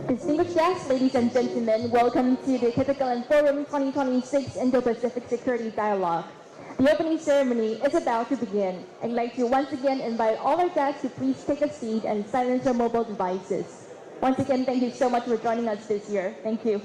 Distinguished guests, ladies and gentlemen, welcome to the凱達格蘭Forum 2026 Indo-Pacific Security Dialogue. The opening ceremony is about to begin. I'd like to once again invite all our guests to please take a seat and silence your mobile devices. Once again, thank you so much for joining us this year. Thank you.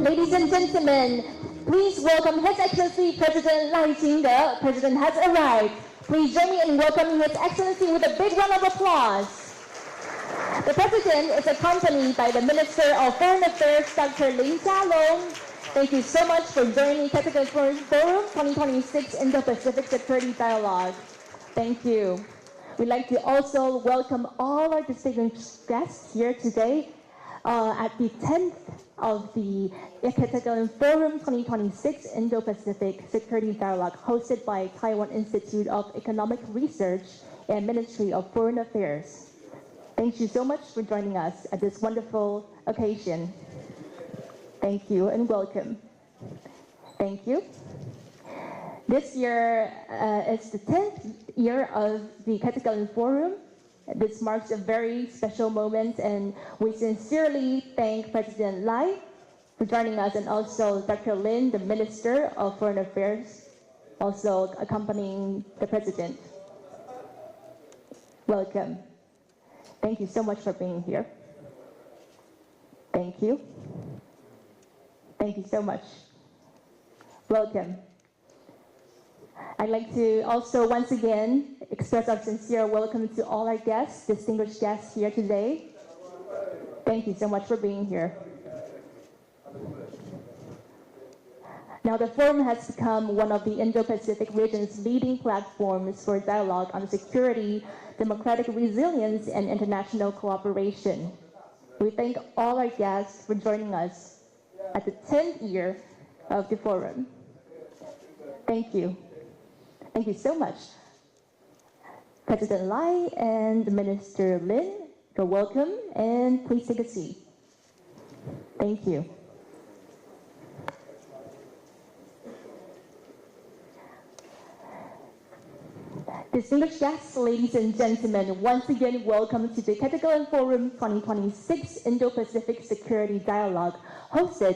Ladies and gentlemen, please welcome His Excellency President赖清德. President has arrived. Please join me in welcoming His Excellency with a big round of applause. The President is accompanied by the Minister of Foreign Affairs, Dr. Lin Jialong. Thank you so much for joining凱達格蘭Forum 2026 Indo-Pacific Security Dialogue. Thank you. We'd like to also welcome all our distinguished guests here today at the 10th of the凱達格蘭Forum 2026 Indo-Pacific Security Dialogue hosted by Taiwan Institute of Economic Research and Ministry of Foreign Affairs. Thank you so much for joining us at this wonderful occasion. Thank you and welcome. Thank you. This year is the 10th year of the凱達格蘭Forum. This marks a very special moment, and we sincerely thank President Lai for joining us, and also Dr. Lin, the Minister of Foreign Affairs, also accompanying the President. Welcome. Thank you so much for being here. Thank you. Thank you so much. Welcome. I'd like to also once again express our sincere welcome to all our guests, distinguished guests here today. Thank you so much for being here. Now, the forum has become one of the Indo-Pacific region's leading platforms for dialogue on security, democratic resilience, and international cooperation. We thank all our guests for joining us at the 10th year of the forum. Thank you. Thank you so much. President Lai and Minister Lin, you're welcome, and please take a seat. Thank you. Distinguished guests, ladies and gentlemen, once again, welcome to the凱達格蘭Forum 2026 Indo-Pacific Security Dialogue, hosted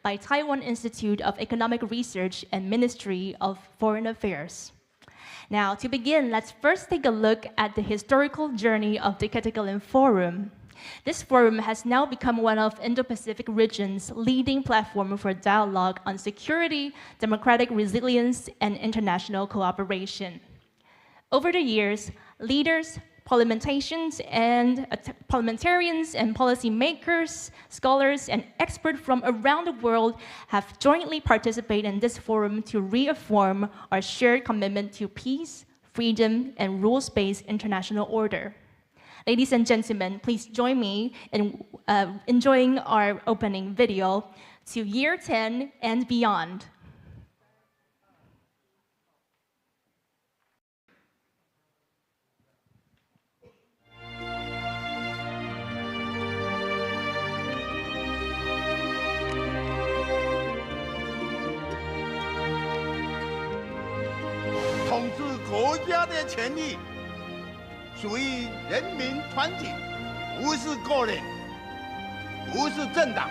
by Taiwan Institute of Economic Research and Ministry of Foreign Affairs. Now, to begin, let's first take a look at the historical journey of the凱達格蘭Forum. This forum has now become one of Indo-Pacific region's leading platform for dialogue on security, democratic resilience, and international cooperation. Over the years, leaders, parliamentarians, and policymakers, scholars, and experts from around the world have jointly participated in this forum to reaffirm our shared commitment to peace, freedom, and rules-based international order. Ladies and gentlemen, please join me in enjoying our opening video to Year 10 and Beyond.统治国家的权利属于人民团体，不是个人，不是政党。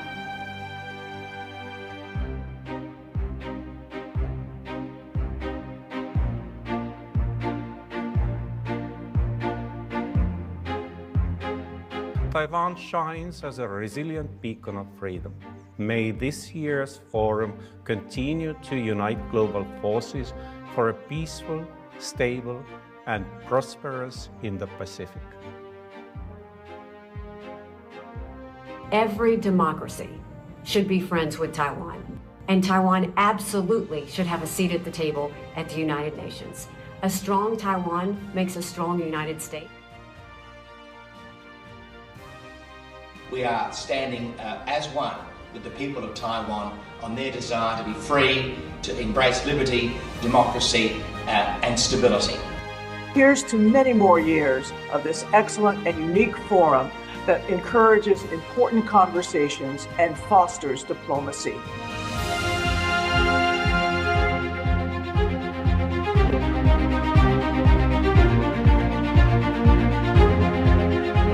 Taiwan shines as a resilient beacon of freedom. May this year's forum continue to unite global forces for a peaceful, stable, and prosperous Indo-Pacific. Every democracy should be friends with Taiwan, and Taiwan absolutely should have a seat at the table at the United Nations. A strong Taiwan makes a strong United States. We are standing as one with the people of Taiwan on their desire to be free, to embrace liberty, democracy, and stability. Here's to many more years of this excellent and unique forum that encourages important conversations and fosters diplomacy.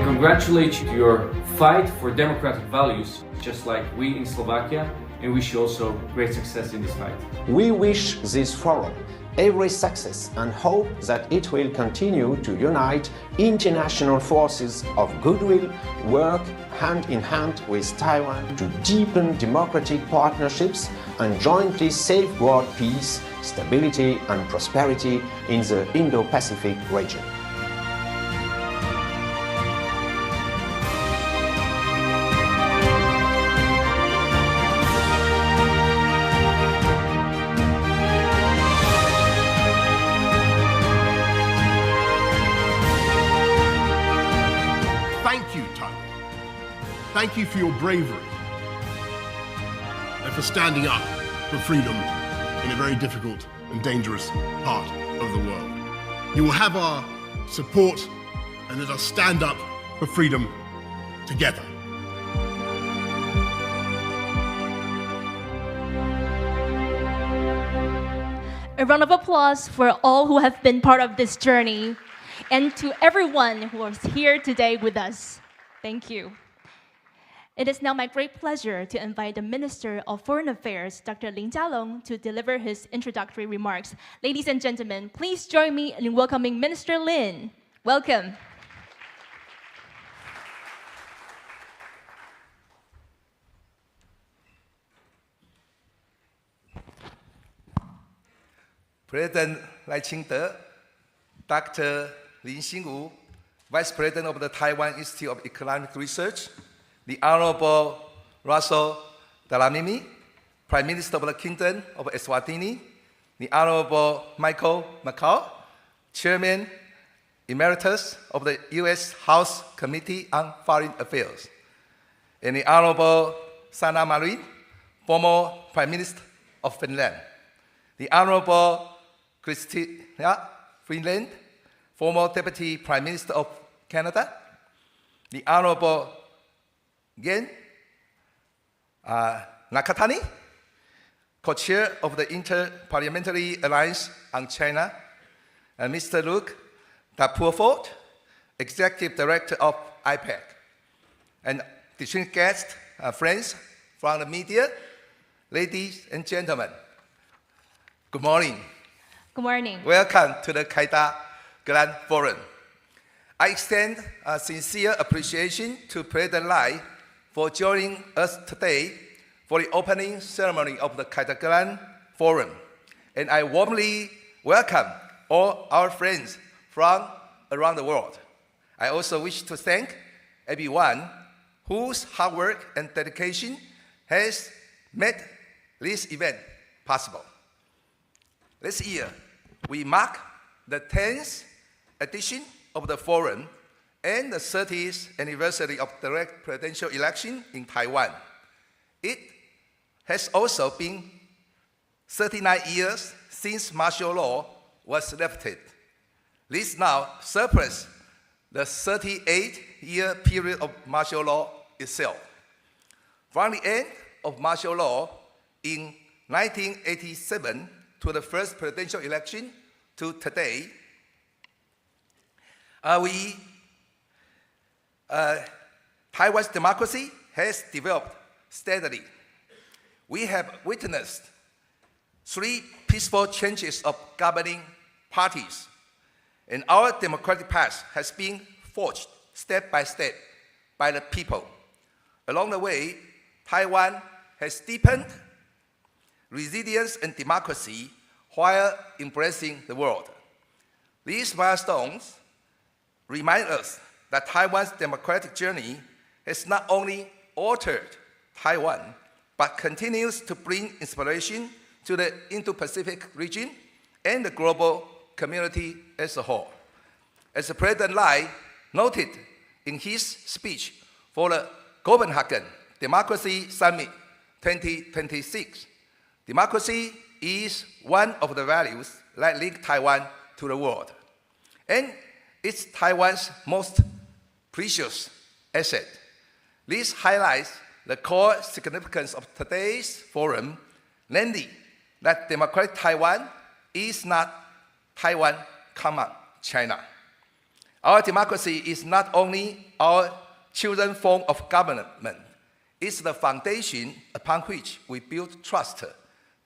Congratulate you to your fight for democratic values, just like we in Slovakia, and wish you also great success in this fight. We wish this forum every success and hope that it will continue to unite international forces of goodwill, work hand in hand with Taiwan to deepen democratic partnerships and jointly safeguard peace, stability and prosperity in the Indo-Pacific region. Thank you for your bravery and for standing up for freedom in a very difficult and dangerous part of the world. You will have our support, and let us stand up for freedom together. A round of applause for all who have been part of this journey, and to everyone who is here today with us. Thank you. It is now my great pleasure to invite the Minister of Foreign Affairs, Dr. Lin Jialong, to deliver his introductory remarks. Ladies and gentlemen, please join me in welcoming Minister Lin. Welcome. President赖清德, Dr. Lin馨祐, Vice President of the Taiwan Institute of Economic Research, the Honorable Russell Dlamini, Prime Minister of the Kingdom of Eswatini, the Honorable Michael McCall, Chairman Emeritus of the U.S. House Committee on Foreign Affairs, and the Honorable Sanna Marin, former Prime Minister of Finland, the Honorable Chrystia Freeland, former Deputy Prime Minister of Canada, the Honorable Gen Nakatani, co-chair of the Inter-Parliamentary Alliance on China, and Mr. Luke Dapourfort, Executive Director of IPAC, and distinguished guests, friends from the media, ladies and gentlemen, good morning. Good morning. Welcome to the凯達格蘭 Forum. I extend a sincere appreciation to President Lai for joining us today for the opening ceremony of the凯達格蘭 Forum. And I warmly welcome all our friends from around the world. I also wish to thank everyone whose hard work and dedication has made this event possible. This year, we mark the 10th edition of the Forum and the 30th anniversary of direct presidential election in Taiwan. It has also been 39 years since martial law was lifted. This now surpasses the 38-year period of martial law itself. From the end of martial law in 1987 to the first presidential election to today, Taiwan's democracy has developed steadily. We have witnessed 3 peaceful changes of governing parties, and our democratic path has been forged step by step by the people. Along the way, Taiwan has deepened resilience and democracy while embracing the world. These milestones remind us that Taiwan's democratic journey has not only altered Taiwan, but continues to bring inspiration to the Indo-Pacific region and the global community as a whole. As President Lai noted in his speech for the Copenhagen Democracy Summit 2026, democracy is one of the values that link Taiwan to the world, and it's Taiwan's most precious asset. This highlights the core significance of today's forum, namely that democratic Taiwan is not Taiwan, China. Our democracy is not only our chosen form of government, it's the foundation upon which we build trust,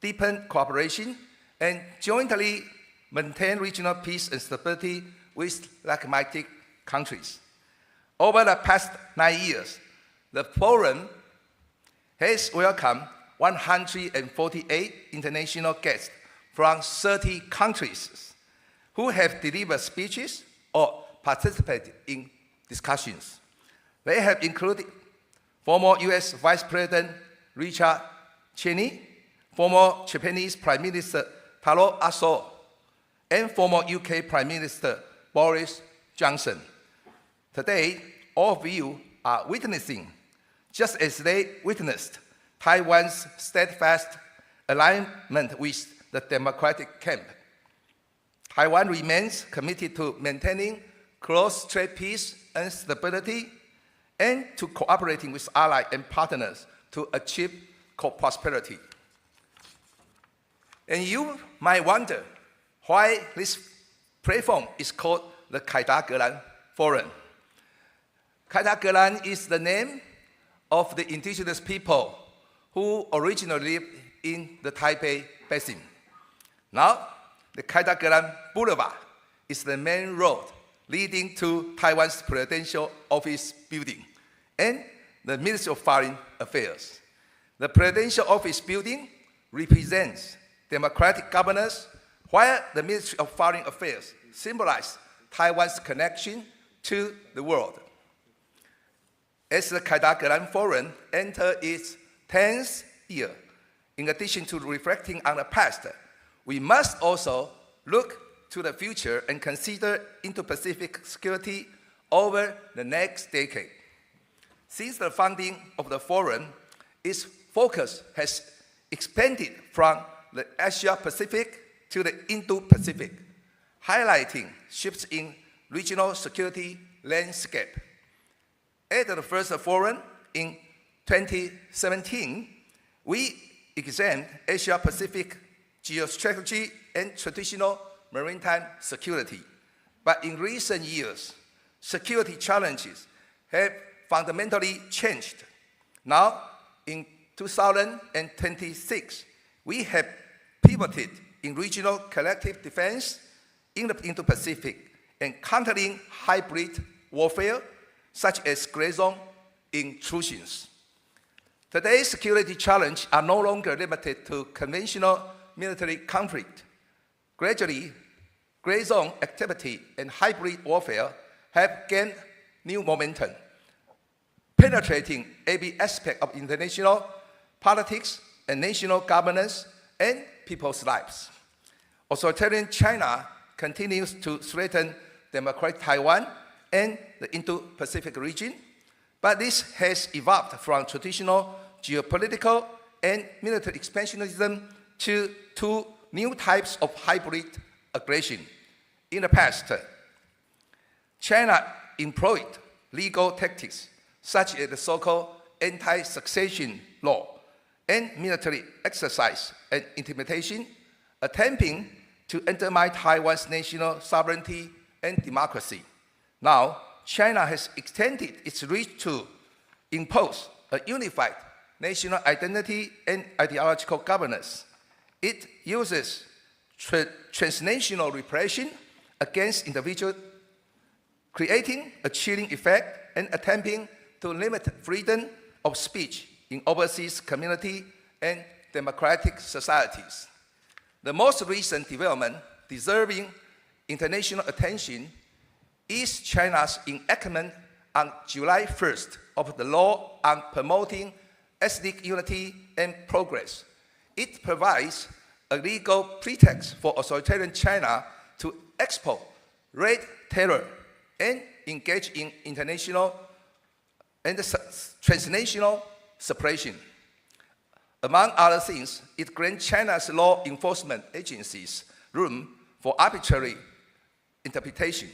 deepen cooperation, and jointly maintain regional peace and stability with like-minded countries. Over the past 9 years, the Forum has welcomed 148 international guests from 30 countries who have delivered speeches or participated in discussions. They have included former US Vice President Richard Cheney, former Japanese Prime Minister Taro Aso, and former UK Prime Minister Boris Johnson. Today, all of you are witnessing, just as they witnessed, Taiwan's steadfast alignment with the democratic camp. Taiwan remains committed to maintaining close trade peace and stability, and to cooperating with allies and partners to achieve co-prosperity. And you might wonder why this platform is called the凯達格蘭 Forum.凯達格蘭 is the name of the indigenous people who originally lived in the Taipei Basin. Now, the凯達格蘭 Boulevard is the main road leading to Taiwan's Presidential Office Building and the Ministry of Foreign Affairs. The Presidential Office Building represents democratic governance, while the Ministry of Foreign Affairs symbolizes Taiwan's connection to the world. As the凯達格蘭 Forum enters its 10th year, in addition to reflecting on the past, we must also look to the future and consider Indo-Pacific security over the next decade. Since the founding of the Forum, its focus has expanded from the Asia-Pacific to the Indo-Pacific, highlighting shifts in regional security landscape. At the first Forum in 2017, we examined Asia-Pacific geostrategy and traditional maritime security. But in recent years, security challenges have fundamentally changed. Now, in 2026, we have pivoted in regional collective defense in the Indo-Pacific and countering hybrid warfare, such as gray zone intrusions. Today's security challenges are no longer limited to conventional military conflict. Gradually, gray zone activity and hybrid warfare have gained new momentum, penetrating every aspect of international politics and national governance and people's lives. Authoritarian China continues to threaten democratic Taiwan and the Indo-Pacific region, but this has evolved from traditional geopolitical and military expansionism to two new types of hybrid aggression. In the past, China employed legal tactics such as the so-called anti-succession law and military exercise and intimidation, attempting to undermine Taiwan's national sovereignty and democracy. Now, China has extended its reach to impose a unified national identity and ideological governance. It uses transnational repression against individuals, creating a chilling effect and attempting to limit freedom of speech in overseas community and democratic societies. The most recent development deserving international attention is China's enactment on July 1st of the law on promoting ethnic unity and progress. It provides a legal pretext for authoritarian China to export red terror and engage in international and transnational separation. Among other things, it grants China's law enforcement agencies room for arbitrary interpretation,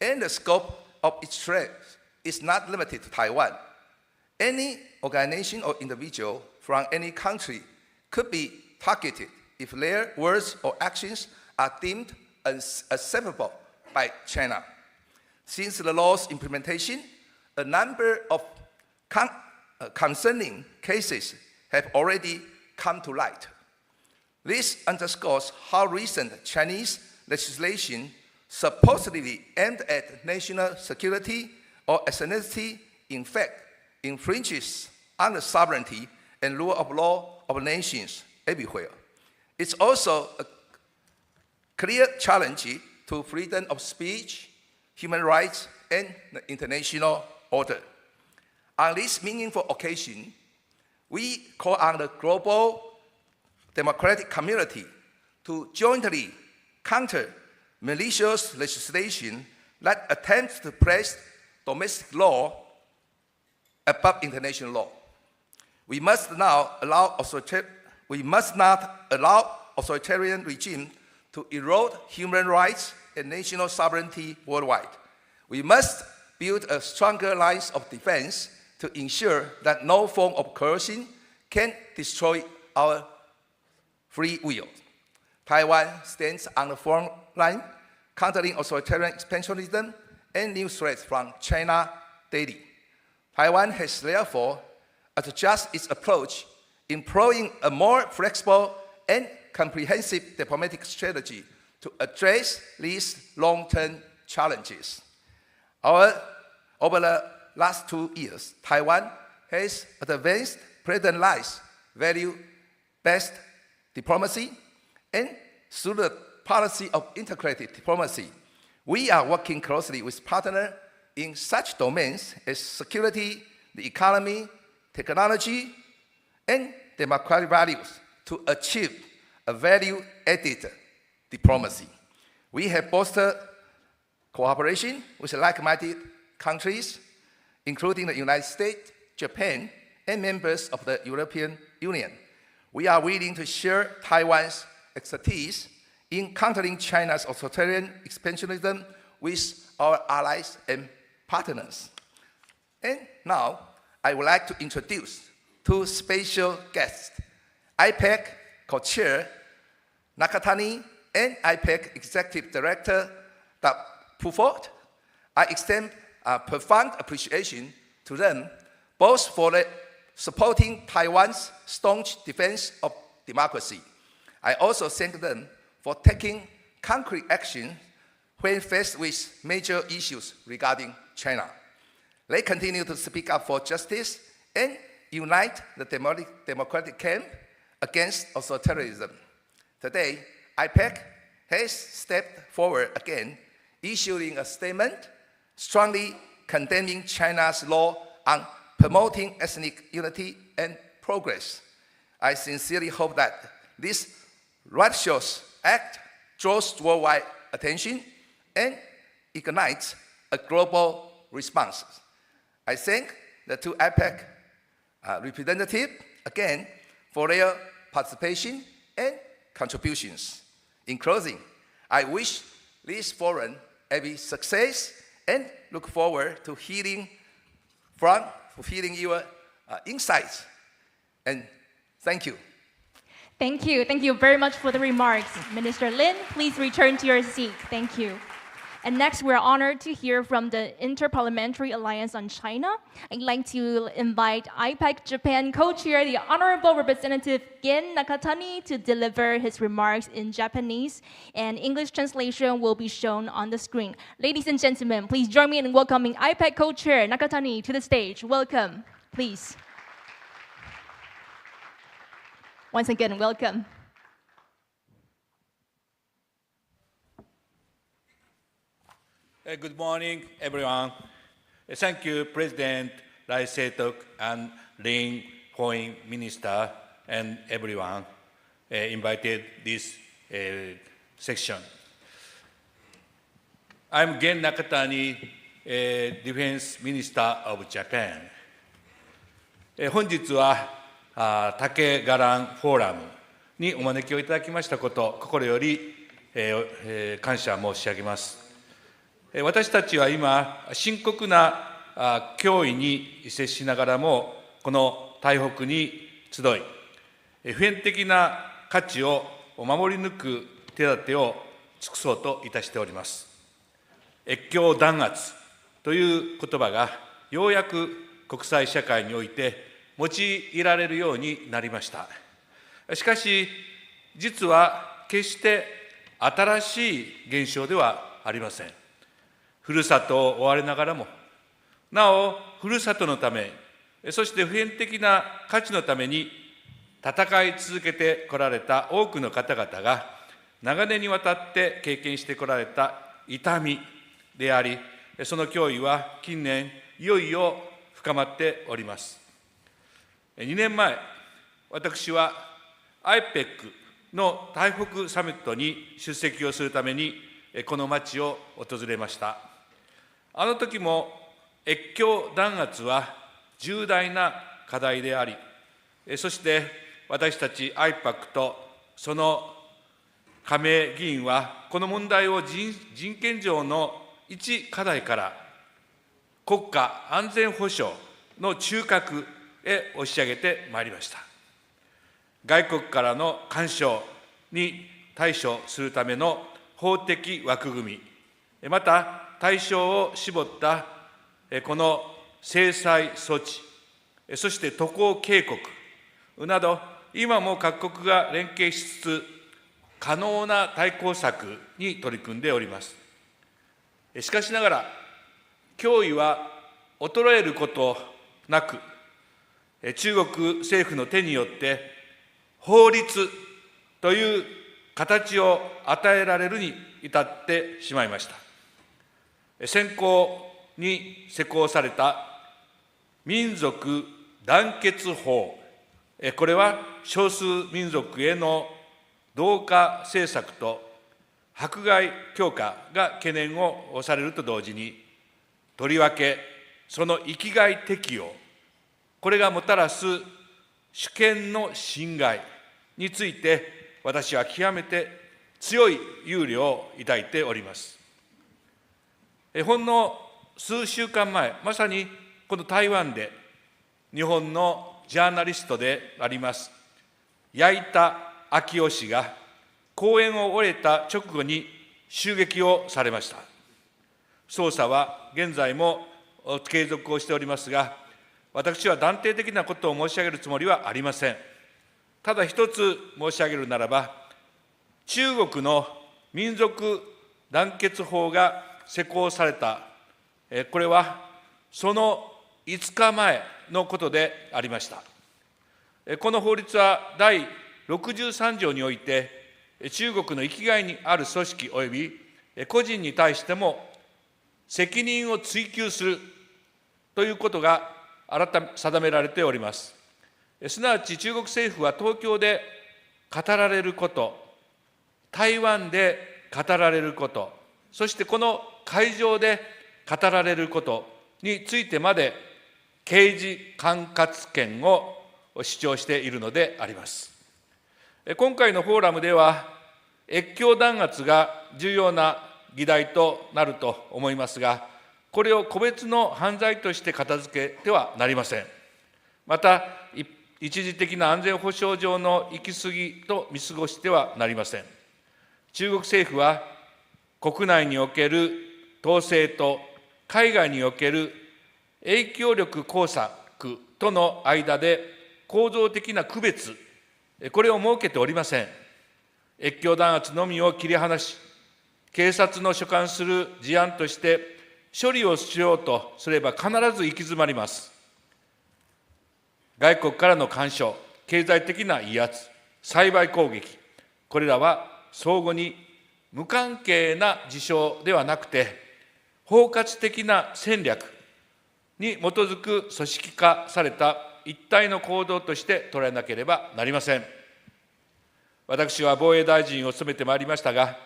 and the scope of its threat is not limited to Taiwan. Any organization or individual from any country could be targeted if their words or actions are deemed unacceptable by China. Since the law's implementation, a number of concerning cases have already come to light. This underscores how recent Chinese legislation supposedly aimed at national security or ethnicity, in fact, infringes on the sovereignty and rule of law of nations everywhere. It's also a clear challenge to freedom of speech, human rights, and the international order. On this meaningful occasion, we call on the global democratic community to jointly counter malicious legislation that attempts to place domestic law above international law. We must not allow authoritarian regime to erode human rights and national sovereignty worldwide. We must build a stronger lines of defense to ensure that no form of coercion can destroy our free will. Taiwan stands on the front line, countering authoritarian expansionism and new threats from China daily. Taiwan has therefore adjusted its approach, employing a more flexible and comprehensive diplomatic strategy to address these long-term challenges. Over the last 2 years, Taiwan has advanced President Lai's value-based diplomacy, and through the policy of integrated diplomacy, we are working closely with partners in such domains as security, the economy, technology, and democratic values to achieve a value-added diplomacy. We have fostered cooperation with like-minded countries, including the United States, Japan, and members of the European Union. We are willing to share Taiwan's expertise in countering China's authoritarian expansionism with our allies and partners. And now, I would like to introduce two special guests IPAC co-chair Nakatani and IPAC Executive Director Doug Puford, I extend profound appreciation to them both for supporting Taiwan's staunch defense of democracy. I also thank them for taking concrete action when faced with major issues regarding China. They continue to speak up for justice and unite the democratic camp against authoritarianism. Today, IPAC has stepped forward again, issuing a statement strongly condemning China's law on promoting ethnic unity and progress. I sincerely hope that this righteous act draws worldwide attention and ignites a global response. I thank the two IPAC representatives again for their participation and contributions. In closing, I wish this forum every success and look forward to hearing your insights. And thank you. Thank you. Thank you very much for the remarks. Minister Lin, please return to your seat. Thank you. And next, we're honored to hear from the Interparliamentary Alliance on China. I'd like to invite IPAC Japan co-chair, the Honorable Representative Gen Nakatani, to deliver his remarks in Japanese, and English translation will be shown on the screen. Ladies and gentlemen, please join me in welcoming IPAC co-chair Nakatani to the stage. Welcome, please. Once again, welcome. Good morning, everyone. Thank you, President Lai Setok and Lin Foreign Minister and everyone invited this section. I'm Gen Nakatani, Defense Minister of Japan. 本日は竹ガランフォーラムにお招きをいただきましたこと、心より感謝申し上げます。私たちは今、深刻な脅威に接しながらも、この台北に集い、普遍的な価値を守り抜く手立てを尽くそうといたしております。越境弾圧という言葉が、ようやく国際社会において用いられるようになりました。しかし、実は決して新しい現象ではありません。ふるさとを追われながらも、なお、ふるさとのため、そして普遍的な価値のために戦い続けてこられた多くの方々が、長年にわたって経験してこられた痛みであり、その脅威は近年、いよいよ深まっております。2年前、私は IPEC の台北サミットに出席をするために、この町を訪れました。あの時も越境弾圧は重大な課題であり、そして私たち IPAC とその加盟議員は、この問題を人権上の一課題から国家安全保障の中核へ押し上げてまいりました。外国からの干渉に対処するための法的枠組み、また対象を絞ったこの制裁措置、そして渡航警告など、今も各国が連携しつつ、可能な対抗策に取り組んでおります。しかしながら、脅威は衰えることなく、中国政府の手によって法律という形を与えられるに至ってしまいました。先行に施行された民族団結法、これは少数民族への同化政策と迫害強化が懸念をされると同時に、とりわけその域外適用、これがもたらす主権の侵害について、私は極めて強い憂慮を抱いております。ほんの数週間前、まさにこの台湾で、日本のジャーナリストであります、矢板昭夫氏が講演を終えた直後に襲撃をされました。捜査は現在も継続をしておりますが、私は断定的なことを申し上げるつもりはありません。ただ一つ申し上げるならば、中国の民族団結法が施行された、これはその5日前のことでありました。この法律は第63条において、中国の域外にある組織及び個人に対しても責任を追及するということが定められております。すなわち中国政府は東京で語られること、台湾で語られること、そしてこの会場で語られることについてまで刑事管轄権を主張しているのであります。今回のフォーラムでは、越境弾圧が重要な議題となると思いますが、これを個別の犯罪として片付けてはなりません。また、一時的な安全保障上の行き過ぎと見過ごしてはなりません。中国政府は、国内における統制と海外における影響力工作との間で構造的な区別、これを設けておりません。越境弾圧のみを切り離し、警察の所管する事案として処理をしようとすれば必ず行き詰まります。外国からの干渉、経済的な威圧、サイバー攻撃、これらは相互に無関係な事象ではなくて、包括的な戦略に基づく組織化された一体の行動として捉えなければなりません。私は防衛大臣を務めてまいりましたが、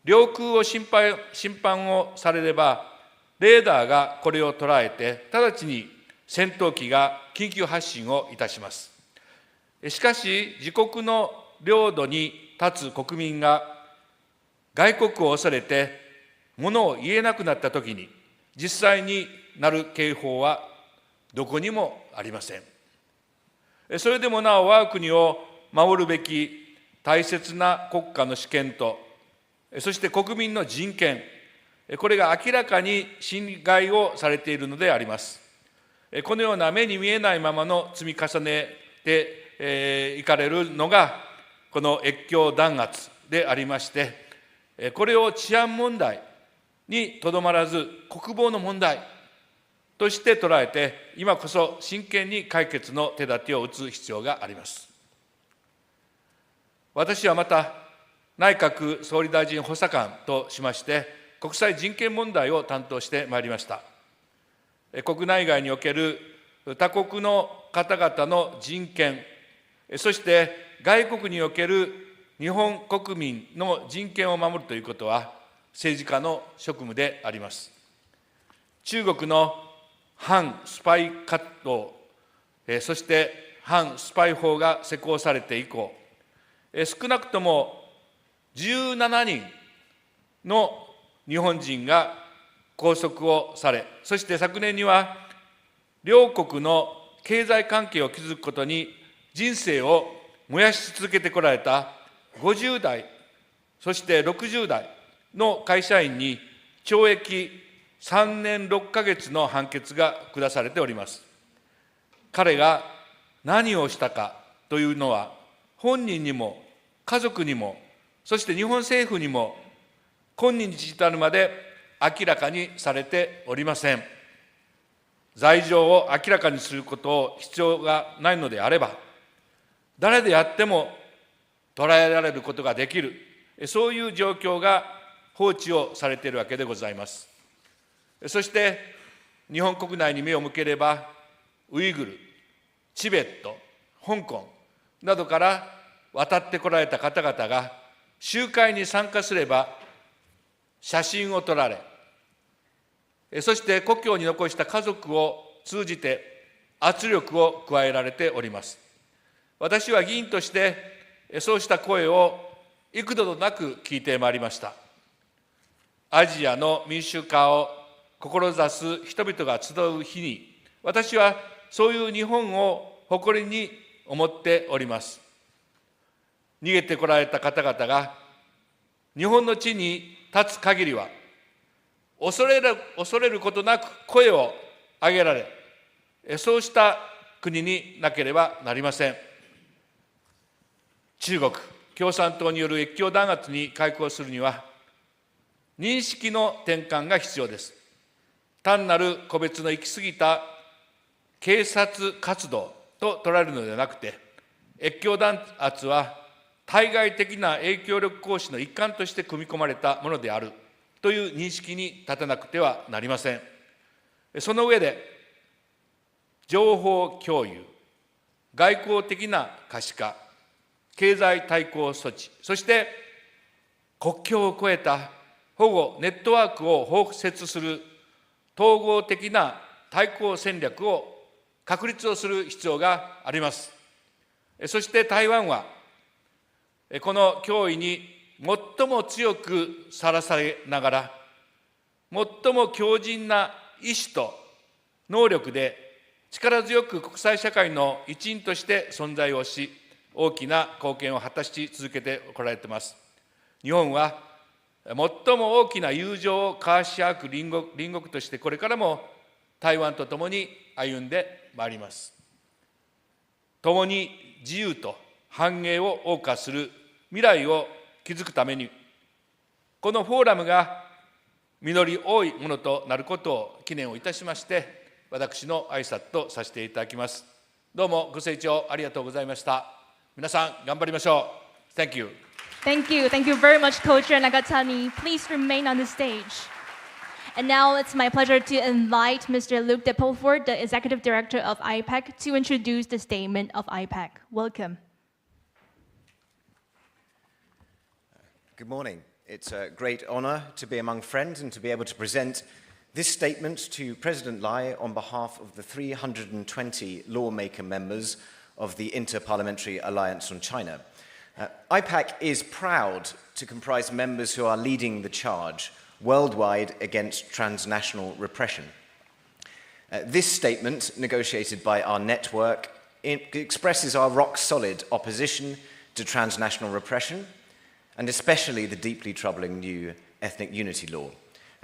領空を侵犯をされれば、レーダーがこれを捉えて、直ちに戦闘機が緊急発進をいたします。しかし、自国の領土に立つ国民が外国を恐れて物を言えなくなったときに、実際になる警報はどこにもありません。それでもなお我が国を守るべき大切な国家の主権と、そして国民の人権、これが明らかに侵害をされているのであります。このような目に見えないままの積み重ねていかれるのが、この越境弾圧でありまして、これを治安問題にとどまらず、国防の問題として捉えて、今こそ真剣に解決の手立てを打つ必要があります。私はまた、内閣総理大臣補佐官としまして、国際人権問題を担当してまいりました。国内外における他国の方々の人権、そして外国における日本国民の人権を守るということは、政治家の職務であります。中国の反スパイ活動、そして反スパイ法が施行されて以降、少なくとも17人の日本人が拘束をされ、そして昨年には両国の経済関係を築くことに人生を燃やし続けてこられた50代、そして60代の会社員に懲役3年6ヶ月の判決が下されております。彼が何をしたかというのは、本人にも家族にも、そして日本政府にも今日に至るまで明らかにされておりません。罪状を明らかにすることを必要がないのであれば、誰であっても捉えられることができる、そういう状況が放置をされているわけでございます。そして日本国内に目を向ければ、ウイグル、チベット、香港などから渡ってこられた方々が集会に参加すれば写真を撮られ、そして故郷に残した家族を通じて圧力を加えられております。私は議員としてそうした声を幾度となく聞いてまいりました。アジアの民主化を志す人々が集う日に、私はそういう日本を誇りに思っております。逃げてこられた方々が日本の地に立つ限りは、恐れることなく声を上げられ、そうした国になければなりません。中国共産党による越境弾圧に対抗するには、認識の転換が必要です。単なる個別の行き過ぎた警察活動と捉えるのではなくて、越境弾圧は対外的な影響力行使の一環として組み込まれたものであるという認識に立たなくてはなりません。その上で、情報共有、外交的な可視化、経済対抗措置、そして国境を越えた保護ネットワークを包摂する統合的な対抗戦略を確立をする必要があります。そして台湾は、この脅威に最も強くさらされながら、最も強靭な意志と能力で力強く国際社会の一員として存在をし、大きな貢献を果たし続けてこられています。日本は最も大きな友情を交わし合う隣国として、これからも台湾とともに歩んでまいります。共に自由と繁栄を謳歌する未来を築くために、このフォーラムが実り多いものとなることを記念をいたしまして、私の挨拶とさせていただきます。どうもご清聴ありがとうございました。皆さん頑張りましょう。Thank you. Thank you. Thank you very much, Co-Chair Nagatani. Please remain on the stage. And now it's my pleasure to invite Mr. Luc de Pulford, the Executive Director of IPAC, to introduce the statement of IPAC. Welcome. Good morning. It's a great honor to be among friends and to be able to present this statement to President Lai on behalf of the 320 lawmaker members of the Inter-Parliamentary Alliance on China. IPAC is proud to comprise members who are leading the charge worldwide against transnational repression. This statement, negotiated by our network, expresses our rock-solid opposition to transnational repression, and especially the deeply troubling new ethnic unity law.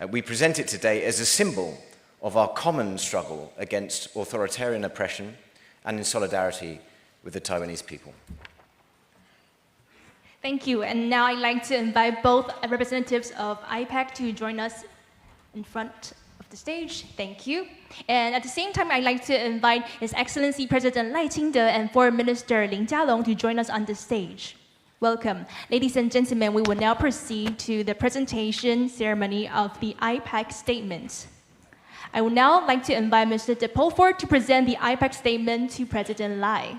We present it today as a symbol of our common struggle against authoritarian oppression and in solidarity with the Taiwanese people. Thank you. And now I'd like to invite both representatives of IPAC to join us in front of the stage. Thank you. And at the same time, I'd like to invite His Excellency President赖清德and Foreign Minister Lin Jialong to join us on the stage. Welcome. Ladies and gentlemen, we will now proceed to the presentation ceremony of the IPAC statement. I would now like to invite Mr. de Pulford to present the IPAC statement to President Lai.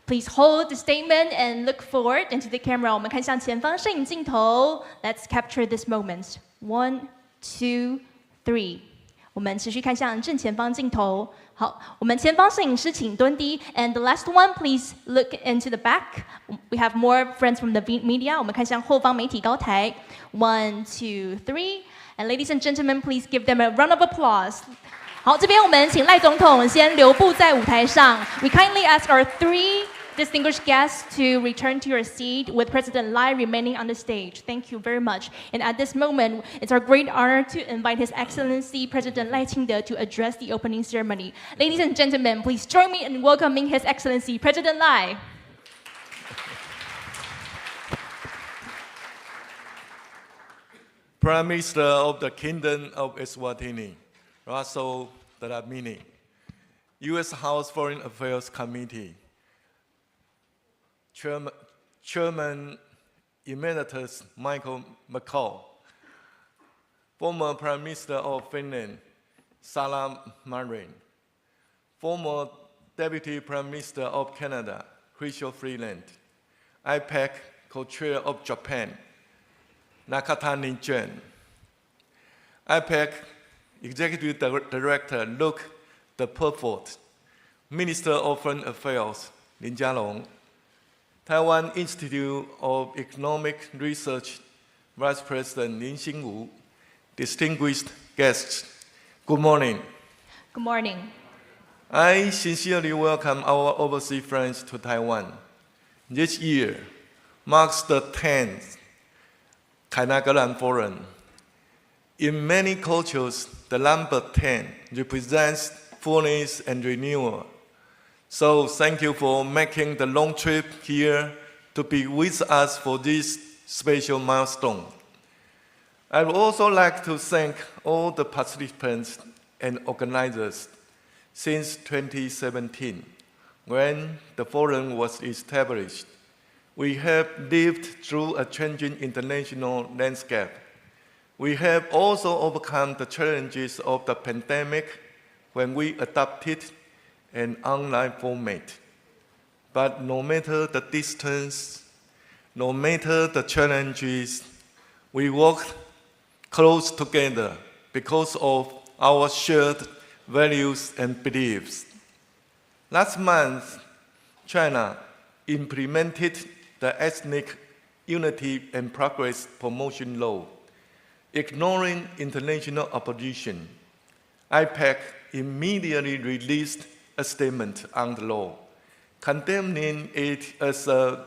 Please hold the statement and look forward into the camera. 我们看向前方摄影镜头. Let's capture this moment. 1, 2, 3. 我们持续看向正前方镜头。好，我们前方摄影师请蹲低。And the last one, please look into the back. We have more friends from the media. 我们看向后方媒体高台。1, 2, 3. And ladies and gentlemen, please give them a round of applause. 好，这边我们请赖总统先留步在舞台上。We kindly ask our 3 distinguished guests to return to your seat with President Lai remaining on the stage. Thank you very much. And at this moment, it's our great honor to invite His Excellency President Lai清-德to address the opening ceremony. Ladies and gentlemen, please join me in welcoming His Excellency President Lai. Prime Minister of the Kingdom of Eswatini, Russell Dlamini, U.S. House Foreign Affairs Committee, Chairman Emeritus Michael McCall, former Prime Minister of Finland, Sanna Marin, former Deputy Prime Minister of Canada, Chrystia Freeland, IPAC Co-Chair of Japan, Nakatani Jen, IPAC Executive Director Luc de Pulford, Minister of Foreign Affairs Lin Jialong, Taiwan Institute of Economic Research Vice President Lin馨祐, distinguished guests, good morning. Good morning. I sincerely welcome our overseas friends to Taiwan. This year marks the 10th凱達格蘭Forum. In many cultures, the number 10 represents fullness and renewal. So thank you for making the long trip here to be with us for this special milestone. I would also like to thank all the participants and organizers. Since 2017, when the forum was established, we have lived through a changing international landscape. We have also overcome the challenges of the pandemic when we adopted an online format. But no matter the distance, no matter the challenges, we worked close together because of our shared values and beliefs. Last month, China implemented the Ethnic Unity and Progress Promotion Law, ignoring international opposition. IPAC immediately released a statement on the law, condemning it as a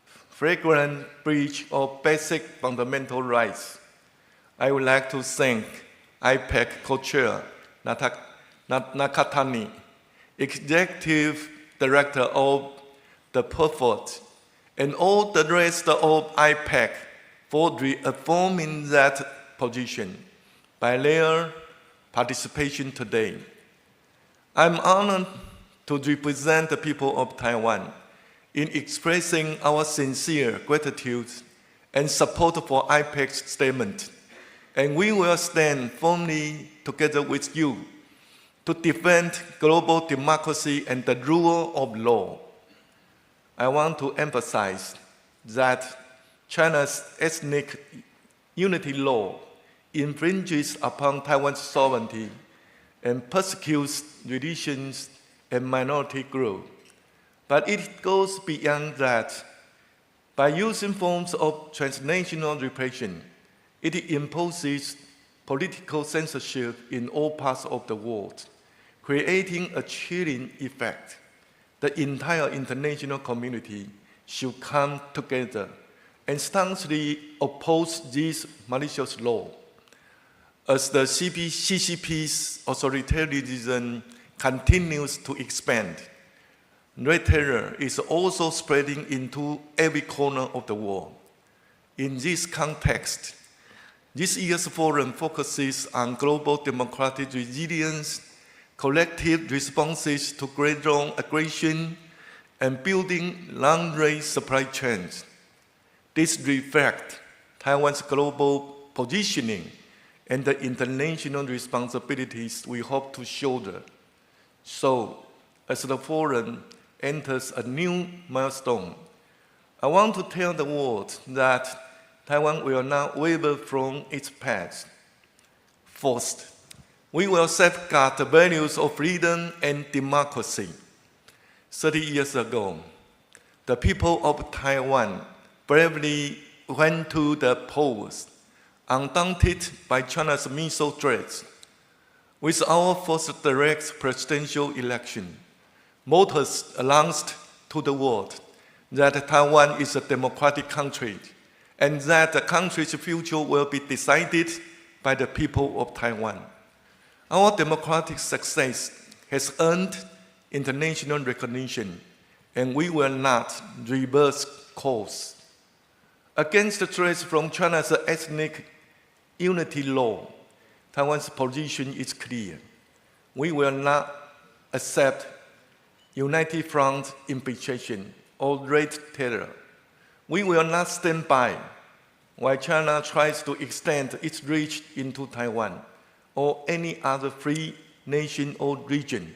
flagrant breach of basic fundamental rights. I would like to thank IPAC co-chair Nakatani, executive director of the PERFORT, and all the rest of IPAC for reaffirming that position by their participation today. I'm honored to represent the people of Taiwan in expressing our sincere gratitude and support for IPAC's statement. And we will stand firmly together with you to defend global democracy and the rule of law. I want to emphasize that China's ethnic unity law infringes upon Taiwan's sovereignty and persecutes religions and minority groups. But it goes beyond that. By using forms of transnational repression, it imposes political censorship in all parts of the world, creating a chilling effect. The entire international community should come together and staunchly oppose this malicious law. As the CCP's authoritarianism continues to expand, red terror is also spreading into every corner of the world. In this context, this year's forum focuses on global democratic resilience, collective responses to gradual aggression, and building long-range supply chains. This reflects Taiwan's global positioning and the international responsibilities we hope to shoulder. So, as the forum enters a new milestone, I want to tell the world that Taiwan will not waver from its path. First, we will safeguard the values of freedom and democracy. 30 years ago, the people of Taiwan bravely went to the polls, undaunted by China's missile threats. With our first direct presidential election, voters announced to the world that Taiwan is a democratic country and that the country's future will be decided by the people of Taiwan. Our democratic success has earned international recognition, and we will not reverse course. Against the threats from China's ethnic unity law, Taiwan's position is clear. We will not accept United Front infiltration or red terror. We will not stand by while China tries to extend its reach into Taiwan or any other free nation or region.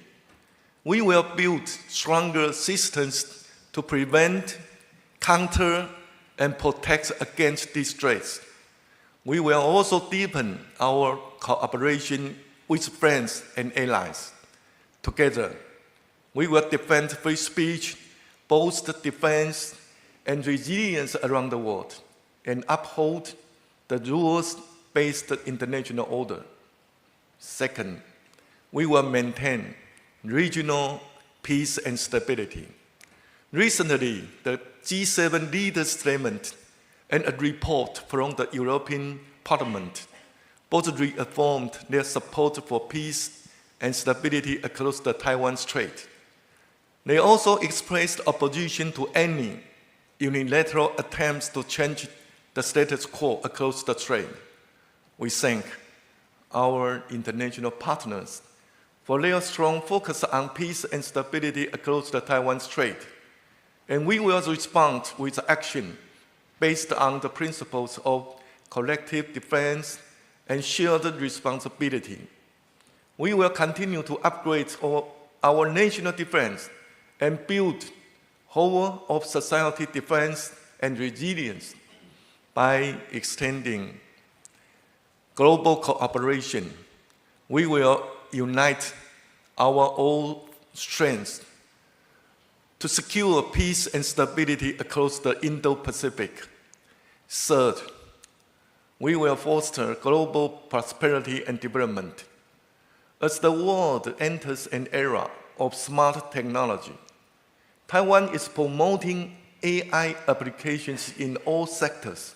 We will build stronger systems to prevent, counter, and protect against these threats. We will also deepen our cooperation with friends and allies. Together, we will defend free speech, bolster defense and resilience around the world, and uphold the rules-based international order. Second, we will maintain regional peace and stability. Recently, the G7 leaders' statement and a report from the European Parliament both reaffirmed their support for peace and stability across the Taiwan Strait. They also expressed opposition to any unilateral attempts to change the status quo across the strait. We thank our international partners for their strong focus on peace and stability across the Taiwan Strait, and we will respond with action based on the principles of collective defense and shared responsibility. We will continue to upgrade our national defense and build whole of society defense and resilience by extending global cooperation. We will unite our own strengths to secure peace and stability across the Indo-Pacific. Third, we will foster global prosperity and development. As the world enters an era of smart technology, Taiwan is promoting AI applications in all sectors.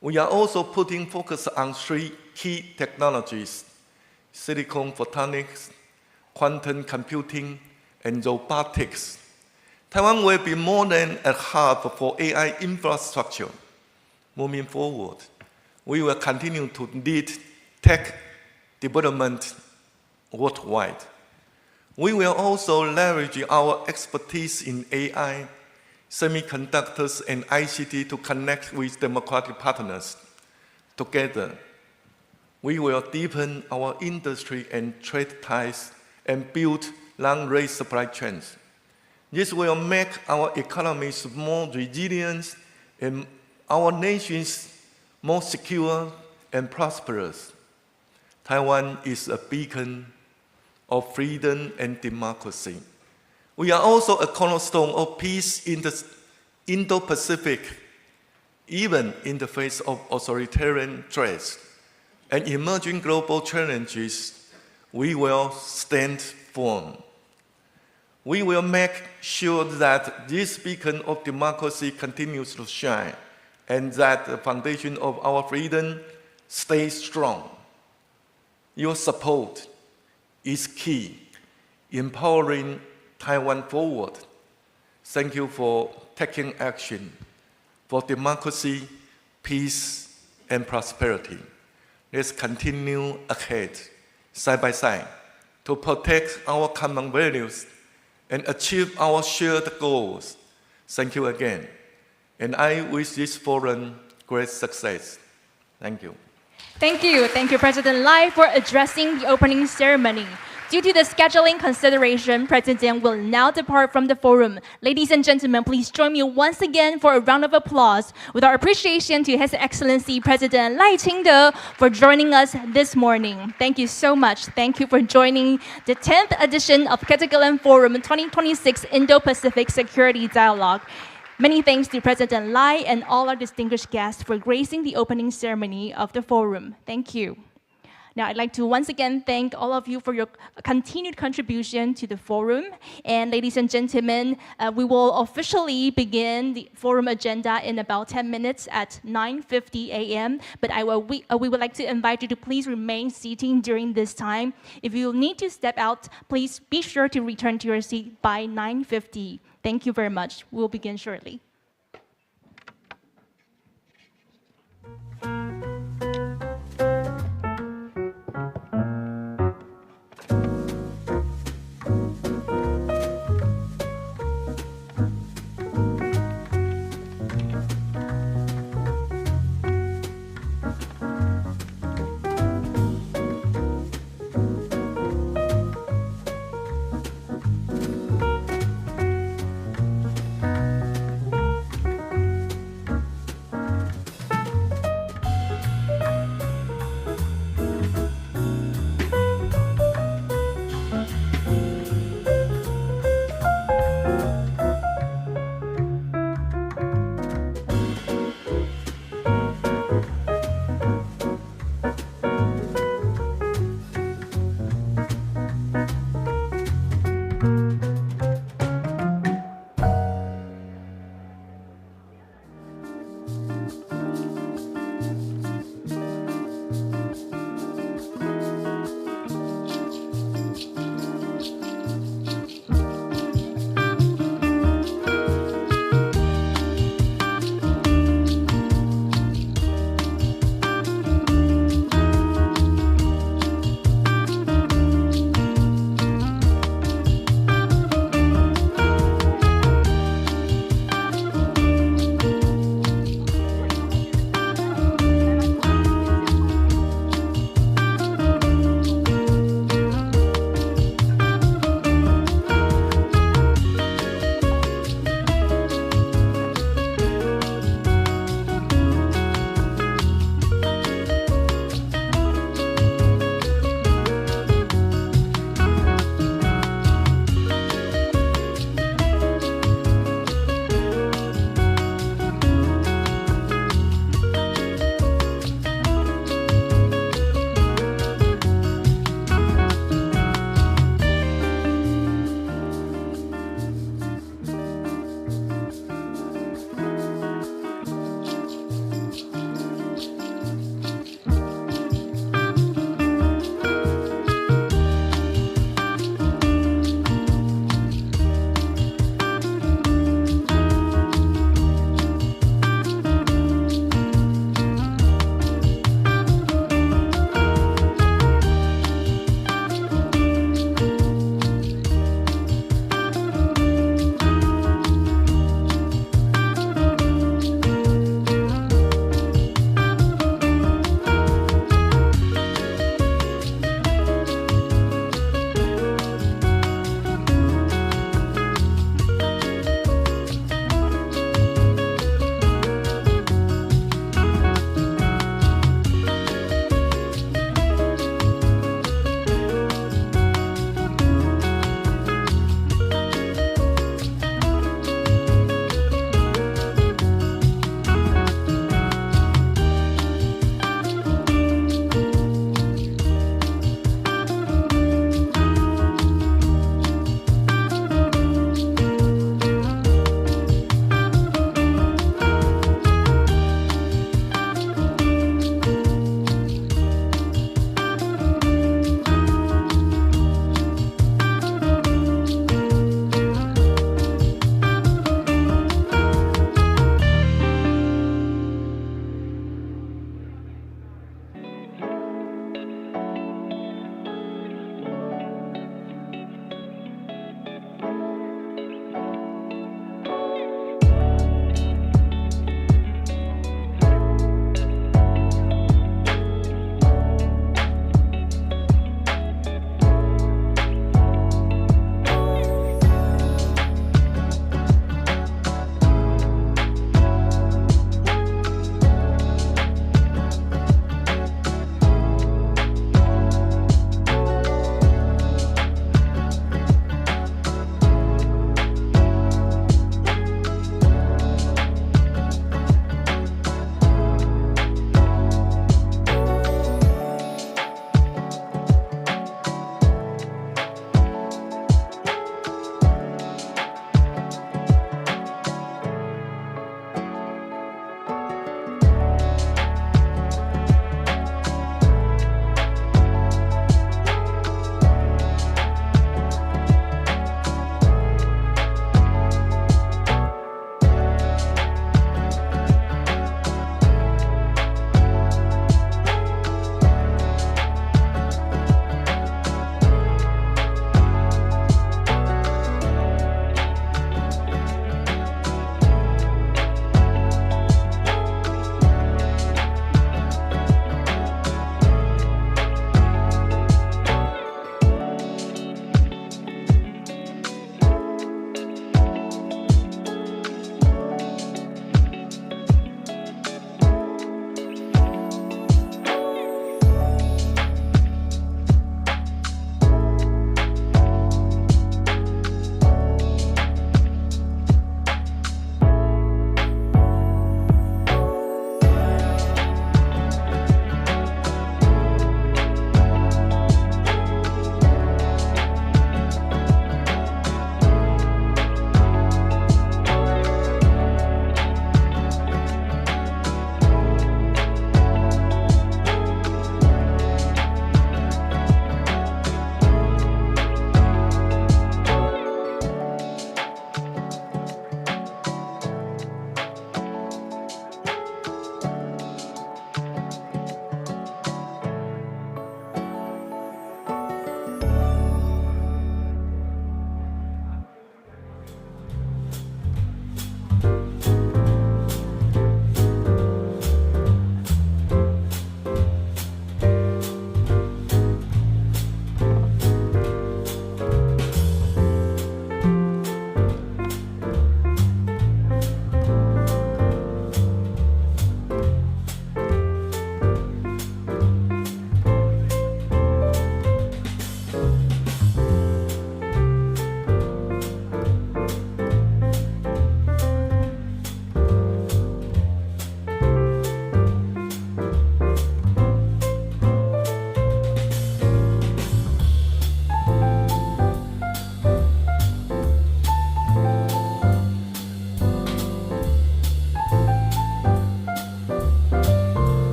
We are also putting focus on 3 key technologies: silicon photonics, quantum computing, and robotics. Taiwan will be more than a hub for AI infrastructure. Moving forward, we will continue to lead tech development worldwide. We will also leverage our expertise in AI, semiconductors, and ICT to connect with democratic partners. Together, we will deepen our industry and trade ties and build long-range supply chains. This will make our economies more resilient and our nations more secure and prosperous. Taiwan is a beacon of freedom and democracy. We are also a cornerstone of peace in the Indo-Pacific, even in the face of authoritarian threats and emerging global challenges. We will stand firm. We will make sure that this beacon of democracy continues to shine and that the foundation of our freedom stays strong. Your support is key in powering Taiwan forward. Thank you for taking action for democracy, peace, and prosperity. Let's continue ahead, side by side, to protect our common values and achieve our shared goals. Thank you again. And I wish this forum great success. Thank you. Thank you. Thank you, President Lai, for addressing the opening ceremony. Due to the scheduling consideration, President will now depart from the forum. Ladies and gentlemen, please join me once again for a round of applause with our appreciation to His Excellency President赖清德for joining us this morning. Thank you so much. Thank you for joining the 10th edition of凱達格蘭Forum 2026 Indo-Pacific Security Dialogue. Many thanks to President Lai and all our distinguished guests for gracing the opening ceremony of the forum. Thank you. Now, I'd like to once again thank all of you for your continued contribution to the forum. And ladies and gentlemen, we will officially begin the forum agenda in about 10 minutes at 9:50 a.m. But we would like to invite you to please remain seated during this time. If you need to step out, please be sure to return to your seat by 9:50. Thank you very much. We'll begin shortly.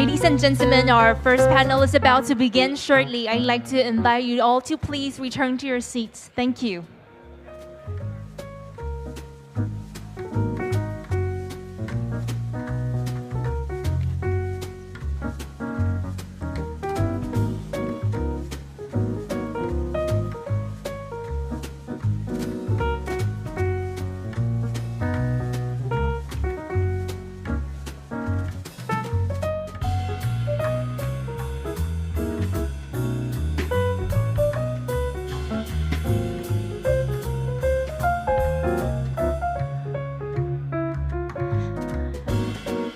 Ladies and gentlemen, our first panel is about to begin shortly. I'd like to invite you all to please return to your seats. Thank you.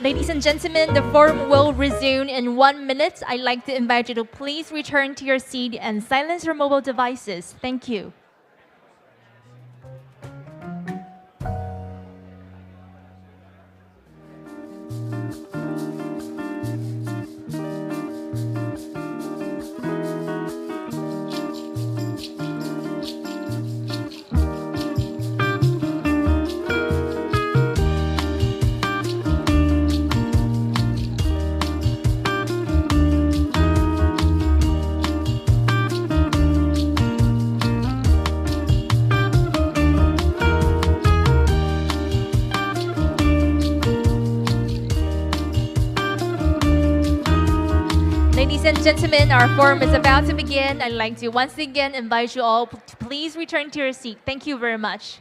Ladies and gentlemen, the forum will resume in 1 minute. I'd like to invite you to please return to your seat and silence your mobile devices. Thank you. Ladies and gentlemen, our forum is about to begin. I'd like to once again invite you all to please return to your seat. Thank you very much.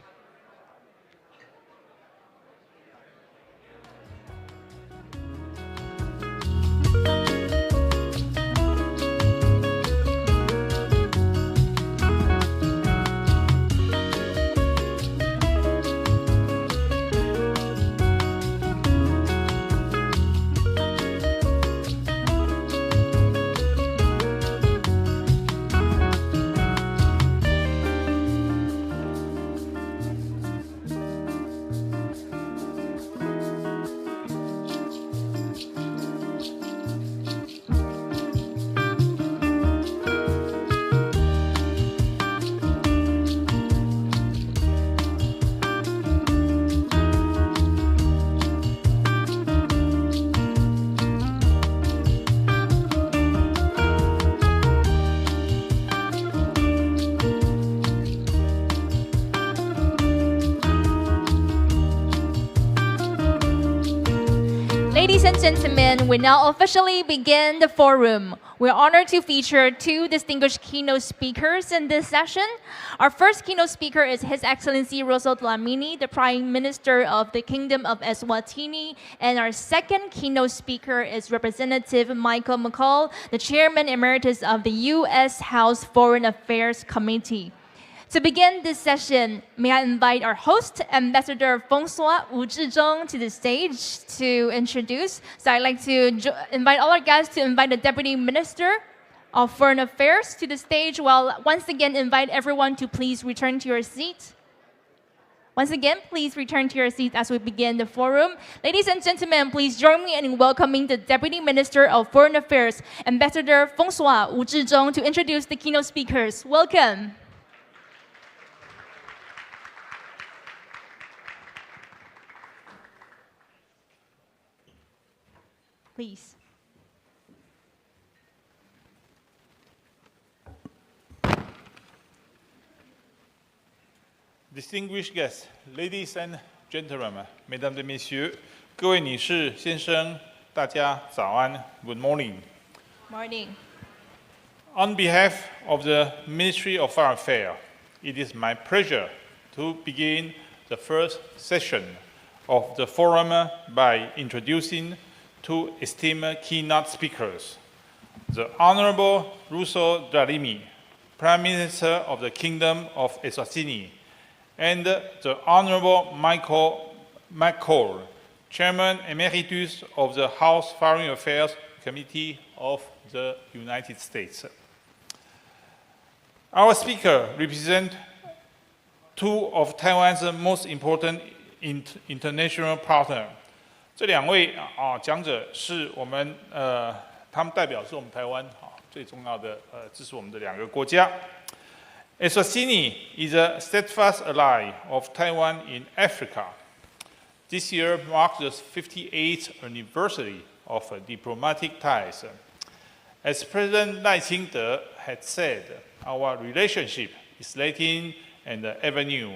Ladies and gentlemen, we now officially begin the forum. We're honored to feature two distinguished keynote speakers in this session. Our first keynote speaker is His Excellency Rosso Dlamini, the Prime Minister of the Kingdom of Eswatini. And our second keynote speaker is Representative Michael McCall, the Chairman Emeritus of the U.S. House Foreign Affairs Committee. To begin this session, may I invite our host, Ambassador François Wu Zhizhong, to the stage to introduce. So I'd like to invite all our guests to invite the Deputy Minister of Foreign Affairs to the stage, while once again invite everyone to please return to your seat. Once again, please return to your seats as we begin the forum. Ladies and gentlemen, please join me in welcoming the Deputy Minister of Foreign Affairs, Ambassador François Wu Zhizhong, to introduce the keynote speakers. Welcome. Please. Distinguished guests, ladies and gentlemen, mesdames et messieurs, 各位女士、先生，大家早安 ，Good morning. Morning. On behalf of the Ministry of Foreign Affairs, it is my pleasure to begin the first session of the forum by introducing two esteemed keynote speakers, the Honorable Rosso Dlamini, Prime Minister of the Kingdom of Eswatini, and the Honorable Michael McCall, Chairman Emeritus of the House Foreign Affairs Committee of the United States. Our speakers represent two of Taiwan's most important international partners. 这两位讲者是我们他们代表是我们台湾最重要的支持我们的两个国家。Eswatini is a steadfast ally of Taiwan in Africa. This year marks the 58th anniversary of diplomatic ties. As President赖清德had said, our relationship is Latin and ever new.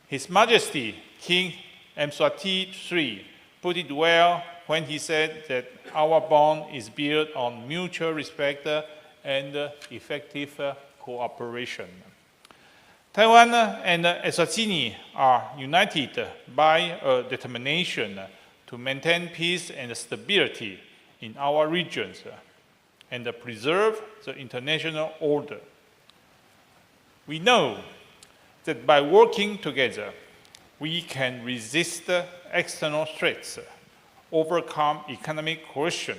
His Majesty King Mswati III put it well when he said that our bond is built on mutual respect and effective cooperation. Taiwan and Eswatini are united by a determination to maintain peace and stability in our regions and preserve the international order. We know that by working together, we can resist external threats, overcome economic coercion,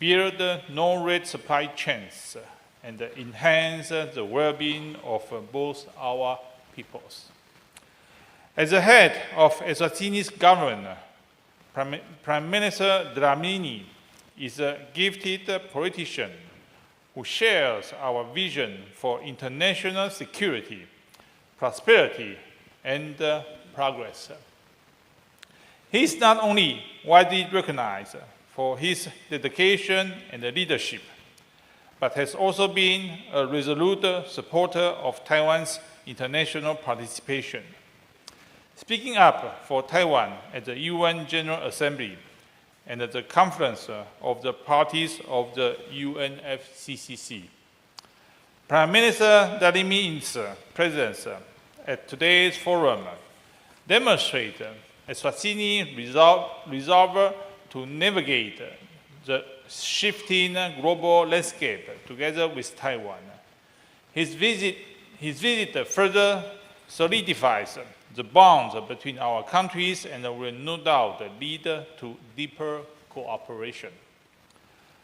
build no-rate supply chains, and enhance the well-being of both our peoples. As the head of Eswatini's government, Prime Minister Dlamini is a gifted politician who shares our vision for international security, prosperity, and progress. He is not only widely recognized for his dedication and leadership, but has also been a resolute supporter of Taiwan's international participation. Speaking up for Taiwan at the UN General Assembly and at the Conference of the Parties of the UNFCCC. Prime Minister Dlamini's presence at today's forum demonstrates Eswatini's resolve to navigate the shifting global landscape together with Taiwan. His visit further solidifies the bonds between our countries and will no doubt lead to deeper cooperation.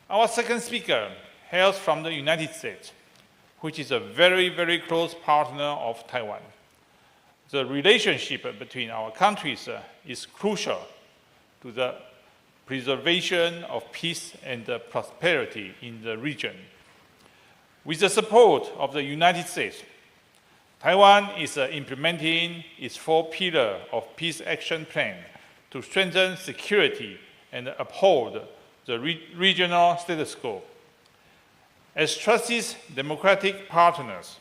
Our second speaker hails from the United States, which is a very, very close partner of Taiwan. The relationship between our countries is crucial to the preservation of peace and prosperity in the region. With the support of the United States, Taiwan is implementing its 4-pillar of peace action plan to strengthen security and uphold the regional status quo. As trusted democratic partners,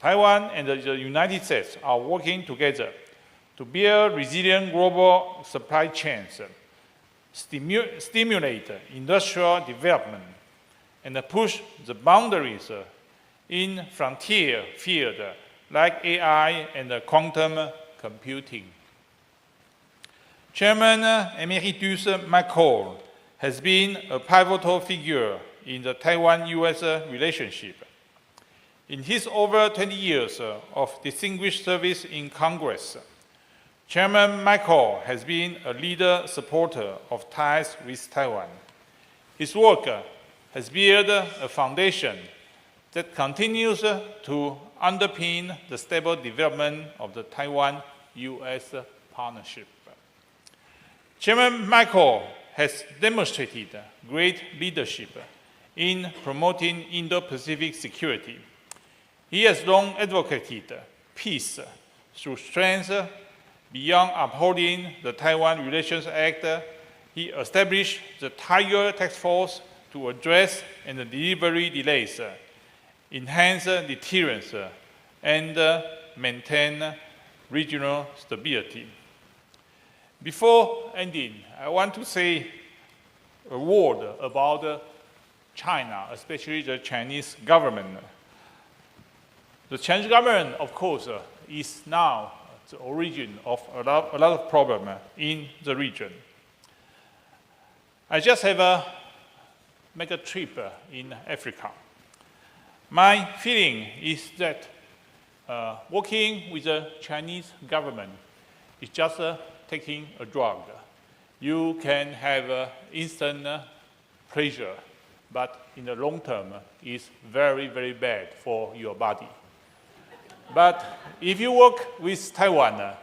Taiwan and the United States are working together to build resilient global supply chains, stimulate industrial development, and push the boundaries in frontier fields like AI and quantum computing. Chairman Emeritus McCall has been a pivotal figure in the Taiwan-US relationship. In his over 20 years of distinguished service in Congress, Chairman McCall has been a leader supporter of ties with Taiwan. His work has built a foundation that continues to underpin the stable development of the Taiwan-US partnership. Chairman McCall has demonstrated great leadership in promoting Indo-Pacific security. He has long advocated peace through strength. Beyond upholding the Taiwan Relations Act, he established the Tiger Task Force to address and deliver delays, enhance deterrence, and maintain regional stability. Before ending, I want to say a word about China, especially the Chinese government. The Chinese government, of course, is now the origin of a lot of problems in the region. I just have made a trip in Africa. My feeling is that working with the Chinese government is just taking a drug. You can have instant pleasure, but in the long term, it's very, very bad for your body. But if you work with Taiwan,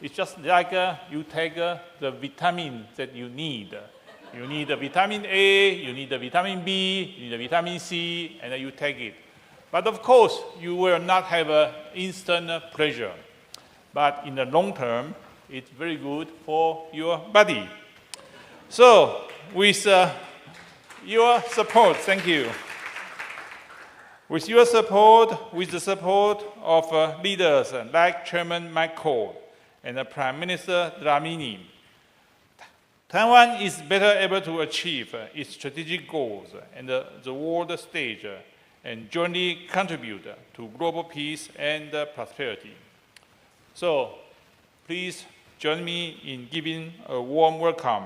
it's just like you take the vitamin that you need. You need the vitamin A, you need the vitamin B, you need the vitamin C, and then you take it. But of course, you will not have instant pleasure. But in the long term, it's very good for your body. So with your support, thank you. With your support, with the support of leaders like Chairman Michael and Prime Minister Dlamini, Taiwan is better able to achieve its strategic goals and the world stage and jointly contribute to global peace and prosperity. So, please join me in giving a warm welcome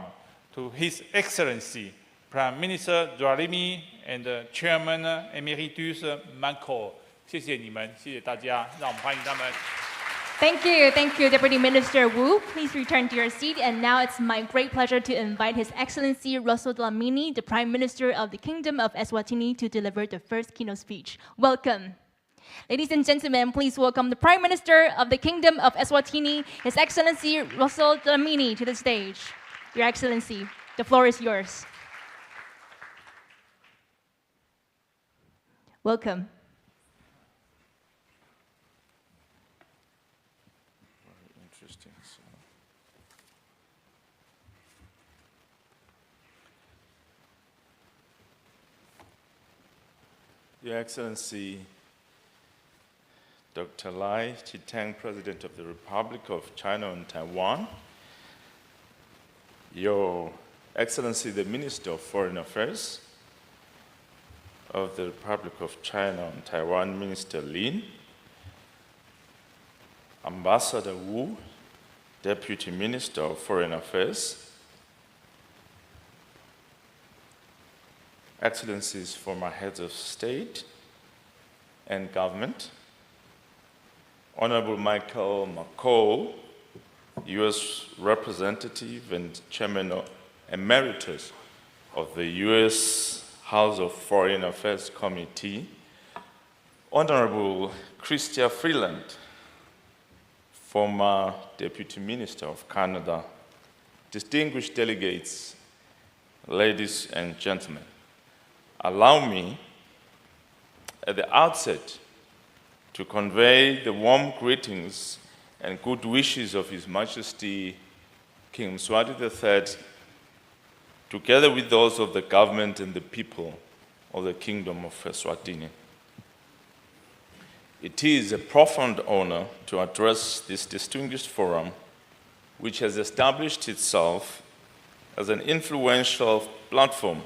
to His Excellency Prime Minister Dlamini and Chairman Emeritus Michael. 谢谢你们，谢谢大家，让我们欢迎他们。Thank you, Deputy Minister Wu. Please return to your seat. And now it's my great pleasure to invite His Excellency Russell Dlamini, the Prime Minister of the Kingdom of Eswatini, to deliver the first keynote speech. Welcome. Ladies and gentlemen, please welcome the Prime Minister of the Kingdom of Eswatini, His Excellency Russell Dlamini, to the stage. Your Excellency, the floor is yours. Welcome. Your Excellency, Dr. Lai Ching-te, President of the Republic of China and Taiwan, Your Excellency, the Minister of Foreign Affairs of the Republic of China and Taiwan, Minister Lin, Ambassador Wu, Deputy Minister of Foreign Affairs, Excellencies, former heads of state and government, Honorable Michael McCall, U.S. Representative and Chairman Emeritus of the U.S. House of Foreign Affairs Committee, Honorable Chrystia Freeland, former Deputy Minister of Canada, distinguished delegates, ladies and gentlemen. Allow me, at the outset, to convey the warm greetings and good wishes of His Majesty King Mswati III, together with those of the government and the people of the Kingdom of Eswatini. It is a profound honor to address this distinguished forum, which has established itself as an influential platform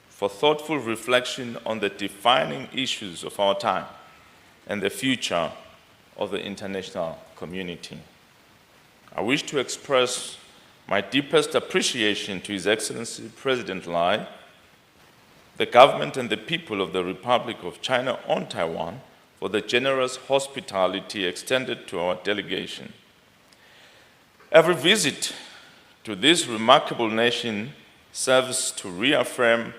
for thoughtful reflection on the defining issues of our time and the future of the international community. I wish to express my deepest appreciation to His Excellency President Lai, the government and the people of the Republic of China on Taiwan for the generous hospitality extended to our delegation. Every visit to this remarkable nation serves to reaffirm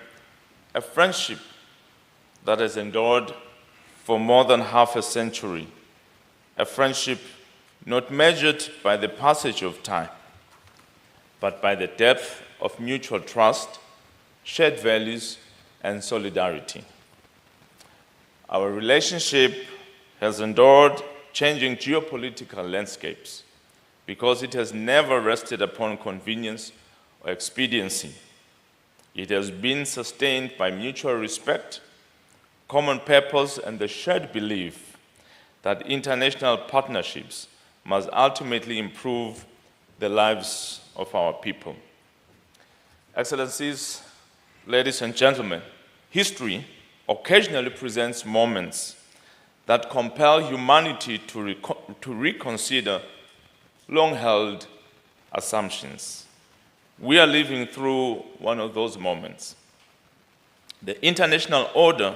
a friendship that has endured for more than half a century, a friendship not measured by the passage of time, but by the depth of mutual trust, shared values, and solidarity. Our relationship has endured changing geopolitical landscapes because it has never rested upon convenience or expediency. It has been sustained by mutual respect, common purpose, and the shared belief that international partnerships must ultimately improve the lives of our people. Excellencies, ladies and gentlemen, history occasionally presents moments that compel humanity to reconsider long-held assumptions. We are living through one of those moments. The international order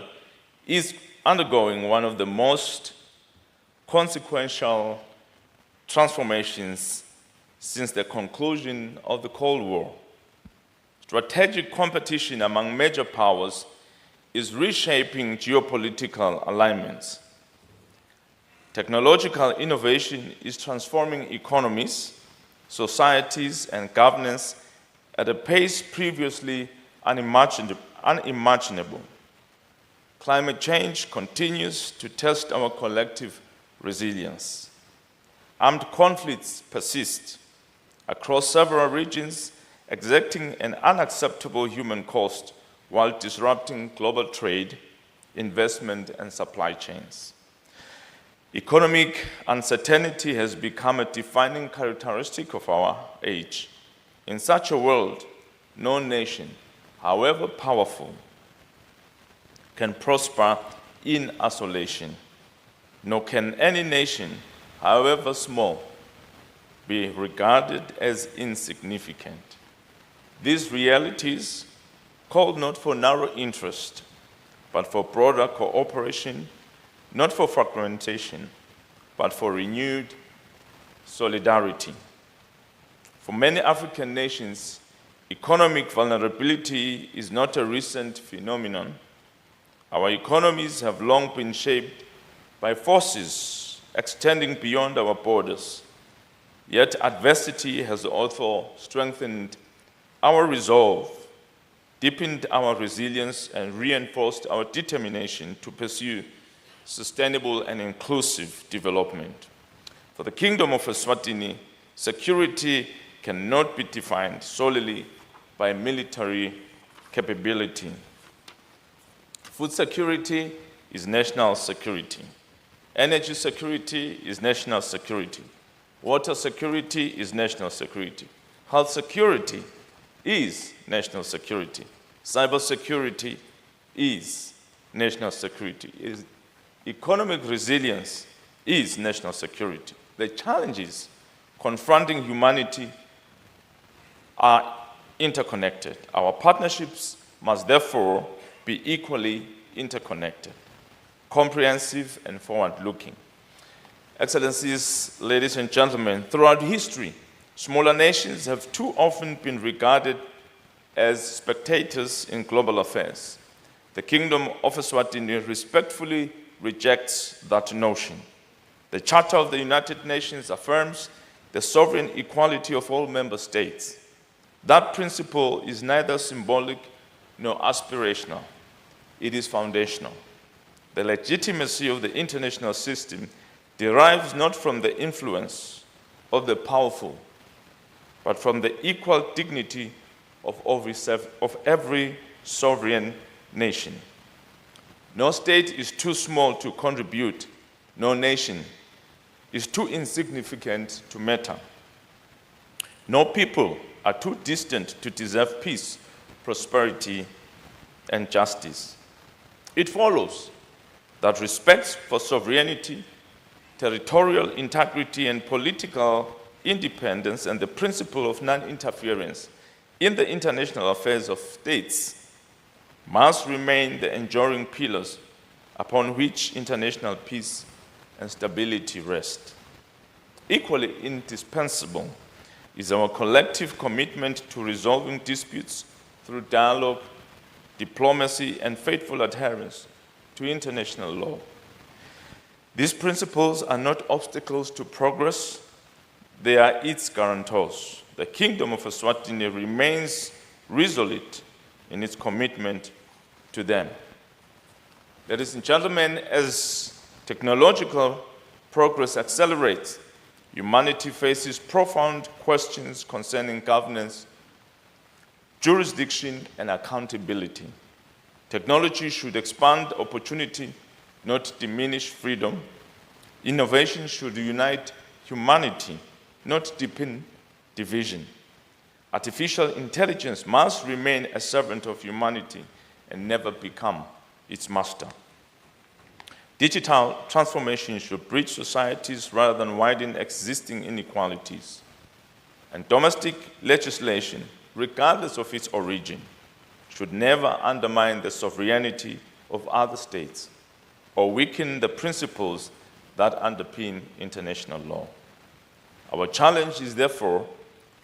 is undergoing one of the most consequential transformations since the conclusion of the Cold War. Strategic competition among major powers is reshaping geopolitical alignments. Technological innovation is transforming economies, societies, and governance at a pace previously unimaginable. Climate change continues to test our collective resilience. Armed conflicts persist across several regions, exacting an unacceptable human cost while disrupting global trade, investment, and supply chains. Economic uncertainty has become a defining characteristic of our age. In such a world, no nation, however powerful, can prosper in isolation, nor can any nation, however small, be regarded as insignificant. These realities call not for narrow interest, but for broader cooperation, not for fragmentation, but for renewed solidarity. For many African nations, economic vulnerability is not a recent phenomenon. Our economies have long been shaped by forces extending beyond our borders. Yet adversity has also strengthened our resolve, deepened our resilience, and reinforced our determination to pursue sustainable and inclusive development. For the Kingdom of Eswatini, security cannot be defined solely by military capability. Food security is national security. Energy security is national security. Water security is national security. Health security is national security. Cyber security is national security. Economic resilience is national security. The challenges confronting humanity are interconnected. Our partnerships must therefore be equally interconnected, comprehensive, and forward-looking. Excellencies, ladies and gentlemen, throughout history, smaller nations have too often been regarded as spectators in global affairs. The Kingdom of Eswatini respectfully rejects that notion. The Charter of the United Nations affirms the sovereign equality of all member states. That principle is neither symbolic nor aspirational. It is foundational. The legitimacy of the international system derives not from the influence of the powerful, but from the equal dignity of every sovereign nation. No state is too small to contribute. No nation is too insignificant to matter. No people are too distant to deserve peace, prosperity, and justice. It follows that respect for sovereignty, territorial integrity, and political independence, and the principle of non-interference in the international affairs of states must remain the enduring pillars upon which international peace and stability rest. Equally indispensable is our collective commitment to resolving disputes through dialogue, diplomacy, and faithful adherence to international law. These principles are not obstacles to progress, they are its guarantors. The Kingdom of Eswatini remains resolute in its commitment to them. Ladies and gentlemen, as technological progress accelerates, humanity faces profound questions concerning governance, jurisdiction, and accountability. Technology should expand opportunity, not diminish freedom. Innovation should unite humanity, not deepen division. Artificial intelligence must remain a servant of humanity and never become its master. Digital transformation should bridge societies rather than widen existing inequalities. And domestic legislation, regardless of its origin, should never undermine the sovereignty of other states or weaken the principles that underpin international law. Our challenge is therefore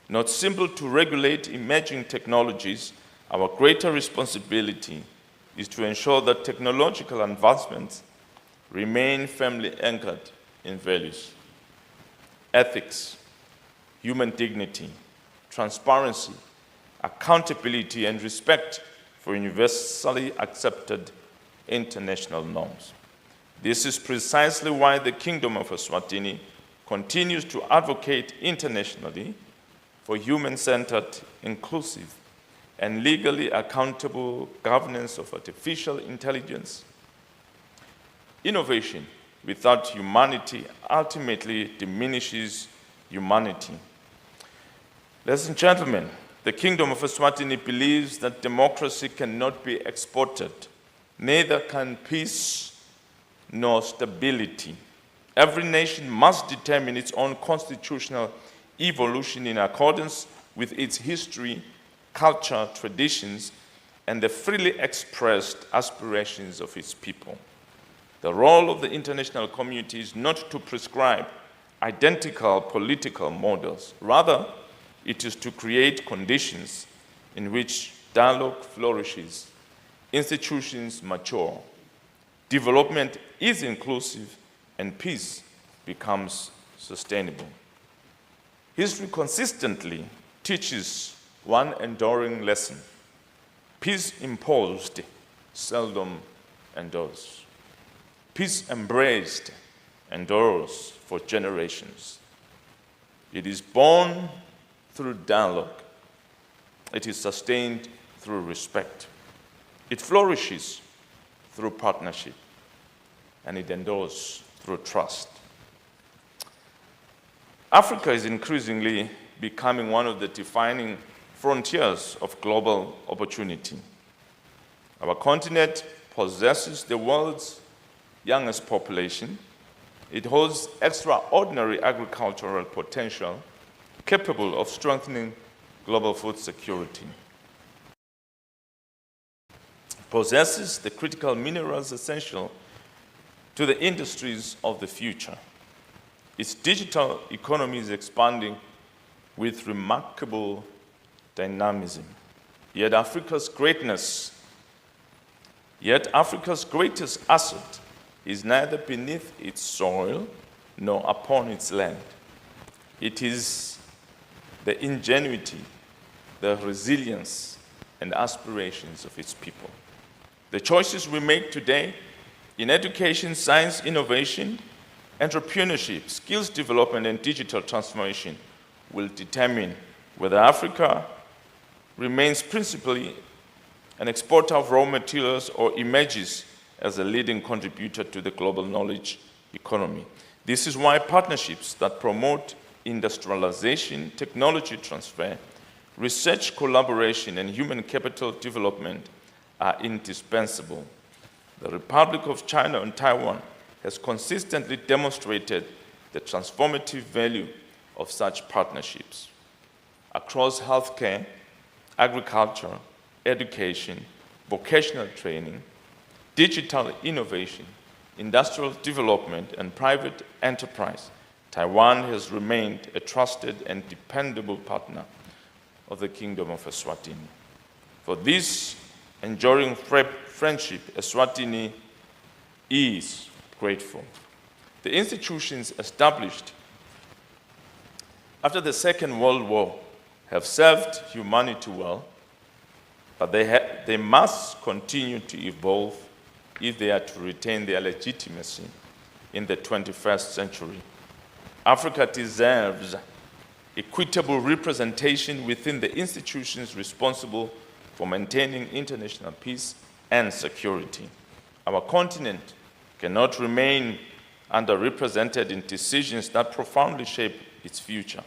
not simple to regulate emerging technologies. Our greater responsibility is to ensure that technological advancements remain firmly anchored in values, ethics, human dignity, transparency, accountability, and respect for universally accepted international norms. This is precisely why the Kingdom of Eswatini continues to advocate internationally for human-centered, inclusive, and legally accountable governance of artificial intelligence. Innovation without humanity ultimately diminishes humanity. Ladies and gentlemen, the Kingdom of Eswatini believes that democracy cannot be exported, neither can peace nor stability. Every nation must determine its own constitutional evolution in accordance with its history, culture, traditions, and the freely expressed aspirations of its people. The role of the international community is not to prescribe identical political models. Rather, it is to create conditions in which dialogue flourishes, institutions mature, development is inclusive, and peace becomes sustainable. History consistently teaches one enduring lesson: peace imposed seldom endures. Peace embraced endures for generations. It is born through dialogue. It is sustained through respect. It flourishes through partnership, and it endures through trust. Africa is increasingly becoming one of the defining frontiers of global opportunity. Our continent possesses the world's youngest population. It holds extraordinary agricultural potential capable of strengthening global food security. It possesses the critical minerals essential to the industries of the future. Its digital economy is expanding with remarkable dynamism. Yet Africa's greatest asset is neither beneath its soil nor upon its land. It is the ingenuity, the resilience, and aspirations of its people. The choices we make today in education, science, innovation, entrepreneurship, skills development, and digital transformation will determine whether Africa remains principally an exporter of raw materials or emerges as a leading contributor to the global knowledge economy. This is why partnerships that promote industrialization, technology transfer, research collaboration, and human capital development are indispensable. The Republic of China and Taiwan has consistently demonstrated the transformative value of such partnerships. Across healthcare, agriculture, education, vocational training, digital innovation, industrial development, and private enterprise, Taiwan has remained a trusted and dependable partner of the Kingdom of Eswatini. For this enduring friendship, Eswatini is grateful. The institutions established after the Second World War have served humanity well, but they must continue to evolve if they are to retain their legitimacy in the 21st century. Africa deserves equitable representation within the institutions responsible for maintaining international peace and security. Our continent cannot remain underrepresented in decisions that profoundly shape its future.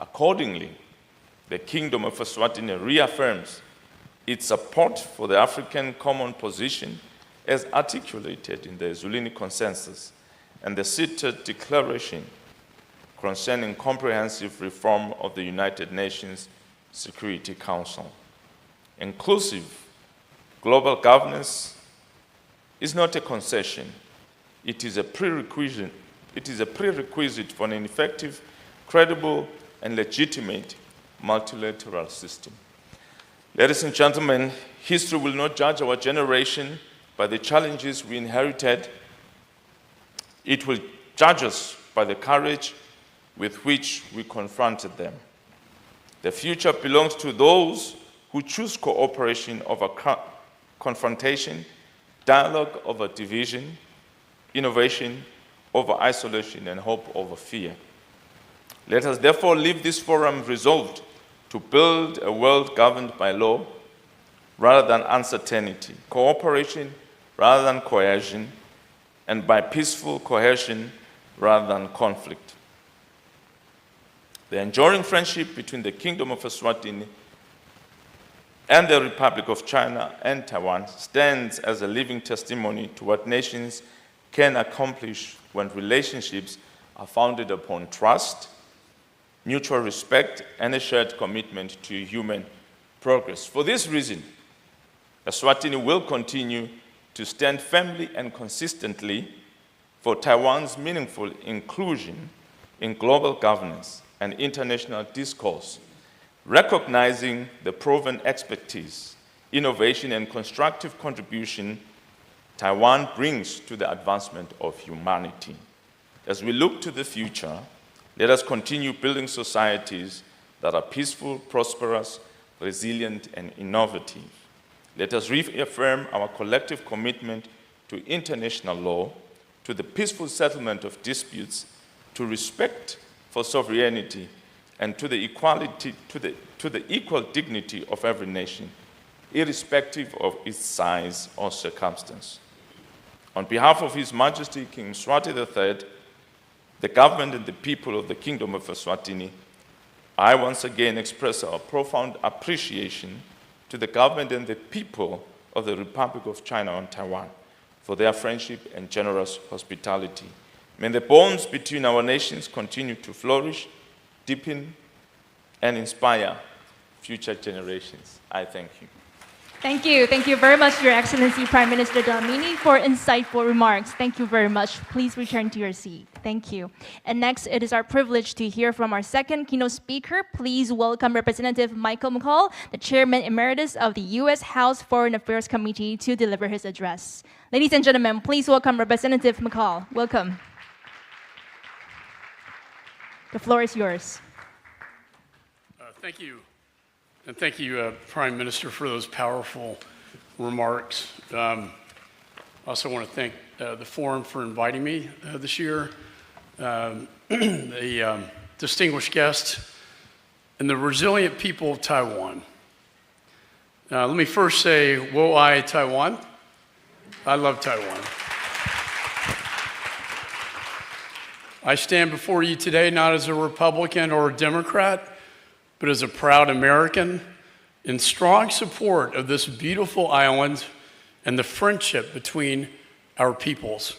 Accordingly, the Kingdom of Eswatini reaffirms its support for the African common position as articulated in the Zulini Consensus and the CITA Declaration concerning comprehensive reform of the United Nations Security Council. Inclusive global governance is not a concession. It is a prerequisite for an effective, credible, and legitimate multilateral system. Ladies and gentlemen, history will not judge our generation by the challenges we inherited. It will judge us by the courage with which we confronted them. The future belongs to those who choose cooperation over confrontation, dialogue over division, innovation over isolation, and hope over fear. Let us therefore leave this forum resolved to build a world governed by law rather than uncertainty, cooperation rather than coercion, and by peaceful cohesion rather than conflict. The enduring friendship between the Kingdom of Eswatini and the Republic of China and Taiwan stands as a living testimony to what nations can accomplish when relationships are founded upon trust, mutual respect, and a shared commitment to human progress. For this reason, Eswatini will continue to stand firmly and consistently for Taiwan's meaningful inclusion in global governance and international discourse, recognizing the proven expertise, innovation, and constructive contribution Taiwan brings to the advancement of humanity. As we look to the future, let us continue building societies that are peaceful, prosperous, resilient, and innovative. Let us reaffirm our collective commitment to international law, to the peaceful settlement of disputes, to respect for sovereignty, and to the equal dignity of every nation, irrespective of its size or circumstance. On behalf of His Majesty King Mswati III, the government and the people of the Kingdom of Eswatini, I once again express our profound appreciation to the government and the people of the Republic of China and Taiwan for their friendship and generous hospitality. May the bonds between our nations continue to flourish, deepen, and inspire future generations. I thank you. Thank you. Thank you very much, Your Excellency Prime Minister Dlamini, for insightful remarks. Thank you very much. Please return to your seat. Thank you. And next, it is our privilege to hear from our second keynote speaker. Please welcome Representative Michael McCaul, the Chairman Emeritus of the U.S. House Foreign Affairs Committee, to deliver his address. Ladies and gentlemen, please welcome Representative McCaul. Welcome. The floor is yours. Thank you. And thank you, Prime Minister, for those powerful remarks. I also want to thank the Forum for inviting me this year, the distinguished guests, and the resilient people of Taiwan. Let me first say, wo ai Taiwan. I love Taiwan. I stand before you today not as a Republican or a Democrat, but as a proud American in strong support of this beautiful island and the friendship between our peoples.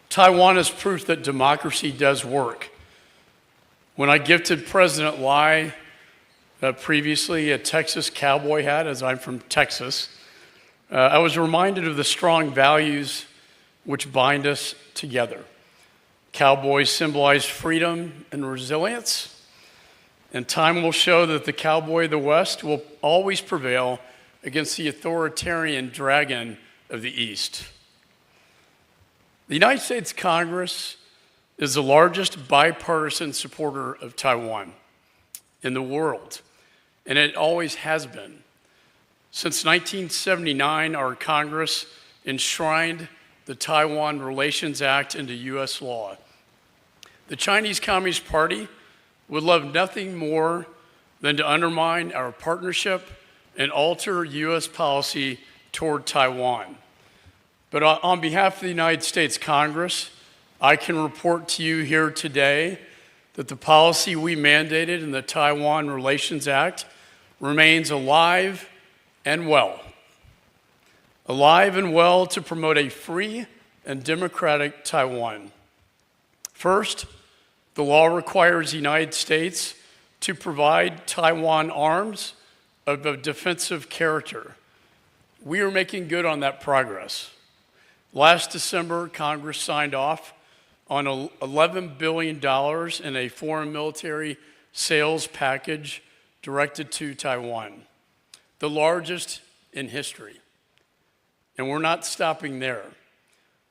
Taiwan is proof that democracy does work. When I gifted President Lai previously a Texas cowboy hat, as I'm from Texas, I was reminded of the strong values which bind us together. Cowboys symbolize freedom and resilience, and time will show that the cowboy of the West will always prevail against the authoritarian dragon of the East. The United States Congress is the largest bipartisan supporter of Taiwan in the world, and it always has been. Since 1979, our Congress enshrined the Taiwan Relations Act into U.S. law. The Chinese Communist Party would love nothing more than to undermine our partnership and alter U.S. policy toward Taiwan. But on behalf of the United States Congress, I can report to you here today that the policy we mandated in the Taiwan Relations Act remains alive and well. Alive and well to promote a free and democratic Taiwan. First, the law requires the United States to provide Taiwan arms of a defensive character. We are making good on that progress. Last December, Congress signed off on $11 billion in a foreign military sales package directed to Taiwan, the largest in history. And we're not stopping there.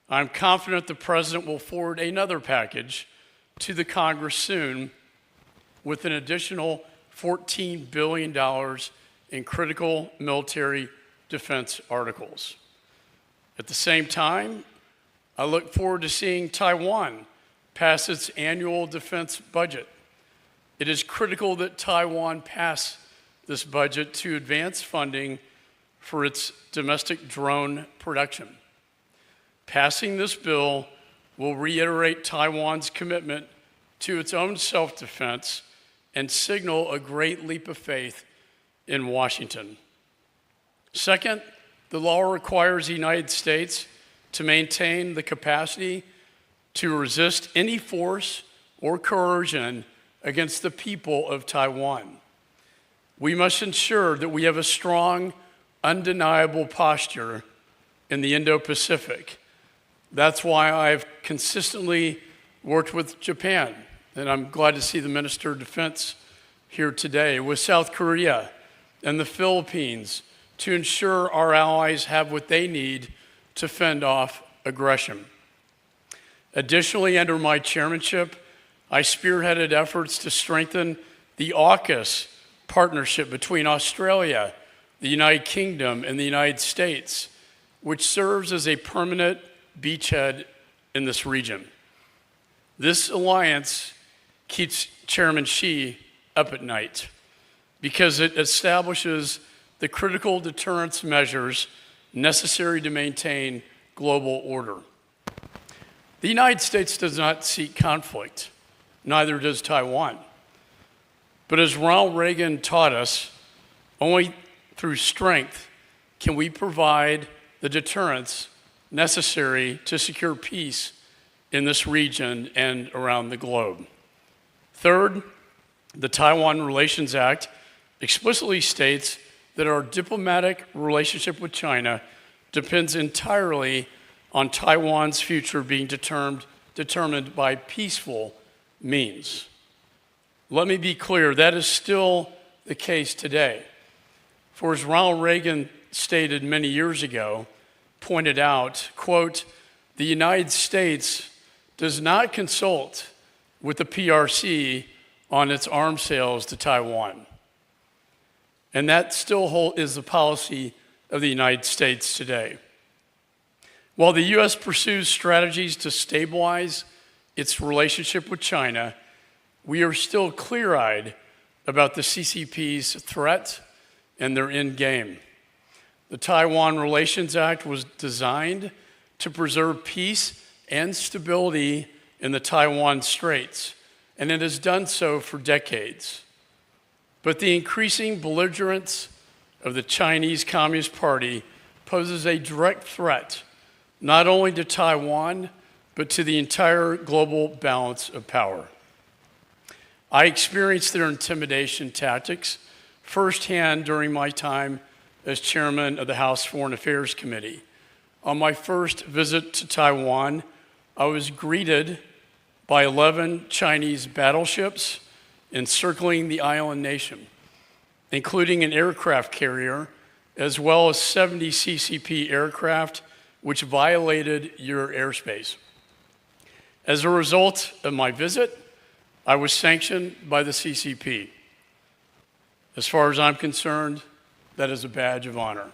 I'm confident the President will forward another package to the Congress soon with an additional $14 billion in critical military defense articles. At the same time, I look forward to seeing Taiwan pass its annual defense budget. it is critical that Taiwan pass this budget to advance funding for its domestic drone production. Passing this bill will reiterate Taiwan's commitment to its own self-defense and signal a great leap of faith in Washington. Second, the law requires the United States to maintain the capacity to resist any force or coercion against the people of Taiwan. We must ensure that we have a strong, undeniable posture in the Indo-Pacific. That's why I've consistently worked with Japan, and I'm glad to see the Minister of Defense here today, with South Korea and the Philippines, to ensure our allies have what they need to fend off aggression. Additionally, under my chairmanship, I spearheaded efforts to strengthen the AUKUS partnership between Australia, the United Kingdom, and the United States, which serves as a permanent beachhead in this region. This alliance keeps Chairman Xi up at night because it establishes the critical deterrence measures necessary to maintain global order. The United States does not seek conflict, neither does Taiwan. But as Ronald Reagan taught us, only through strength can we provide the deterrence necessary to secure peace in this region and around the globe. Third, the Taiwan Relations Act explicitly states that our diplomatic relationship with China depends entirely on Taiwan's future being determined by peaceful means. Let me be clear, that is still the case today. For as Ronald Reagan stated many years ago, pointed out, quote, the United States does not consult with the PRC on its arms sales to Taiwan. And that still is the policy of the United States today. While the U.S. pursues strategies to stabilize its relationship with China, we are still clear-eyed about the CCP's threat and their end game. The Taiwan Relations Act was designed to preserve peace and stability in the Taiwan Straits, and it has done so for decades. But the increasing belligerence of the Chinese Communist Party poses a direct threat not only to Taiwan, but to the entire global balance of power. I experienced their intimidation tactics firsthand during my time as chairman of the House Foreign Affairs Committee. On my first visit to Taiwan, I was greeted by 11 Chinese battleships encircling the island nation, including an aircraft carrier, as well as 70 CCP aircraft, which violated your airspace. As a result of my visit, I was sanctioned by the CCP. As far as I'm concerned, that is a badge of honor.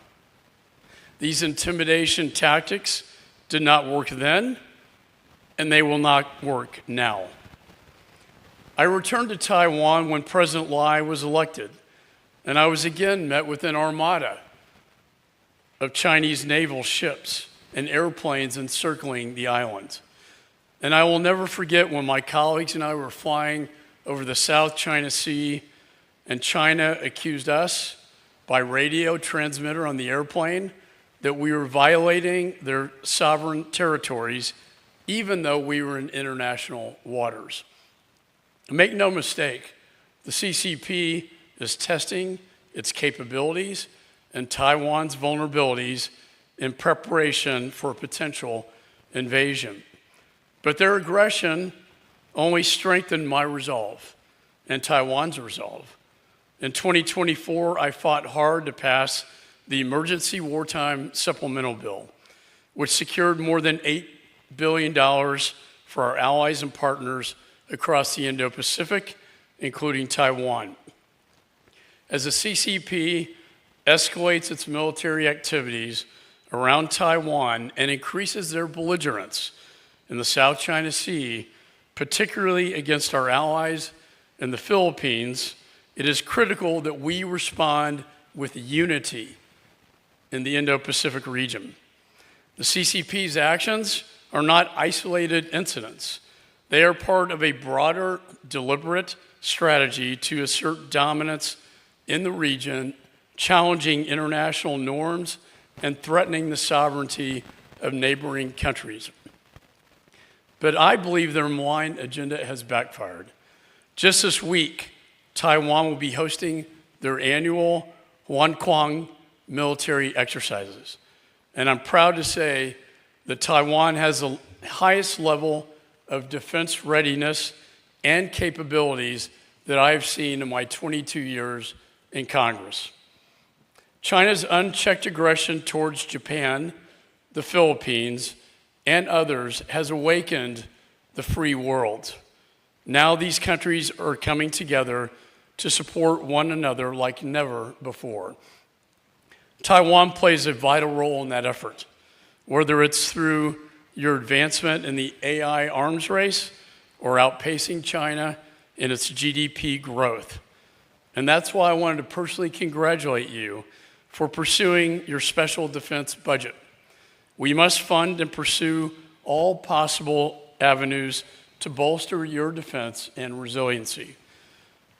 These intimidation tactics did not work then, and they will not work now. I returned to Taiwan when President Lai was elected, and I was again met with an armada of Chinese naval ships and airplanes encircling the island. And I will never forget when my colleagues and I were flying over the South China Sea, and China accused us by radio transmitter on the airplane that we were violating their sovereign territories, even though we were in international waters. Make no mistake, the CCP is testing its capabilities and Taiwan's vulnerabilities in preparation for a potential invasion. But their aggression only strengthened my resolve and Taiwan's resolve. In 2024, I fought hard to pass the Emergency Wartime Supplemental Bill, which secured more than $8 billion for our allies and partners across the Indo-Pacific, including Taiwan. As the CCP escalates its military activities around Taiwan and increases their belligerence in the South China Sea, particularly against our allies and the Philippines, it is critical that we respond with unity in the Indo-Pacific region. The CCP's actions are not isolated incidents. They are part of a broader, deliberate strategy to assert dominance in the region, challenging international norms and threatening the sovereignty of neighboring countries. But I believe their malign agenda has backfired. Just this week, Taiwan will be hosting their annual Huanquang military exercises. And I'm proud to say that Taiwan has the highest level of defense readiness and capabilities that I've seen in my 22 years in Congress. China's unchecked aggression towards Japan, the Philippines, and others has awakened the free world. Now these countries are coming together to support one another like never before. Taiwan plays a vital role in that effort, whether it's through your advancement in the AI arms race or outpacing China in its GDP growth. And that's why I wanted to personally congratulate you for pursuing your special defense budget. We must fund and pursue all possible avenues to bolster your defense and resiliency.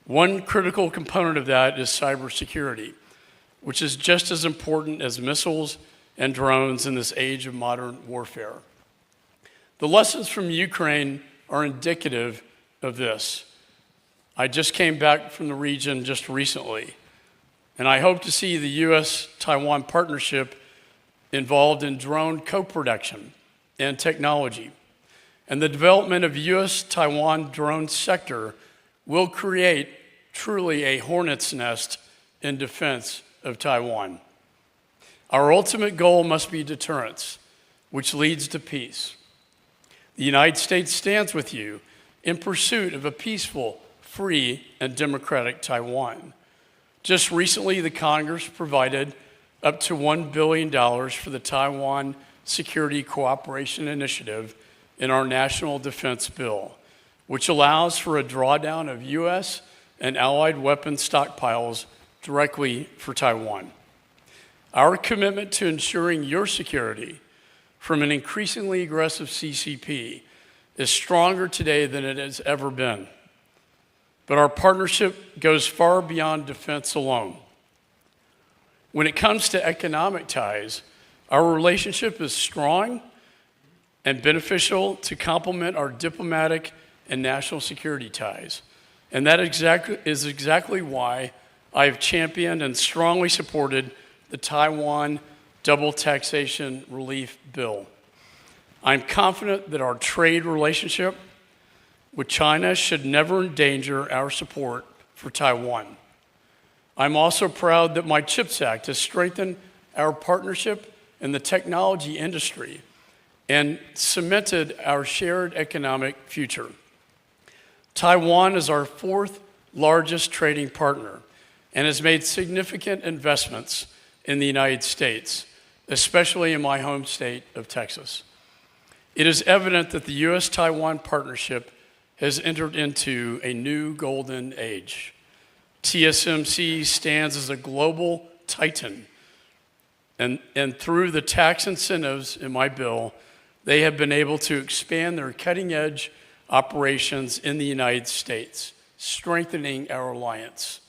One critical component of that is cybersecurity, which is just as important as missiles and drones in this age of modern warfare. The lessons from Ukraine are indicative of this. I just came back from the region just recently, and I hope to see the U.S.-Taiwan partnership involved in drone co-production and technology. And the development of U.S.-Taiwan drone sector will create truly a hornet's nest in defense of Taiwan. Our ultimate goal must be deterrence, which leads to peace. The United States stands with you in pursuit of a peaceful, free, and democratic Taiwan. Just recently, the Congress provided up to $1 billion for the Taiwan Security Cooperation Initiative in our National Defense Bill, which allows for a drawdown of U.S. and allied weapon stockpiles directly for Taiwan. Our commitment to ensuring your security from an increasingly aggressive CCP is stronger today than it has ever been. But our partnership goes far beyond defense alone. When it comes to economic ties, our relationship is strong and beneficial to complement our diplomatic and national security ties. And that is exactly why I have championed and strongly supported the Taiwan Double Taxation Relief Bill. I'm confident that our trade relationship with China should never endanger our support for Taiwan. I'm also proud that my CHIPS Act has strengthened our partnership in the technology industry and cemented our shared economic future. Taiwan is our fourth largest trading partner and has made significant investments in the United States, especially in my home state of Texas. It is evident that the U.S.-Taiwan partnership has entered into a new golden age. TSMC stands as a global titan, and through the tax incentives in my bill, they have been able to expand their cutting-edge operations in the United States, strengthening our alliance.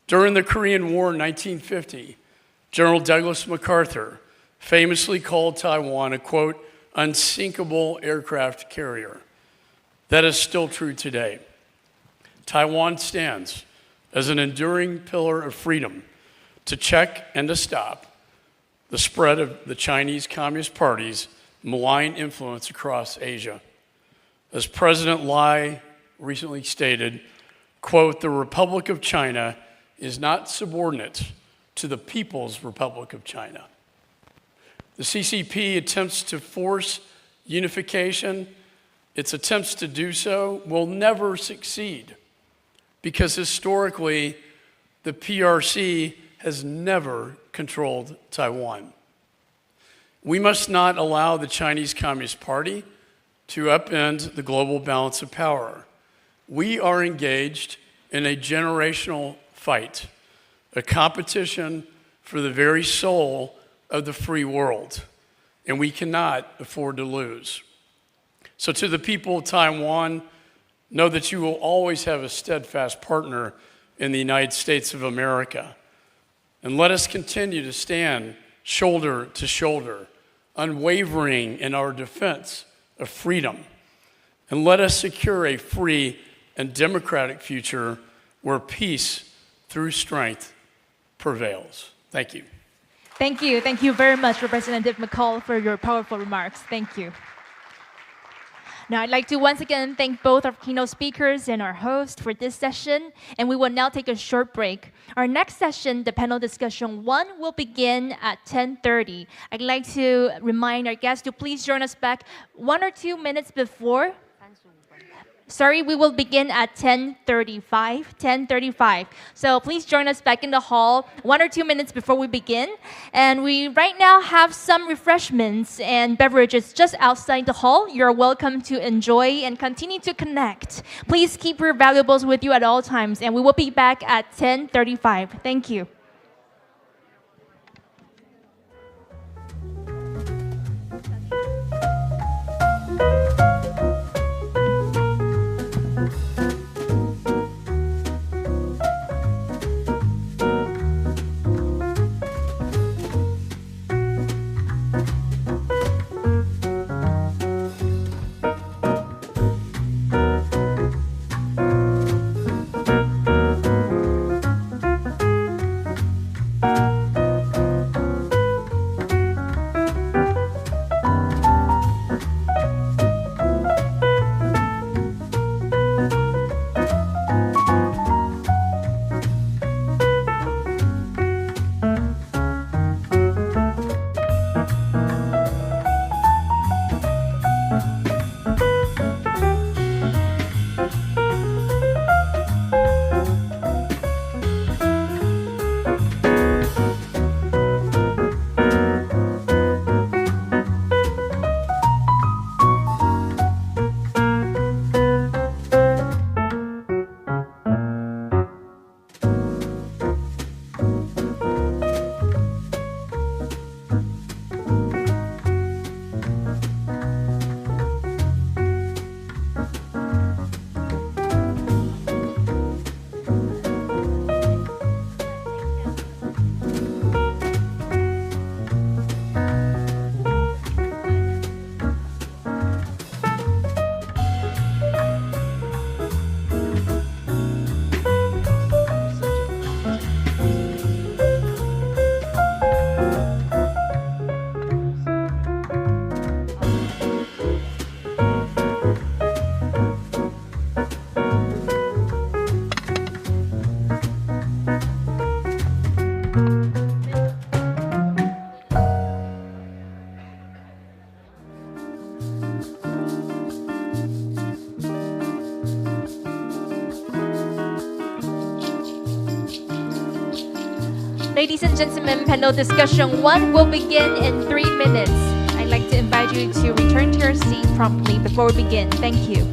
During the Korean War in 1950, General Douglas MacArthur famously called Taiwan a, quote, unsinkable aircraft carrier. That is still true today. Taiwan stands as an enduring pillar of freedom to check and to stop the spread of the Chinese Communist Party's malign influence across Asia. As President Lai recently stated, quote, the Republic of China is not subordinate to the People's Republic of China. The CCP attempts to force unification. Its attempts to do so will never succeed because historically, the PRC has never controlled Taiwan. We must not allow the Chinese Communist Party to upend the global balance of power. We are engaged in a generational fight, a competition for the very soul of the free world, and we cannot afford to lose. So to the people of Taiwan, know that you will always have a steadfast partner in the United States of America. And let us continue to stand shoulder to shoulder, unwavering in our defense of freedom. And let us secure a free and democratic future where peace through strength prevails. Thank you. Thank you. Thank you very much, Representative McCall, for your powerful remarks. Thank you. Now, I'd like to once again thank both our keynote speakers and our host for this session, and we will now take a short break. Our next session, the panel discussion 1, will begin at 10:30. I'd like to remind our guests to please join us back 1 or 2 minutes before. Sorry, we will begin at 10:35. So please join us back in the hall 1 or 2 minutes before we begin. And we right now have some refreshments and beverages just outside the hall. You're welcome to enjoy and continue to connect. Please keep your valuables with you at all times, and we will be back at 10:35. Thank you. Ladies and gentlemen, panel discussion 1 will begin in 3 minutes. I'd like to invite you to return to your seat promptly before we begin. Thank you.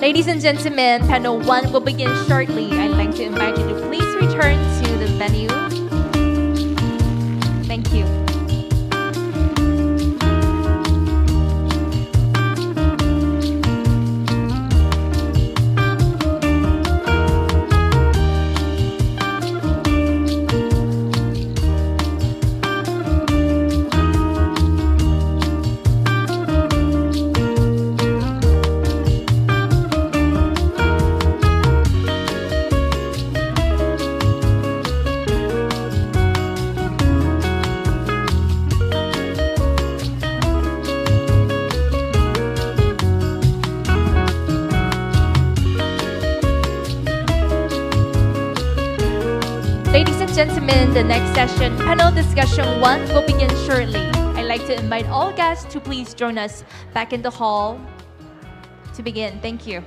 Ladies and gentlemen, panel 1 will begin shortly. I'd like to invite you to please return to the venue. Thank you. the next session, panel discussion 1, will begin shortly. I'd like to invite all guests to please join us back in the hall to begin. Thank you.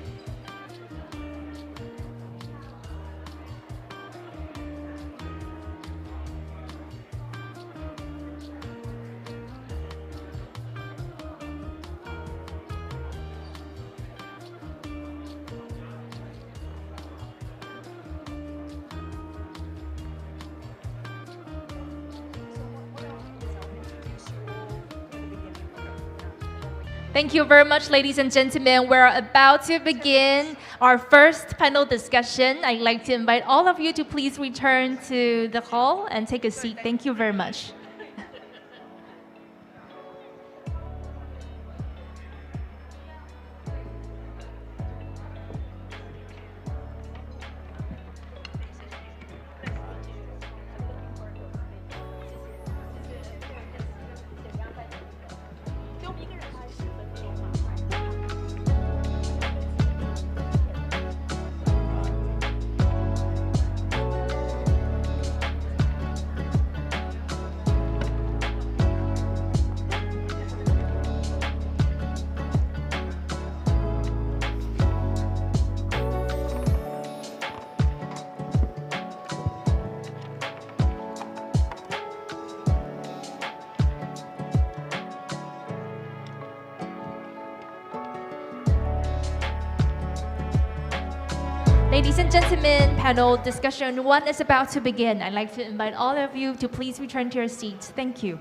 Thank you very much, ladies and gentlemen. We're about to begin our first panel discussion. I'd like to invite all of you to please return to the hall and take a seat. Thank you very much. Ladies and gentlemen, panel discussion 1 is about to begin. I'd like to invite all of you to please return to your seats. Thank you.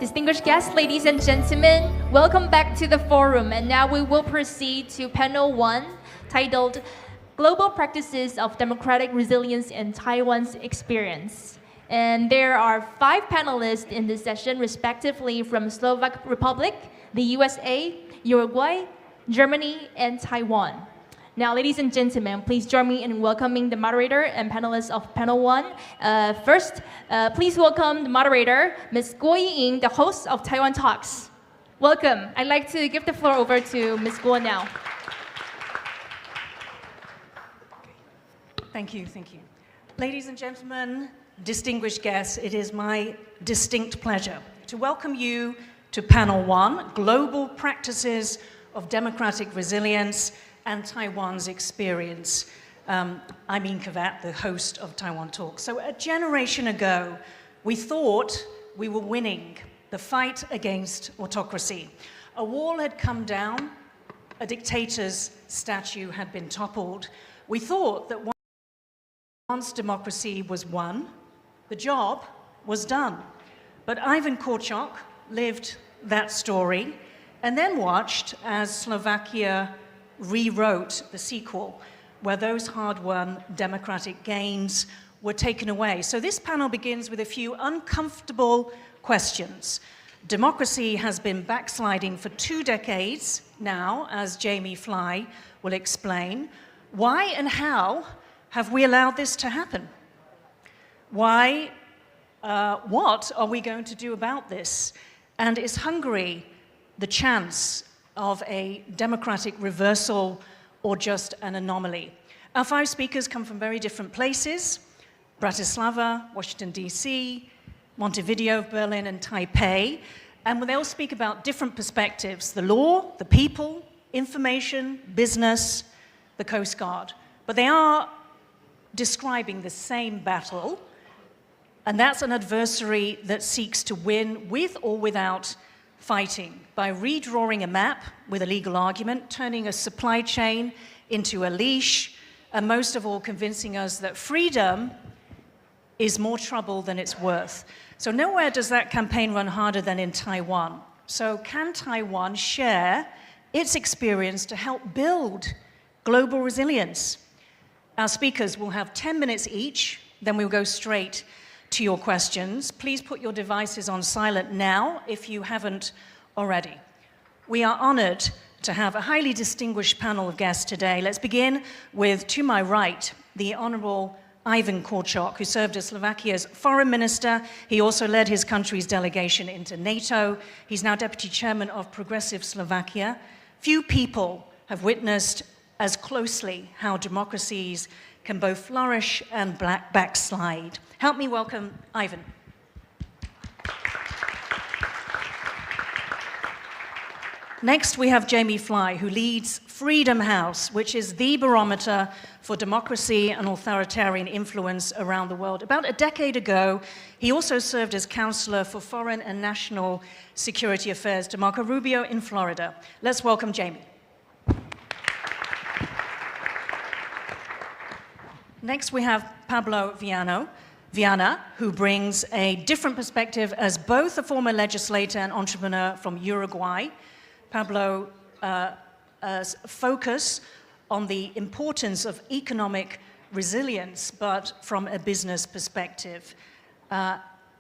Distinguished guests, ladies and gentlemen, welcome back to the forum. And now we will proceed to panel 1, titled Global Practices of Democratic Resilience in Taiwan's Experience. And there are 5 panelists in this session, respectively from Slovak Republic, the USA, Uruguay, Germany, and Taiwan. Now, ladies and gentlemen, please join me in welcoming the moderator and panelists of panel 1. First, please welcome the moderator, Ms. Guo Yiying, the host of Taiwan Talks. Welcome. I'd like to give the floor over to Ms. Guo now. Thank you. Ladies and gentlemen, distinguished guests, it is my distinct pleasure to welcome you to panel 1, Global Practices of Democratic Resilience and Taiwan's Experience. I'm Kavat, the host of Taiwan Talks. So a generation ago, we thought we were winning the fight against autocracy. A wall had come down, a dictator's statue had been toppled. We thought that once democracy was won, the job was done. But Ivan Korczok lived that story and then watched as Slovakia rewrote the sequel, where those hard-won democratic gains were taken away. So this panel begins with a few uncomfortable questions. Democracy has been backsliding for 2 decades now, as Jamie Fly will explain. Why and how have we allowed this to happen? What are we going to do about this? And is Hungary the chance of a democratic reversal or just an anomaly. Our 5 speakers come from very different places: Bratislava, Washington, D.C., Montevideo, Berlin, and Taipei. And they'll speak about different perspectives: the law, the people, information, business, the Coast Guard. But they are describing the same battle, and that's an adversary that seeks to win with or without fighting, by redrawing a map with a legal argument, turning a supply chain into a leash, and most of all convincing us that freedom is more trouble than it's worth. So nowhere does that campaign run harder than in Taiwan. So can Taiwan share its experience to help build global resilience? Our speakers will have 10 minutes each, then we'll go straight to your questions. Please put your devices on silent now if you haven't already. We are honored to have a highly distinguished panel of guests today. Let's begin with, to my right, the Honorable Ivan Korczok, who served as Slovakia's foreign minister. He also led his country's delegation into NATO. He's now deputy chairman of Progressive Slovakia. Few people have witnessed as closely how democracies can both flourish and backslide. Help me welcome Ivan. Next, we have Jamie Fly, who leads Freedom House, which is the barometer for democracy and authoritarian influence around the world. About a decade ago, he also served as counselor for foreign and national security affairs to Marco Rubio in Florida. Let's welcome Jamie. Next, we have Pablo Viana, who brings a different perspective as both a former legislator and entrepreneur from Uruguay. Pablo focus on the importance of economic resilience, but from a business perspective.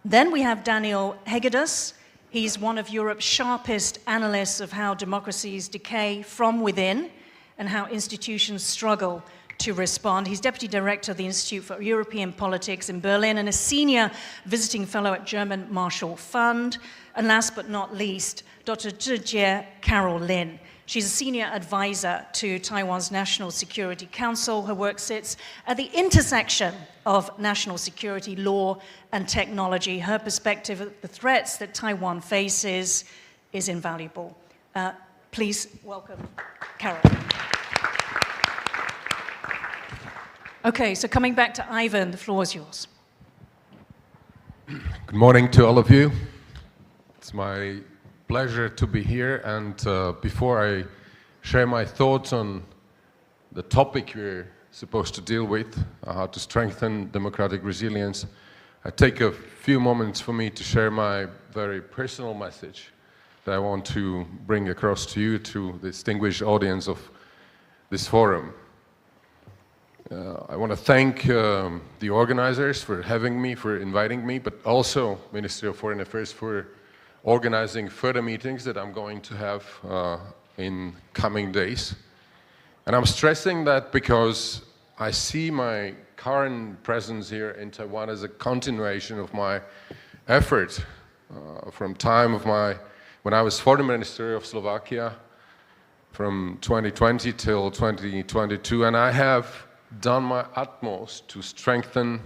Then we have Daniel Hegedus. He's one of Europe's sharpest analysts of how democracies decay from within and how institutions struggle to respond. He's Deputy Director of the Institute for European Politics in Berlin and a senior visiting fellow at German Marshall Fund. And last but not least, Dr. Zhijie Carol Lin. She's a senior advisor to Taiwan's National Security Council. Her work sits at the intersection of national security, law, and technology. Her perspective of the threats that Taiwan faces is invaluable. Please welcome Carol. Okay, so coming back to Ivan, the floor is yours. Good morning to all of you. It's my pleasure to be here, and before I share my thoughts on the topic we're supposed to deal with, how to strengthen democratic resilience, I take a few moments for me to share my very personal message that I want to bring across to you, to the distinguished audience of this forum. I want to thank the organizers for having me, for inviting me, but also Ministry of Foreign Affairs for organizing further meetings that I'm going to have in coming days. And I'm stressing that because I see my current presence here in Taiwan as a continuation of my effort from time of when I was foreign minister of Slovakia from 2020 till 2022, and I have done my utmost to strengthen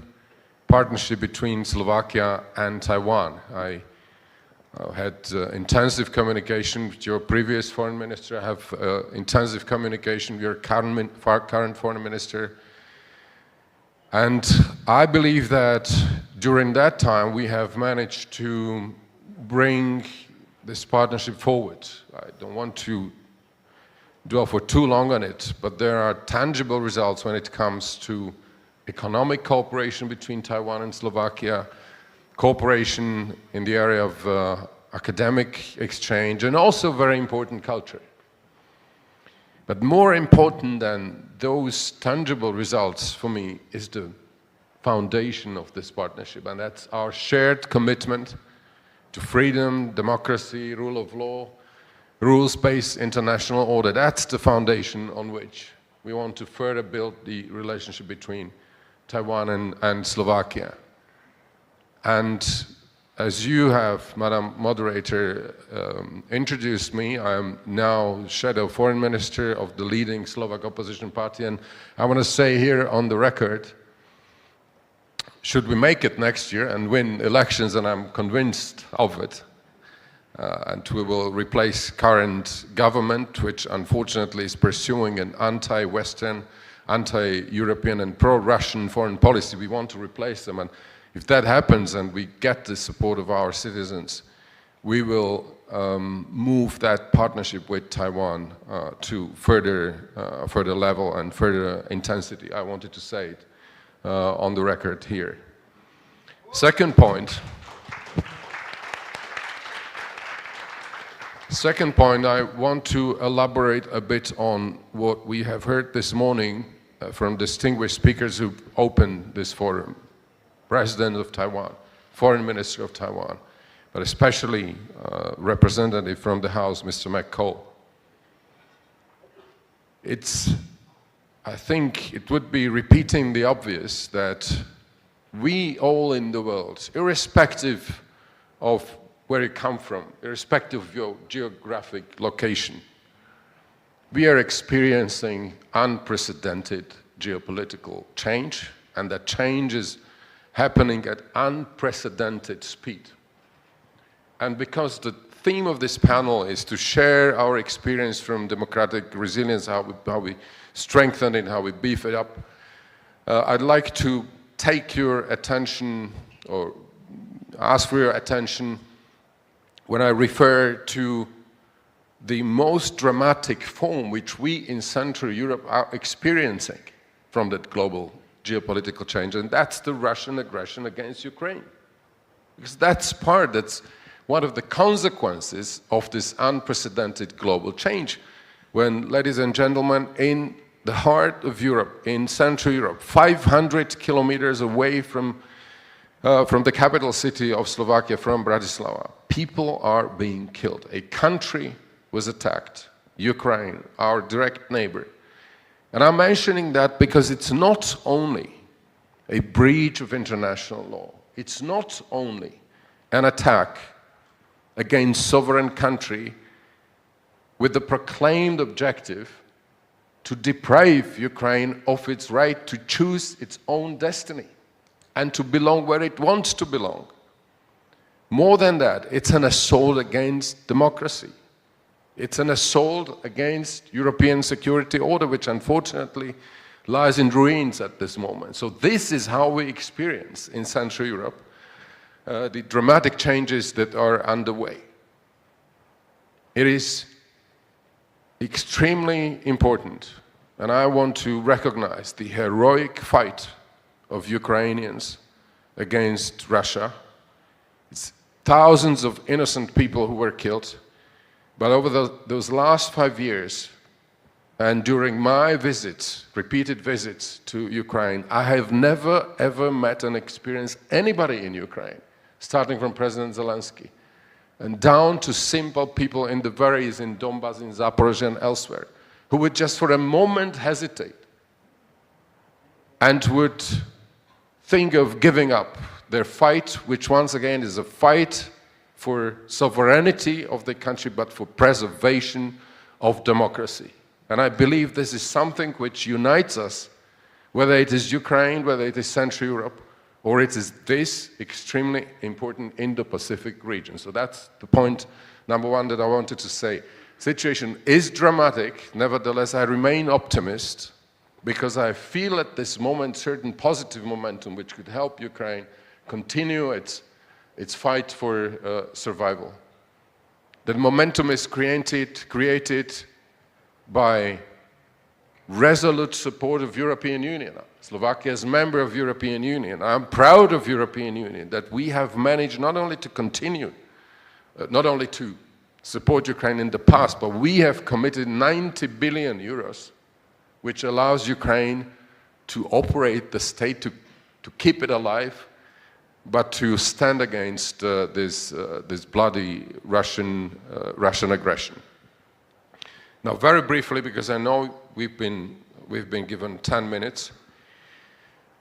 partnership between Slovakia and Taiwan. I had intensive communication with your previous foreign minister. I have intensive communication with your current foreign minister. And I believe that during that time we have managed to bring this partnership forward. I don't want to dwell for too long on it, but there are tangible results when it comes to economic cooperation between Taiwan and Slovakia, cooperation in the area of academic exchange, and also very important culture. But more important than those tangible results for me is the foundation of this partnership, and that's our shared commitment to freedom, democracy, rule of law, rules-based international order. That's the foundation on which we want to further build the relationship between Taiwan and Slovakia. And as you have, Madam Moderator, introduced me, I am now Shadow Foreign Minister of the leading Slovak opposition party, and I want to say here on the record, should we make it next year and win elections, and I'm convinced of it, and we will replace current government, which unfortunately is pursuing an anti-Western, anti-European and pro-Russian foreign policy. We want to replace them, and if that happens and we get the support of our citizens, we will move that partnership with Taiwan to further level and further intensity. I wanted to say it on the record here. Second point, I want to elaborate a bit on what we have heard this morning from distinguished speakers who opened this forum. President of Taiwan, Foreign Minister of Taiwan, but especially representative from the House, Mr. McCall. I think it would be repeating the obvious that we all in the world, irrespective of where you come from, irrespective of your geographic location, we are experiencing unprecedented geopolitical change, and that change is happening at unprecedented speed. And because the theme of this panel is to share our experience from democratic resilience, how we strengthen it, how we beef it up, I'd like to take your attention, or ask for your attention, when I refer to the most dramatic form which we in Central Europe are experiencing from that global geopolitical change, and that's the Russian aggression against Ukraine. Because that's one of the consequences of this unprecedented global change. When, ladies and gentlemen, in the heart of Europe, in Central Europe, 500 kilometers away from the capital city of Slovakia, from Bratislava, people are being killed. A country was attacked, Ukraine, our direct neighbor. And I'm mentioning that because it's not only a breach of international law, it's not only an attack against sovereign country with the proclaimed objective to deprive Ukraine of its right to choose its own destiny and to belong where it wants to belong. More than that, it's an assault against democracy. It's an assault against European security order, which unfortunately lies in ruins at this moment. So this is how we experience in Central Europe the dramatic changes that are underway. It is extremely important, and I want to recognize the heroic fight of Ukrainians against Russia. It's thousands of innocent people who were killed. But over those last 5 years, and during my visits, repeated visits to Ukraine, I have never ever met and experienced anybody in Ukraine, starting from President Zelensky, and down to simple people in the valleys in Donbass, in Zaporozhye and elsewhere, who would just for a moment hesitate and would think of giving up their fight, which once again is a fight for sovereignty of the country, but for preservation of democracy. And I believe this is something which unites us, whether it is Ukraine, whether it is Central Europe, or it is this extremely important Indo-Pacific region. So that's the point number one that I wanted to say. Situation is dramatic. Nevertheless, I remain optimist because I feel at this moment certain positive momentum which could help Ukraine continue its fight for survival. That momentum is created by resolute support of European Union. Slovakia is a member of European Union. I'm proud of European Union that we have managed not only to continue, not only to support Ukraine in the past, but we have committed 90 billion euros, which allows Ukraine to operate the state, to keep it alive, but to stand against this bloody Russian aggression. Now, very briefly, because I know we've been given 10 minutes,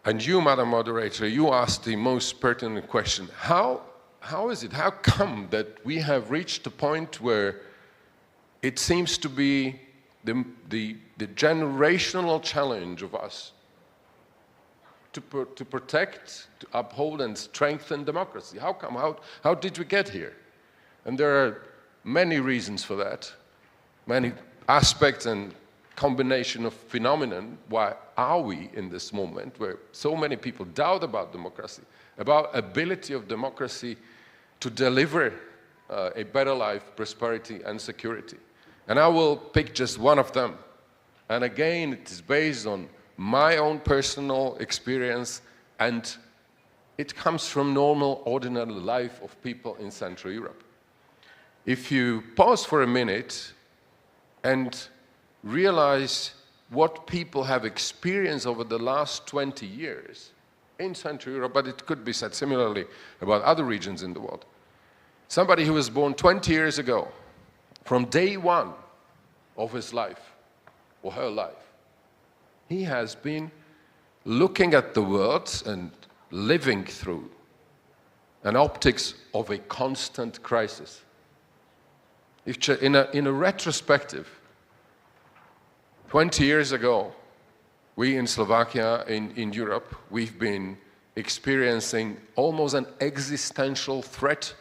and you, Madam Moderator, you asked the most pertinent question: how how is it, how come that we have reached a point where it seems to be the generational challenge of us to protect, to uphold and strengthen democracy? How come? How did we get here? And there are many reasons for that, many aspects and combination of phenomenon. Why are we in this moment where so many people doubt about democracy, about ability of democracy to deliver a better life, prosperity and security? And I will pick just one of them. And again, it is based on my own personal experience, and it comes from normal, ordinary life of people in Central Europe. If you pause for a minute and realize what people have experienced over the last 20 years in Central Europe, but it could be said similarly about other regions in the world. Somebody who was born 20 years ago, from day one of his life, or her life, he has been looking at the world and living through an optics of a constant crisis. In a retrospective, 20 years ago, we in Slovakia, in Europe, we've been experiencing almost an existential threat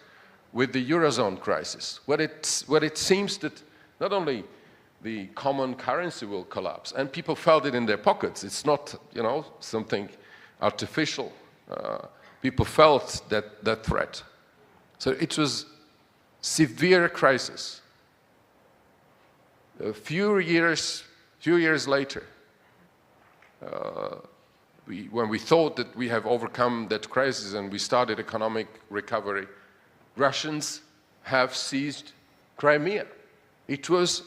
with the Eurozone crisis, where it seems that not only the common currency will collapse, and people felt it in their pockets. It's not, something artificial. People felt that threat. So it was severe crisis. A few years later, when we thought that we have overcome that crisis and we started economic recovery, Russians have seized Crimea. It was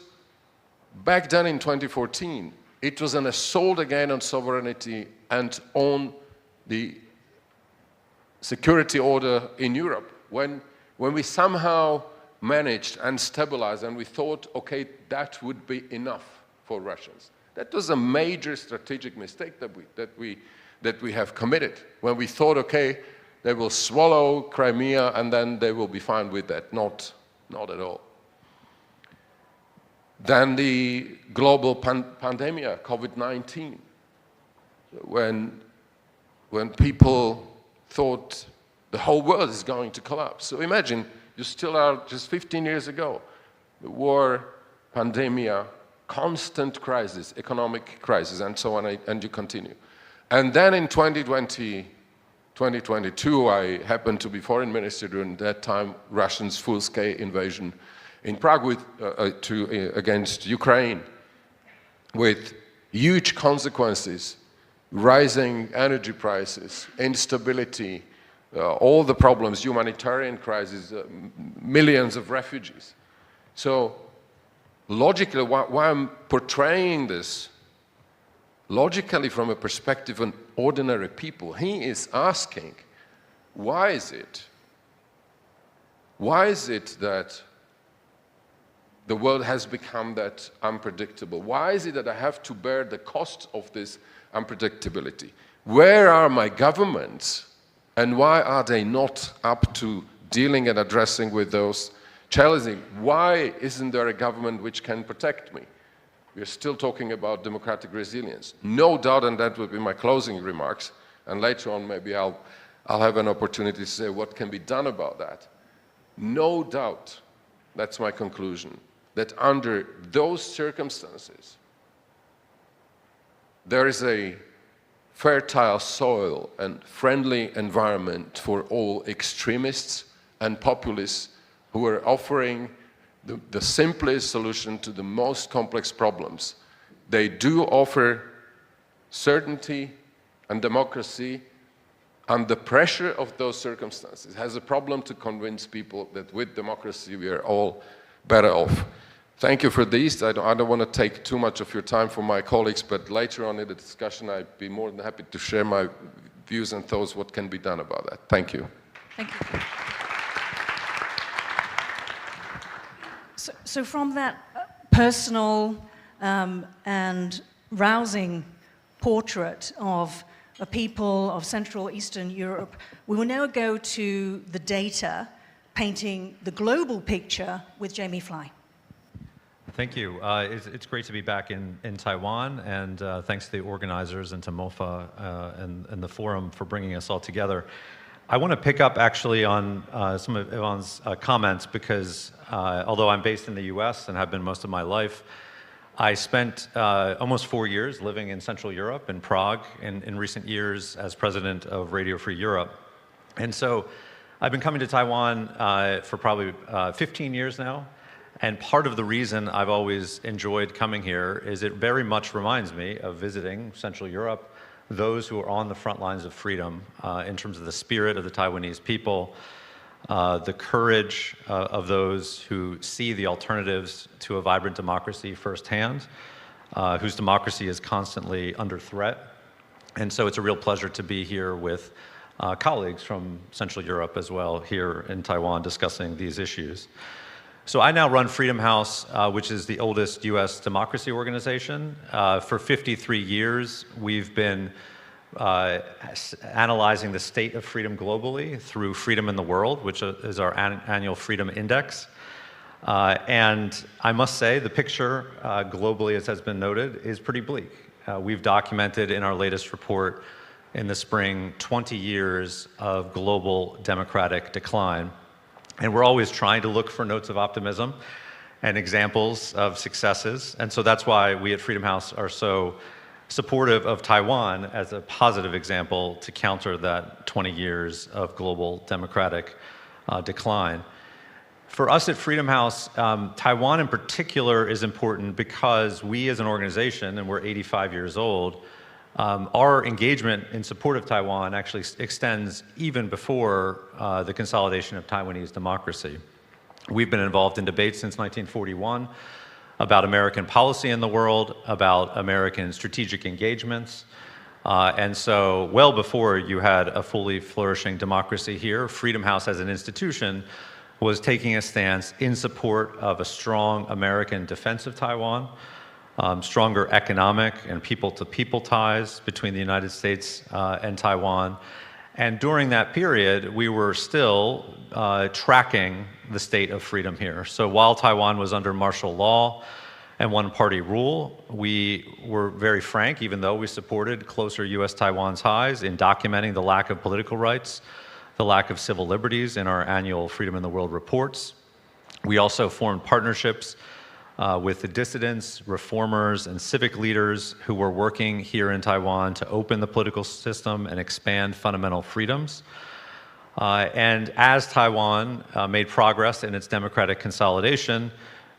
back then in 2014, it was an assault again on sovereignty and on the security order in Europe. When we somehow managed and stabilized, and we thought, okay, that would be enough for Russians. That was a major strategic mistake that we have committed, when we thought, okay, they will swallow Crimea and then they will be fine with that. Not at all. Then the global pandemic, COVID-19, when people thought the whole world is going to collapse. So imagine, you still are just 15 years ago, the war, pandemic, constant crisis, economic crisis, and so on, and you continue. And then in 2022, I happened to be foreign minister during that time, Russians' full-scale invasion in Prague against Ukraine, with huge consequences, rising energy prices, instability, all the problems, humanitarian crisis, millions of refugees. So logically, why I'm portraying this, logically from a perspective of ordinary people, he is asking, why is it that the world has become that unpredictable? Why is it that I have to bear the cost of this unpredictability? Where are my governments, and why are they not up to dealing and addressing with those challenges? Why isn't there a government which can protect me? We're still talking about democratic resilience. No doubt, and that will be my closing remarks, and later on maybe I'll have an opportunity to say what can be done about that. No doubt, that's my conclusion, that under those circumstances, there is a fertile soil and friendly environment for all extremists and populists who are offering the simplest solution to the most complex problems. They do offer certainty and democracy, and the pressure of those circumstances has a problem to convince people that with democracy we are all better off. Thank you for these. I don't want to take too much of your time for my colleagues, but later on in the discussion I'd be more than happy to share my views and thoughts what can be done about that. Thank you. Thank you. So from that personal and rousing portrait of a people of Central Eastern Europe. We will now go to the data, painting the global picture with Jamie Fly. Thank you. It's great to be back in Taiwan, and thanks to the organizers and to MOFA and the forum for bringing us all together. I want to pick up actually on some of Yvonne's comments because although I'm based in the US and have been most of my life, I spent almost 4 years living in Central Europe, in Prague, in recent years as president of Radio Free Europe. And so I've been coming to Taiwan for probably 15 years now. And part of the reason I've always enjoyed coming here is it very much reminds me of visiting Central Europe, those who are on the front lines of freedom in terms of the spirit of the Taiwanese people, the courage of those who see the alternatives to a vibrant democracy firsthand, whose democracy is constantly under threat. And so it's a real pleasure to be here with colleagues from Central Europe as well here in Taiwan discussing these issues. So I now run Freedom House, which is the oldest US democracy organization. For 53 years, we've been analyzing the state of freedom globally through Freedom in the World, which is our annual Freedom Index. And I must say, the picture globally, as has been noted, is pretty bleak. We've documented in our latest report in the spring 20 years of global democratic decline. And we're always trying to look for notes of optimism and examples of successes. And so that's why we at Freedom House are so supportive of Taiwan as a positive example to counter that 20 years of global democratic decline. For us at Freedom House, Taiwan in particular is important because we as an organization, and we're 85 years old, our engagement in support of Taiwan actually extends even before the consolidation of Taiwanese democracy. We've been involved in debates since 1941 about American policy in the world, about American strategic engagements. And so well before you had a fully flourishing democracy here, Freedom House as an institution was taking a stance in support of a strong American defense of Taiwan, stronger economic and people-to-people ties between the United States and Taiwan. And during that period, we were still tracking the state of freedom here. So while Taiwan was under martial law and one-party rule, we were very frank, even though we supported closer US-Taiwan ties, in documenting the lack of political rights, the lack of civil liberties in our annual Freedom in the World reports. We also formed partnerships with the dissidents, reformers, and civic leaders who were working here in Taiwan to open the political system and expand fundamental freedoms. And as Taiwan made progress in its democratic consolidation,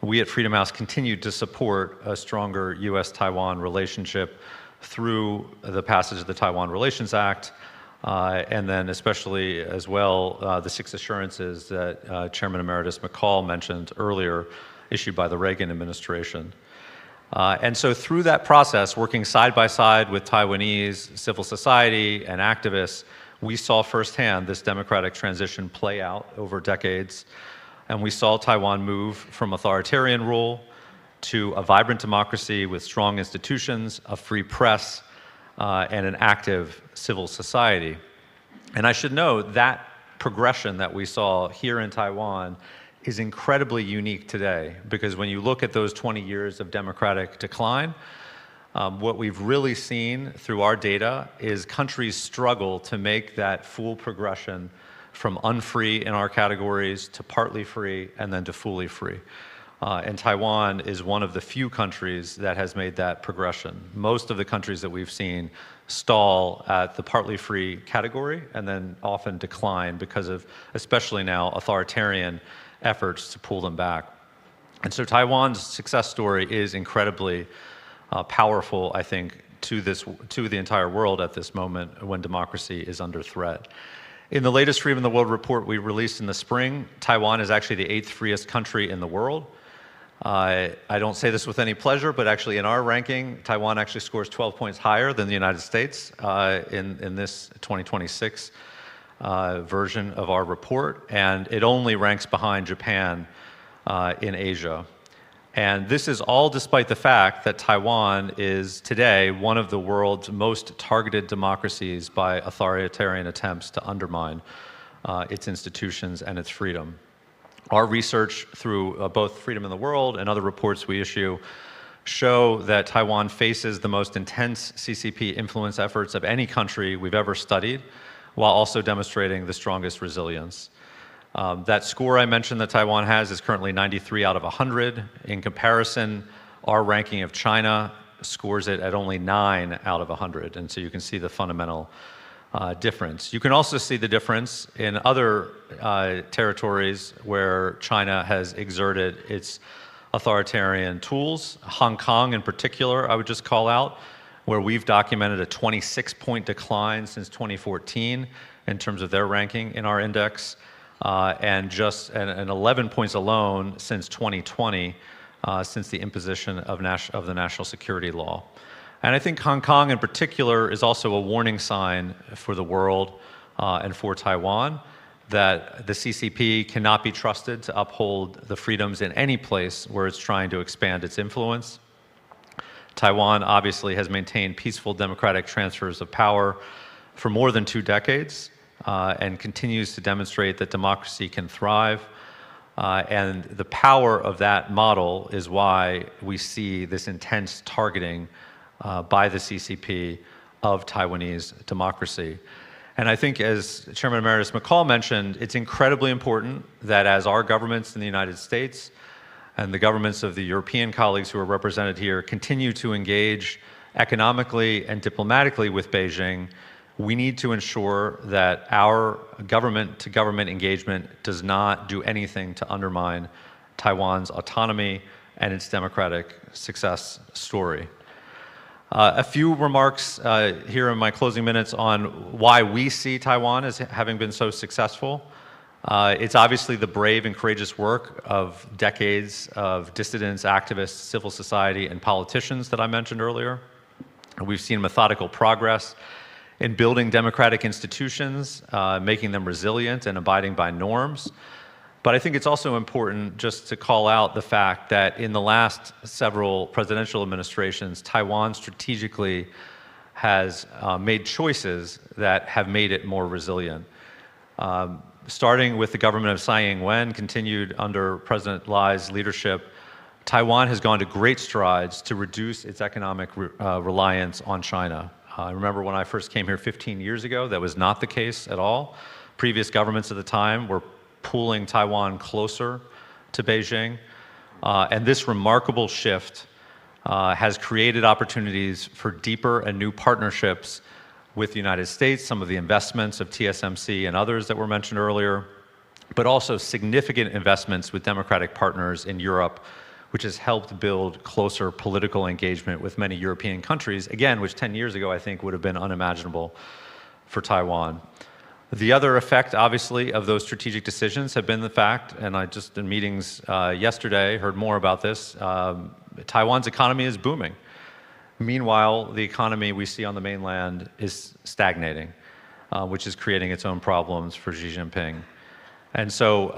we at Freedom House continued to support a stronger US-Taiwan relationship through the passage of the Taiwan Relations Act, and then especially as well the 6 assurances that Chairman Emeritus McCall mentioned earlier, issued by the Reagan administration. And so through that process, working side by side with Taiwanese civil society and activists, we saw firsthand this democratic transition play out over decades. And we saw Taiwan move from authoritarian rule to a vibrant democracy with strong institutions, a free press, and an active civil society. And I should note that progression that we saw here in Taiwan is incredibly unique today, because when you look at those 20 years of democratic decline, what we've really seen through our data is countries struggle to make that full progression from unfree in our categories to partly free and then to fully free. And Taiwan is one of the few countries that has made that progression. Most of the countries that we've seen stall at the partly free category and then often decline because of, especially now, authoritarian efforts to pull them back. And so Taiwan's success story is incredibly powerful, I think, to the entire world at this moment when democracy is under threat. In the latest Freedom in the World report we released in the spring, Taiwan is actually the 8th freest country in the world. I don't say this with any pleasure, but actually in our ranking, Taiwan actually scores 12 points higher than the United States in this 2026 version of our report, and it only ranks behind Japan in Asia. And this is all despite the fact that Taiwan is today one of the world's most targeted democracies by authoritarian attempts to undermine its institutions and its freedom. Our research through both Freedom in the World and other reports we issue show that Taiwan faces the most intense CCP influence efforts of any country we've ever studied, while also demonstrating the strongest resilience. That score I mentioned that Taiwan has is currently 93 out of 100. In comparison, our ranking of China scores it at only 9 out of 100. And so you can see the fundamental difference. You can also see the difference in other territories where China has exerted its authoritarian tools. Hong Kong in particular, I would just call out, where we've documented a 26-point decline since 2014 in terms of their ranking in our index. And 11 points alone since 2020, since the imposition of the national security law. And I think Hong Kong in particular is also a warning sign for the world and for Taiwan that the CCP cannot be trusted to uphold the freedoms in any place where it's trying to expand its influence. Taiwan obviously has maintained peaceful democratic transfers of power for more than 2 decades. And continues to demonstrate that democracy can thrive. And the power of that model is why we see this intense targeting by the CCP of Taiwanese democracy. And I think, as Chairman Emeritus McCall mentioned, it's incredibly important that as our governments in the United States and the governments of the European colleagues who are represented here continue to engage economically and diplomatically with Beijing, we need to ensure that our government-to-government engagement does not do anything to undermine Taiwan's autonomy and its democratic success story. A few remarks here in my closing minutes on why we see Taiwan as having been so successful. It's obviously the brave and courageous work of decades of dissidents, activists, civil society, and politicians that I mentioned earlier. We've seen methodical progress in building democratic institutions, making them resilient and abiding by norms. But I think it's also important just to call out the fact that in the last several presidential administrations, Taiwan strategically has made choices that have made it more resilient. Starting with the government of Tsai Ing-wen, continued under President Lai's leadership, Taiwan has gone to great strides to reduce its economic reliance on China. I remember when I first came here 15 years ago, that was not the case at all. Previous governments at the time were pulling Taiwan closer to Beijing. And this remarkable shift has created opportunities for deeper and new partnerships with the United States, some of the investments of TSMC and others that were mentioned earlier, but also significant investments with democratic partners in Europe, which has helped build closer political engagement with many European countries, again, which 10 years ago I think would have been unimaginable for Taiwan. The other effect, obviously, of those strategic decisions have been the fact, and I just in meetings yesterday heard more about this, Taiwan's economy is booming. Meanwhile, the economy we see on the mainland is stagnating, which is creating its own problems for Xi Jinping. And so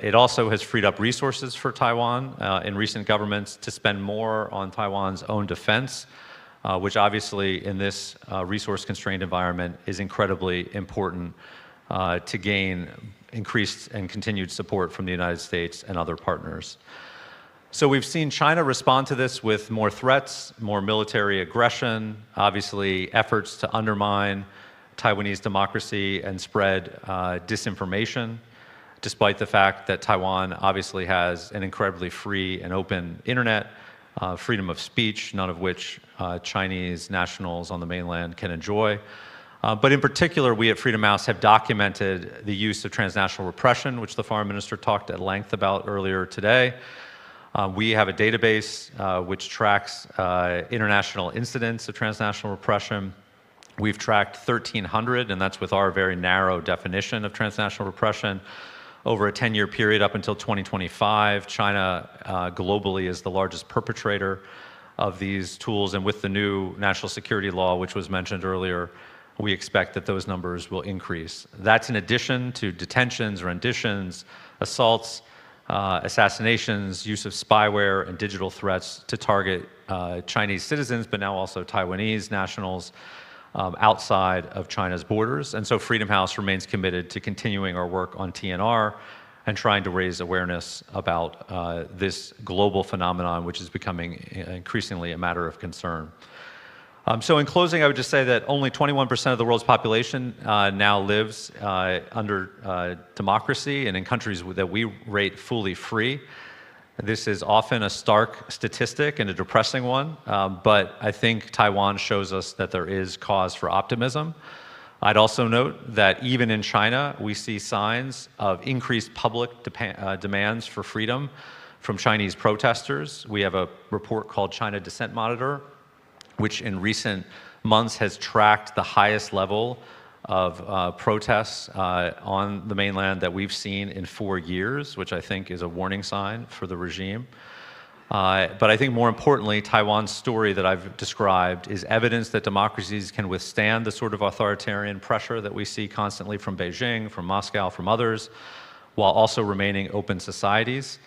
it also has freed up resources for Taiwan in recent governments to spend more on Taiwan's own defense, which obviously in this resource-constrained environment is incredibly important to gain increased and continued support from the United States and other partners. So we've seen China respond to this with more threats, more military aggression, obviously efforts to undermine Taiwanese democracy and spread disinformation, despite the fact that Taiwan obviously has an incredibly free and open internet, freedom of speech, none of which Chinese nationals on the mainland can enjoy. But in particular, we at Freedom House have documented the use of transnational repression, which the Foreign Minister talked at length about earlier today. We have a database which tracks international incidents of transnational repression. We've tracked 1,300, and that's with our very narrow definition of transnational repression. Over a 10-year period up until 2025, China globally is the largest perpetrator of these tools, and with the new national security law, which was mentioned earlier, we expect that those numbers will increase. That's in addition to detentions, renditions, assaults, assassinations, use of spyware and digital threats to target Chinese citizens, but now also Taiwanese nationals outside of China's borders. And so Freedom House remains committed to continuing our work on TNR and trying to raise awareness about this global phenomenon, which is becoming increasingly a matter of concern. So in closing, I would just say that only 21% of the world's population now lives under democracy and in countries that we rate fully free. This is often a stark statistic and a depressing one, but I think Taiwan shows us that there is cause for optimism. I'd also note that even in China, we see signs of increased public demands for freedom from Chinese protesters. We have a report called China Dissent Monitor, which in recent months has tracked the highest level of protests on the mainland that we've seen in 4 years, which I think is a warning sign for the regime. But I think more importantly, Taiwan's story that I've described is evidence that democracies can withstand the sort of authoritarian pressure that we see constantly from Beijing, from Moscow, from others, while also remaining open societies.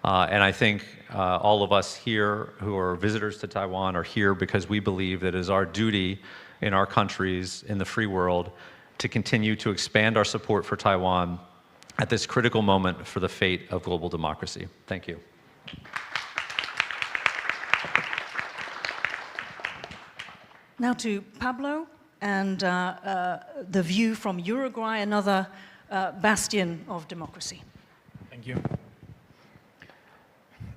And I think all of us here who are visitors to Taiwan are here because we believe that it is our duty in our countries, in the free world, to continue to expand our support for Taiwan at this critical moment for the fate of global democracy. Thank you. Now to Pablo and the view from Uruguay, another bastion of democracy. Thank you.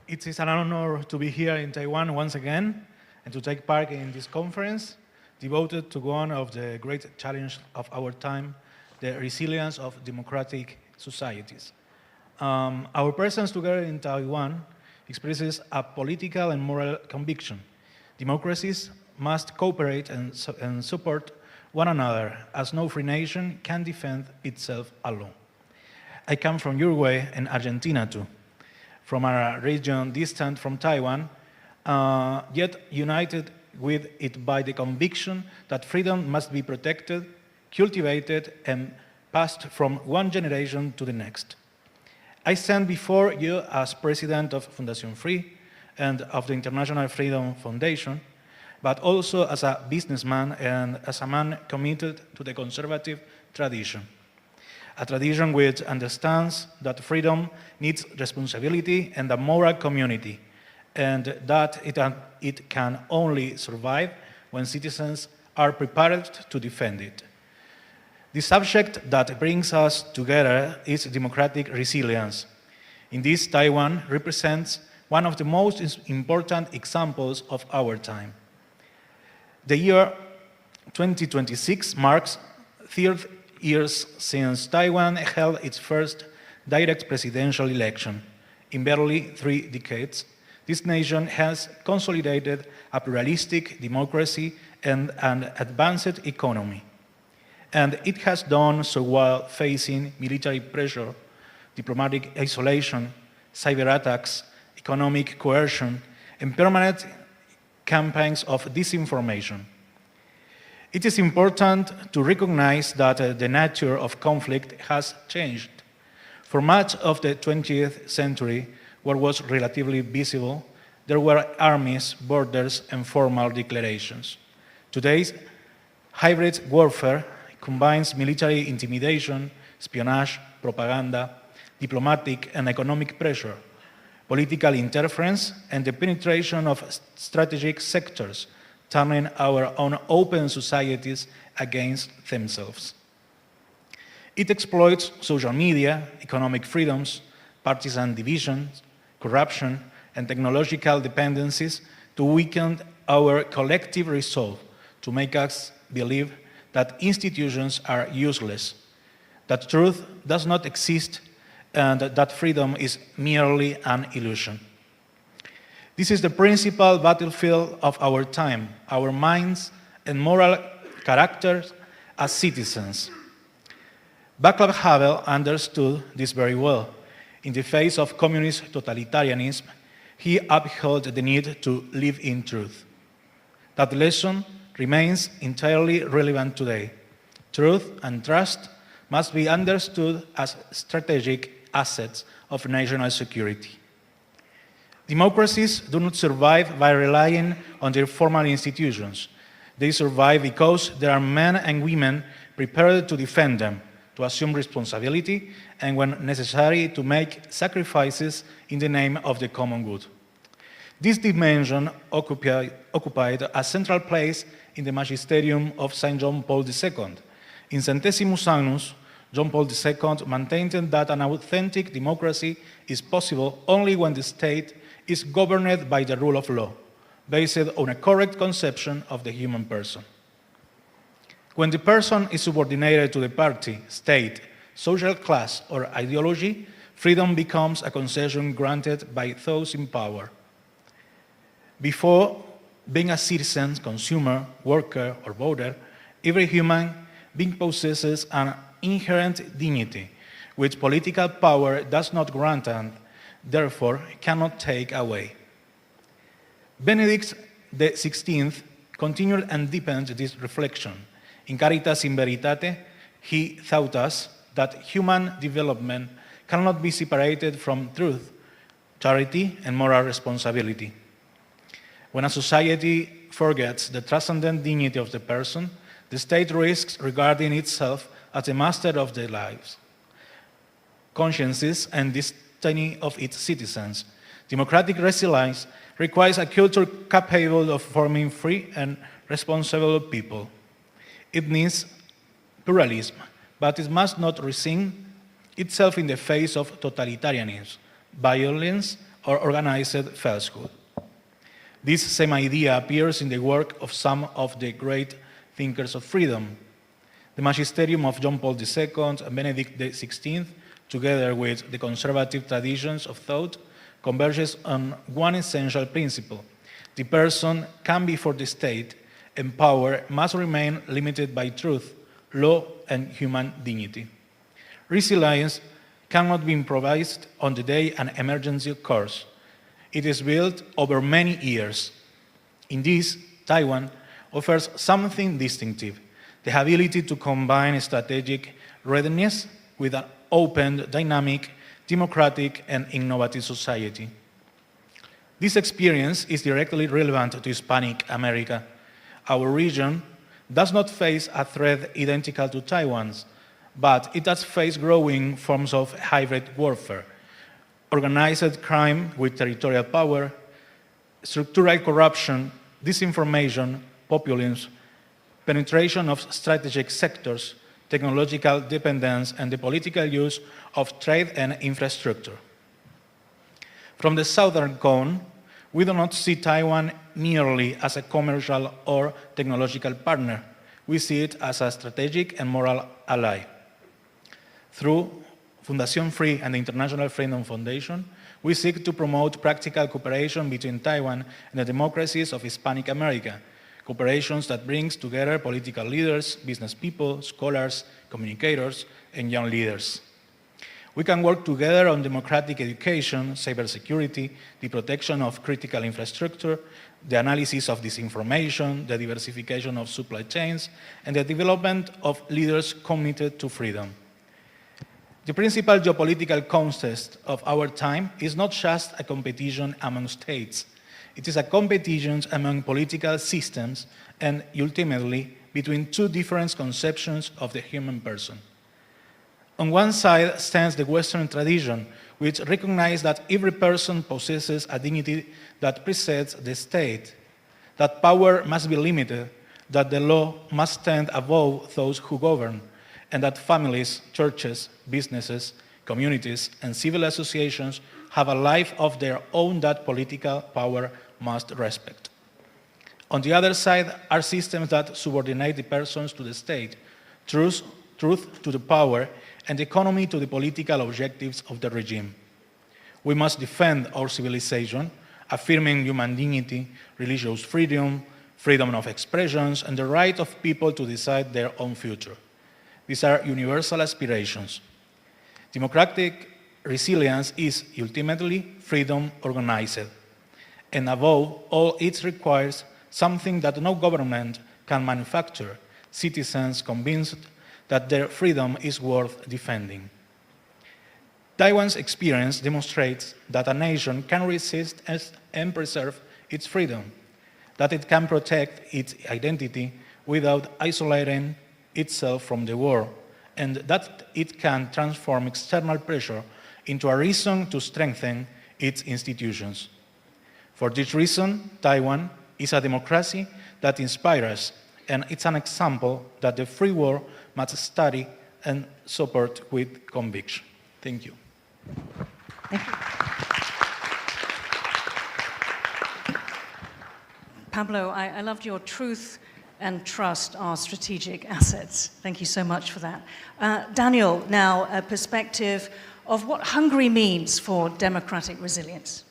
It is an honor to be here in Taiwan once again and to take part in this conference devoted to one of the great challenges of our time, the resilience of democratic societies. Our presence together in Taiwan expresses a political and moral conviction. Democracies must cooperate and support one another, as no free nation can defend itself alone. I come from Uruguay and Argentina too, from a region distant from Taiwan, yet united with it by the conviction that freedom must be protected, cultivated, and passed from one generation to the next. I stand before you as president of Fundación Free and of the International Freedom Foundation, but also as a businessman and as a man committed to the conservative tradition. A tradition which understands that freedom needs responsibility and a moral community, and that it can only survive when citizens are prepared to defend it. The subject that brings us together is democratic resilience. In this, Taiwan represents one of the most important examples of our time. The year 2026 marks 30 years since Taiwan held its first direct presidential election. In barely 3 decades, this nation has consolidated a pluralistic democracy and an advanced economy. And it has done so while facing military pressure, diplomatic isolation, cyber attacks, economic coercion, and permanent campaigns of disinformation. It is important to recognize that the nature of conflict has changed. For much of the 20th century, what was relatively visible, there were armies, borders, and formal declarations. Today's hybrid warfare combines military intimidation, espionage, propaganda, diplomatic and economic pressure, political interference, and the penetration of strategic sectors, turning our own open societies against themselves. It exploits social media, economic freedoms, partisan divisions, corruption, and technological dependencies to weaken our collective resolve, to make us believe that institutions are useless, that truth does not exist, and that freedom is merely an illusion. This is the principal battlefield of our time, our minds and moral characters as citizens. Václav Havel understood this very well. In the face of communist totalitarianism, he upheld the need to live in truth. That lesson remains entirely relevant today. Truth and trust must be understood as strategic assets of national security. Democracies do not survive by relying on their formal institutions. They survive because there are men and women prepared to defend them, to assume responsibility, and when necessary, to make sacrifices in the name of the common good. This dimension occupied a central place in the magisterium of Saint John Paul II. In Centesimus Annus, John Paul II maintained that an authentic democracy is possible only when the state is governed by the rule of law, based on a correct conception of the human person. When the person is subordinated to the party, state, social class, or ideology, freedom becomes a concession granted by those in power. Before being a citizen, consumer, worker, or voter, every human being possesses an inherent dignity, which political power does not grant and, therefore, cannot take away. Benedict XVI continued and deepened this reflection. In Caritas in Veritate, he taught us that human development cannot be separated from truth, charity, and moral responsibility. When a society forgets the transcendent dignity of the person, the state risks regarding itself as the master of their lives, consciences, and destiny of its citizens. Democratic resilience requires a culture capable of forming free and responsible people. It needs pluralism, but it must not resign itself in the face of totalitarianism, violence, or organized falsehood. This same idea appears in the work of some of the great thinkers of freedom. The magisterium of John Paul II and Benedict XVI, together with the conservative traditions of thought, converges on one essential principle. The person can be for the state, and power must remain limited by truth, law, and human dignity. Resilience cannot be improvised on the day an emergency occurs. It is built over many years. In this, Taiwan offers something distinctive, the ability to combine strategic readiness with an open, dynamic, democratic, and innovative society. This experience is directly relevant to Hispanic America. Our region does not face a threat identical to Taiwan's, but it does face growing forms of hybrid warfare, organized crime with territorial power, structural corruption, disinformation, populism, penetration of strategic sectors, technological dependence, and the political use of trade and infrastructure. From the Southern Cone, we do not see Taiwan merely as a commercial or technological partner. We see it as a strategic and moral ally. Through Fundación Free and the International Freedom Foundation, we seek to promote practical cooperation between Taiwan and the democracies of Hispanic America, cooperations that brings together political leaders, business people, scholars, communicators, and young leaders. We can work together on democratic education, cybersecurity, the protection of critical infrastructure, the analysis of disinformation, the diversification of supply chains, and the development of leaders committed to freedom. The principal geopolitical contest of our time is not just a competition among states. It is a competition among political systems and ultimately between two different conceptions of the human person. On one side stands the Western tradition, which recognizes that every person possesses a dignity that precedes the state, that power must be limited, that the law must stand above those who govern, and that families, churches, businesses, communities, and civil associations have a life of their own that political power must respect. On the other side are systems that subordinate the persons to the state, truth to the power, and economy to the political objectives of the regime. We must defend our civilization, affirming human dignity, religious freedom, freedom of expressions, and the right of people to decide their own future. These are universal aspirations. Democratic resilience is ultimately freedom organized, and above all, it requires something that no government can manufacture, citizens convinced that their freedom is worth defending. Taiwan's experience demonstrates that a nation can resist and preserve its freedom, that it can protect its identity without isolating itself from the world, and that it can transform external pressure into a reason to strengthen its institutions. For this reason, Taiwan is a democracy that inspires, and it's an example that the free world must study and support with conviction. Thank you. Thank you. Pablo, I loved your truth and trust are strategic assets. Thank you so much for that. Daniel, now a perspective of what Hungary means for democratic resilience.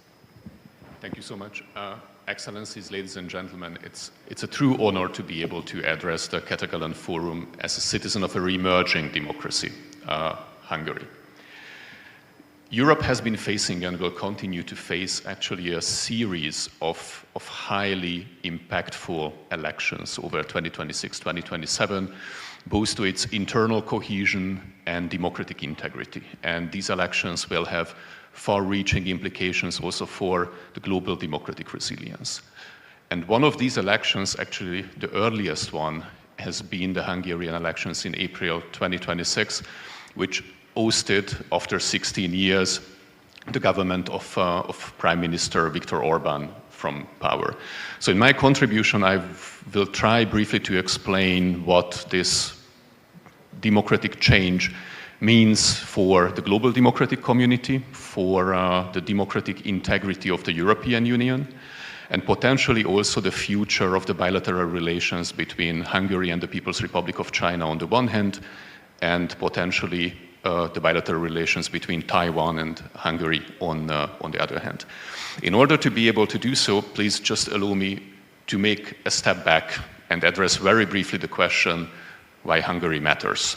Thank you so much. Excellencies, ladies and gentlemen, it's a true honor to be able to address the Katagalan Forum as a citizen of a re-emerging democracy, Hungary. Europe has been facing and will continue to face actually a series of highly impactful elections over 2026-2027, both to its internal cohesion and democratic integrity. And these elections will have far-reaching implications also for the global democratic resilience. And one of these elections, actually the earliest one, has been the Hungarian elections in April 2026, which ousted, after 16 years, the government of Prime Minister Viktor Orban from power. So in my contribution, I will try briefly to explain what this democratic change means for the global democratic community, for the democratic integrity of the European Union, and potentially also the future of the bilateral relations between Hungary and the People's Republic of China on the one hand, and potentially the bilateral relations between Taiwan and Hungary on the other hand. In order to be able to do so, please just allow me to make a step back and address very briefly the question why Hungary matters.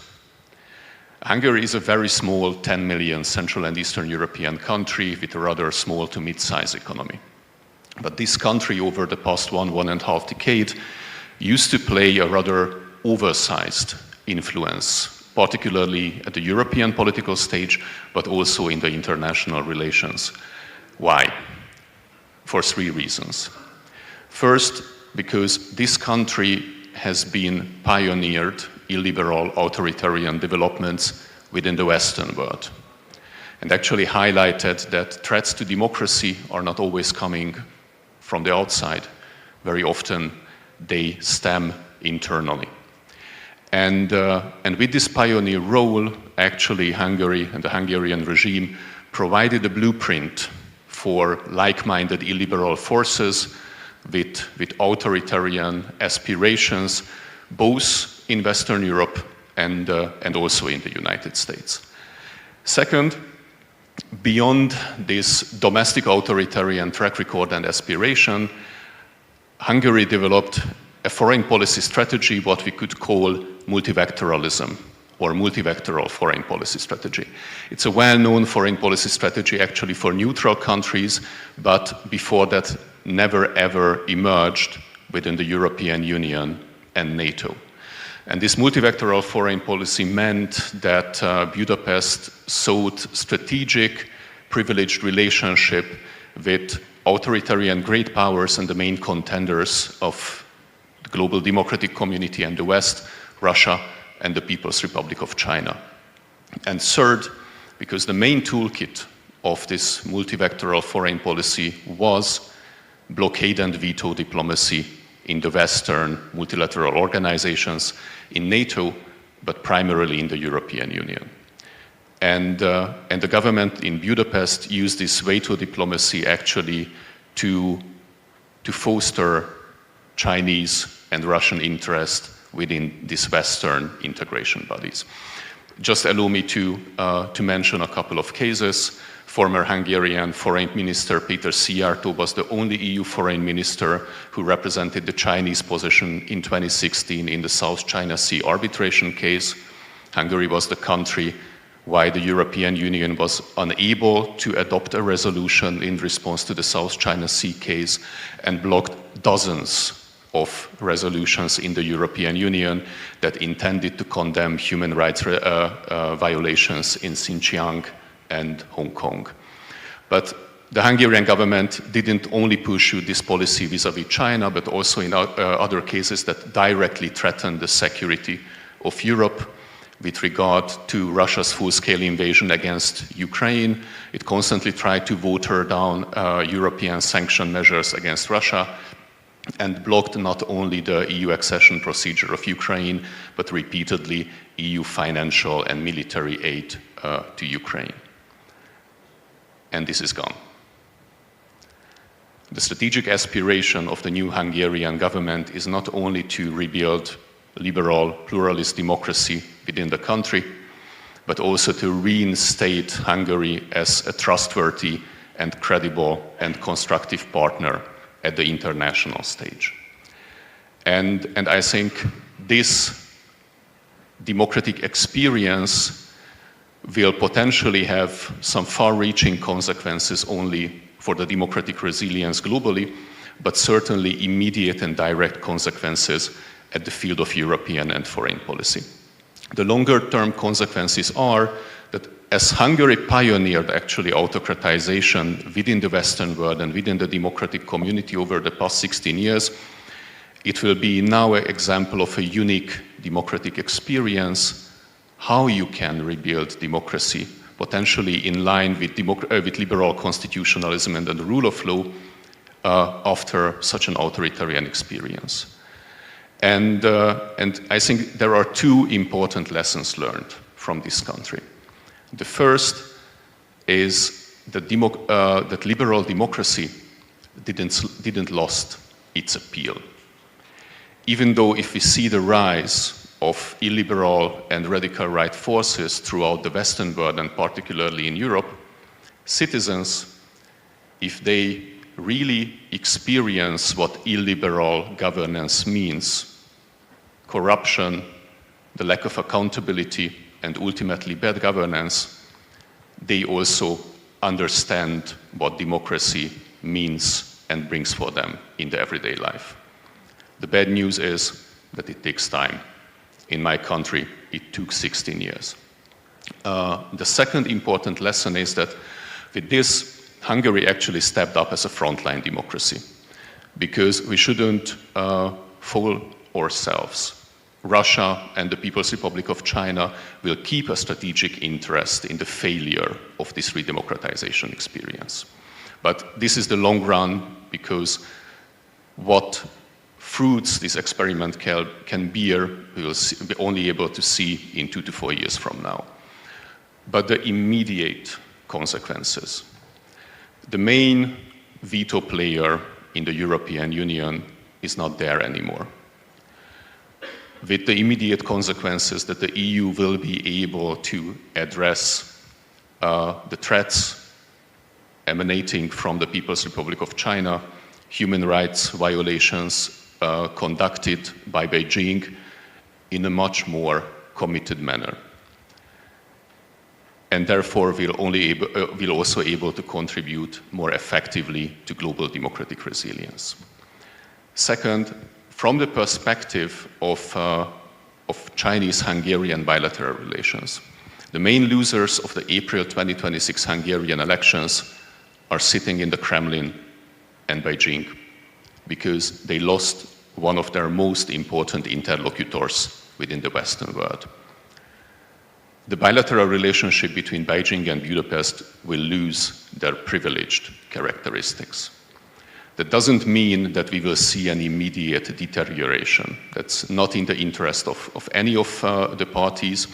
Hungary is a very small 10 million Central and Eastern European country with a rather small to mid-sized economy. But this country over the past one and a half decade used to play a rather oversized influence, particularly at the European political stage, but also in the international relations. Why? For three reasons. First, because this country has been pioneered illiberal authoritarian developments within the Western world, and actually highlighted that threats to democracy are not always coming from the outside. Very often they stem internally. And with this pioneer role, actually Hungary and the Hungarian regime provided a blueprint for like-minded illiberal forces with authoritarian aspirations, both in Western Europe and also in the United States. Second, beyond this domestic authoritarian track record and aspiration, Hungary developed a foreign policy strategy, what we could call multivectoralism, or multivectoral foreign policy strategy. It's a well-known foreign policy strategy actually for neutral countries, but before that never ever emerged within the European Union and NATO. And this multivectoral foreign policy meant that Budapest sought strategic, privileged relationship with authoritarian great powers and the main contenders of the global democratic community and the West, Russia, and the People's Republic of China. And third, because the main toolkit of this multivectoral foreign policy was blockade and veto diplomacy in the Western multilateral organizations, in NATO, but primarily in the European Union. And the government in Budapest used this veto diplomacy actually to foster Chinese and Russian interest within these Western integration bodies. Just allow me to mention a couple of cases. Former Hungarian Foreign Minister Péter Szijjártó was the only EU foreign minister who represented the Chinese position in 2016 in the South China Sea arbitration case. Hungary was the country why the European Union was unable to adopt a resolution in response to the South China Sea case and blocked dozens of resolutions in the European Union that intended to condemn human rights violations in Xinjiang and Hong Kong. But the Hungarian government didn't only pursue this policy vis-à-vis China, but also in other cases that directly threatened the security of Europe. With regard to Russia's full-scale invasion against Ukraine, it constantly tried to water down European sanction measures against Russia and blocked not only the EU accession procedure of Ukraine, but repeatedly EU financial and military aid to Ukraine. And this is gone. The strategic aspiration of the new Hungarian government is not only to rebuild liberal, pluralist democracy within the country, but also to reinstate Hungary as a trustworthy and credible and constructive partner at the international stage. And I think this democratic experience will potentially have some far-reaching consequences only for the democratic resilience globally, but certainly immediate and direct consequences at the field of European and foreign policy. The longer-term consequences are that as Hungary pioneered actually autocratization within the Western world and within the democratic community over the past 16 years, it will be now an example of a unique democratic experience, how you can rebuild democracy, potentially in line with liberal constitutionalism and the rule of law after such an authoritarian experience. And I think there are two important lessons learned from this country. The first is that liberal democracy didn't lost its appeal. Even though if we see the rise of illiberal and radical right forces throughout the Western world and particularly in Europe, citizens, if they really experience what illiberal governance means, corruption, the lack of accountability, and ultimately bad governance, they also understand what democracy means and brings for them in their everyday life. The bad news is that it takes time. In my country, it took 16 years. The second important lesson is that with this, Hungary actually stepped up as a frontline democracy because we shouldn't fool ourselves. Russia and the People's Republic of China will keep a strategic interest in the failure of this redemocratization experience. But this is the long run because what fruits this experiment can bear, we will be only able to see in 2 to 4 years from now. But the immediate consequences. The main veto player in the European Union is not there anymore. With the immediate consequences that the EU will be able to address the threats emanating from the People's Republic of China, human rights violations conducted by Beijing in a much more committed manner. And therefore will also able to contribute more effectively to global democratic resilience. Second, from the perspective of Chinese-Hungarian bilateral relations, the main losers of the April 2026 Hungarian elections are sitting in the Kremlin and Beijing because they lost one of their most important interlocutors within the Western world. The bilateral relationship between Beijing and Budapest will lose their privileged characteristics. That doesn't mean that we will see an immediate deterioration. That's not in the interest of any of the parties.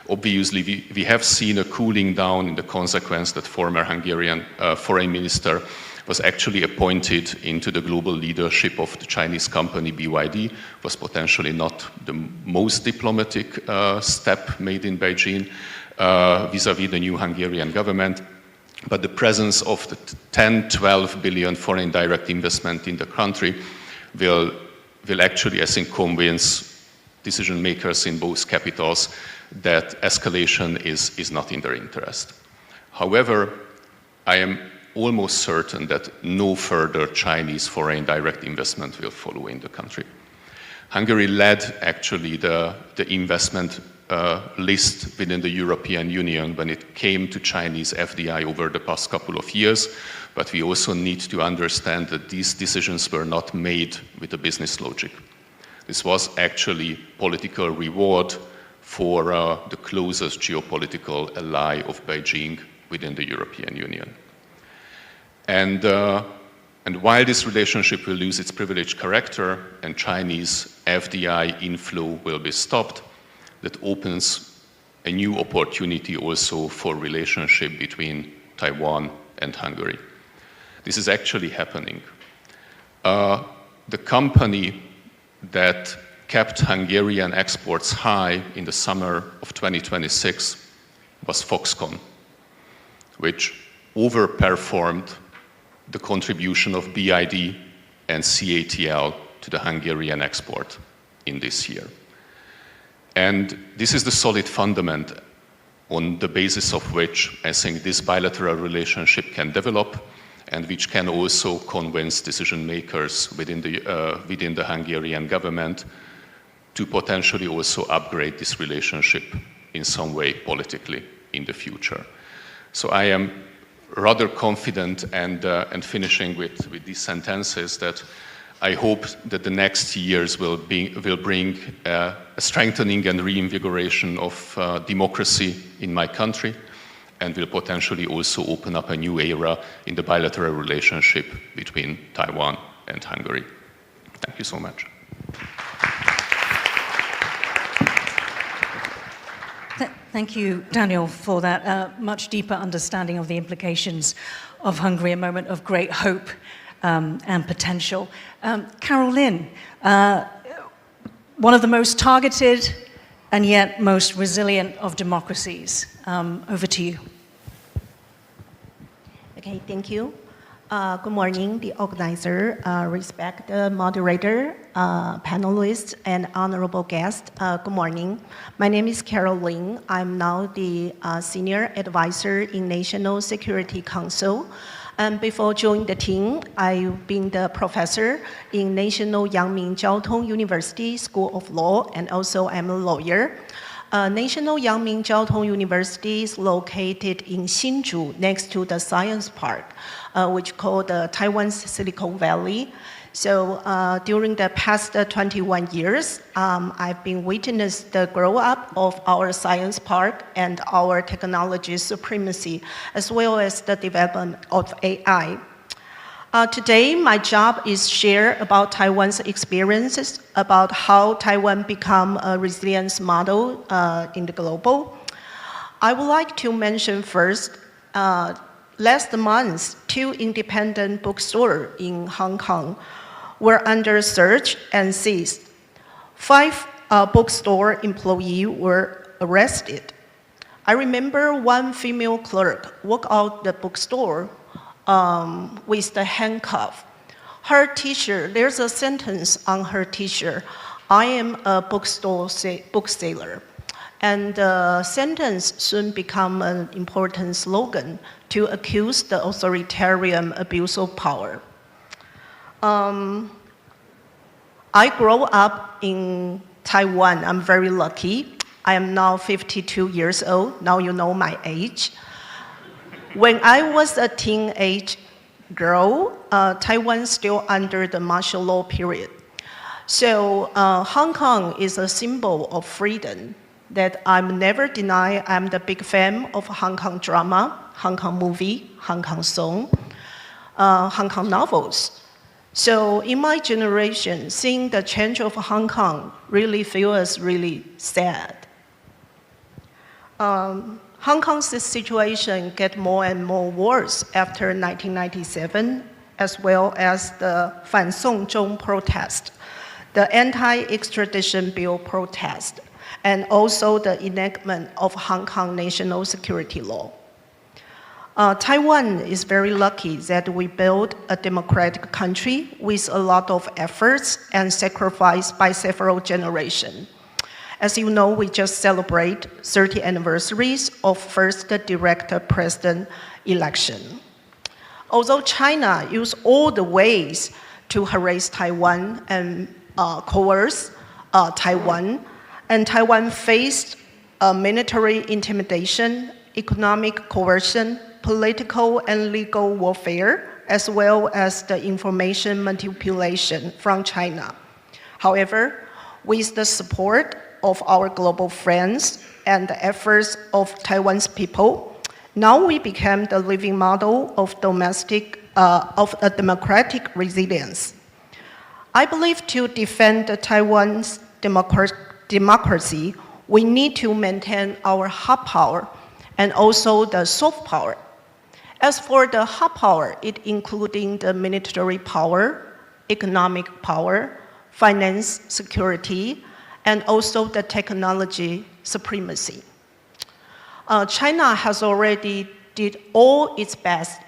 Obviously, we have seen a cooling down in the consequence that former Hungarian foreign minister was actually appointed into the global leadership of the Chinese company BYD, was potentially not the most diplomatic step made in Beijing vis-à-vis the new Hungarian government. But the presence of the 10-12 billion foreign direct investment in the country will actually, I think, convince decision makers in both capitals that escalation is not in their interest. However, I am almost certain that no further Chinese foreign direct investment will follow in the country. Hungary led actually the investment list within the European Union when it came to Chinese FDI over the past couple of years, but we also need to understand that these decisions were not made with a business logic. This was actually political reward for the closest geopolitical ally of Beijing within the European Union. And while this relationship will lose its privileged character and Chinese FDI inflow will be stopped, that opens a new opportunity also for relationship between Taiwan and Hungary. This is actually happening. The company that kept Hungarian exports high in the summer of 2026 was Foxconn, which overperformed the contribution of BID and CATL to the Hungarian export in this year. And this is the solid fundament on the basis of which I think this bilateral relationship can develop and which can also convince decision makers within the Hungarian government to potentially also upgrade this relationship in some way politically in the future. So I am rather confident and finishing with these sentences that I hope that the next years will bring a strengthening and reinvigoration of democracy in my country and will potentially also open up a new era in the bilateral relationship between Taiwan and Hungary. Thank you so much. Thank you, Daniel, for that much deeper understanding of the implications of Hungary, a moment of great hope and potential. Carol Lynn, one of the most targeted and yet most resilient of democracies. Over to you. Okay, thank you. Good morning, the organizer, respected moderator, panelists, and honorable guests. Good morning. My name is Carol Lynn. I'm now the senior advisor in National Security Council. And before joining the team, I've been the professor in National Yangming Jiaotong University School of Law, and also I'm a lawyer. National Yangming Jiaotong University is located in Hsinchu, next to the Science Park, which called Taiwan's Silicon Valley. So during the past 21 years, I've been witnessing the grow up of our science park and our technology supremacy, as well as the development of AI. Today, my job is share about Taiwan's experiences, about how Taiwan become a resilience model in the global. I would like to mention first, last month, 2 independent bookstores in Hong Kong were under search and seized. 5 bookstore employees were arrested. I remember one female clerk walked out the bookstore with the handcuff. Her t-shirt, there's a sentence on her t-shirt, "I am a bookseller." And the sentence soon become an important slogan to accuse the authoritarian abuse of power. I grew up in Taiwan. I'm very lucky. I am now 52 years old. Now you know my age. When I was a teenage girl, Taiwan still under the martial law period. So Hong Kong is a symbol of freedom that I'm never deny. I'm the big fan of Hong Kong drama, Hong Kong movie, Hong Kong song, Hong Kong novels. So in my generation, seeing the change of Hong Kong really feels really sad. Hong Kong's situation get more and more worse after 1997, as well as the Fan Song Zhong protest, the anti-extradition bill protest, and also the enactment of Hong Kong national security law. Taiwan is very lucky that we built a democratic country with a lot of efforts and sacrifice by several generations. As you know, we just celebrate 30 anniversaries of first direct president election. Although China used all the ways to harass Taiwan and coerce Taiwan, and Taiwan faced military intimidation, economic coercion, political and legal warfare, as well as the information manipulation from China. However, with the support of our global friends and the efforts of Taiwan's people, now we became the living model of a democratic resilience. I believe to defend Taiwan's democracy, we need to maintain our hard power and also the soft power. As for the hard power, it including the military power, economic power, finance security, and also the technology supremacy. China has already did all its best,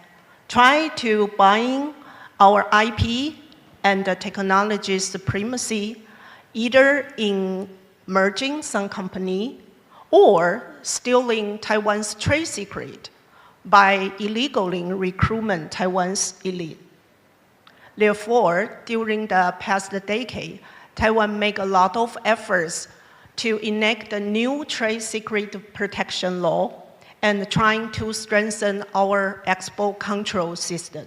try to buying our IP and the technology supremacy, either in merging some company or stealing Taiwan's trade secret by illegally recruitment Taiwan's elite. Therefore, during the past decade, Taiwan made a lot of efforts to enact the new trade secret protection law and trying to strengthen our export control system.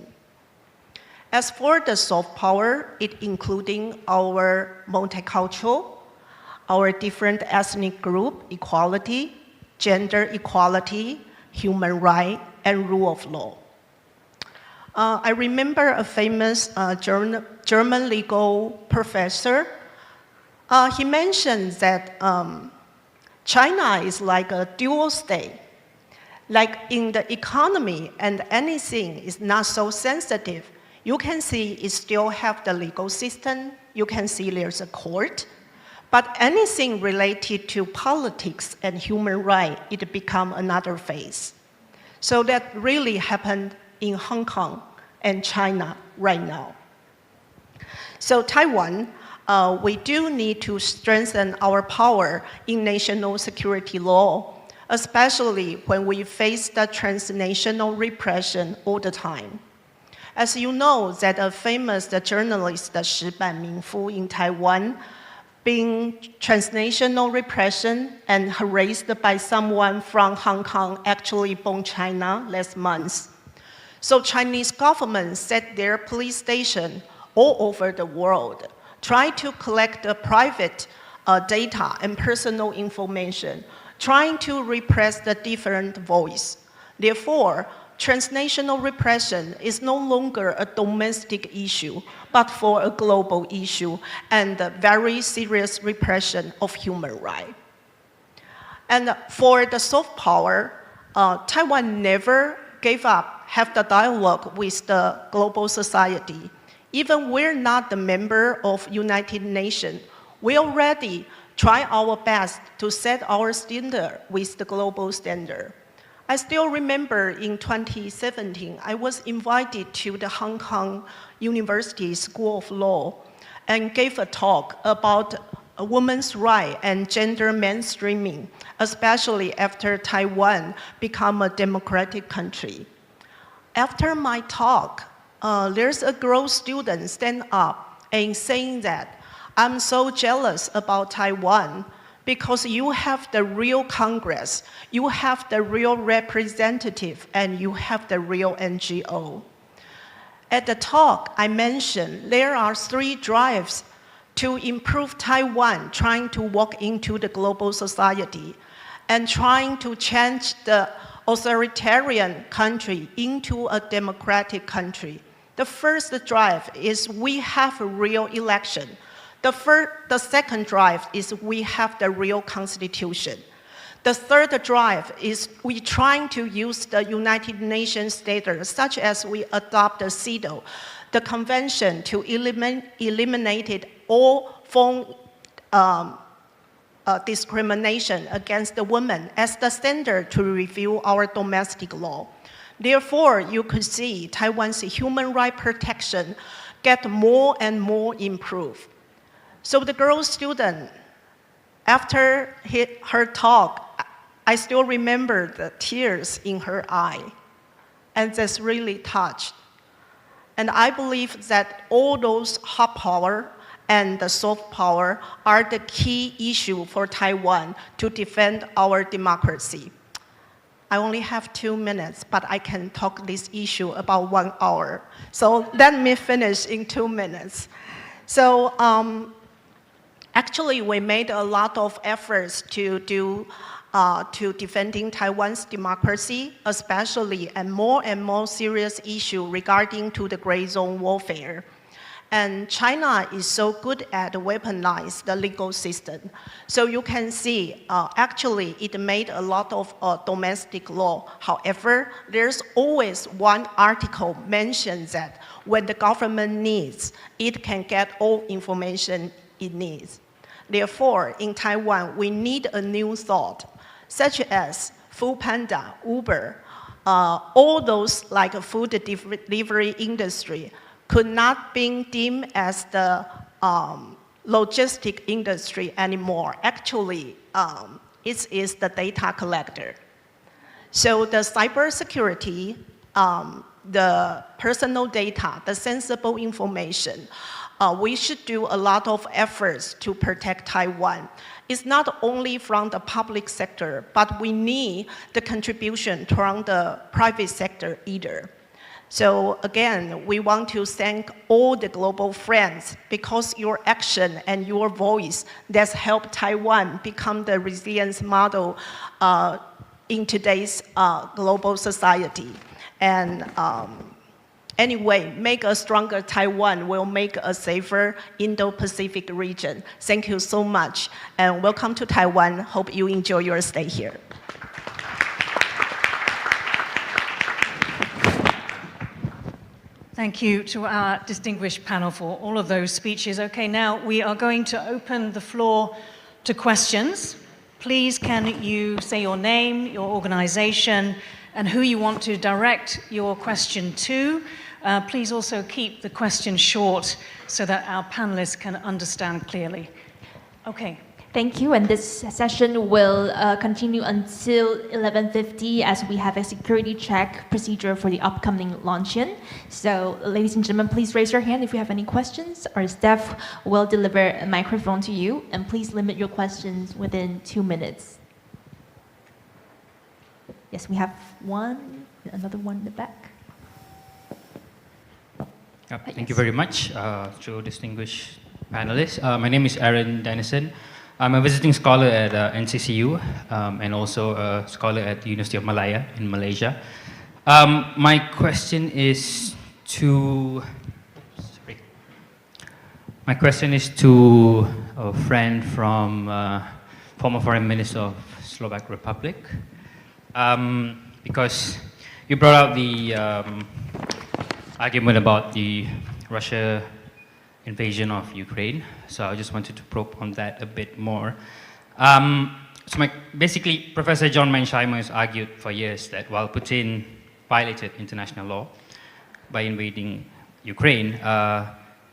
As for the soft power, it including our multicultural, our different ethnic group equality, gender equality, human rights, and rule of law. I remember a famous German legal professor. He mentioned that China is like a dual state. Like in the economy and anything is not so sensitive, you can see it still have the legal system. You can see there's a court. But anything related to politics and human rights, it become another phase. So that really happened in Hong Kong and China right now. So Taiwan, we do need to strengthen our power in national security law, especially when we face the transnational repression all the time. As you know, that a famous journalist, Shi Banmingfu in Taiwan, being transnational repression and harassed by someone from Hong Kong, actually bombed China last month. So Chinese government set their police station all over the world, try to collect the private data and personal information, trying to repress the different voice. Therefore, transnational repression is no longer a domestic issue, but for a global issue and a very serious repression of human rights. And for the soft power, Taiwan never gave up, have the dialogue with the global society. Even we're not the member of United Nations, we already try our best to set our standard with the global standard. I still remember in 2017, I was invited to the Hong Kong University School of Law and gave a talk about a woman's rights and gender mainstreaming, especially after Taiwan became a democratic country. After my talk, there's a girl student stand up and saying that, I'm so jealous about Taiwan because you have the real Congress, you have the real representative, and you have the real NGO. At the talk, I mentioned there are 3 drives to improve Taiwan, trying to walk into the global society and trying to change the authoritarian country into a democratic country. The first drive is we have a real election. The second drive is we have the real constitution. The third drive is we trying to use the United Nations standards, such as we adopt the CEDAW, the convention to eliminate all form discrimination against the women as the standard to review our domestic law. Therefore, you could see Taiwan's human rights protection get more and more improved. So the girl student, after her talk, I still remember the tears in her eye, and that's really touched. And I believe that all those hard power and the soft power are the key issue for Taiwan to defend our democracy. I only have 2 minutes, but I can talk this issue about 1 hour. So let me finish in 2 minutes. So actually, we made a lot of efforts to defending Taiwan's democracy, especially and more serious issue regarding to the gray zone warfare. And China is so good at weaponize the legal system. So you can see, actually, it made a lot of domestic law. However, there's always one article mentions that when the government needs, it can get all information it needs. Therefore, in Taiwan, we need a new thought, such as Foodpanda, Uber, all those like food delivery industry could not be deemed as the logistic industry anymore. Actually, it is the data collector. So the cybersecurity, the personal data, the sensible information, we should do a lot of efforts to protect Taiwan. It's not only from the public sector, but we need the contribution from the private sector either. So again, we want to thank all the global friends because your action and your voice that's helped Taiwan become the resilience model in today's global society. And anyway, make a stronger Taiwan will make a safer Indo-Pacific region. Thank you so much, and welcome to Taiwan. Hope you enjoy your stay here. Thank you to our distinguished panel for all of those speeches. Okay, now we are going to open the floor to questions. Please, can you say your name, your organization, and who you want to direct your question to? Please also keep the question short so that our panelists can understand clearly. Okay. Thank you, and this session will continue until 11:50 as we have a security check procedure for the upcoming luncheon. So, ladies and gentlemen, please raise your hand if you have any questions. Our staff will deliver a microphone to you, and please limit your questions within 2 minutes. Yes, we have another one in the back. Thank you very much to distinguished panelists. My name is Aaron Dennison. I'm a visiting scholar at NCCU and also a scholar at the University of Malaya in Malaysia. My question is to a friend from former Foreign Minister of Slovak Republic, because you brought out the argument about the Russia invasion of Ukraine, so I just wanted to probe on that a bit more. Basically, Professor John Mearsheimer has argued for years that while Putin violated international law by invading Ukraine,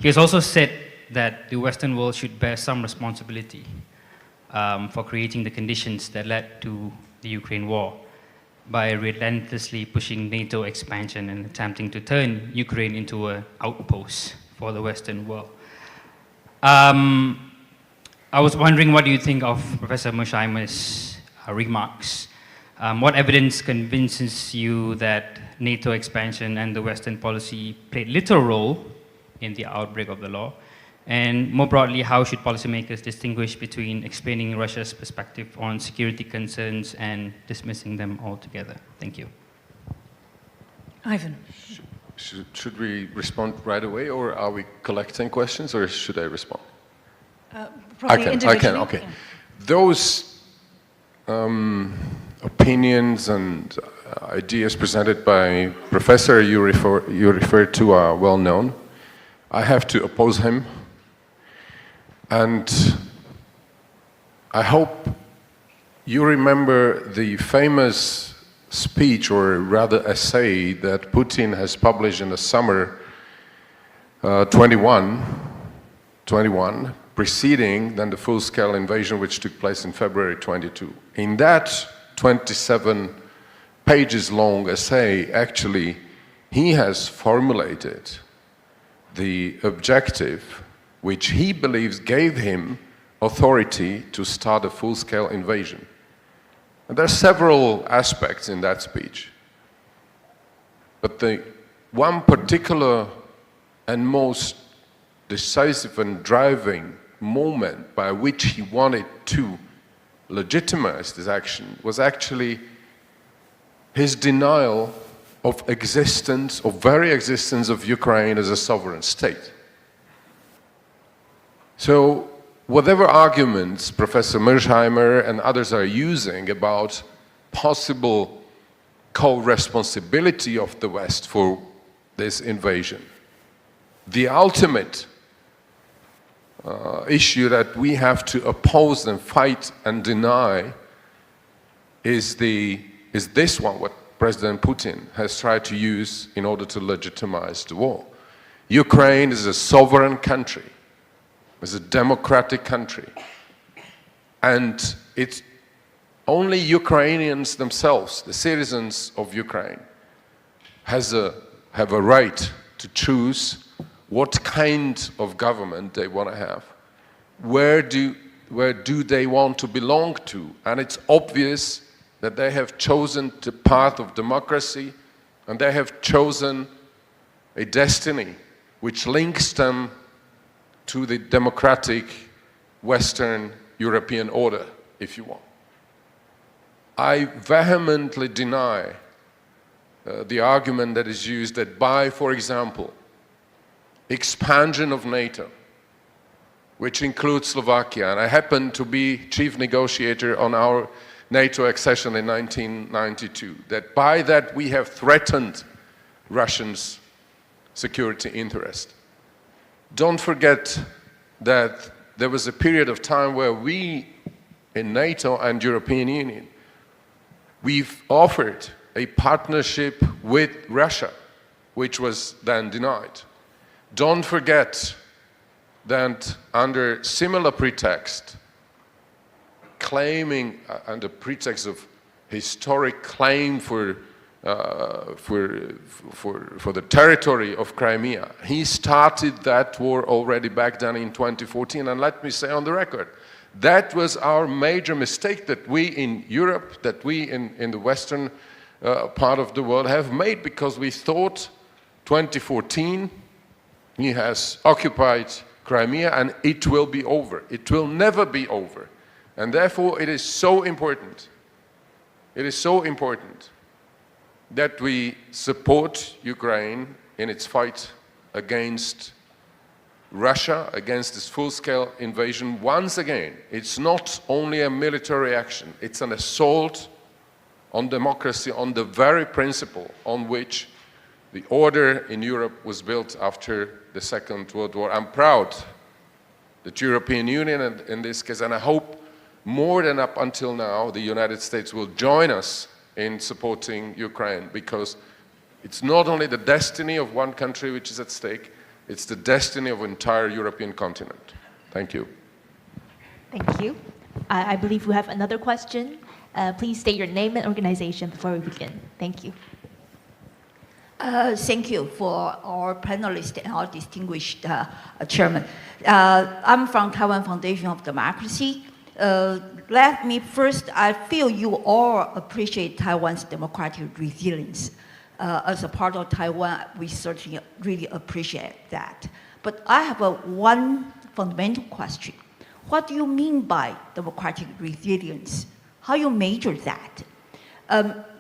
he has also said that the Western world should bear some responsibility for creating the conditions that led to the Ukraine war by relentlessly pushing NATO expansion and attempting to turn Ukraine into an outpost for the Western world. I was wondering, what do you think of Professor Mearsheimer's remarks? What evidence convinces you that NATO expansion and the Western policy played little role in the outbreak of the law? And more broadly, how should policymakers distinguish between explaining Russia's perspective on security concerns and dismissing them altogether? Thank you. Ivan. Should we respond right away, or are we collecting questions, or should I respond? I can, okay. Yeah. Those opinions and ideas presented by Professor you referred to are well known. I have to oppose him, and I hope you remember the famous speech, or rather essay, that Putin has published in the summer 21, preceding then the full-scale invasion which took place in February 22. In that 27 pages long essay, actually, he has formulated the objective which he believes gave him authority to start a full-scale invasion. And there are several aspects in that speech. But the one particular and most decisive and driving moment by which he wanted to legitimize this action was actually his denial of existence, of very existence of Ukraine as a sovereign state. So whatever arguments Professor Mearsheimer and others are using about possible co-responsibility of the West for this invasion, the ultimate issue that we have to oppose and fight and deny is this one, what President Putin has tried to use in order to legitimize the war. Ukraine is a sovereign country, is a democratic country, and it's only Ukrainians themselves, the citizens of Ukraine, have a right to choose what kind of government they want to have, where do they want to belong to, and it's obvious that they have chosen the path of democracy, and they have chosen a destiny which links them to the democratic Western European order, if you want. I vehemently deny the argument that is used that by, for example, expansion of NATO, which includes Slovakia, and I happen to be chief negotiator on our NATO accession in 1992, that by that we have threatened Russia's security interest. Don't forget that there was a period of time where we, in NATO and European Union, we've offered a partnership with Russia, which was then denied. Don't forget that under similar pretext, claiming under pretext of historic claim for the territory of Crimea, he started that war already back then in 2014. And let me say on the record, that was our major mistake that we in Europe, that we in the Western part of the world have made, because we thought 2014 he has occupied Crimea and it will be over. It will never be over. And therefore it is so important, that we support Ukraine in its fight against Russia, against this full-scale invasion. Once again, it's not only a military action, it's an assault on democracy, on the very principle on which the order in Europe was built after the Second World War. I'm proud that European Union, and in this case, and I hope more than up until now, the United States will join us in supporting Ukraine, because it's not only the destiny of one country which is at stake, it's the destiny of the entire European continent. Thank you. Thank you. I believe we have another question. Please state your name and organization before we begin. Thank you. Thank you for our panelists and our distinguished chairman. I'm from Taiwan Foundation of Democracy. Let me first, I feel you all appreciate Taiwan's democratic resilience. As a part of Taiwan, we certainly really appreciate that. But I have one fundamental question. What do you mean by democratic resilience? How you measure that?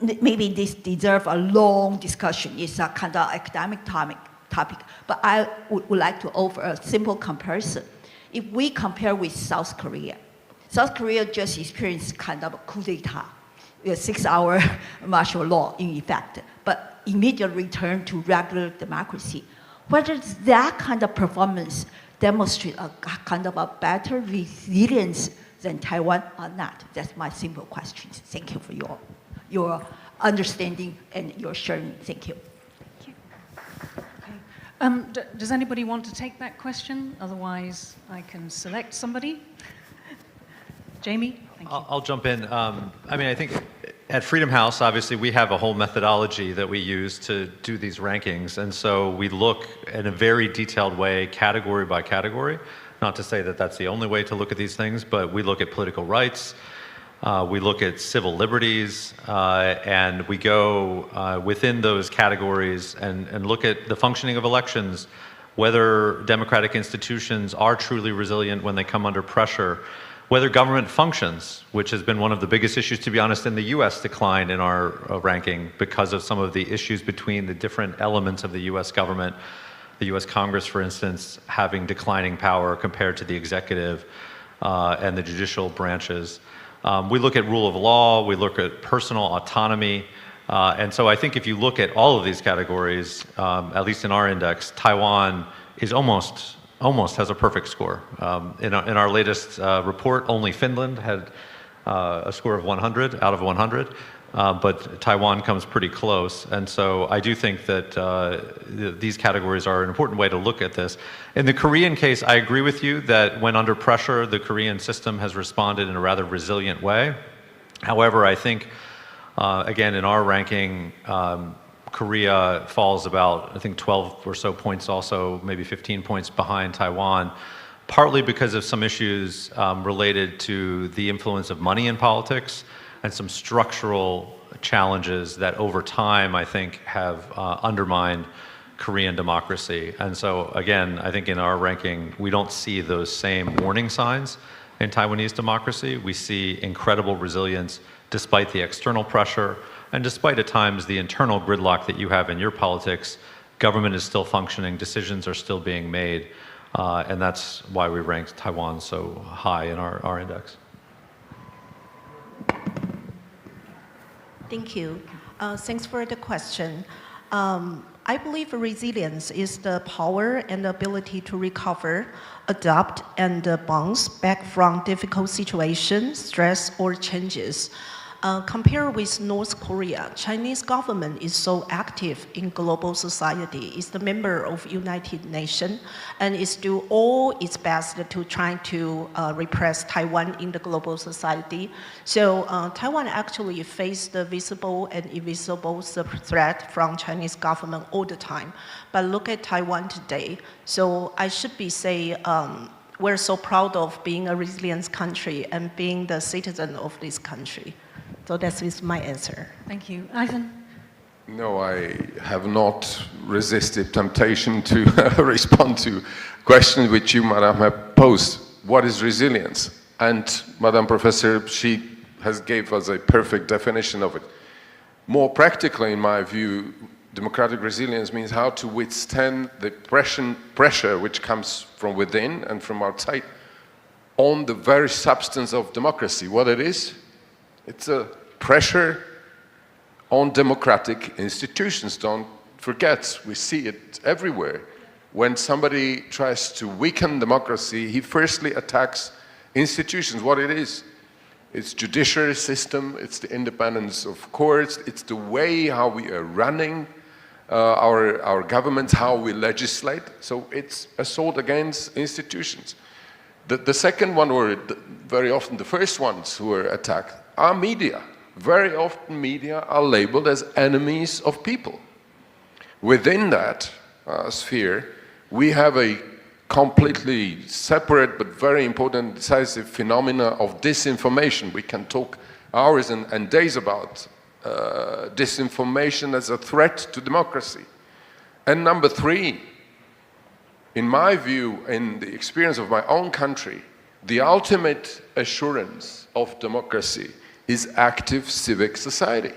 Maybe this deserves a long discussion. It's a kind of academic topic, but I would like to offer a simple comparison. If we compare with South Korea just experienced kind of a coup d'etat, a 6-hour martial law in effect, but immediately returned to regular democracy. Whether that kind of performance demonstrates a kind of a better resilience than Taiwan or not? That's my simple question. Thank you for your understanding and your sharing. Thank you. Does anybody want to take that question? Otherwise, I can select somebody. Jamie? Thank you. I'll jump in. I mean, I think at Freedom House, obviously, we have a whole methodology that we use to do these rankings. And so we look in a very detailed way, category by category. Not to say that that's the only way to look at these things, but we look at political rights, we look at civil liberties, and we go within those categories and look at the functioning of elections, whether democratic institutions are truly resilient when they come under pressure, whether government functions, which has been one of the biggest issues, to be honest, in the US decline in our ranking because of some of the issues between the different elements of the US government, the US Congress, for instance, having declining power compared to the executive and the judicial branches. We look at rule of law, we look at personal autonomy, and so I think if you look at all of these categories, at least in our index, Taiwan is almost has a perfect score. In our latest report, only Finland had a score of 100 out of 100, but Taiwan comes pretty close. And so I do think that these categories are an important way to look at this. In the Korean case, I agree with you that when under pressure, the Korean system has responded in a rather resilient way. However, I think, again, in our ranking, Korea falls about, I think, 12 or so points also, maybe 15 points behind Taiwan, partly because of some issues related to the influence of money in politics and some structural challenges that over time, I think, have undermined Korean democracy. And so, again, I think in our ranking, we don't see those same warning signs in Taiwanese democracy. We see incredible resilience despite the external pressure. And despite at times the internal gridlock that you have in your politics, government is still functioning, decisions are still being made, and that's why we ranked Taiwan so high in our index. Thank you. Thanks for the question. I believe resilience is the power and the ability to recover, adapt, and bounce back from difficult situations, stress, or changes. Compared with North Korea, Chinese government is so active in global society, is the member of United Nations, and is do all its best to try to repress Taiwan in the global society. So Taiwan actually face the visible and invisible threat from Chinese government all the time. But look at Taiwan today. So I should be say, we're so proud of being a resilient country and being the citizen of this country. So that is my answer. Thank you. Ivan? No, I have not resisted temptation to respond to questions which you, Madam, have posed. What is resilience? And Madam Professor, she has gave us a perfect definition of it. More practically, in my view, democratic resilience means how to withstand the pressure which comes from within and from outside on the very substance of democracy. What it is? It's a pressure on democratic institutions. Don't forget, we see it everywhere. When somebody tries to weaken democracy, he firstly attacks institutions. What it is? It's judiciary system, it's the independence of courts, it's the way how we are running our governments, how we legislate. So it's assault against institutions. The second one, or very often the first ones who are attacked, are media. Very often media are labeled as enemies of people. Within that sphere, we have a completely separate but very important decisive phenomena of disinformation. We can talk hours and days about disinformation as a threat to democracy. And number three, in my view, in the experience of my own country, the ultimate assurance of democracy is active civic society.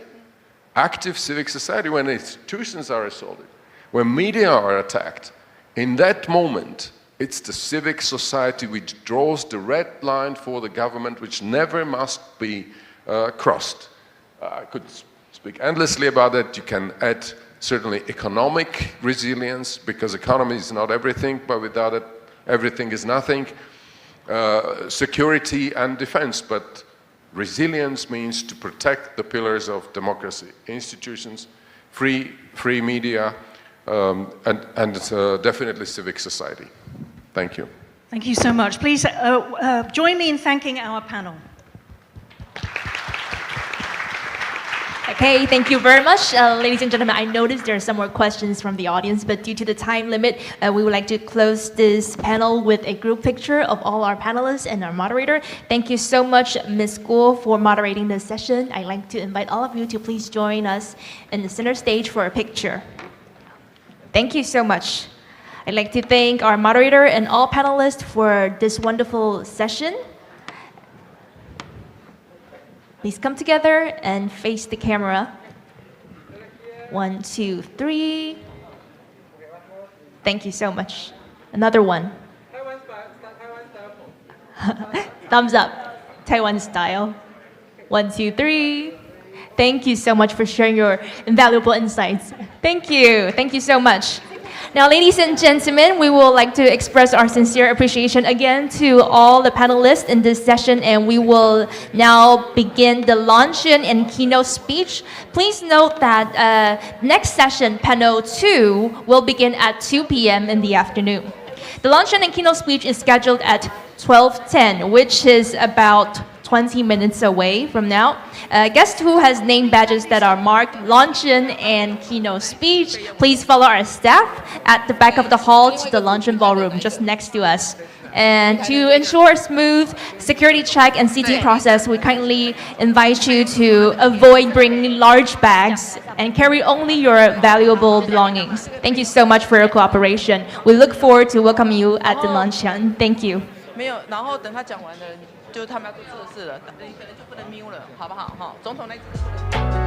Active civic society, when institutions are assaulted, when media are attacked, in that moment, it's the civic society which draws the red line for the government, which never must be crossed. I could speak endlessly about that. You can add certainly economic resilience, because economy is not everything, but without it, everything is nothing. Security and defense, but resilience means to protect the pillars of democracy, institutions, free media, and definitely civic society. Thank you. Thank you so much. Please join me in thanking our panel. Okay, thank you very much. Ladies and gentlemen, I noticed there are some more questions from the audience, but due to the time limit, we would like to close this panel with a group picture of all our panelists and our moderator. Thank you so much, Ms. Guo, for moderating this session. I'd like to invite all of you to please join us in the center stage for a picture. Thank you so much. I'd like to thank our moderator and all panelists for this wonderful session. Please come together and face the camera. 1, 2, 3. Thank you so much. Another one. Thumbs up. Taiwan style. 1, 2, 3. Thank you so much for sharing your invaluable insights. Thank you. Thank you so much. Now, ladies and gentlemen, we would like to express our sincere appreciation again to all the panelists in this session, and we will now begin the luncheon and keynote speech. Please note that next session, panel 2, will begin at 2 p.m. in the afternoon. The luncheon and keynote speech is scheduled at 12:10, which is about 20 minutes away from now. Guest who has name badges that are marked luncheon and keynote speech, please follow our staff at the back of the hall to the luncheon ballroom just next to us. And to ensure a smooth security check and seating process, we kindly invite you to avoid bringing large bags and carry only your valuable belongings. Thank you so much for your cooperation. We look forward to welcoming you at the luncheon. Thank you. 没有，然后等他讲完了，就是他们要做测试了，你可能就不能瞄了，好不好？哈，总统那一次不能。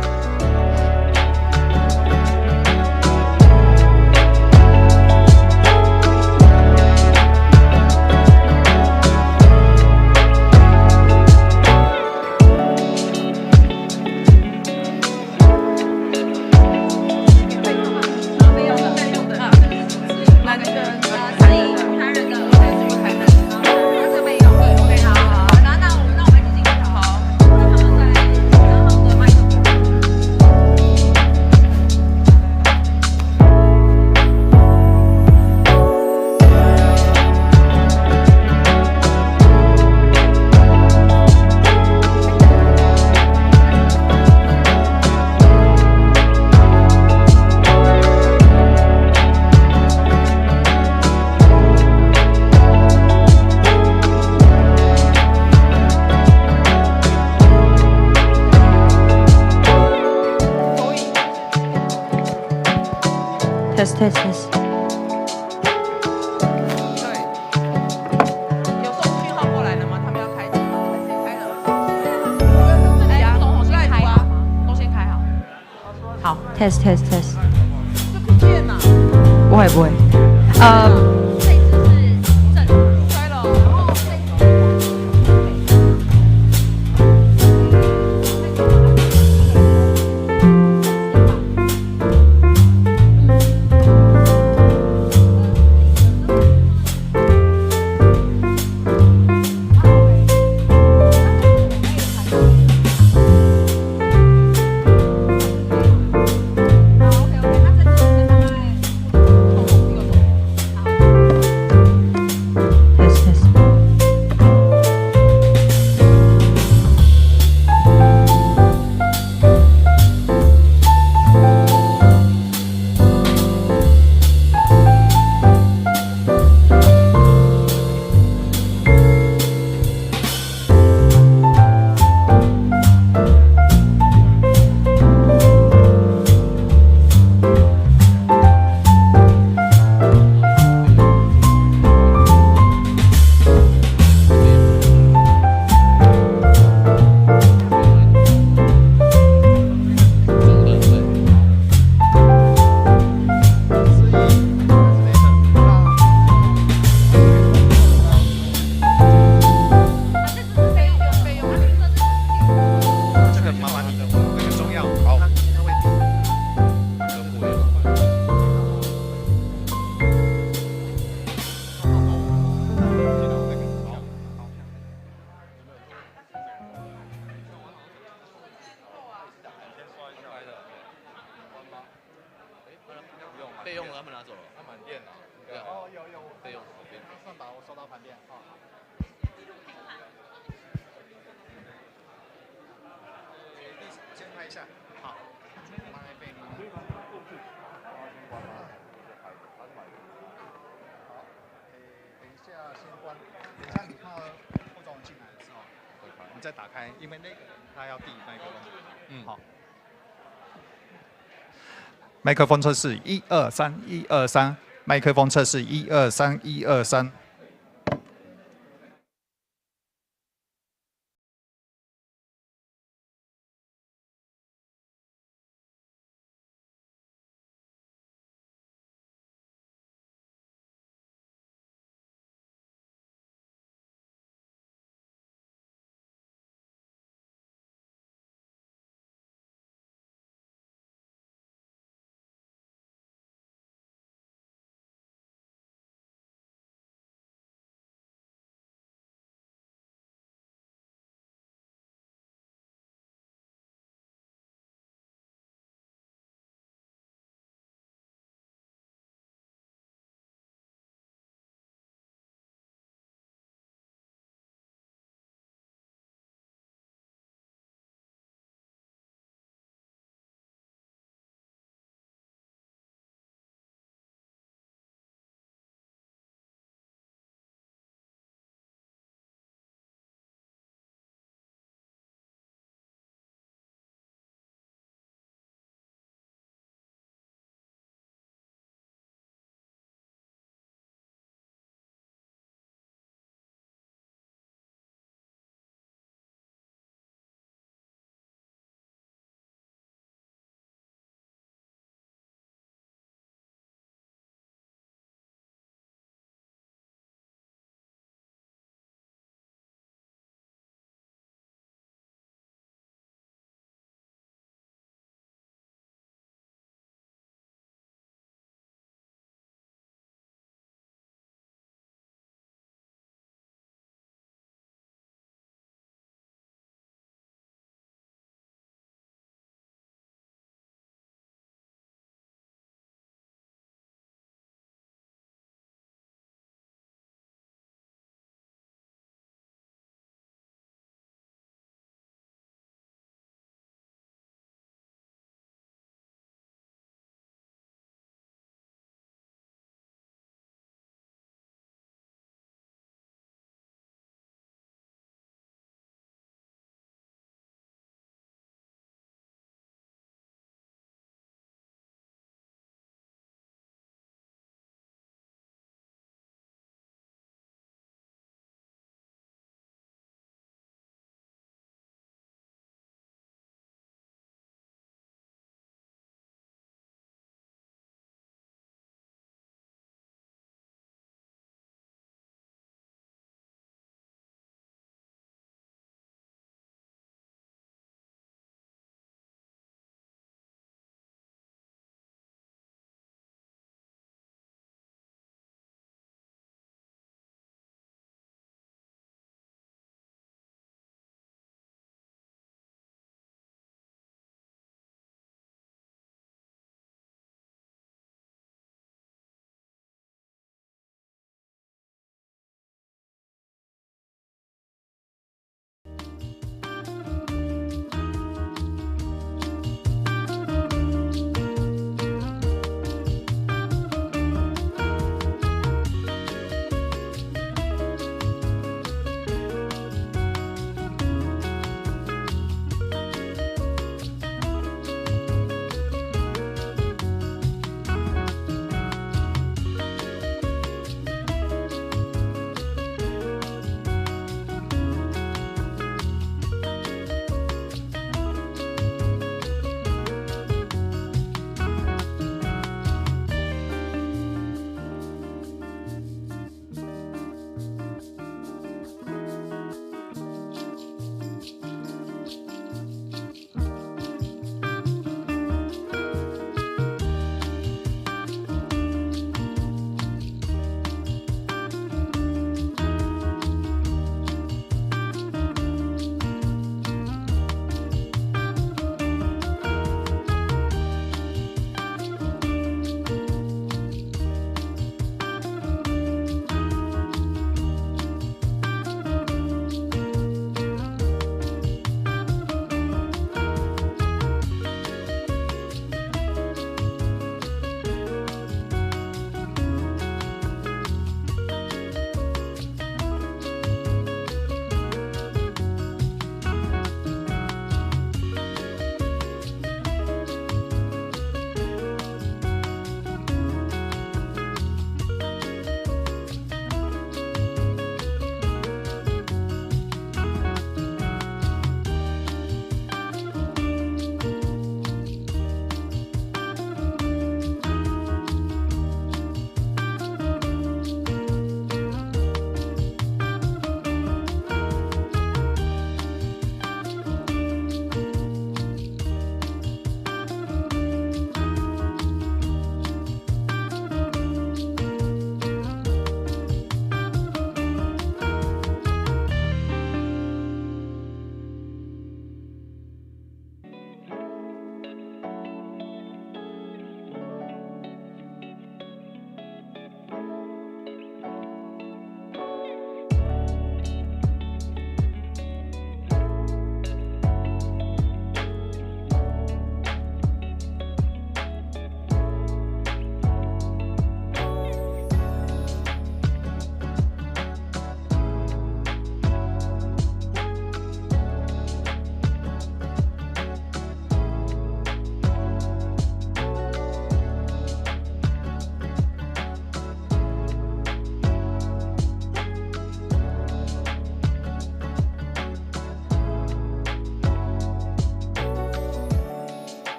Test, test, test. 有送讯号过来了吗？他们要开机吗？谁开了？哎，总统是赖图啊，都先开好。好 ，test, test, test. 这不见呐？不会，不会。备用的他们拿走了，他满电了。对啊，哦，有备用。算吧，我收到盘点。哦，好。先拍一下。好。你再打开，因为那个它要递麦克风。好。麦克风测试，1、2、3， 1、2、3。麦克风测试，1、2、3， 1、2、3。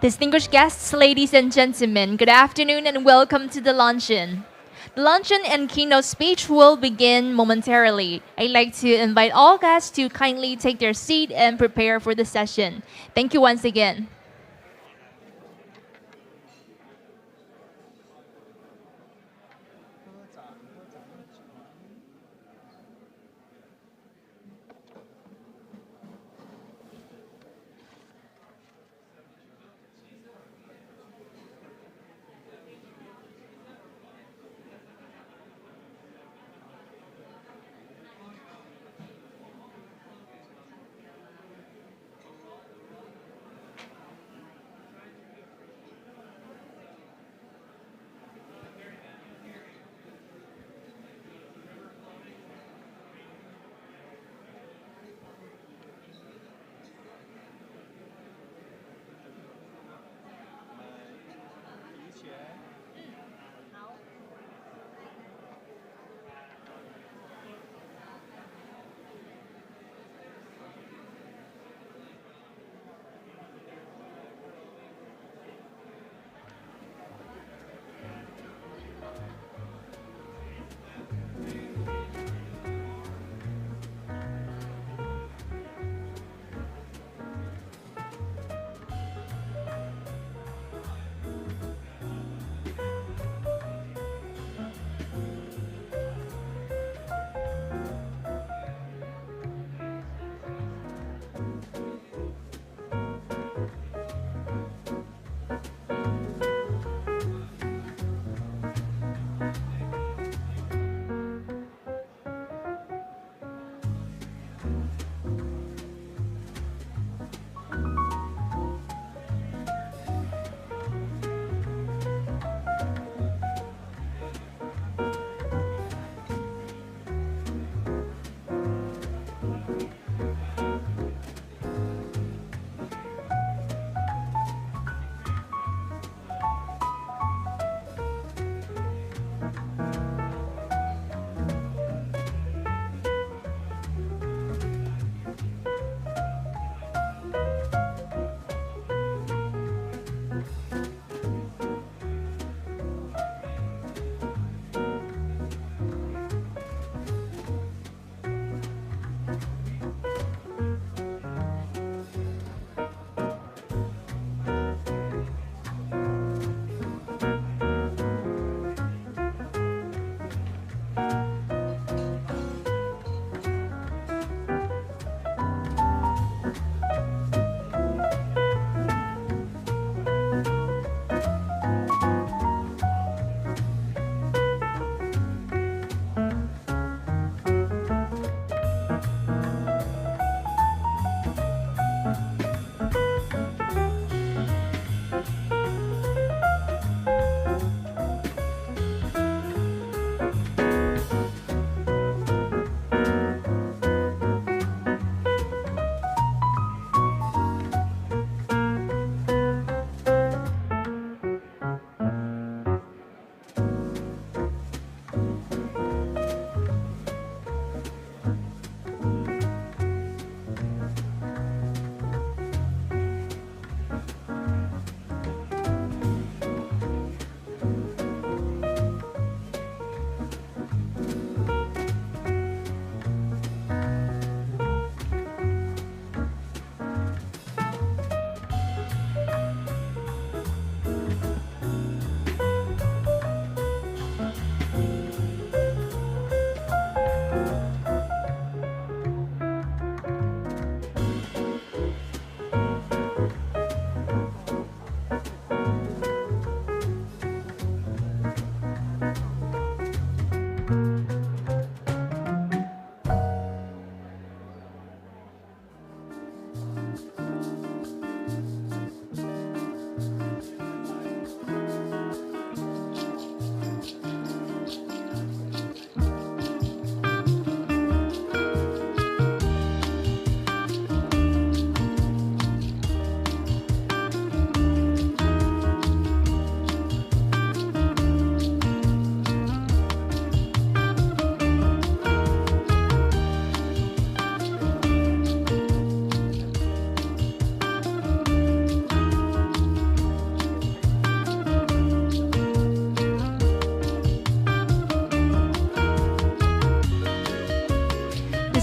Distinguished guests, ladies and gentlemen, good afternoon and welcome to the luncheon. The luncheon and keynote speech will begin momentarily. I'd like to invite all guests to kindly take their seat and prepare for the session. Thank you once again.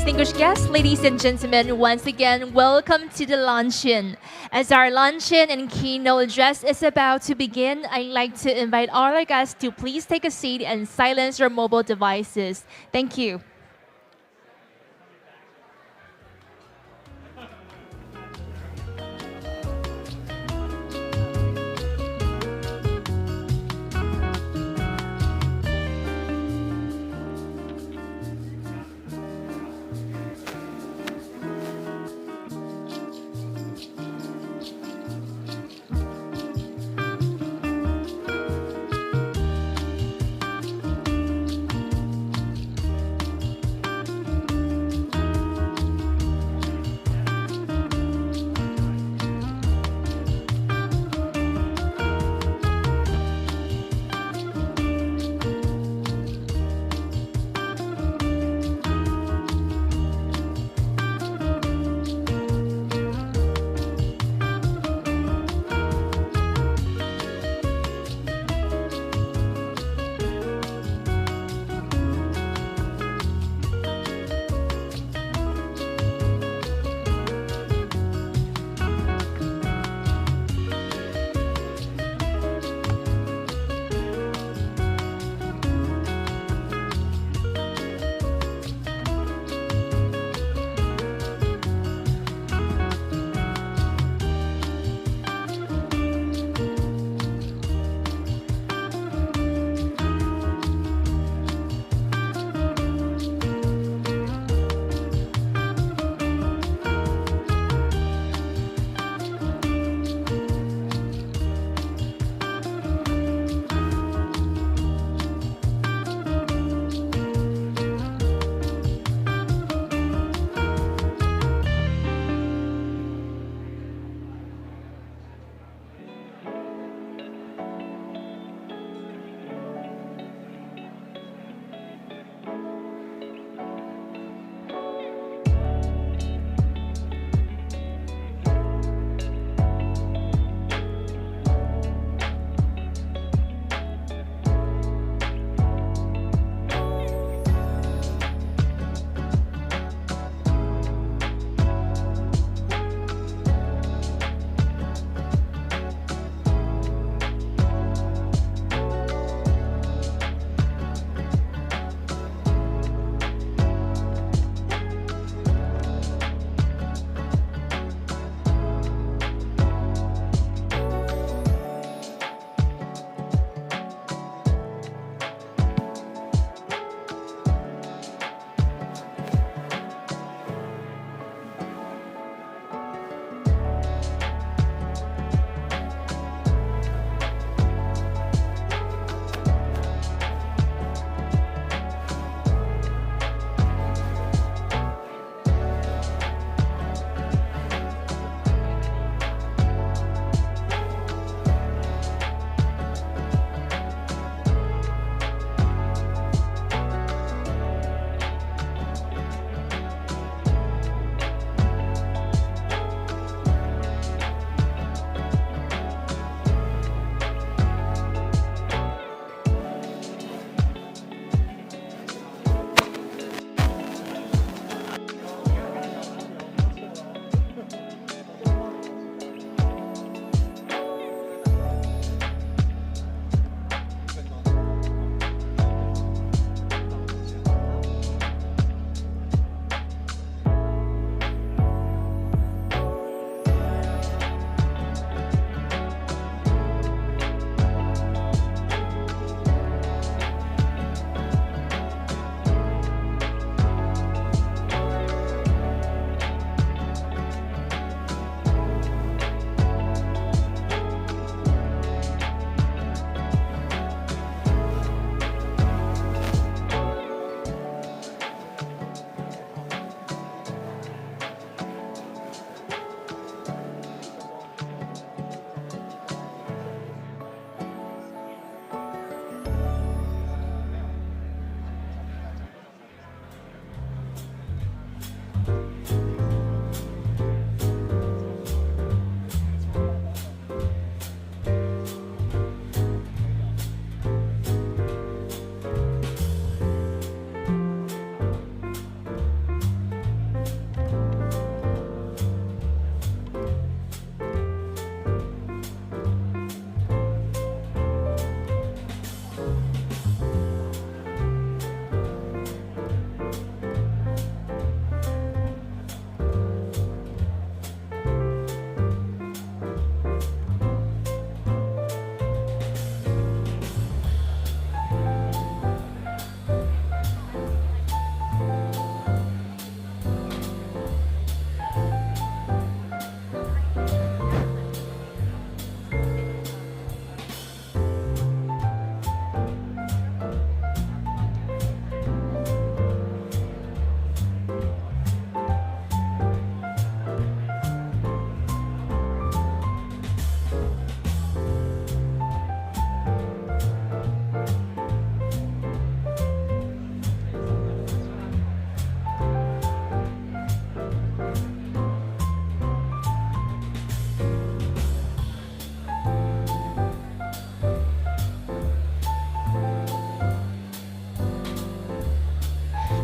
Distinguished guests, ladies and gentlemen, once again, welcome to the luncheon. As our luncheon and keynote address is about to begin, I'd like to invite all our guests to please take a seat and silence your mobile devices. Thank you.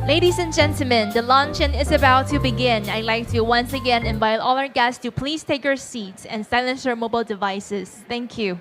Ladies and gentlemen, the luncheon is about to begin. I'd like to once again invite all our guests to please take your seats and silence your mobile devices. Thank you.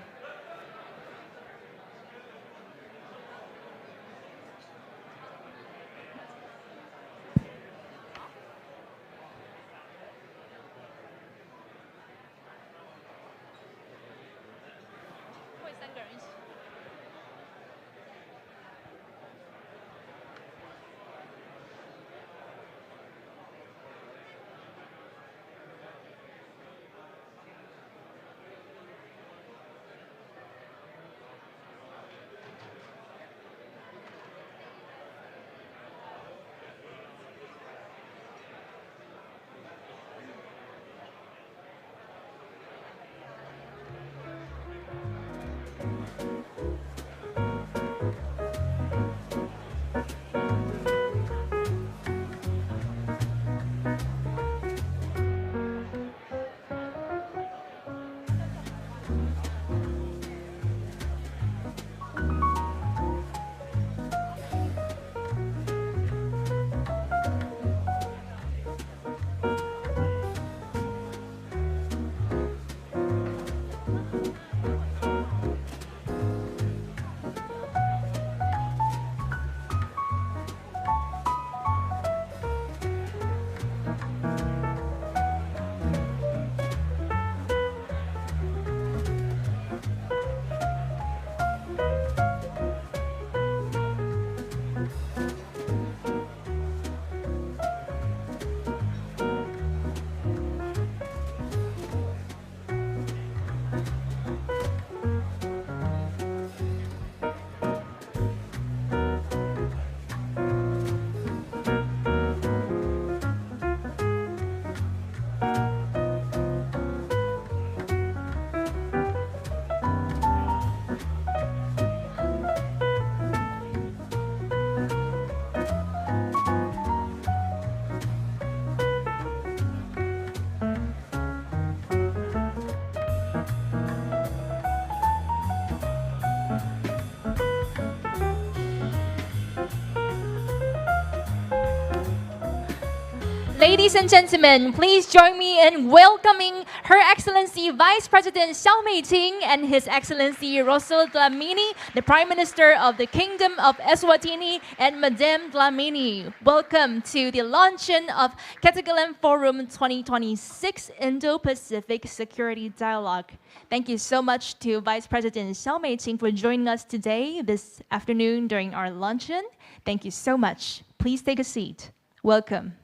Ladies and gentlemen, please join me in welcoming Her Excellency Vice President Xiao Meiqing and His Excellency Rosso Dlamini, the Prime Minister of the Kingdom of Eswatini, and Madame Dlamini. Welcome to the luncheon of Katagalan Forum 2026 Indo-Pacific Security Dialogue. Thank you so much to Vice President Xiao Meiqing for joining us today, this afternoon during our luncheon. Thank you so much. Please take a seat. Welcome.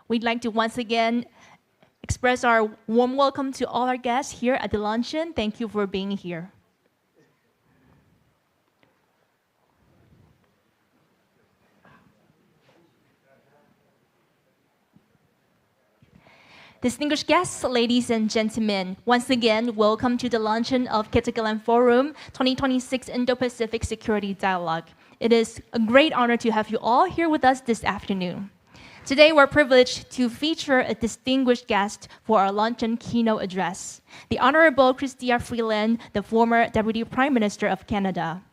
We'd like to once again express our warm welcome to all our guests here at the luncheon. Thank you for being here. Distinguished guests, ladies and gentlemen, once again, welcome to the luncheon of Katagalan Forum 2026 Indo-Pacific Security Dialogue. It is a great honor to have you all here with us this afternoon. Today, we're privileged to feature a distinguished guest for our luncheon keynote address, the Honorable Chrystia Freeland, the former Deputy Prime Minister of Canada.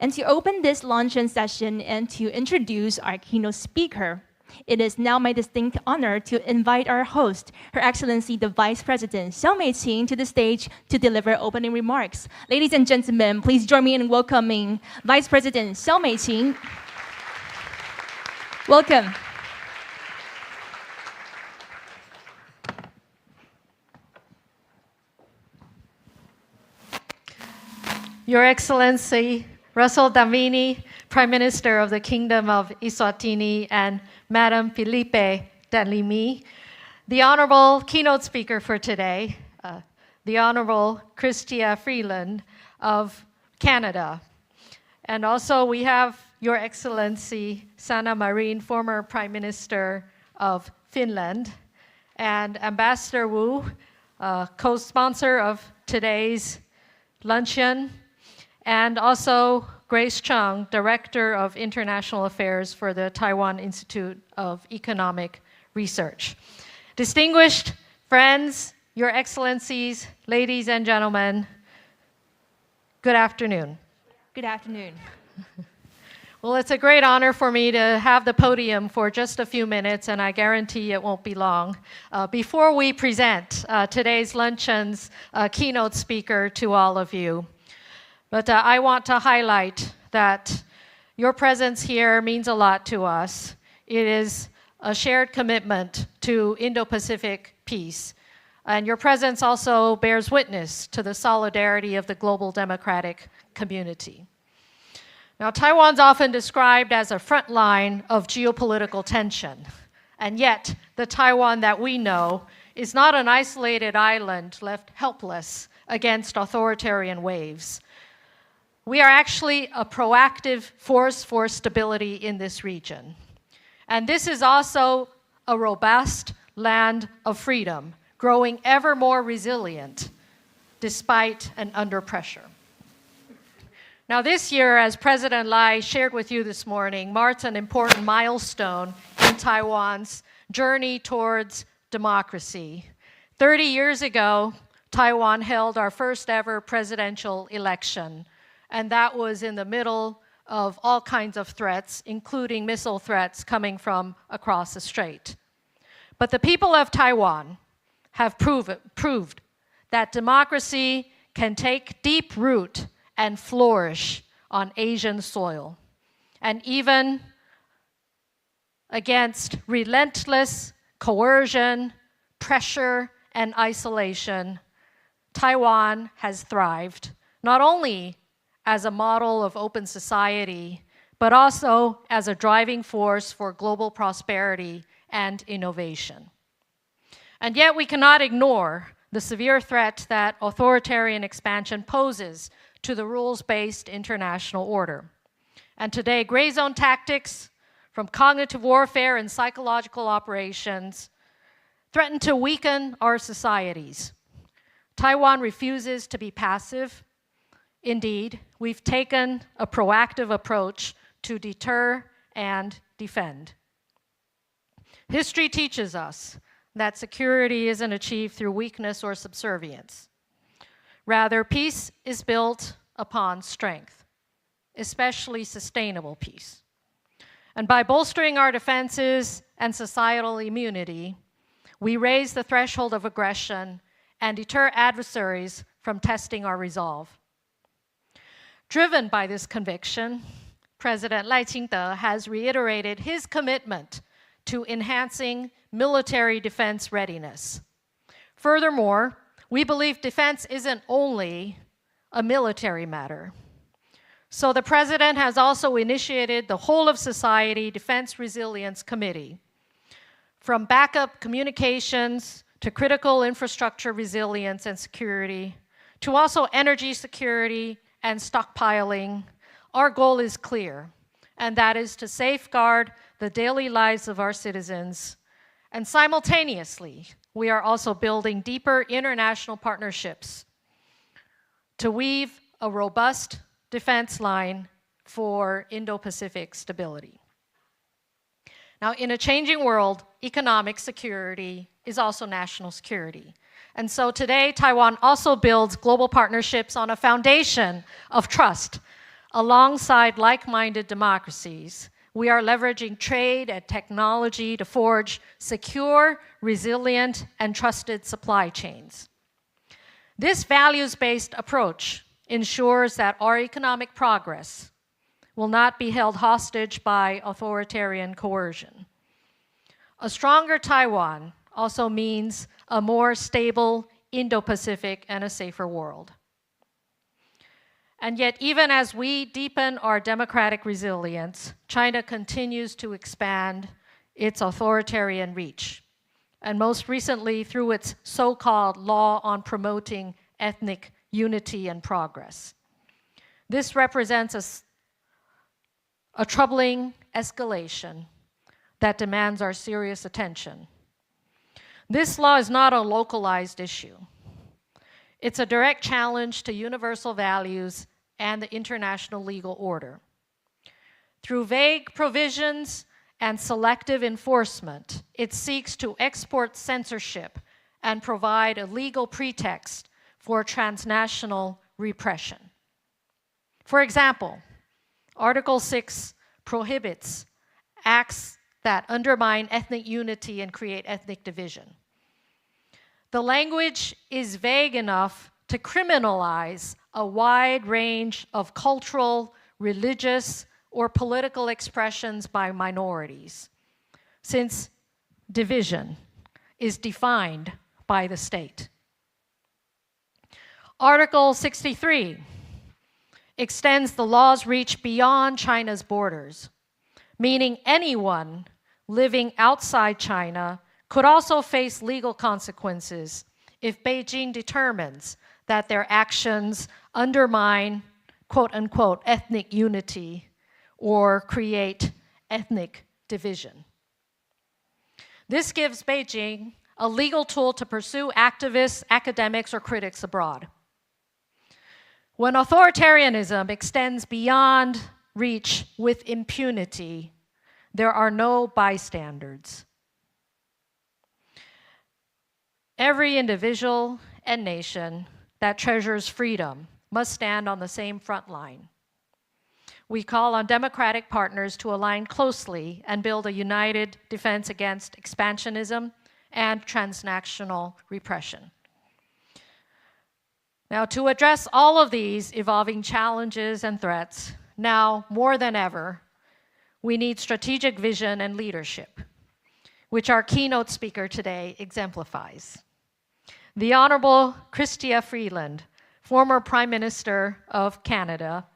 And to open this luncheon session and to introduce our keynote speaker, it is now my distinct honor to invite our host, Her Excellency the Vice President Xiao Meiqing, to the stage to deliver opening remarks. Ladies and gentlemen, please join me in welcoming Vice President Xiao Meiqing. Welcome. Your Excellency, Russell Dlamini, Prime Minister of the Kingdom of Eswatini, and Madam Felipe Dlamini, the Honorable keynote speaker for today, the Honorable Chrystia Freeland of Canada. And also we have Your Excellency Sanna Marin, former Prime Minister of Finland, and Ambassador Wu, co-sponsor of today's luncheon, and also Grace Chung, Director of International Affairs for the Taiwan Institute of Economic Research. Distinguished friends, Your Excellencies, ladies and gentlemen, good afternoon. Good afternoon. Well, it's a great honor for me to have the podium for just a few minutes, and I guarantee it won't be long. Before we present today's luncheon's keynote speaker to all of you, but I want to highlight that your presence here means a lot to us. It is a shared commitment to Indo-Pacific peace. And your presence also bears witness to the solidarity of the global democratic community. Now, Taiwan's often described as a front line of geopolitical tension. And yet, the Taiwan that we know is not an isolated island left helpless against authoritarian waves. We are actually a proactive force for stability in this region. And this is also a robust land of freedom, growing ever more resilient despite and under pressure. Now this year, as President Lai shared with you this morning, marks an important milestone in Taiwan's journey towards democracy. 30 years ago, Taiwan held our first ever presidential election, and that was in the middle of all kinds of threats, including missile threats coming from across the strait. But the people of Taiwan have proved that democracy can take deep root and flourish on Asian soil. And even against relentless coercion, pressure, and isolation, Taiwan has thrived, not only as a model of open society, but also as a driving force for global prosperity and innovation. And yet we cannot ignore the severe threat that authoritarian expansion poses to the rules-based international order. And today, gray zone tactics, from cognitive warfare and psychological operations, threaten to weaken our societies. Taiwan refuses to be passive. Indeed, we've taken a proactive approach to deter and defend. History teaches us that security isn't achieved through weakness or subservience. Rather, peace is built upon strength, especially sustainable peace. And by bolstering our defenses and societal immunity, we raise the threshold of aggression and deter adversaries from testing our resolve. Driven by this conviction, President赖清德has reiterated his commitment to enhancing military defense readiness. Furthermore, we believe defense isn't only a military matter. So the President has also initiated the Whole of Society Defense Resilience Committee. From backup communications to critical infrastructure resilience and security, to also energy security and stockpiling, our goal is clear, and that is to safeguard the daily lives of our citizens. And simultaneously, we are also building deeper international partnerships to weave a robust defense line for Indo-Pacific stability. Now, in a changing world, economic security is also national security. And so today, Taiwan also builds global partnerships on a foundation of trust. Alongside like-minded democracies, we are leveraging trade and technology to forge secure, resilient, and trusted supply chains. This values-based approach ensures that our economic progress will not be held hostage by authoritarian coercion. A stronger Taiwan also means a more stable Indo-Pacific and a safer world. And yet, even as we deepen our democratic resilience, China continues to expand its authoritarian reach, and most recently through its so-called law on promoting ethnic unity and progress. This represents a troubling escalation that demands our serious attention. This law is not a localized issue. It's a direct challenge to universal values and the international legal order. Through vague provisions and selective enforcement, it seeks to export censorship and provide a legal pretext for transnational repression. For example, Article 6 prohibits acts that undermine ethnic unity and create ethnic division. The language is vague enough to criminalize a wide range of cultural, religious, or political expressions by minorities, since division is defined by the state. Article 63 extends the law's reach beyond China's borders, meaning anyone living outside China could also face legal consequences if Beijing determines that their actions undermine, quote unquote, ethnic unity or create ethnic division. This gives Beijing a legal tool to pursue activists, academics, or critics abroad. When authoritarianism extends beyond reach with impunity, there are no bystanders. Every individual and nation that treasures freedom must stand on the same front line. We call on democratic partners to align closely and build a united defense against expansionism and transnational repression. Now, to address all of these evolving challenges and threats, now more than ever, we need strategic vision and leadership, which our keynote speaker today exemplifies. The Honorable Chrystia Freeland, former Prime Minister of Canada,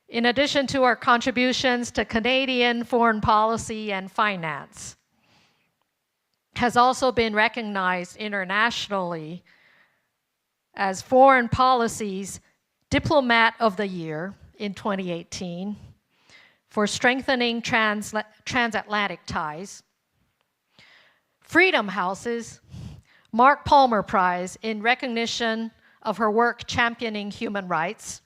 in addition to her contributions to Canadian foreign policy and finance, has also been recognized internationally as Foreign Policy's Diplomat of the Year in 2018 for strengthening transatlantic ties. Freedom House's Mark Palmer Prize in recognition of her work championing human rights,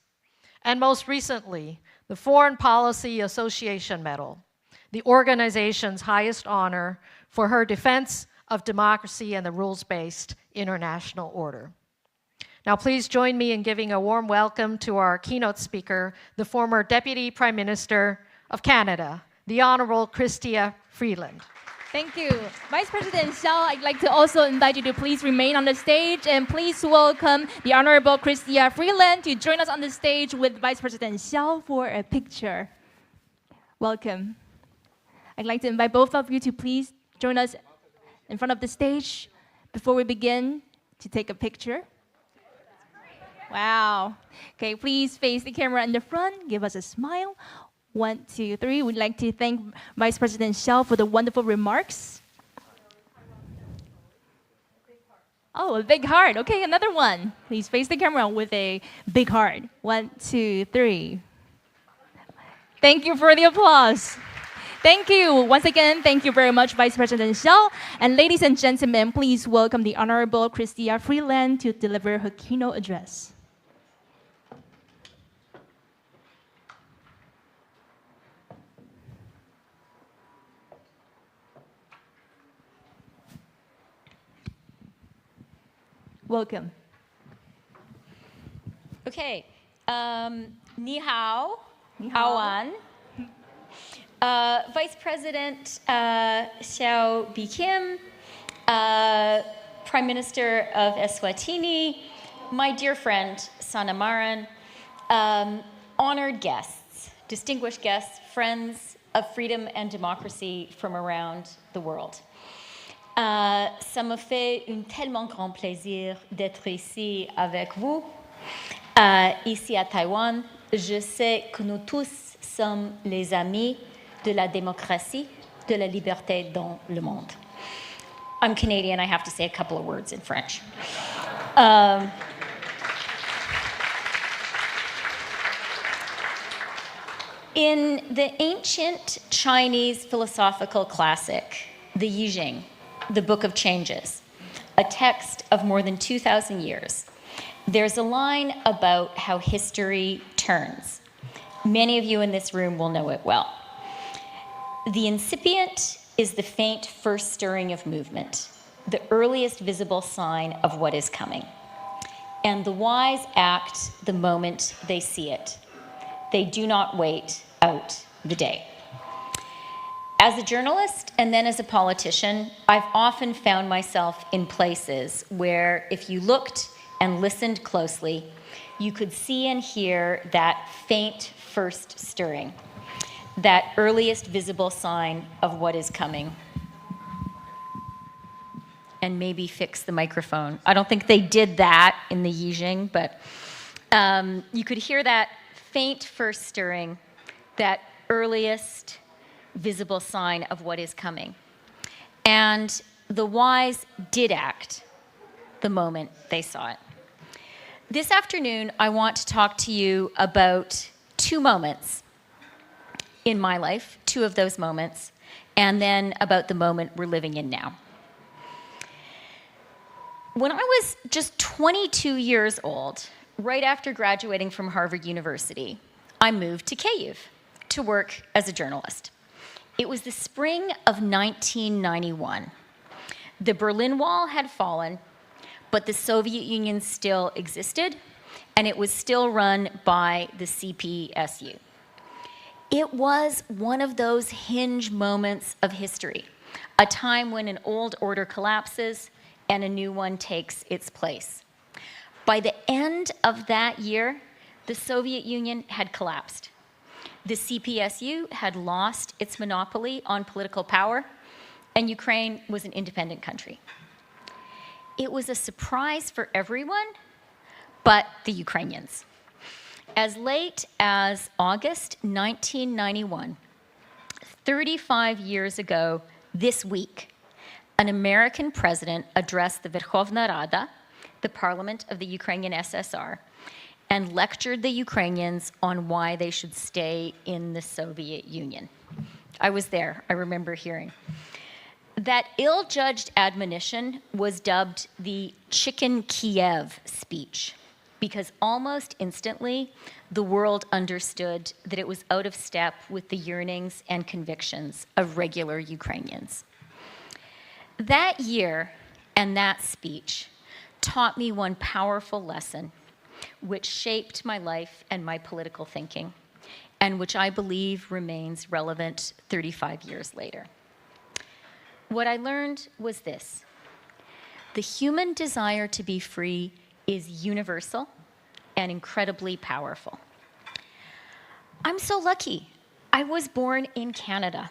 and most recently, the Foreign Policy Association Medal, the organization's highest honor for her defense of democracy and the rules-based international order. Now, please join me in giving a warm welcome to our keynote speaker, the former Deputy Prime Minister of Canada, the Honorable Chrystia Freeland. Thank you. Vice President Xiao, I'd like to also invite you to please remain on the stage and please welcome the Honorable Chrystia Freeland to join us on the stage with Vice President Xiao for a picture. Welcome. I'd like to invite both of you to please join us in front of the stage before we begin to take a picture. Wow. Okay, please face the camera in the front. Give us a smile. 1, 2, 3. We'd like to thank Vice President Xiao for the wonderful remarks. Oh, a big heart. Okay, another one. Please face the camera with a big heart. 1, 2, 3. Thank you for the applause. Thank you. Once again, thank you very much, Vice President Xiao. And ladies and gentlemen, please welcome the Honorable Chrystia Freeland to deliver her keynote address. Welcome. Okay. Ni hao. Hao an. Vice President Xiao Bi-Kim, Prime Minister of Eswatini, my dear friend Sana Maran, honored guests, distinguished guests, friends of freedom and democracy from around the world. Ça me fait un tellement grand plaisir d'être ici avec vous, ici à Taïwan. Je sais que nous tous sommes les amis de la démocratie, de la liberté dans le monde. I'm Canadian, I have to say a couple of words in French. In the ancient Chinese philosophical classic, the I Ching, the Book of Changes, a text of more than 2,000 years, there's a line about how history turns. Many of you in this room will know it well. The incipient is the faint first stirring of movement, the earliest visible sign of what is coming. and the wise act the moment they see it. They do not wait out the day. As a journalist and then as a politician, I've often found myself in places where if you looked and listened closely, you could see and hear that faint first stirring, that earliest visible sign of what is coming. And maybe fix the microphone. I don't think they did that in the Yijing, but you could hear that faint first stirring, that earliest visible sign of what is coming. And the wise did act the moment they saw it. This afternoon, I want to talk to you about two moments in my life, two of those moments, and then about the moment we're living in now. When I was just 22 years old, right after graduating from Harvard University, I moved to Kyiv to work as a journalist. It was the spring of 1991. The Berlin Wall had fallen, but the Soviet Union still existed, and it was still run by the CPSU. It was one of those hinge moments of history, a time when an old order collapses and a new one takes its place. By the end of that year, the Soviet Union had collapsed. The CPSU had lost its monopoly on political power, and Ukraine was an independent country. It was a surprise for everyone but the Ukrainians. As late as August 1991, 35 years ago this week, an American president addressed the Verkhovna Rada, the parliament of the Ukrainian SSR, and lectured the Ukrainians on why they should stay in the Soviet Union. I was there, I remember hearing. That ill-judged admonition was dubbed the Chicken Kiev speech, because almost instantly, the world understood that it was out of step with the yearnings and convictions of regular Ukrainians. That year and that speech taught me one powerful lesson which shaped my life and my political thinking, and which I believe remains relevant 35 years later. What I learned was this: the human desire to be free is universal and incredibly powerful. I'm so lucky. I was born in Canada.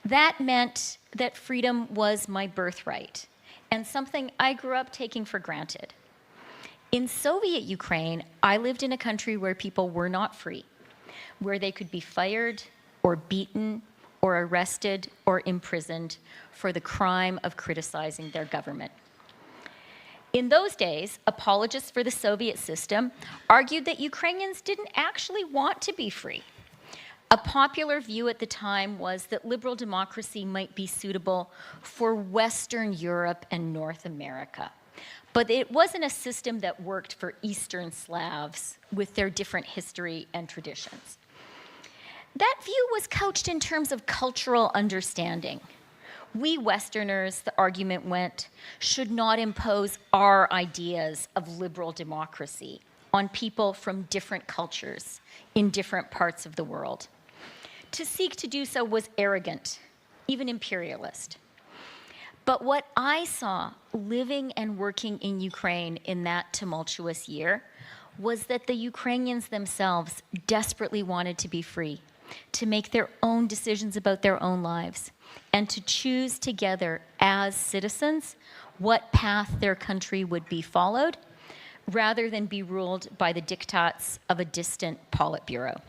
That meant that freedom was my birthright and something I grew up taking for granted. In Soviet Ukraine, I lived in a country where people were not free, where they could be fired or beaten or arrested or imprisoned for the crime of criticizing their government. In those days, apologists for the Soviet system argued that Ukrainians didn't actually want to be free. A popular view at the time was that liberal democracy might be suitable for Western Europe and North America. But it wasn't a system that worked for Eastern Slavs with their different history and traditions. That view was couched in terms of cultural understanding. We Westerners, the argument went, should not impose our ideas of liberal democracy on people from different cultures in different parts of the world. To seek to do so was arrogant, even imperialist. But what I saw living and working in Ukraine in that tumultuous year was that the Ukrainians themselves desperately wanted to be free, to make their own decisions about their own lives, and to choose together as citizens what path their country would be followed, rather than be ruled by the diktats of a distant Politburo.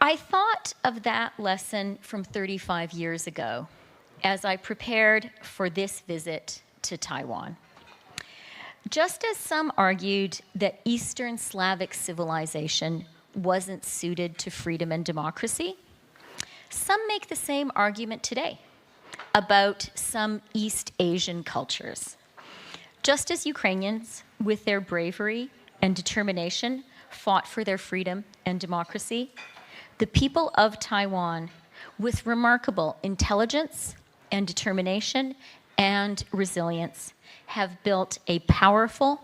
I thought of that lesson from 35 years ago as I prepared for this visit to Taiwan. Just as some argued that Eastern Slavic civilization wasn't suited to freedom and democracy, some make the same argument today about some East Asian cultures. Just as Ukrainians, with their bravery and determination, fought for their freedom and democracy, the people of Taiwan, with remarkable intelligence and determination and resilience have built a powerful,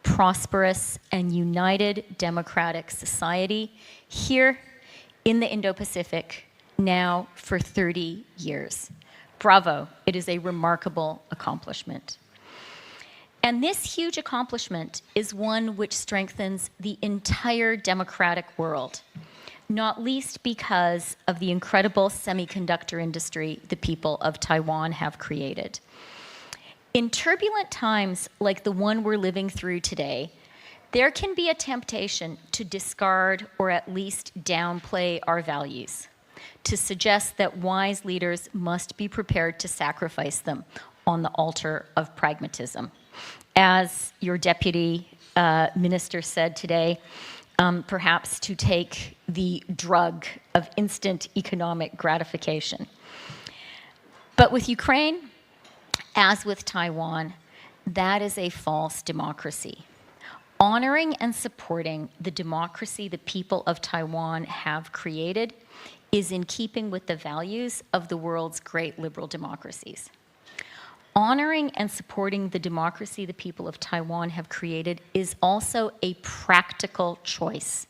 prosperous, and united democratic society here in the Indo-Pacific now for 30 years. Bravo, it is a remarkable accomplishment. And this huge accomplishment is one which strengthens the entire democratic world, not least because of the incredible semiconductor industry the people of Taiwan have created. In turbulent times like the one we're living through today, there can be a temptation to discard or at least downplay our values, to suggest that wise leaders must be prepared to sacrifice them on the altar of pragmatism. As your deputy minister said today, perhaps to take the drug of instant economic gratification. But with Ukraine, as with Taiwan, that is a false democracy. Honoring and supporting the democracy the people of Taiwan have created is in keeping with the values of the world's great liberal democracies. Honoring and supporting the democracy the people of Taiwan have created is also a practical choice,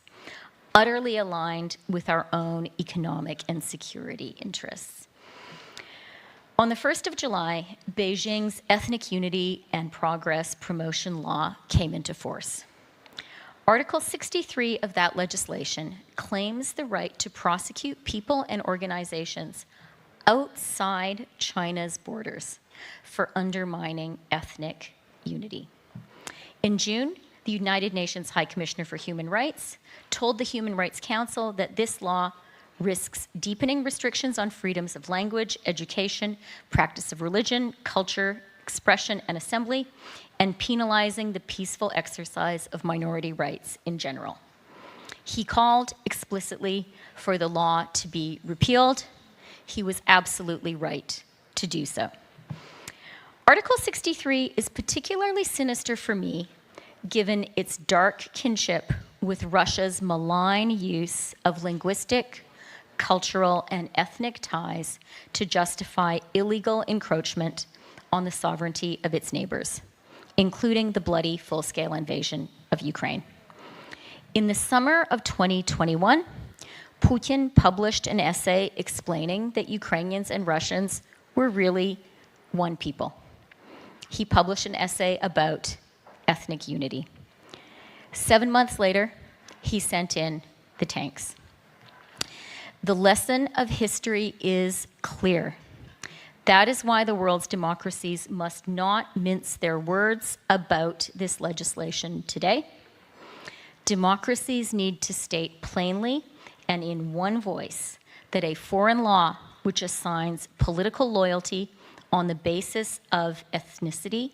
utterly aligned with our own economic and security interests. On the 1st of July, Beijing's Ethnic Unity and Progress Promotion Law came into force. Article 63 of that legislation claims the right to prosecute people and organizations outside China's borders for undermining ethnic unity. In June, the United Nations High Commissioner for Human Rights told the Human Rights Council that this law risks deepening restrictions on freedoms of language, education, practice of religion, culture, expression, and assembly, and penalizing the peaceful exercise of minority rights in general. He called explicitly for the law to be repealed. He was absolutely right to do so. Article 63 is particularly sinister for me, given its dark kinship with Russia's malign use of linguistic, cultural, and ethnic ties to justify illegal encroachment on the sovereignty of its neighbors, including the bloody full-scale invasion of Ukraine. In the summer of 2021, Putin published an essay explaining that Ukrainians and Russians were really one people. He published an essay about ethnic unity. 7 months later, he sent in the tanks. The lesson of history is clear. That is why the world's democracies must not mince their words about this legislation today. Democracies need to state plainly and in one voice that a foreign law which assigns political loyalty on the basis of ethnicity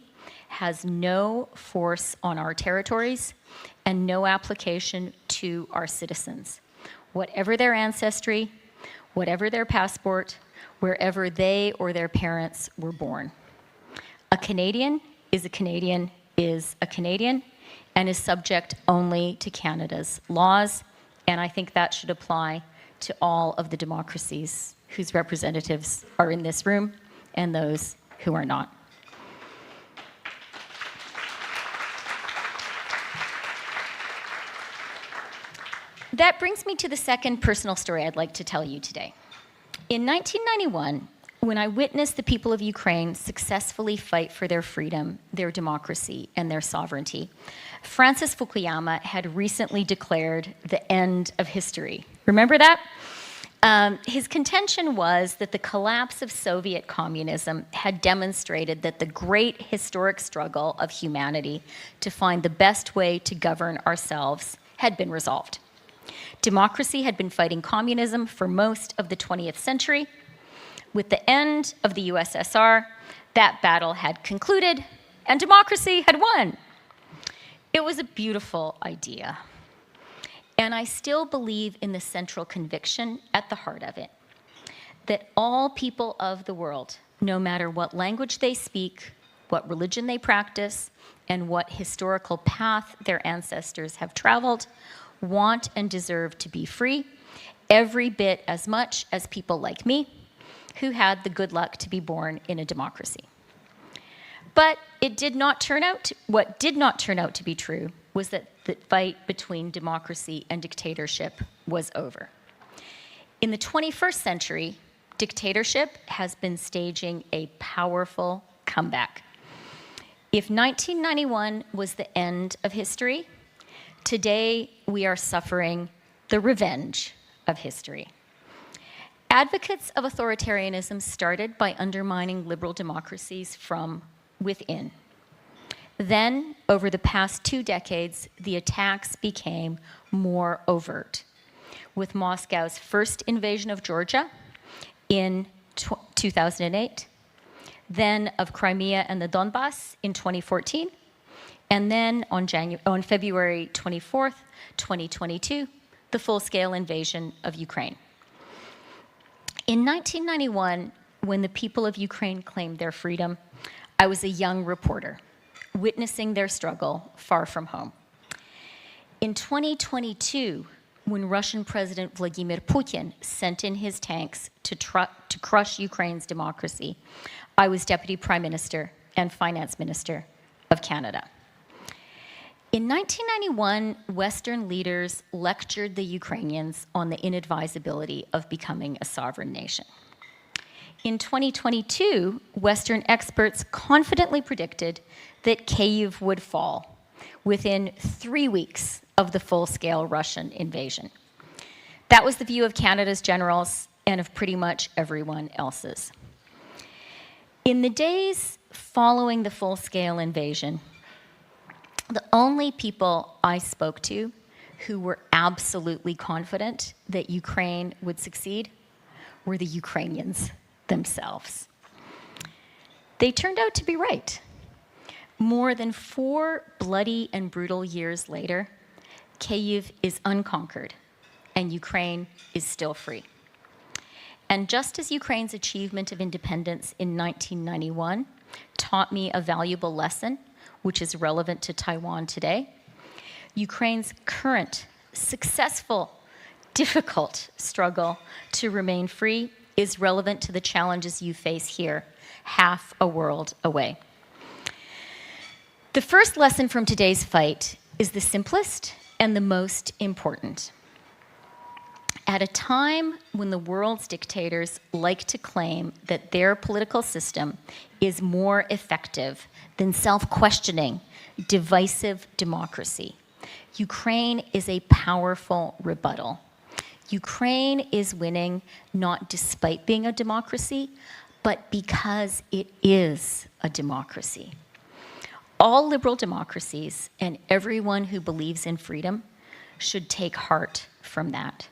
has no force on our territories and no application to our citizens, whatever their ancestry, whatever their passport, wherever they or their parents were born. A Canadian is a Canadian is a Canadian and is subject only to Canada's laws, and I think that should apply to all of the democracies whose representatives are in this room and those who are not. That brings me to the second personal story I'd like to tell you today. In 1991, when I witnessed the people of Ukraine successfully fight for their freedom, their democracy, and their sovereignty, Francis Fukuyama had recently declared the end of history. Remember that? His contention was that the collapse of Soviet communism had demonstrated that the great historic struggle of humanity to find the best way to govern ourselves had been resolved. Democracy had been fighting communism for most of the 20th century. With the end of the USSR, that battle had concluded and democracy had won. It was a beautiful idea. And I still believe in the central conviction at the heart of it, that all people of the world, no matter what language they speak, what religion they practice, and what historical path their ancestors have traveled, want and deserve to be free, every bit as much as people like me, who had the good luck to be born in a democracy. But it did not turn out, what did not turn out to be true was that the fight between democracy and dictatorship was over. In the 21st century, dictatorship has been staging a powerful comeback. If 1991 was the end of history, today we are suffering the revenge of history. Advocates of authoritarianism started by undermining liberal democracies from within. Then, over the past 2 decades, the attacks became more overt, with Moscow's first invasion of Georgia in 2008, then of Crimea and the Donbass in 2014, and then on February 24th, 2022, the full-scale invasion of Ukraine. In 1991, when the people of Ukraine claimed their freedom, I was a young reporter, witnessing their struggle far from home. In 2022, when Russian President Vladimir Putin sent in his tanks to crush Ukraine's democracy, I was Deputy Prime Minister and Finance Minister of Canada. In 1991, Western leaders lectured the Ukrainians on the inadvisability of becoming a sovereign nation. In 2022, Western experts confidently predicted that Kyiv would fall within 3 weeks of the full-scale Russian invasion. That was the view of Canada's generals and of pretty much everyone else's. In the days following the full-scale invasion, the only people I spoke to who were absolutely confident that Ukraine would succeed were the Ukrainians themselves. They turned out to be right. More than 4 bloody and brutal years later, Kyiv is unconquered, and Ukraine is still free. And just as Ukraine's achievement of independence in 1991 taught me a valuable lesson, which is relevant to Taiwan today, Ukraine's current, successful, difficult struggle to remain free is relevant to the challenges you face here, half a world away. The first lesson from today's fight is the simplest and the most important. At a time when the world's dictators like to claim that their political system is more effective than self-questioning, divisive democracy, Ukraine is a powerful rebuttal. Ukraine is winning not despite being a democracy, but because it is a democracy. All liberal democracies and everyone who believes in freedom should take heart from that.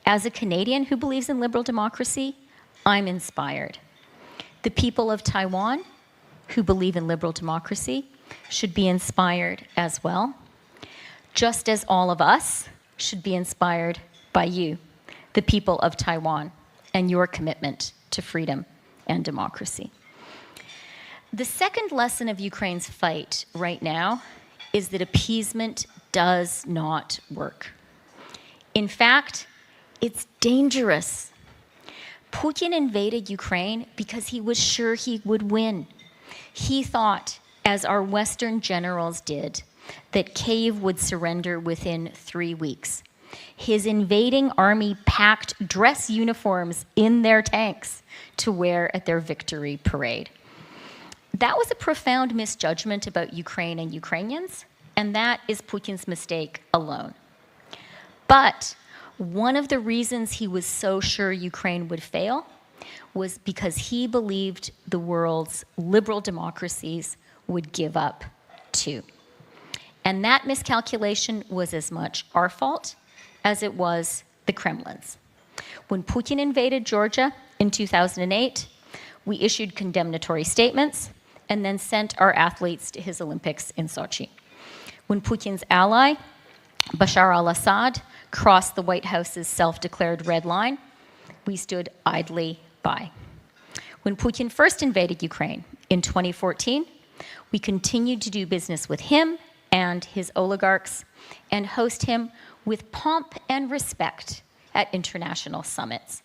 As a Canadian who believes in liberal democracy, I'm inspired. The people of Taiwan who believe in liberal democracy should be inspired as well, just as all of us should be inspired by you, the people of Taiwan, and your commitment to freedom and democracy. The second lesson of Ukraine's fight right now is that appeasement does not work. In fact, it's dangerous. Putin invaded Ukraine because he was sure he would win. He thought, as our Western generals did, that Kyiv would surrender within 3 weeks. His invading army packed dress uniforms in their tanks to wear at their victory parade. That was a profound misjudgment about Ukraine and Ukrainians, and that is Putin's mistake alone. But one of the reasons he was so sure Ukraine would fail was because he believed the world's liberal democracies would give up too. And that miscalculation was as much our fault as it was the Kremlin's. When Putin invaded Georgia in 2008, we issued condemnatory statements and then sent our athletes to his Olympics in Sochi. When Putin's ally, Bashar al-Assad, crossed the White House's self-declared red line, we stood idly by. When Putin first invaded Ukraine in 2014, we continued to do business with him and his oligarchs and host him with pomp and respect at international summits.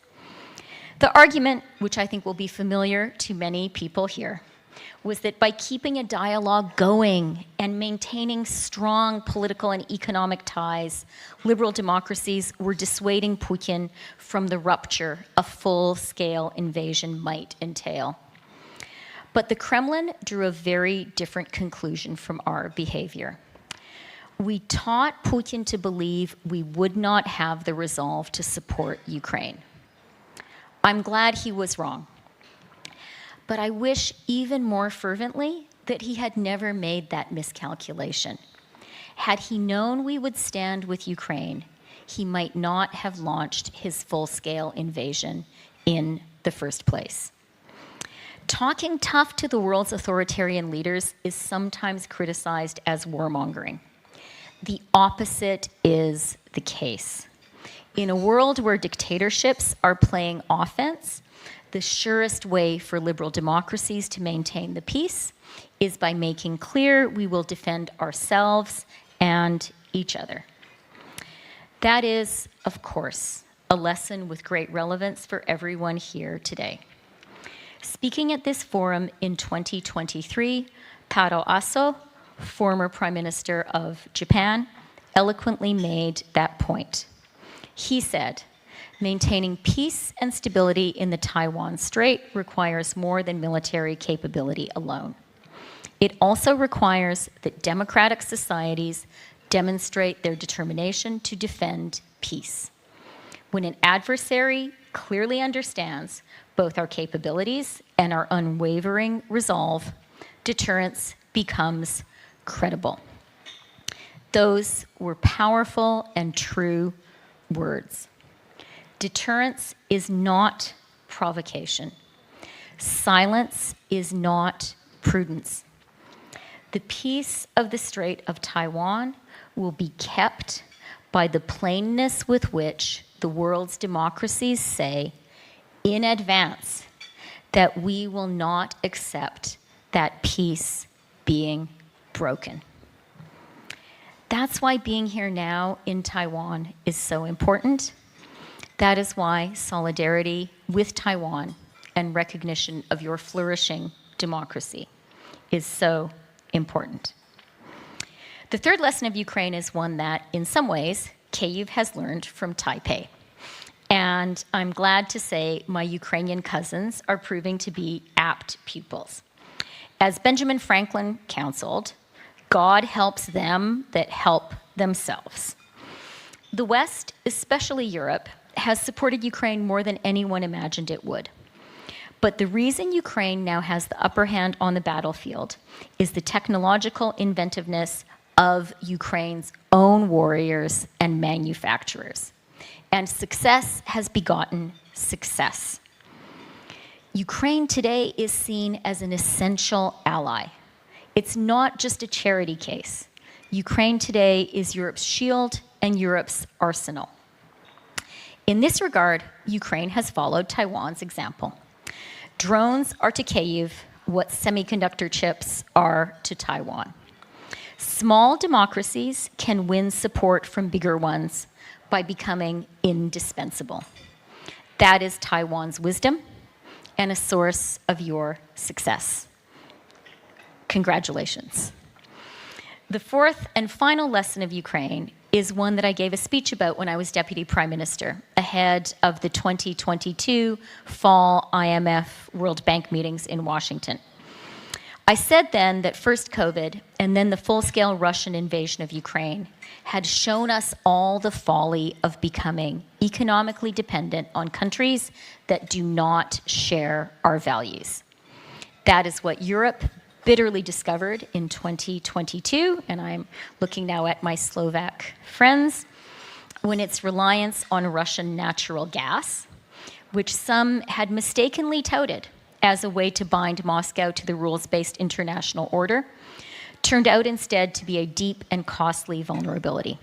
The argument, which I think will be familiar to many people here, was that by keeping a dialogue going and maintaining strong political and economic ties, liberal democracies were dissuading Putin from the rupture a full-scale invasion might entail. But the Kremlin drew a very different conclusion from our behavior. We taught Putin to believe we would not have the resolve to support Ukraine. I'm glad he was wrong. But I wish even more fervently that he had never made that miscalculation. Had he known we would stand with Ukraine, he might not have launched his full-scale invasion in the first place. Talking tough to the world's authoritarian leaders is sometimes criticized as warmongering. The opposite is the case. In a world where dictatorships are playing offense, the surest way for liberal democracies to maintain the peace is by making clear we will defend ourselves and each other. That is, of course, a lesson with great relevance for everyone here today. Speaking at this forum in 2023, Taro Aso, former Prime Minister of Japan, eloquently made that point. He said, maintaining peace and stability in the Taiwan Strait requires more than military capability alone. It also requires that democratic societies demonstrate their determination to defend peace. When an adversary clearly understands both our capabilities and our unwavering resolve, deterrence becomes credible. Those were powerful and true words. Deterrence is not provocation. Silence is not prudence. The peace of the Strait of Taiwan will be kept by the plainness with which the world's democracies say in advance that we will not accept that peace being broken. That's why being here now in Taiwan is so important. That is why solidarity with Taiwan and recognition of your flourishing democracy is so important. The third lesson of Ukraine is one that, in some ways, Kyiv has learned from Taipei. And I'm glad to say my Ukrainian cousins are proving to be apt pupils. As Benjamin Franklin counseled, God helps them that help themselves. The West, especially Europe, has supported Ukraine more than anyone imagined it would. But the reason Ukraine now has the upper hand on the battlefield is the technological inventiveness of Ukraine's own warriors and manufacturers. And success has begotten success. Ukraine today is seen as an essential ally. It's not just a charity case. Ukraine today is Europe's shield and Europe's arsenal. In this regard, Ukraine has followed Taiwan's example. Drones are to Kyiv what semiconductor chips are to Taiwan. Small democracies can win support from bigger ones by becoming indispensable. That is Taiwan's wisdom and a source of your success. Congratulations. The fourth and final lesson of Ukraine is one that I gave a speech about when I was Deputy Prime Minister ahead of the 2022 fall IMF World Bank meetings in Washington. I said then that first COVID and then the full-scale Russian invasion of Ukraine had shown us all the folly of becoming economically dependent on countries that do not share our values. That is what Europe bitterly discovered in 2022, and I'm looking now at my Slovak friends, when its reliance on Russian natural gas, which some had mistakenly touted as a way to bind Moscow to the rules-based international order, turned out instead to be a deep and costly vulnerability.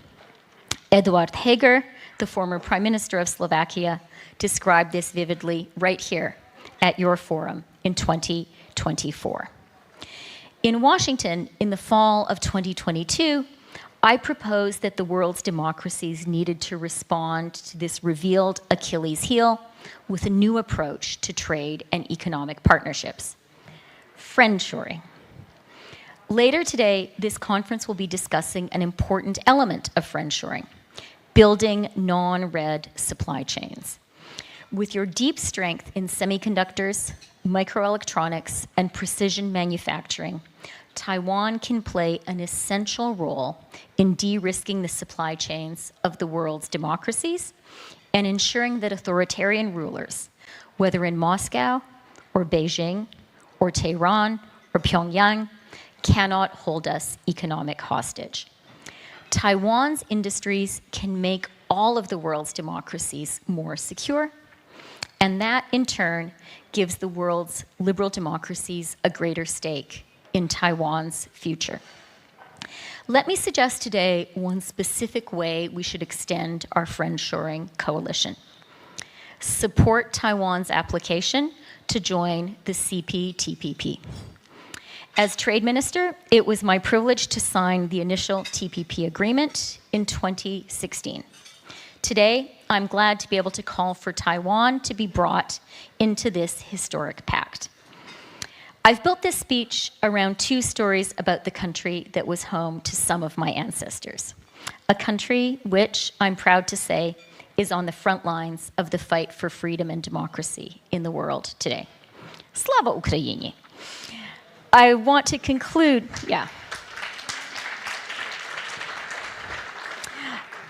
Eduard Heger, the former Prime Minister of Slovakia, described this vividly right here at your forum in 2024. In Washington, in the fall of 2022, I proposed that the world's democracies needed to respond to this revealed Achilles heel with a new approach to trade and economic partnerships. friendshoring. Later today, this conference will be discussing an important element of friendshoring, building non-red supply chains. With your deep strength in semiconductors, microelectronics, and precision manufacturing, Taiwan can play an essential role in de-risking the supply chains of the world's democracies and ensuring that authoritarian rulers, whether in Moscow or Beijing or Tehran or Pyongyang, cannot hold us economic hostage. Taiwan's industries can make all of the world's democracies more secure, and that in turn gives the world's liberal democracies a greater stake in Taiwan's future. Let me suggest today one specific way we should extend our friendshoring coalition. Support Taiwan's application to join the CPTPP. As Trade Minister, it was my privilege to sign the initial TPP agreement in 2016. Today, I'm glad to be able to call for Taiwan to be brought into this historic pact. I've built this speech around two stories about the country that was home to some of my ancestors, a country which, I'm proud to say, is on the front lines of the fight for freedom and democracy in the world today. Slava Ukraini! I want to conclude,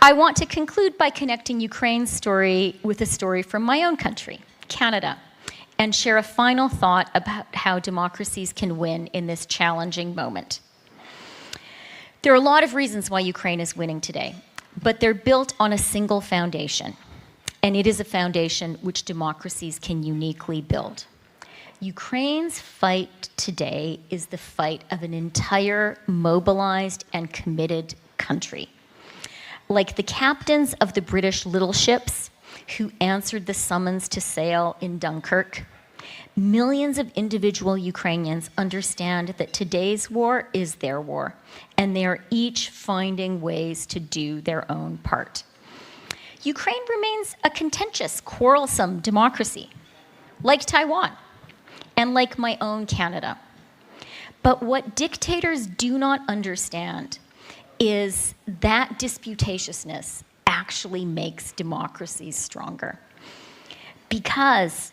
I want to conclude by connecting Ukraine's story with a story from my own country, Canada, and share a final thought about how democracies can win in this challenging moment. There are a lot of reasons why Ukraine is winning today, but they're built on a single foundation, and it is a foundation which democracies can uniquely build. Ukraine's fight today is the fight of an entire mobilized and committed country. Like the captains of the British little ships who answered the summons to sail in Dunkirk, millions of individual Ukrainians understand that today's war is their war, and they are each finding ways to do their own part. Ukraine remains a contentious, quarrelsome democracy, like Taiwan, and like my own Canada. But what dictators do not understand is that disputatiousness actually makes democracies stronger. Because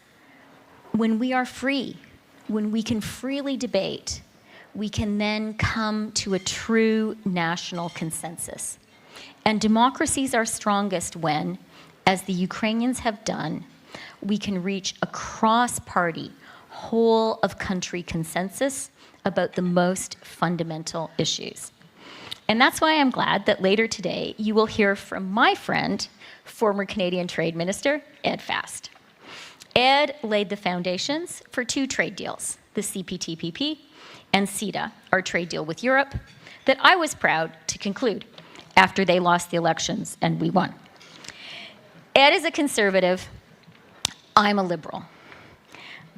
when we are free, when we can freely debate, we can then come to a true national consensus. And democracies are strongest when, as the Ukrainians have done, we can reach a cross-party, whole-of-country consensus about the most fundamental issues. And that's why I'm glad that later today you will hear from my friend, former Canadian Trade Minister, Ed Fast. Ed laid the foundations for two trade deals, the CPTPP and CETA, our trade deal with Europe, that I was proud to conclude after they lost the elections and we won. Ed is a conservative, I'm a liberal.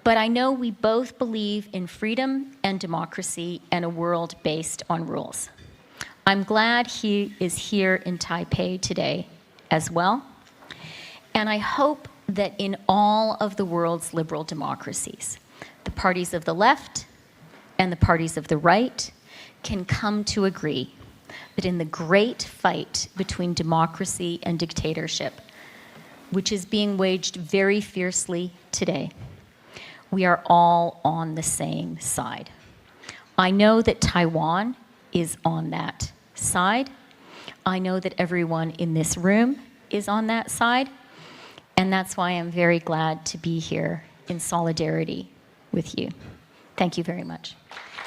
But I know we both believe in freedom and democracy and a world based on rules. I'm glad he is here in Taipei today as well. And I hope that in all of the world's liberal democracies, the parties of the left and the parties of the right can come to agree that in the great fight between democracy and dictatorship, which is being waged very fiercely today, we are all on the same side. I know that Taiwan is on that side. I know that everyone in this room is on that side. And that's why I'm very glad to be here in solidarity with you. Thank you very much.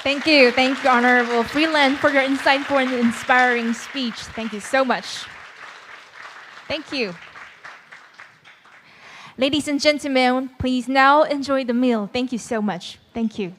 Thank you, Honorable Freeland, for your insightful and inspiring speech. Thank you so much. Thank you. Ladies and gentlemen, please now enjoy the meal. Thank you so much. Thank you.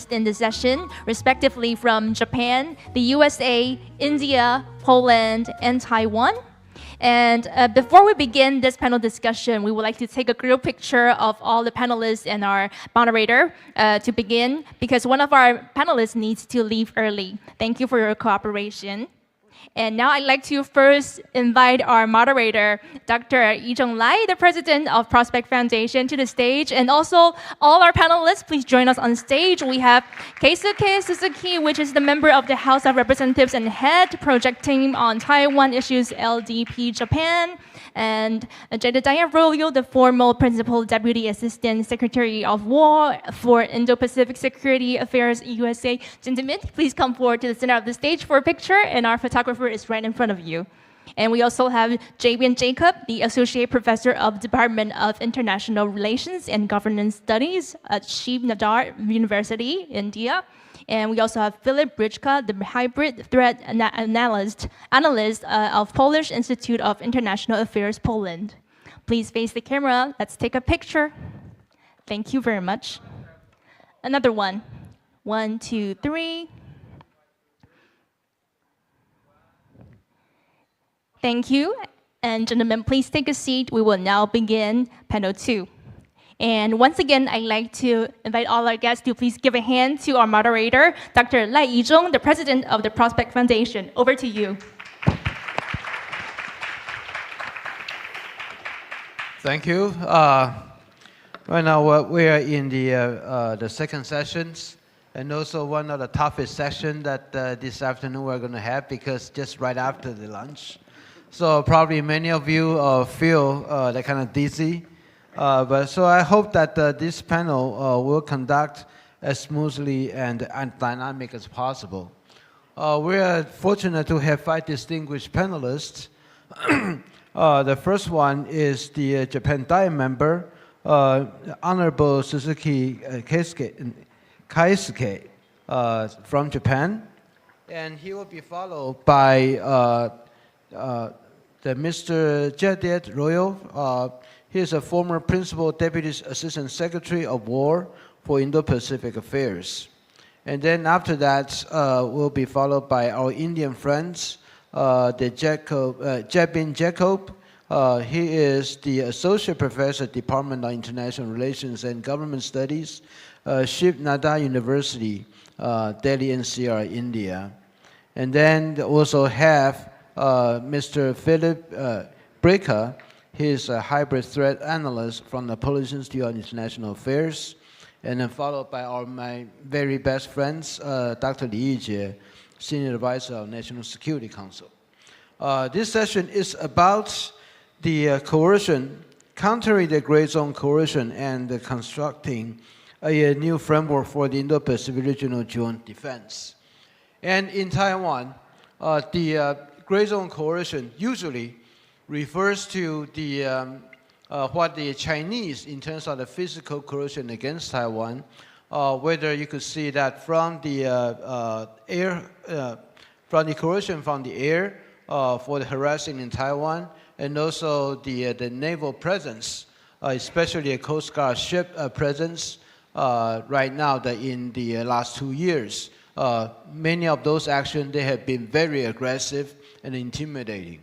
in the session, respectively from Japan, the USA, India, Poland, and Taiwan. And before we begin this panel discussion, we would like to take a group picture of all the panelists and our moderator to begin, because one of our panelists needs to leave early. Thank you for your cooperation. And now I'd like to first invite our moderator, Dr. Yizhong Lai, the president of Prospect Foundation, to the stage. And also, all our panelists, please join us on stage. We have Keisuke Suzuki, which is the member of the House of Representatives and head project team on Taiwan issues LDP Japan. And Jedediah Royo, the former Principal Deputy Assistant Secretary of War for Indo-Pacific Security Affairs USA. Gentlemen, please come forward to the center of the stage for a picture, and our photographer is right in front of you. And we also have Jabian Jacob, the Associate Professor of Department of International Relations and Governance Studies at Shiv Nadar University, India. And we also have Philip Brychka, the hybrid threat analyst of Polish Institute of International Affairs, Poland. Please face the camera. Let's take a picture. Thank you very much. Another one. 1, 2, 3. Thank you. And gentlemen, please take a seat. We will now begin panel 2. And once again, I'd like to invite all our guests to please give a hand to our moderator, Dr. Lai Yizhong, the president of the Prospect Foundation. Over to you. Thank you. Right now, we are in the second sessions, and also one of the toughest sessions that this afternoon we're going to have, because just right after the lunch. So probably many of you feel they're kind of dizzy. So I hope that this panel will conduct as smoothly and dynamic as possible. We are fortunate to have 5 distinguished panelists. The first one is the Japan Dai member, Honorable Suzuki Keisuke from Japan. And he will be followed by the Mr. Jedediah Royo. He is a former Principal Deputy Assistant Secretary of War for Indo-Pacific Affairs. And then after that, we'll be followed by our Indian friends, Jabian Jacob. He is the Associate Professor, Department of International Relations and Government Studies, Shiv Nadar University, Delhi NCR, India. And then also have Mr. Philip Brychka. He is a hybrid threat analyst from the Polish Institute of International Affairs, and then followed by my very best friends, Dr. Li Yijie, Senior Advisor of National Security Council. This session is about the coercion, countering the gray zone coercion, and constructing a new framework for the Indo-Pacific regional joint defense. And in Taiwan, the gray zone coercion usually refers to the what the Chinese, in terms of the physical coercion against Taiwan, whether you could see that from the from the coercion from the air for the harassing in Taiwan, and also the naval presence, especially a Coast Guard ship presence right now. That in the last 2 years, many of those actions, they have been very aggressive and intimidating.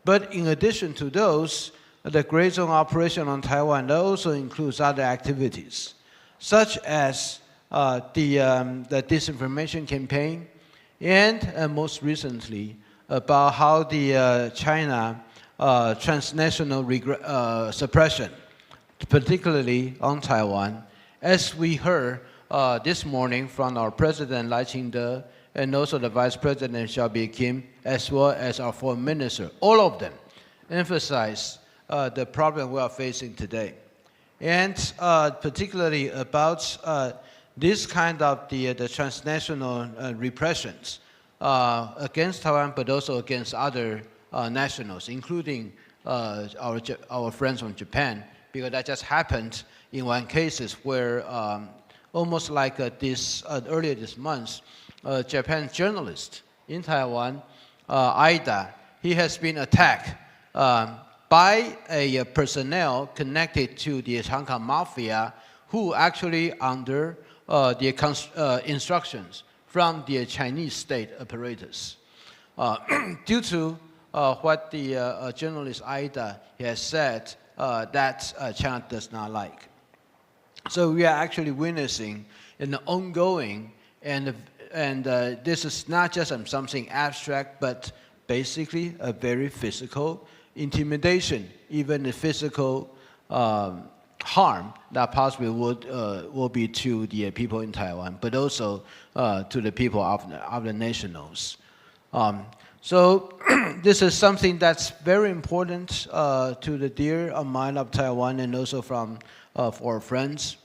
But in addition to those, the gray zone operation on Taiwan also includes other activities, such as the disinformation campaign, and most recently about how the China transnational suppression, particularly on Taiwan, as we heard this morning from our President赖清德, and also the Vice President Xiaobi Kim, as well as our Foreign Minister. All of them emphasize the problem we are facing today. And particularly about this kind of the transnational repressions against Taiwan, but also against other nationals, including our friends from Japan, because that just happened in one case where almost like earlier this month, a Japanese journalist in Taiwan, Aida, he has been attacked by a personnel connected to the Hong Kong mafia, who actually under the instructions from the Chinese state apparatus. Due to what the journalist Ida has said that China does not like. So we are actually witnessing an ongoing, and this is not just something abstract, but basically a very physical intimidation, even the physical harm that possibly will be to the people in Taiwan, but also to the people of the nationals. So this is something that's very important to the dear mind of Taiwan and also for our friends.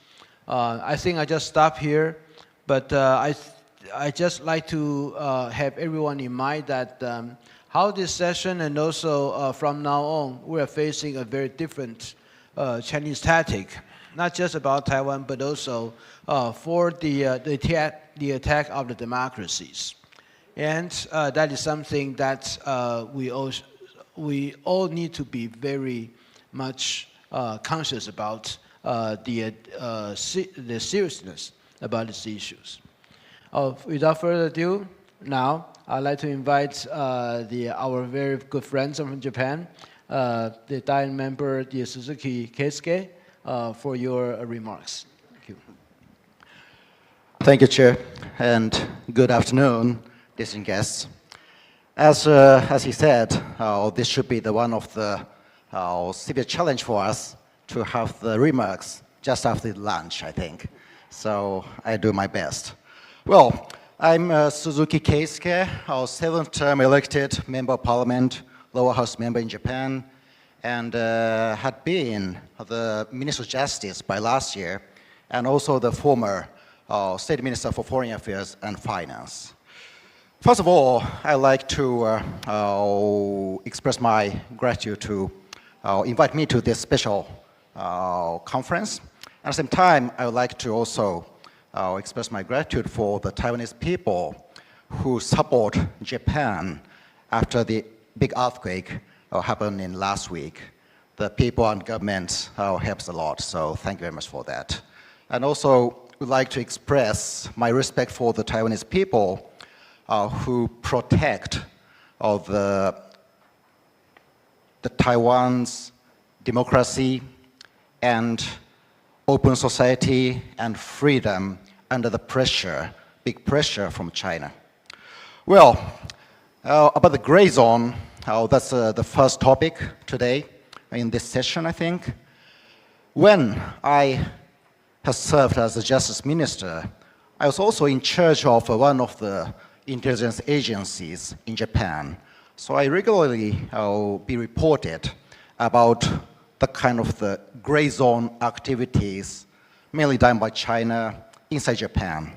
I think I just stop here, but I just like to have everyone in mind that how this session and also from now on, we are facing a very different Chinese tactic, not just about Taiwan, but also for the attack of the democracies. And that is something that we all need to be very much conscious about the seriousness about these issues. Without further ado, now I'd like to invite our very good friends from Japan, the Diet member, the Suzuki Keisuke, for your remarks. Thank you. Thank you, Chair, and good afternoon, distinguished guests. As he said, this should be one of the severe challenge for us to have the remarks just after lunch, I think. So I do my best. Well, I'm Suzuki Keisuke, our 7th-term elected member of parliament, lower house member in Japan, and had been the Minister of Justice by last year, and also the former State Minister for Foreign Affairs and Finance. First of all, I'd like to express my gratitude to invite me to this special conference. At the same time, I would like to also express my gratitude for the Taiwanese people who support Japan after the big earthquake happened in last week. The people and government helps a lot, so thank you very much for that. And also would like to express my respect for the Taiwanese people who protect the Taiwan's democracy and open society and freedom under the pressure, big pressure from China. Well, about the gray zone, that's the first topic today in this session, I think. When I have served as a justice minister, I was also in charge of one of the intelligence agencies in Japan. So I regularly be reported about the kind of the gray zone activities mainly done by China inside Japan.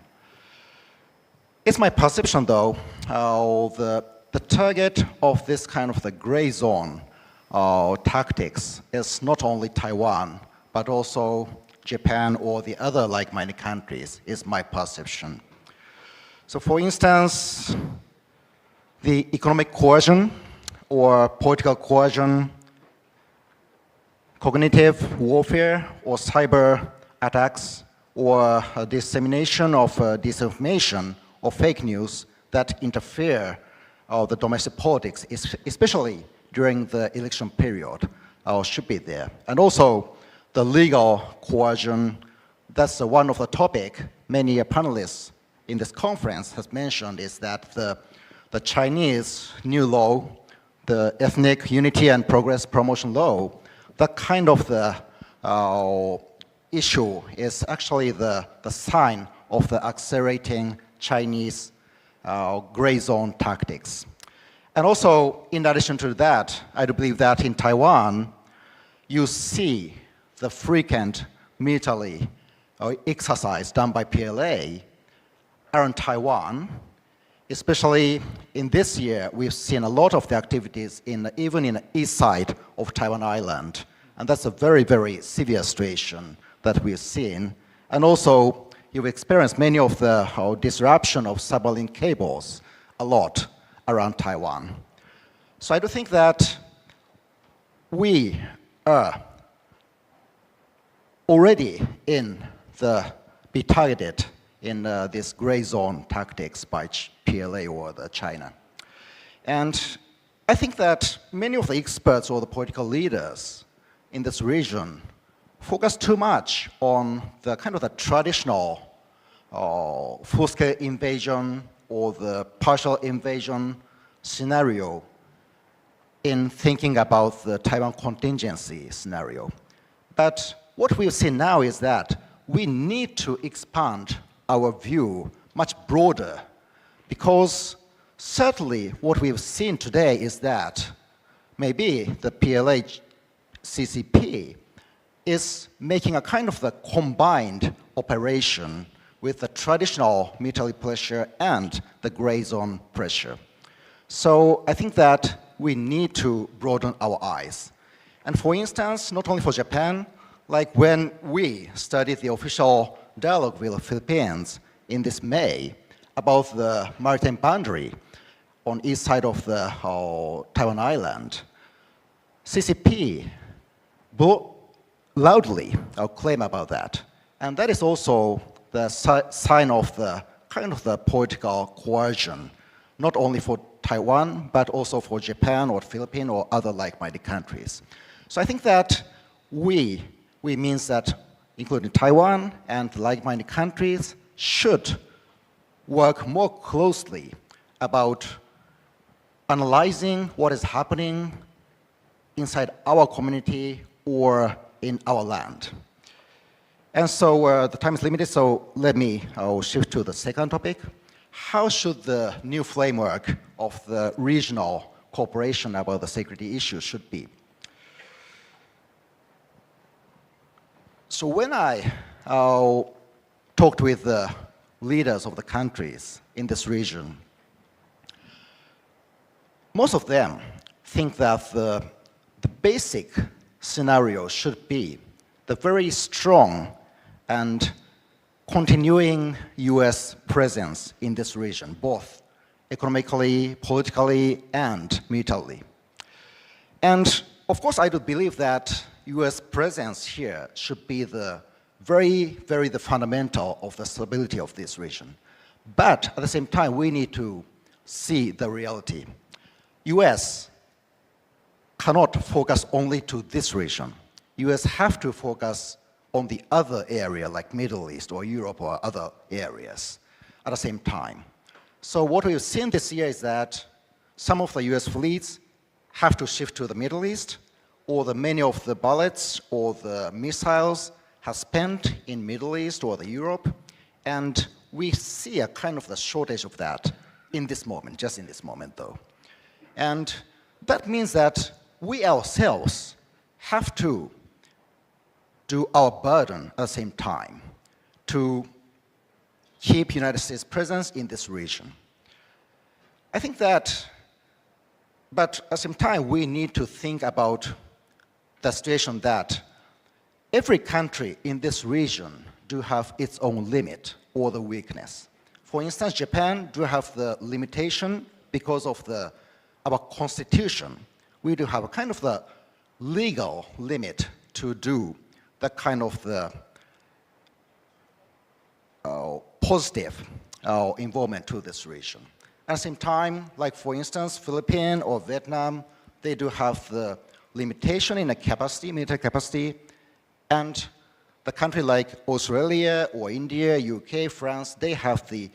It's my perception, though, the target of this kind of the gray zone tactics is not only Taiwan, but also Japan or the other like-minded countries, is my perception. So for instance, the economic coercion or political coercion, cognitive warfare or cyber attacks, or dissemination of disinformation or fake news that interfere the domestic politics, especially during the election period, should be there. And also the legal coercion, that's one of the topic many panelists in this conference has mentioned, is that the Chinese new law, the Ethnic Unity and Progress Promotion Law, that kind of the issue is actually the sign of the accelerating Chinese gray zone tactics. And also, in addition to that, I do believe that in Taiwan, you see the frequent military exercise done by PLA around Taiwan. Especially in this year, we've seen a lot of the activities even in the east side of Taiwan Island. And that's a very, very severe situation that we've seen. And also, you've experienced many of the disruption of submarine cables a lot around Taiwan. So I do think that we are already be targeted in this gray zone tactics by PLA or China. And I think that many of the experts or the political leaders in this region focus too much on the kind of the traditional full-scale invasion or the partial invasion scenario in thinking about the Taiwan contingency scenario. But what we've seen now is that we need to expand our view much broader, because certainly what we've seen today is that maybe the PLA CCP is making a kind of the combined operation with the traditional military pressure and the gray zone pressure. So I think that we need to broaden our eyes. And for instance, not only for Japan, like when we studied the official dialogue with the Philippines in this May about the maritime boundary on east side of the Taiwan island, CCP loudly claim about that. And that is also the sign of the kind of the political coercion, not only for Taiwan, but also for Japan or Philippines or other like-minded countries. So I think that we means that including Taiwan and like-minded countries should work more closely about analyzing what is happening inside our community or in our land. And so the time is limited, so let me shift to the second topic. How should the new framework of the regional cooperation about the security issues should be? So when I talked with the leaders of the countries in this region, most of them think that the basic scenario should be the very strong and continuing US presence in this region, both economically, politically, and militarily. And of course, I do believe that US presence here should be the very the fundamental of the stability of this region. But at the same time, we need to see the reality. US cannot focus only to this region. US have to focus on the other area like Middle East or Europe or other areas at the same time. So what we've seen this year is that some of the US fleets have to shift to the Middle East, or many of the bullets or the missiles have spent in Middle East or the Europe, and we see a kind of the shortage of that in this moment, just in this moment though. And that means that we ourselves have to do our burden at the same time to keep United States presence in this region. I think that, but at the same time, we need to think about the situation that every country in this region do have its own limit or the weakness. For instance, Japan do have the limitation because of our constitution. We do have a kind of the legal limit to do that kind of the positive involvement to this region. At the same time, like for instance, Philippines or Vietnam, they do have the limitation in the capacity, military capacity, and the country like Australia or India, UK, France, they have the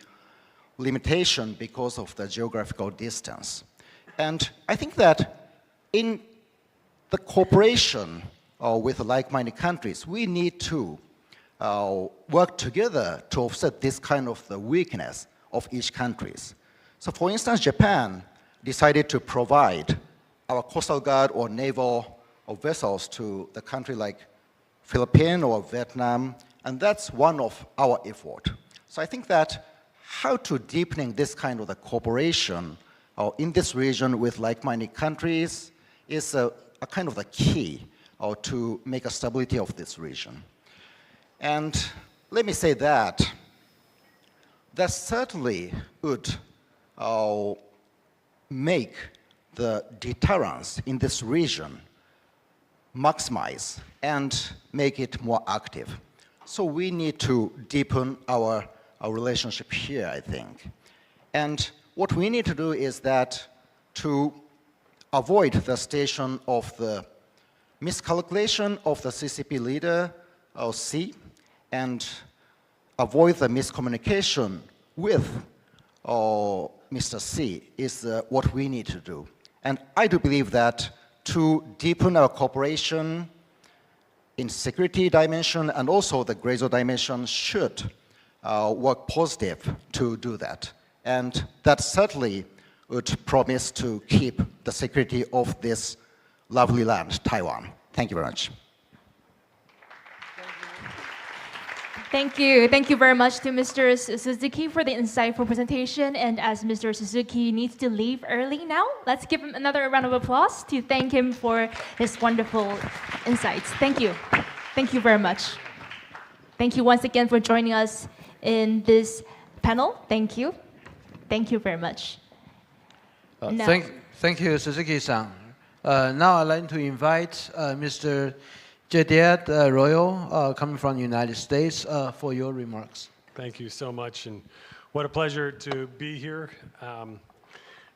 limitation because of the geographical distance. And I think that in the cooperation with like-minded countries, we need to work together to offset this kind of the weakness of each country. So for instance, Japan decided to provide our coastal guard or naval vessels to the country like Philippines or Vietnam, and that's one of our effort. So I think that how to deepening this kind of the cooperation in this region with like-minded countries is a kind of the key to make a stability of this region. And let me say that certainly would make the deterrence in this region maximize and make it more active. So we need to deepen our relationship here, I think. And what we need to do is that to avoid the station of the miscalculation of the CCP leader, C, and avoid the miscommunication with Mr. C is what we need to do. And I do believe that to deepen our cooperation in security dimension and also the gray zone dimension should work positive to do that. And that certainly would promise to keep the security of this lovely land, Taiwan. Thank you very much. Thank you. Thank you very much to Mr. Suzuki for the insightful presentation. And as Mr. Suzuki needs to leave early now, let's give him another round of applause to thank him for his wonderful insights. Thank you. Thank you very much. Thank you once again for joining us in this panel. Thank you. Thank you very much. Thank you, Suzuki-san. Now I'd like to invite Mr. Jediad Royal, coming from the United States, for your remarks. Thank you so much, and what a pleasure to be here.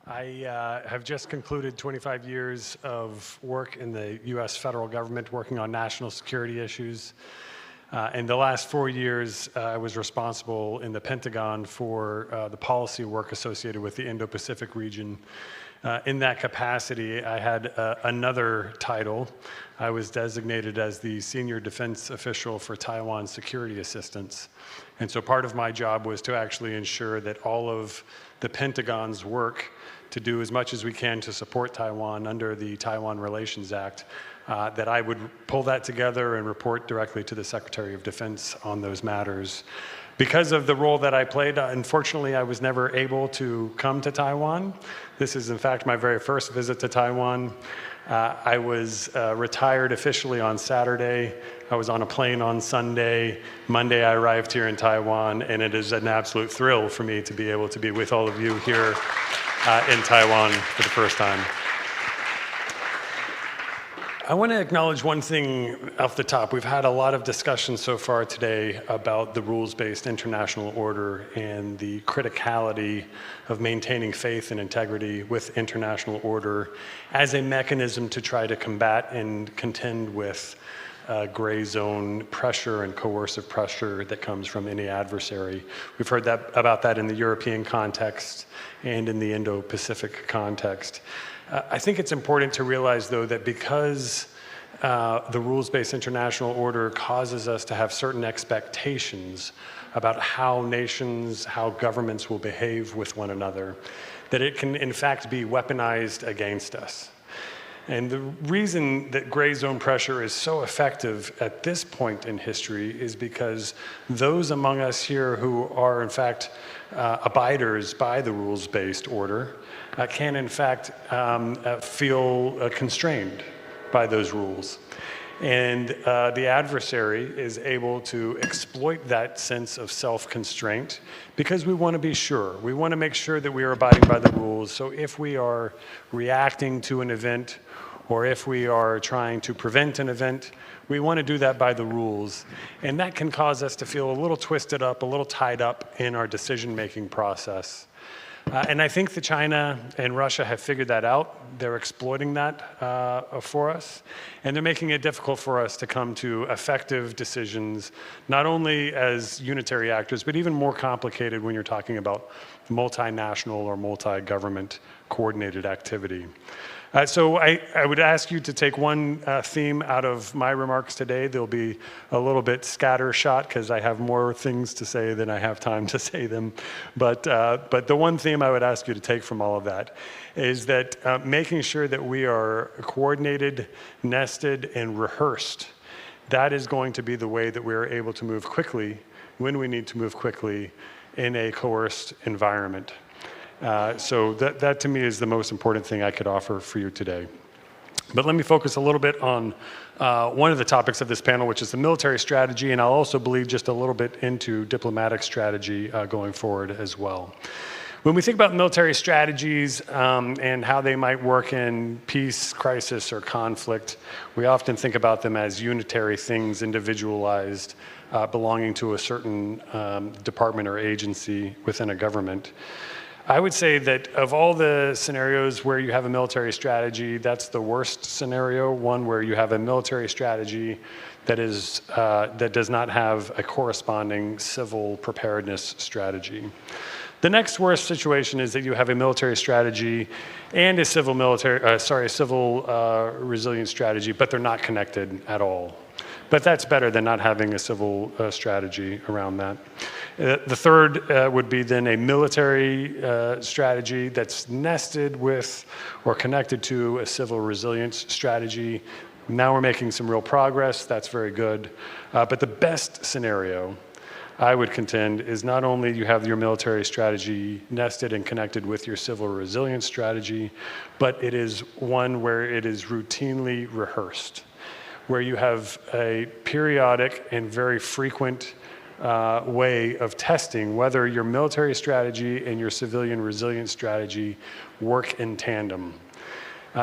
I have just concluded 25 years of work in the U.S. federal government working on national security issues. In the last 4 years, I was responsible in the Pentagon for the policy work associated with the Indo-Pacific region. In that capacity, I had another title. I was designated as the Senior Defense Official for Taiwan Security Assistance. And so part of my job was to actually ensure that all of the Pentagon's work to do as much as we can to support Taiwan under the Taiwan Relations Act, that I would pull that together and report directly to the Secretary of Defense on those matters. Because of the role that I played, unfortunately, I was never able to come to Taiwan. This is, in fact, my very first visit to Taiwan. I was retired officially on Saturday. I was on a plane on Sunday. Monday, I arrived here in Taiwan, and it is an absolute thrill for me to be able to be with all of you here in Taiwan for the first time. I want to acknowledge one thing off the top. We've had a lot of discussion so far today about the rules-based international order and the criticality of maintaining faith and integrity with international order as a mechanism to try to combat and contend with gray zone pressure and coercive pressure that comes from any adversary. We've heard about that in the European context and in the Indo-Pacific context. I think it's important to realize, though, that because the rules-based international order causes us to have certain expectations about how nations, how governments will behave with one another, that it can, in fact, be weaponized against us. And the reason that gray zone pressure is so effective at this point in history is because those among us here who are, in fact, abiders by the rules-based order can, in fact, feel constrained by those rules. And the adversary is able to exploit that sense of self-constraint because we want to be sure. We want to make sure that we are abiding by the rules. So if we are reacting to an event or if we are trying to prevent an event, we want to do that by the rules. And that can cause us to feel a little twisted up, a little tied up in our decision-making process. And I think that China and Russia have figured that out. They're exploiting that for us. And they're making it difficult for us to come to effective decisions, not only as unitary actors, but even more complicated when you're talking about multinational or multi-government coordinated activity. So I would ask you to take one theme out of my remarks today. They'll be a little bit scattershot because I have more things to say than I have time to say them. But the one theme I would ask you to take from all of that is that making sure that we are coordinated, nested, and rehearsed, that is going to be the way that we are able to move quickly when we need to move quickly in a coerced environment. So that to me is the most important thing I could offer for you today. But let me focus a little bit on one of the topics of this panel, which is the military strategy, and I'll also bleed just a little bit into diplomatic strategy going forward as well. When we think about military strategies and how they might work in peace, crisis, or conflict, we often think about them as unitary things, individualized, belonging to a certain department or agency within a government. I would say that of all the scenarios where you have a military strategy, that's the worst scenario, one where you have a military strategy that does not have a corresponding civil preparedness strategy. The next worst situation is that you have a military strategy and a civil resilience strategy, but they're not connected at all. But that's better than not having a civil strategy around that. The third would be then a military strategy that's nested with or connected to a civil resilience strategy. Now we're making some real progress. That's very good. But the best scenario, I would contend, is not only you have your military strategy nested and connected with your civil resilience strategy, but it is one where it is routinely rehearsed, where you have a periodic and very frequent way of testing whether your military strategy and your civilian resilience strategy work in tandem.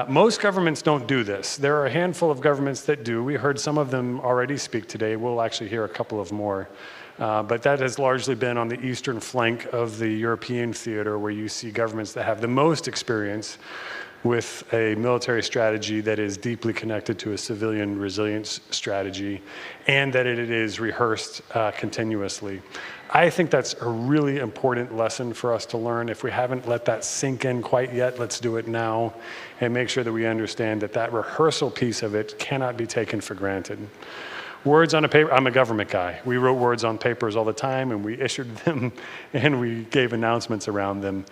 Most governments don't do this. There are a handful of governments that do. We heard some of them already speak today. We'll actually hear a couple of more. But that has largely been on the eastern flank of the European theater, where you see governments that have the most experience with a military strategy that is deeply connected to a civilian resilience strategy, and that it is rehearsed continuously. I think that's a really important lesson for us to learn. If we haven't let that sink in quite yet, let's do it now and make sure that we understand that that rehearsal piece of it cannot be taken for granted. Words on a paper, I'm a government guy. We wrote words on papers all the time, and we issued them and we gave announcements around them.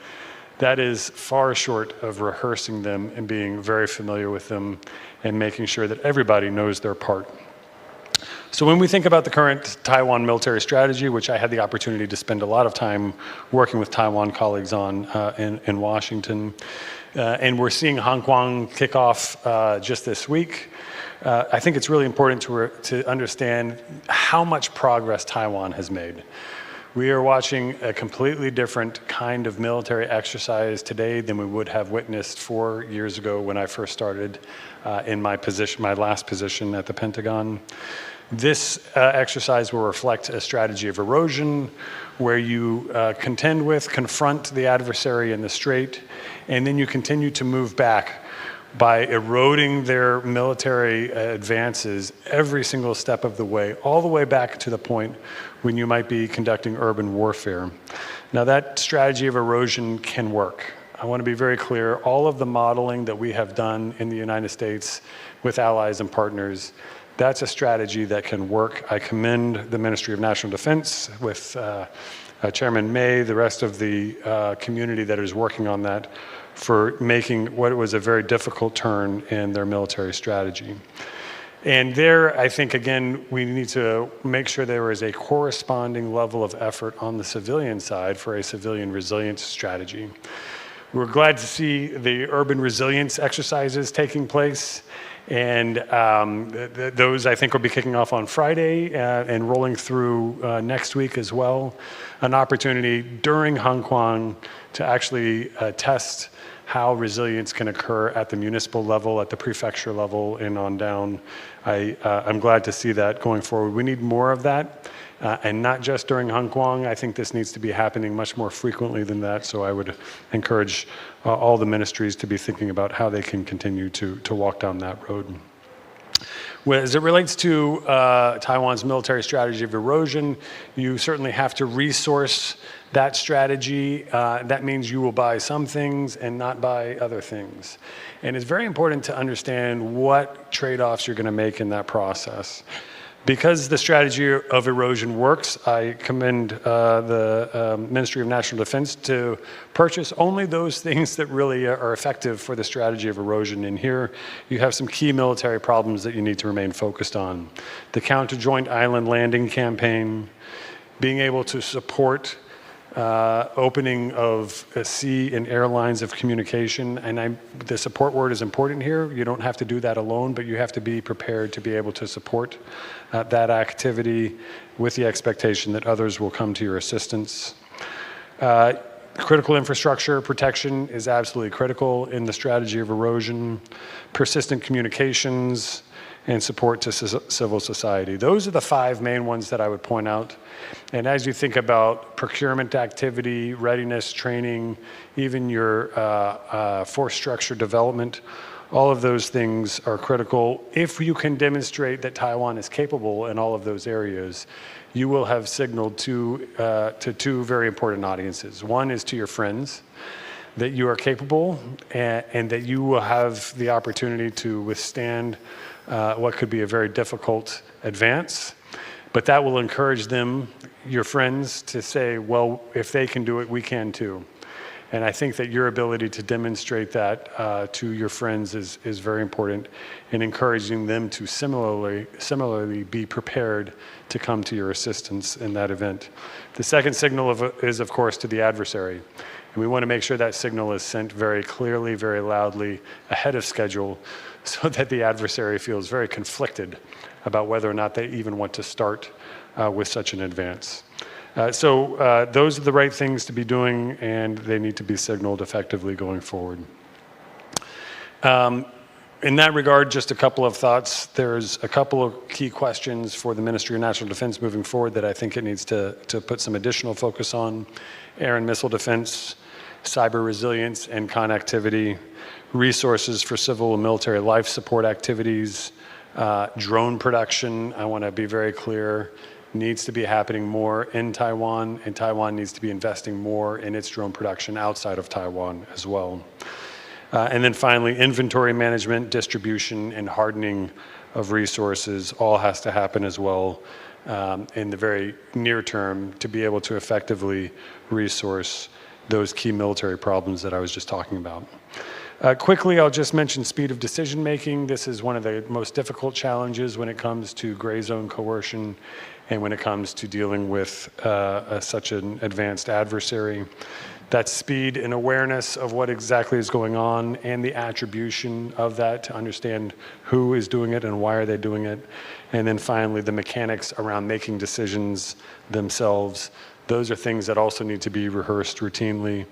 That is far short of rehearsing them and being very familiar with them and making sure that everybody knows their part. So when we think about the current Taiwan military strategy, which I had the opportunity to spend a lot of time working with Taiwan colleagues on in Washington, and we're seeing Hong Kong kick off just this week, I think it's really important to understand how much progress Taiwan has made. We are watching a completely different kind of military exercise today than we would have witnessed 4 years ago when I first started in my last position at the Pentagon. This exercise will reflect a strategy of erosion, where you confront the adversary in the strait, and then you continue to move back by eroding their military advances every single step of the way, all the way back to the point when you might be conducting urban warfare. Now, that strategy of erosion can work. I want to be very clear. All of the modeling that we have done in the United States with allies and partners, that's a strategy that can work. I commend the Ministry of National Defense with Chairman May, the rest of the community that is working on that, for making what was a very difficult turn in their military strategy. And there, I think, again, we need to make sure there is a corresponding level of effort on the civilian side for a civilian resilience strategy. We're glad to see the urban resilience exercises taking place. And those, I think, will be kicking off on Friday and rolling through next week as well. An opportunity during Hong Kong to actually test how resilience can occur at the municipal level, at the prefecture level, and on down. I'm glad to see that going forward. We need more of that, and not just during Hong Kong. I think this needs to be happening much more frequently than that, so I would encourage all the ministries to be thinking about how they can continue to walk down that road. Well, as it relates to Taiwan's military strategy of erosion, you certainly have to resource that strategy. That means you will buy some things and not buy other things. And it's very important to understand what trade-offs you're going to make in that process. Because the strategy of erosion works, I commend the Ministry of National Defense to purchase only those things that really are effective for the strategy of erosion. And here you have some key military problems that you need to remain focused on. The counter-joint island landing campaign, being able to support opening of sea and air lines of communication. And the support word is important here. You don't have to do that alone, but you have to be prepared to be able to support that activity with the expectation that others will come to your assistance. Critical infrastructure protection is absolutely critical in the strategy of erosion, persistent communications, and support to civil society. Those are the 5 main ones that I would point out. And as you think about procurement activity, readiness, training, even your force structure development, all of those things are critical. If you can demonstrate that Taiwan is capable in all of those areas, you will have signaled to 2 very important audiences. One is to your friends, that you are capable and that you will have the opportunity to withstand what could be a very difficult advance. But that will encourage them, your friends, to say, well, if they can do it, we can too. And I think that your ability to demonstrate that to your friends is very important in encouraging them to similarly be prepared to come to your assistance in that event. The second signal is, of course, to the adversary. And we want to make sure that signal is sent very clearly, very loudly, ahead of schedule, so that the adversary feels very conflicted about whether or not they even want to start with such an advance. So those are the right things to be doing, and they need to be signaled effectively going forward. In that regard, just a couple of thoughts. There's a couple of key questions for the Ministry of National Defense moving forward that I think it needs to put some additional focus on. Air and missile defense, cyber resilience and connectivity, resources for civil and military life support activities, drone production, I want to be very clear, needs to be happening more in Taiwan, and Taiwan needs to be investing more in its drone production outside of Taiwan as well. And then finally, inventory management, distribution, and hardening of resources all has to happen as well in the very near term to be able to effectively resource those key military problems that I was just talking about. Quickly, I'll just mention speed of decision making. This is one of the most difficult challenges when it comes to gray zone coercion and when it comes to dealing with such an advanced adversary. That speed and awareness of what exactly is going on and the attribution of that to understand who is doing it and why are they doing it. And then finally, the mechanics around making decisions themselves. Those are things that also need to be rehearsed routinely.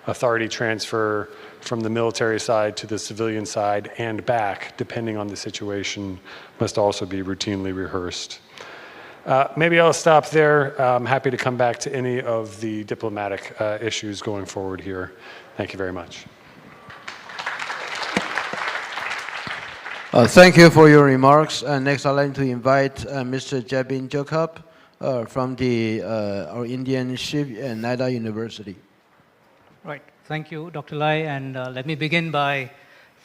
Authority transfer from the military side to the civilian side and back, depending on the situation, must also be routinely rehearsed. Maybe I'll stop there. I'm happy to come back to any of the diplomatic issues going forward here. Thank you very much. Thank you for your remarks. Next, I'd like to invite Mr. Jabin Jacob from our Indian ship at NIDA University. Right. Thank you, Dr. Lai. And let me begin by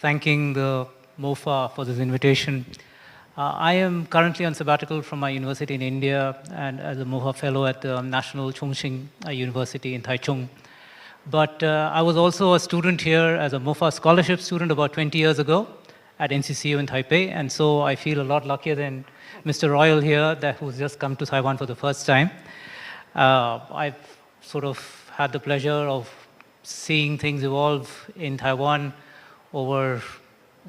thanking the MOFA for this invitation. I am currently on sabbatical from my university in India and as a MOFA fellow at the National Chongqing University in Taichung. But I was also a student here as a MOFA scholarship student about 20 years ago at NCCU in Taipei. And so I feel a lot luckier than Mr. Royal here, who's just come to Taiwan for the first time. I've sort of had the pleasure of seeing things evolve in Taiwan over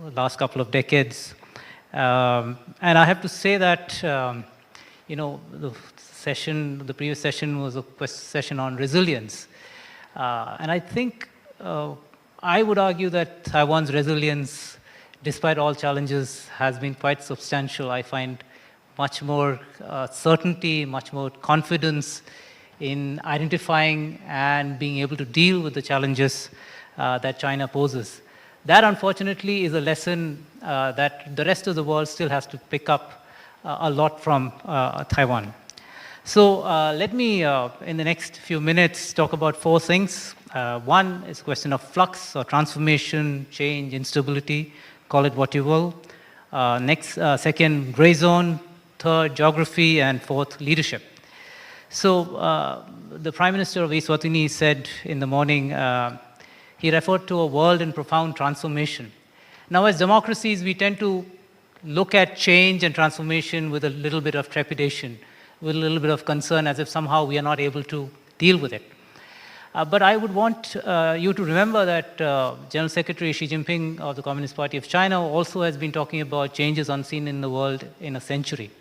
the last couple of decades. And I have to say that, you know, the previous session was a session on resilience. And I think I would argue that Taiwan's resilience, despite all challenges, has been quite substantial. I find much more certainty, much more confidence in identifying and being able to deal with the challenges that China poses. That, unfortunately, is a lesson that the rest of the world still has to pick up a lot from Taiwan. So let me, in the next few minutes, talk about 4 things. One is a question of flux or transformation, change, instability, call it what you will. Second, gray zone. Third, geography. And fourth, leadership. So the Prime Minister of Eswatini said in the morning, he referred to a world in profound transformation. Now, as democracies, we tend to look at change and transformation with a little bit of trepidation, with a little bit of concern, as if somehow we are not able to deal with it. But I would want you to remember that General Secretary Xi Jinping of the Communist Party of China also has been talking about changes unseen in the world in a century.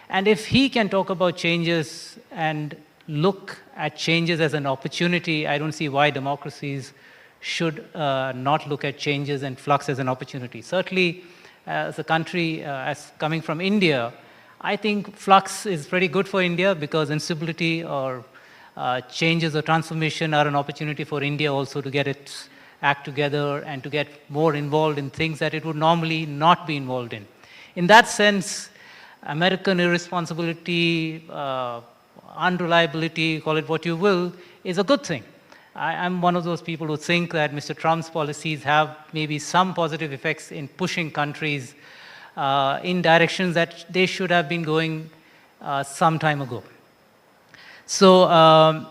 And if he can talk about changes and look at changes as an opportunity, I don't see why democracies should not look at changes and flux as an opportunity. Certainly, as a country, as coming from India, I think flux is pretty good for India because instability or changes or transformation are an opportunity for India also to get its act together and to get more involved in things that it would normally not be involved in. In that sense, American irresponsibility, unreliability, call it what you will, is a good thing. I'm one of those people who think that Mr. Trump's policies have maybe some positive effects in pushing countries in directions that they should have been going some time ago. So,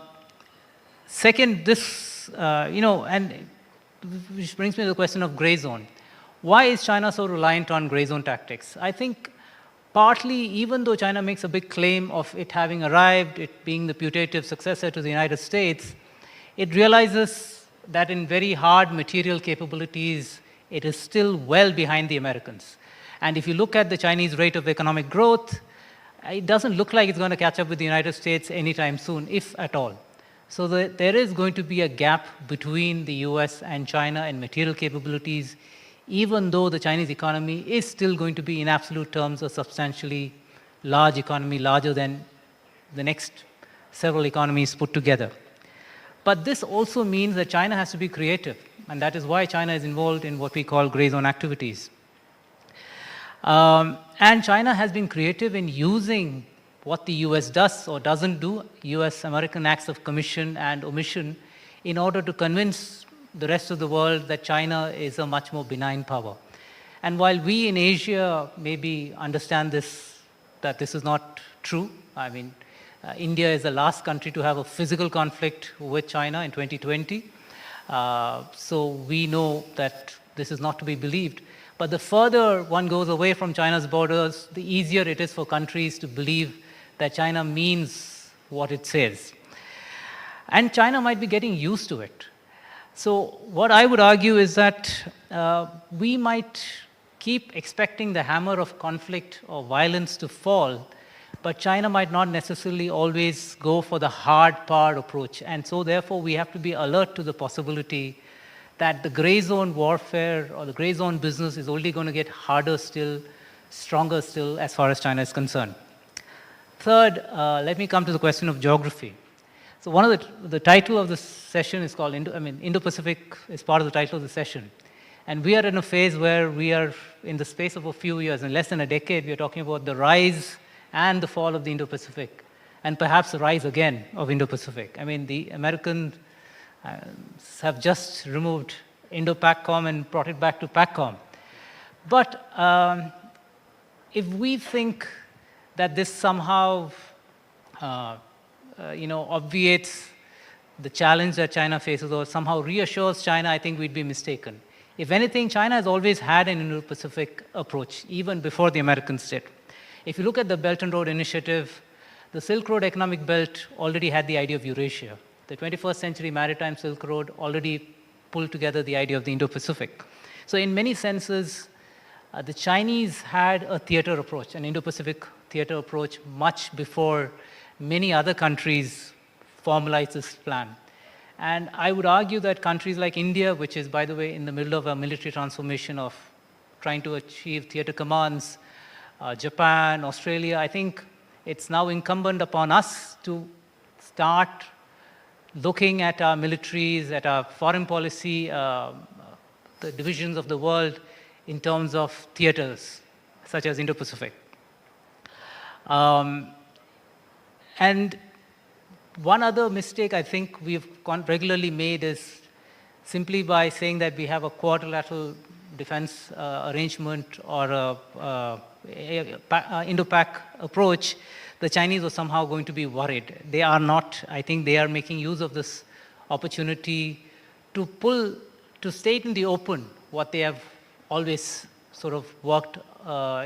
second, this, and which brings me to the question of gray zone. Why is China so reliant on gray zone tactics? I think partly, even though China makes a big claim of it having arrived, it being the putative successor to the United States, it realizes that in very hard material capabilities, it is still well behind the Americans. And if you look at the Chinese rate of economic growth, it doesn't look like it's going to catch up with the United States anytime soon, if at all. So there is going to be a gap between the US and China in material capabilities, even though the Chinese economy is still going to be, in absolute terms, a substantially large economy, larger than the next several economies put together. But this also means that China has to be creative, and that is why China is involved in what we call gray zone activities. And China has been creative in using what the US does or doesn't do, US-American acts of commission and omission, in order to convince the rest of the world that China is a much more benign power. And while we in Asia maybe understand this, that this is not true, I mean, India is the last country to have a physical conflict with China in 2020. So we know that this is not to be believed. But the further one goes away from China's borders, the easier it is for countries to believe that China means what it says. And China might be getting used to it. So what I would argue is that we might keep expecting the hammer of conflict or violence to fall, but China might not necessarily always go for the hard power approach. And so therefore we have to be alert to the possibility that the gray zone warfare or the gray zone business is only going to get harder still, stronger still, as far as China is concerned. Third, let me come to the question of geography. So one of the title of this session is called, Indo-Pacific is part of the title of the session. And we are in a phase where we are, in the space of a few years, in less than a decade, we are talking about the rise and the fall of the Indo-Pacific, and perhaps the rise again of Indo-Pacific. I mean, the Americans have just removed Indo-PACOM and brought it back to PACOM. But if we think that this somehow obviates the challenge that China faces or somehow reassures China, I think we'd be mistaken. If anything, China has always had an Indo-Pacific approach, even before the Americans did. If you look at the Belt and Road Initiative, the Silk Road Economic Belt already had the idea of Eurasia. The 21st century maritime Silk Road already pulled together the idea of the Indo-Pacific. So in many senses, the Chinese had a theater approach, an Indo-Pacific theater approach, much before many other countries formalized this plan. And I would argue that countries like India, which is, by the way, in the middle of a military transformation of trying to achieve theater commands, Japan, Australia, I think it's now incumbent upon us to start looking at our militaries, at our foreign policy, the divisions of the world in terms of theaters, such as Indo-Pacific. And one other mistake I think we've regularly made is simply by saying that we have a quadrilateral defense arrangement or a Indo-Pac approach, the Chinese are somehow going to be worried. They are not. I think they are making use of this opportunity to state in the open what they have always sort of worked,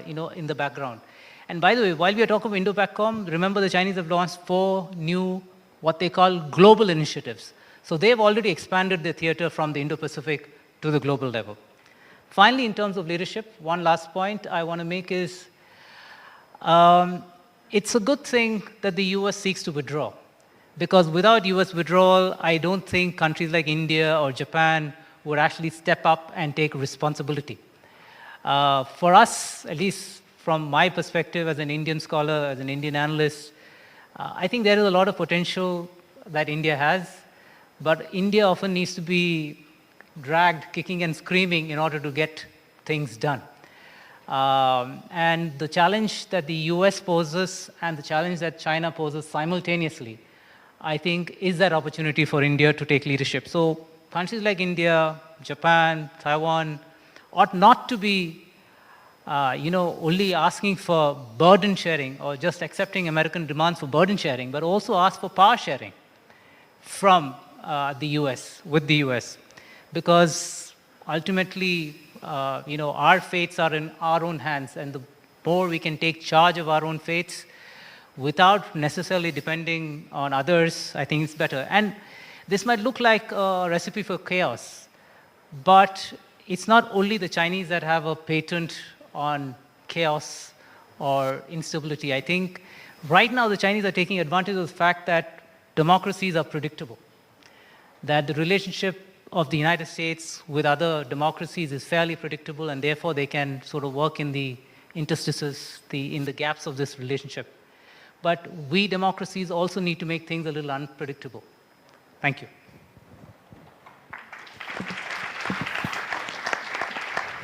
in the background. And by the way, while we are talking of Indo-PACOM, remember the Chinese have launched 4 new, what they call global initiatives. So they've already expanded their theater from the Indo-Pacific to the global level. Finally, in terms of leadership, one last point I want to make is, it's a good thing that the US seeks to withdraw. Because without US withdrawal, I don't think countries like India or Japan would actually step up and take responsibility. For us, at least from my perspective as an Indian scholar, as an Indian analyst, I think there is a lot of potential that India has, but India often needs to be dragged kicking and screaming in order to get things done. And the challenge that the US poses and the challenge that China poses simultaneously, I think, is that opportunity for India to take leadership. So countries like India, Japan, Taiwan ought not to be only asking for burden sharing or just accepting American demands for burden sharing, but also ask for power sharing from the US, with the US. Because ultimately, our fates are in our own hands, and the more we can take charge of our own fates without necessarily depending on others, I think it's better. And this might look like a recipe for chaos, but it's not only the Chinese that have a patent on chaos or instability. I think right now the Chinese are taking advantage of the fact that democracies are predictable, that the relationship of the United States with other democracies is fairly predictable, and therefore they can sort of work in the interstices, in the gaps of this relationship. But we democracies also need to make things a little unpredictable. Thank you.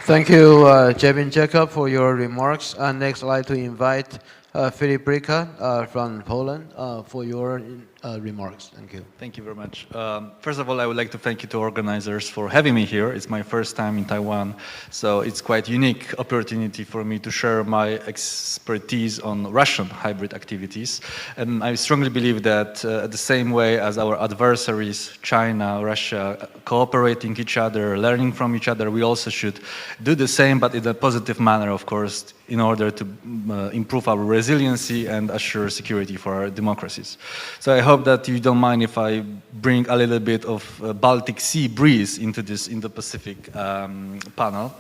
Thank you, Jevin Jacob, for your remarks. And next, I'd like to invite Filip Bryka from Poland for your remarks. Thank you. Thank you very much. First of all, I would like to thank you to organizers for having me here. It's my first time in Taiwan, so it's quite unique opportunity for me to share my expertise on Russian hybrid activities. And I strongly believe that the same way as our adversaries, China, Russia, cooperating each other, learning from each other, we also should do the same, but in a positive manner, of course, in order to improve our resiliency and assure security for our democracies. So I hope that you don't mind if I bring a little bit of Baltic Sea breeze into this Indo-Pacific panel,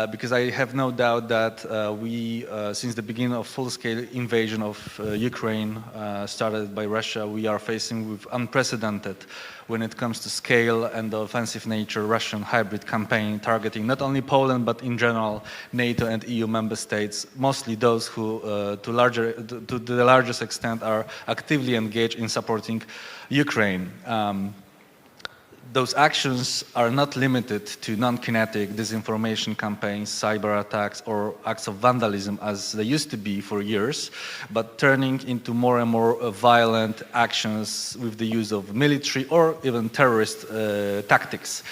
because I have no doubt that we, since the beginning of full-scale invasion of Ukraine started by Russia, we are facing with unprecedented, when it comes to scale and the offensive nature, Russian hybrid campaign targeting not only Poland, but in general, NATO and EU member states, mostly those who, to the largest extent, are actively engaged in supporting Ukraine. Those actions are not limited to non-kinetic disinformation campaigns, cyber attacks, or acts of vandalism as they used to be for years, but turning into more and more violent actions with the use of military or even terrorist tactics.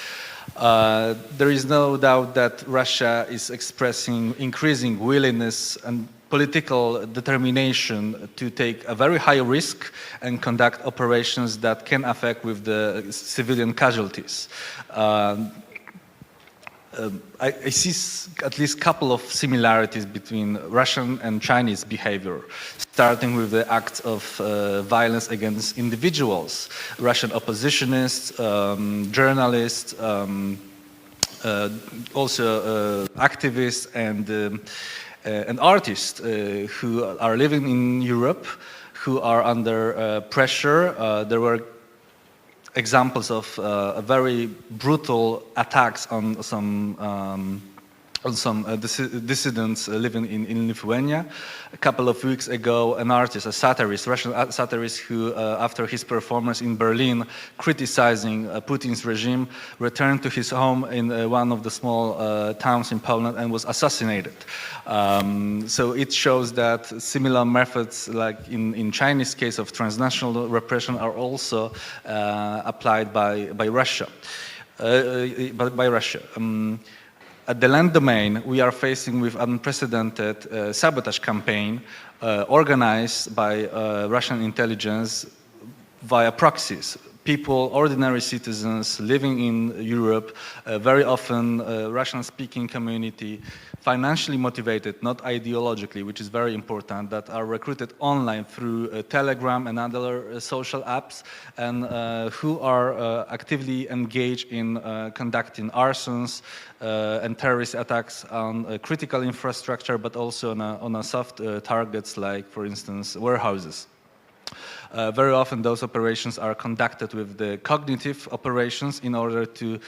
There is no doubt that Russia is expressing increasing willingness and political determination to take a very high risk and conduct operations that can affect with the civilian casualties. I see at least a couple of similarities between Russian and Chinese behavior, starting with the acts of violence against individuals, Russian oppositionists, journalists, also activists and artists who are living in Europe, who are under pressure. There were examples of very brutal attacks on some dissidents living in Lithuania. A couple of weeks ago, an artist, a satirist, Russian satirist, who, after his performance in Berlin criticizing Putin's regime, returned to his home in one of the small towns in Poland and was assassinated. So it shows that similar methods, like in Chinese case of transnational repression, are also applied by Russia. At the land domain, we are facing with unprecedented sabotage campaign organized by Russian intelligence via proxies. People, ordinary citizens living in Europe, very often Russian-speaking community, financially motivated, not ideologically, which is very important, that are recruited online through Telegram and other social apps, and who are actively engaged in conducting arsons and terrorist attacks on critical infrastructure, but also on soft targets like, for instance, warehouses. Very often those operations are conducted with the cognitive operations in order to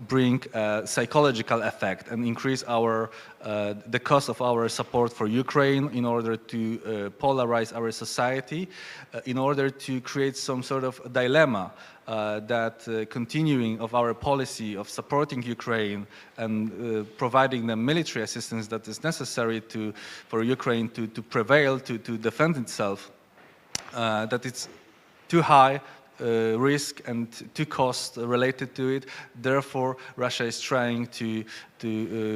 bring a psychological effect and increase the cost of our support for Ukraine, in order to polarize our society, in order to create some sort of dilemma that continuing of our policy of supporting Ukraine and providing the military assistance that is necessary for Ukraine to prevail, to defend itself, that it's too high risk and to cost related to it. Therefore, Russia is trying to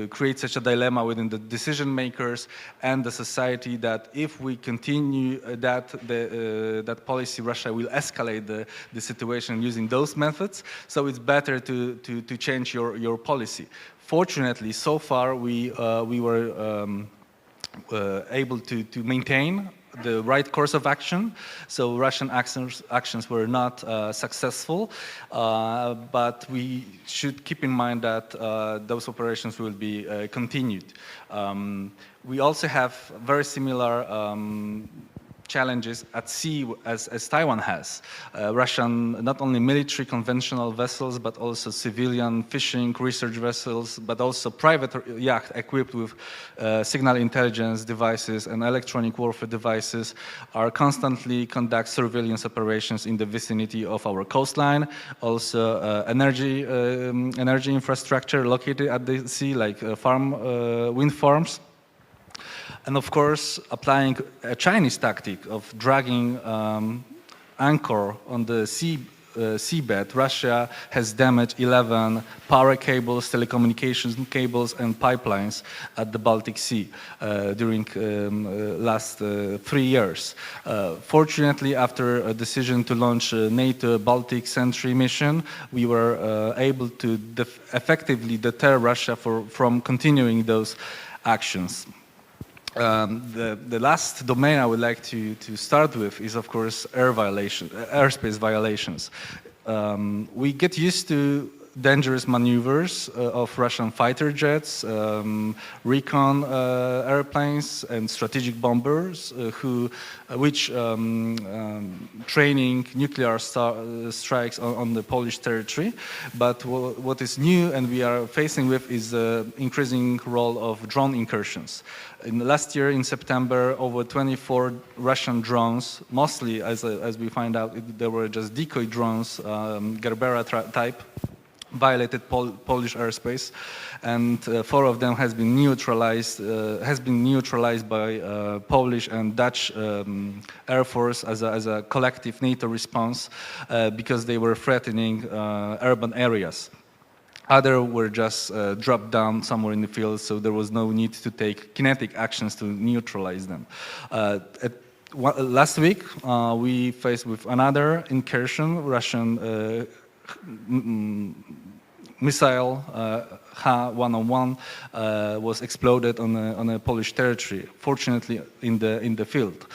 create such a dilemma within the decision makers and the society that if we continue that policy, Russia will escalate the situation using those methods. So it's better to change your policy. Fortunately, so far we were able to maintain the right course of action. So Russian actions were not successful, but we should keep in mind that those operations will be continued. We also have very similar challenges at sea as Taiwan has. Russian, not only military conventional vessels, but also civilian fishing research vessels, but also private yacht equipped with signal intelligence devices and electronic warfare devices are constantly conduct surveillance operations in the vicinity of our coastline. Also energy infrastructure located at the sea, like wind farms. And of course, applying a Chinese tactic of dragging anchor on the seabed, Russia has damaged 11 power cables, telecommunications cables, and pipelines at the Baltic Sea during last 3 years. Fortunately, after a decision to launch a NATO Baltic Sentry mission, we were able to effectively deter Russia from continuing those actions. The last domain I would like to start with is, of course, airspace violations. We get used to dangerous maneuvers of Russian fighter jets, recon airplanes, and strategic bombers, which training nuclear strikes on the Polish territory. But what is new and we are facing with is the increasing role of drone incursions. Last year in September, over 24 Russian drones, mostly as we find out, there were just decoy drones, Gerbera type, violated Polish airspace, and 4 of them has been neutralized by Polish and Dutch Air Force as a collective NATO response because they were threatening urban areas. Other were just dropped down somewhere in the field, so there was no need to take kinetic actions to neutralize them. Last week, we faced with another incursion. Russian missile Ha-101 was exploded on a Polish territory, fortunately in the field.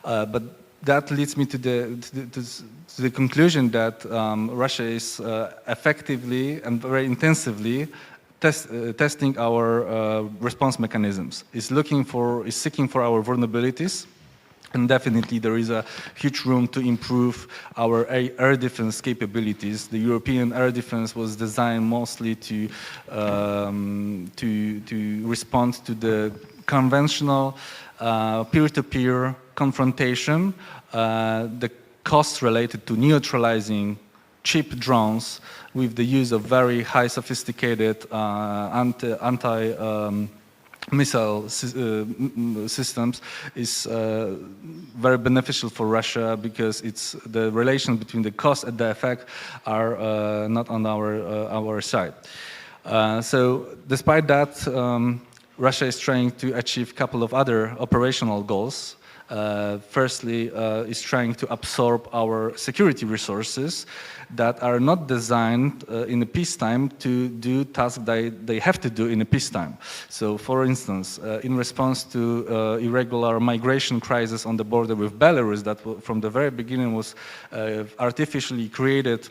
But that leads me to the conclusion that Russia is effectively and very intensively testing our response mechanisms. Is seeking for our vulnerabilities. And definitely there is a huge room to improve our air defense capabilities. The European air defense was designed mostly to respond to the conventional peer-to-peer confrontation, the costs related to neutralizing cheap drones with the use of very high sophisticated missile systems is very beneficial for Russia because the relation between the cost and the effect are not on our side. So despite that, Russia is trying to achieve a couple of other operational goals. Firstly, is trying to absorb our security resources that are not designed in a peacetime to do tasks they have to do in a peacetime. So, for instance, in response to irregular migration crisis on the border with Belarus that from the very beginning was artificially created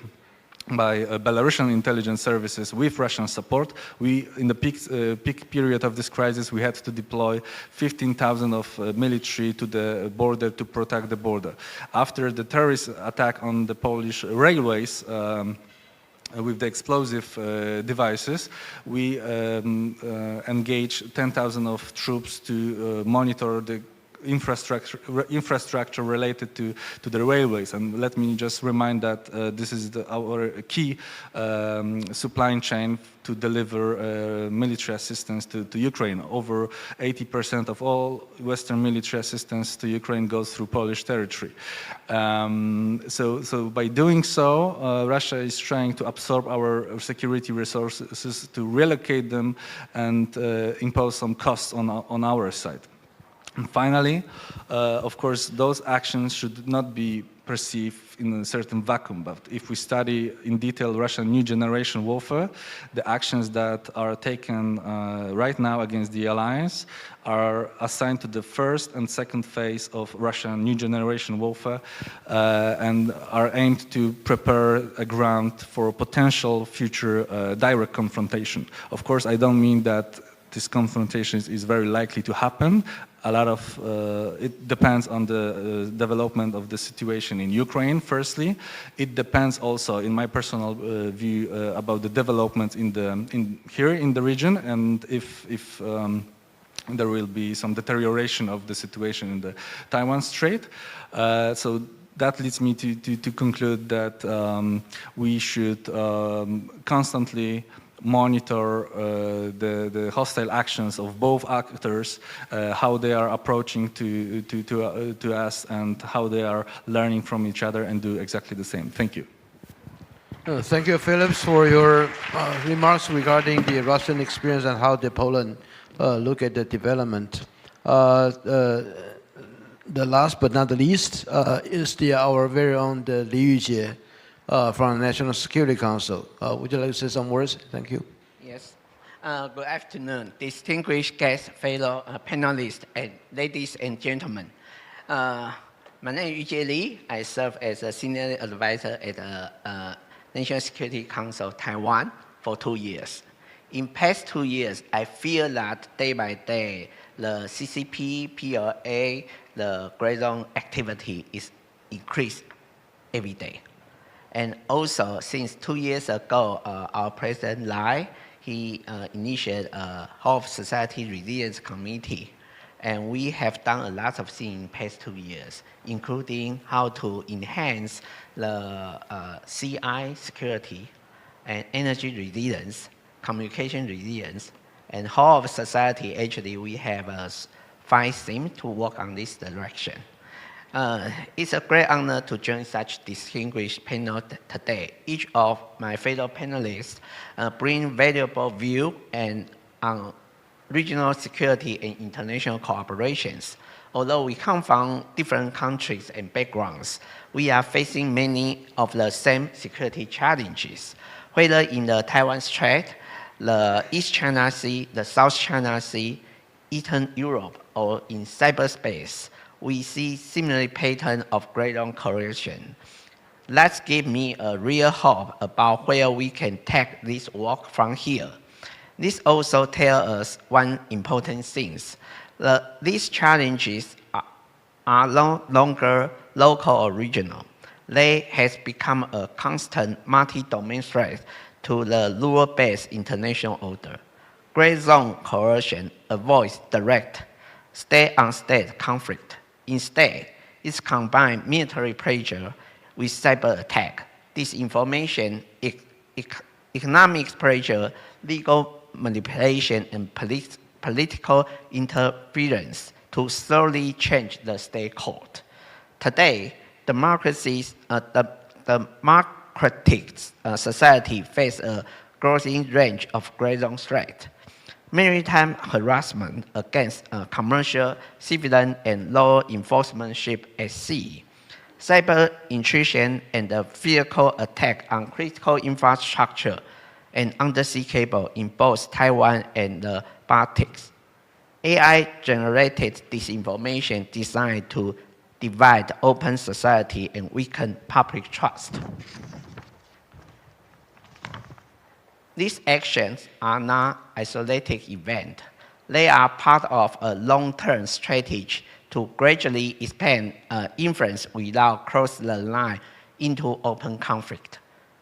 by Belarusian intelligence services with Russian support. In the peak period of this crisis, we had to deploy 15,000 of military to the border to protect the border. After the terrorist attack on the Polish railways, with the explosive devices, we engaged 10,000 of troops to monitor the infrastructure related to the railways. And let me just remind that this is our key supply chain to deliver military assistance to Ukraine. Over 80% of all Western military assistance to Ukraine goes through Polish territory. So by doing so, Russia is trying to absorb our security resources, to relocate them and impose some costs on our side. And finally, of course, those actions should not be perceived in a certain vacuum, but if we study in detail Russian new generation warfare, the actions that are taken right now against the alliance are assigned to the first and second phase of Russian new generation warfare and are aimed to prepare a ground for a potential future direct confrontation. Of course, I don't mean that this confrontation is very likely to happen. A lot of it depends on the development of the situation in Ukraine. Firstly, it depends also, in my personal view, about the developments here in the region, and if there will be some deterioration of the situation in the Taiwan Strait. So that leads me to conclude that we should constantly monitor the hostile actions of both actors, how they are approaching to us, and how they are learning from each other, and do exactly the same. Thank you. Thank you, Phillips, for your remarks regarding the Russian experience and how the Poland look at the development. The last but not the least is our very own Li Yujie, from the National Security Council. Would you like to say some words? Thank you. Yes. Good afternoon, distinguished guests, fellow panelists, and ladies and gentlemen. My name is Yujie Li. I serve as a senior advisor at the National Security Council Taiwan for 2 years. In past 2 years, I feel that day by day, the CCP, PLA, the gray zone activity is increased every day. And also, since 2 years ago, our President Lai, he initiated a whole society resilience committee. And we have done a lot of things in past 2 years, including how to enhance the CI security and energy resilience, communication resilience, and whole of society. Actually, we have 5 themes to work on this direction. It's a great honor to join such distinguished panel today. Each of my fellow panelists bring valuable view and on regional security and international cooperations. Although we come from different countries and backgrounds, we are facing many of the same security challenges, whether in the Taiwan Strait, the East China Sea, the South China Sea, Eastern Europe, or in cyberspace. We see similar pattern of gray zone coalition. That gives me a real hope about where we can take this work from here. This also tells us one important thing. These challenges are no longer local or regional. They have become a constant multi-domain threat to the rule-based international order. Gray zone coalition avoids direct state-on-state conflict. Instead, it's combined military pressure with cyber attack, disinformation, economic pressure, legal manipulation, and political interference to thoroughly change the state code. Today, democratic society face a growing range of gray zone threats. Maritime harassment against commercial, civilian, and law enforcement ships at sea, cyber intrusion and vehicle attack on critical infrastructure and undersea cable in both Taiwan and the Baltics. AI-generated disinformation designed to divide open society and weaken public trust. these actions are not isolated events. They are part of a long-term strategy to gradually expand influence without crossing the line into open conflict.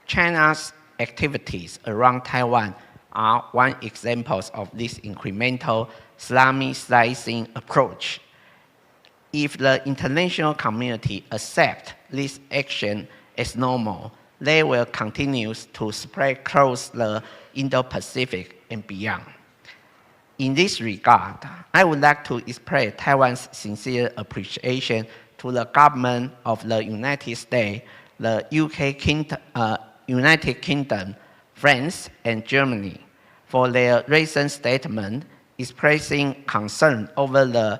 China's activities around Taiwan are one example of this incremental Islamicizing approach. If the international community accepts this action as normal, they will continue to spread across the Indo-Pacific and beyond. In this regard, I would like to express Taiwan's sincere appreciation to the government of the United States, the United Kingdom, France, and Germany for their recent statement expressing concern over the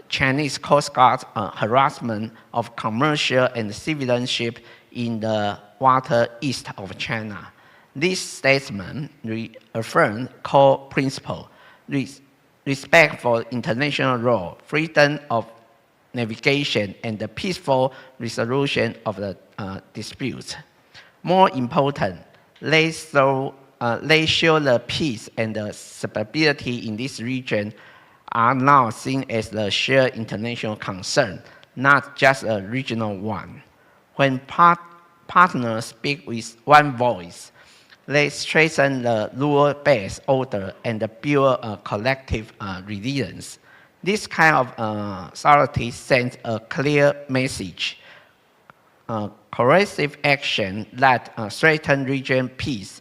Chinese Coast Guard's harassment of commercial and civilian ships in the water east of China. This statement reaffirmed core principles: respect for international law, freedom of navigation, and the peaceful resolution of the disputes. More important, they show the peace and the stability in this region are now seen as the shared international concern, not just a regional one. When partners speak with one voice, they strengthen the rule-based order and build a collective resilience. This kind of solidarity sends a clear message. Coercive action that threaten region peace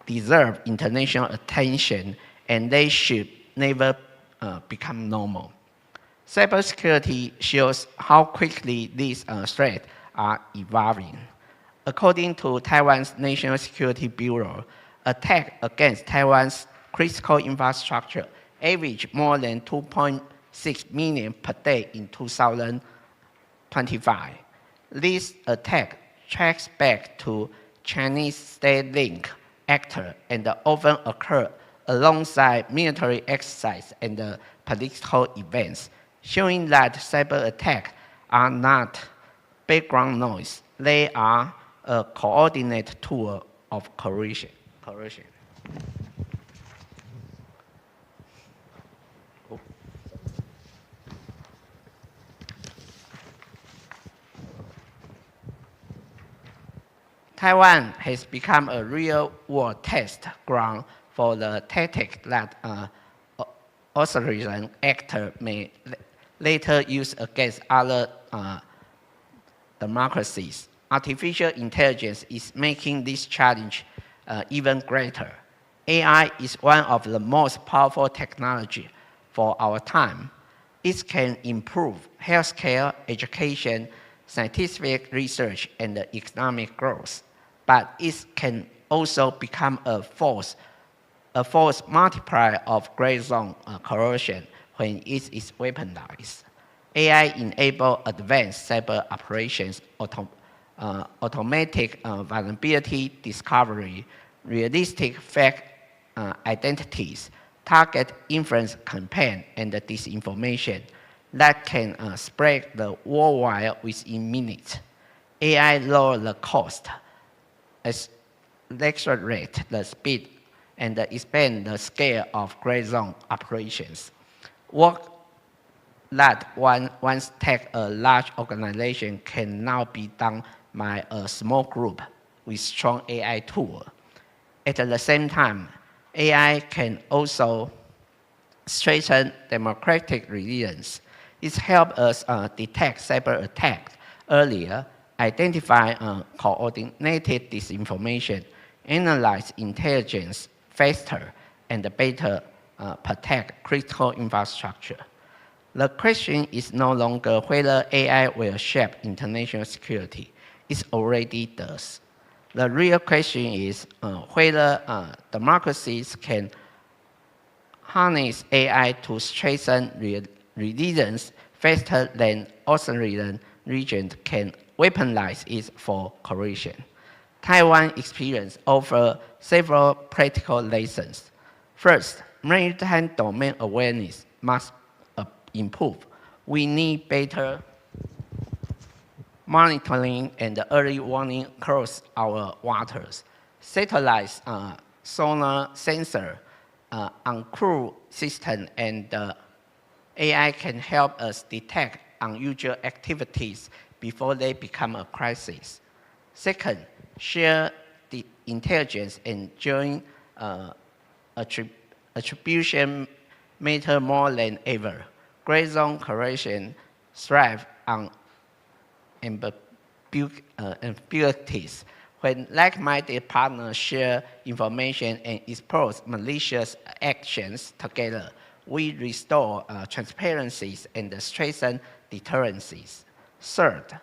deserve international attention, and they should never become normal. Cybersecurity shows how quickly these threats are evolving. According to Taiwan's National Security Bureau, attacks against Taiwan's critical infrastructure averaged more than 2.6 million per day in 2025. This attack tracks back to Chinese state-linked actors and often occur alongside military exercise and political events, showing that cyber attacks are not background noise. They are a coordinated tool of coercion. Taiwan has become a real-world test ground for the tactics that authoritarian actors may later use against other democracies. Artificial intelligence is making this challenge even greater. AI is one of the most powerful technologies for our time. It can improve healthcare, education, scientific research, and economic growth. But it can also become a force multiplier of gray zone coercion when it is weaponized. AI enables advanced cyber operations, automatic vulnerability discovery, realistic fake identities, target influence campaign, and disinformation that can spread the worldwide within minutes. AI lowers the cost, accelerate the speed, and expand the scale of gray zone operations. Work that once take a large organization can now be done by a small group with strong AI tools. At the same time, AI can also strengthen democratic resilience. It helps us detect cyber attacks earlier, identify coordinated disinformation, analyze intelligence faster, and better protect critical infrastructure. The question is no longer whether AI will shape international security. It already does. The real question is whether democracies can harness AI to strengthen resilience faster than authoritarian regions can weaponize it for coercion. Taiwan experience offers several practical lessons. First, maritime domain awareness must improve. We need better monitoring and early warning across our waters. satellite sonar sensor, uncrewed system, and AI can help us detect unusual activities before they become a crisis. Second, share the intelligence and joint attribution matter more than ever. Gray zone coalition thrive on ambiguities. When like-minded partners share information and expose malicious actions together, we restore transparencies and strengthen deterrencies. Third,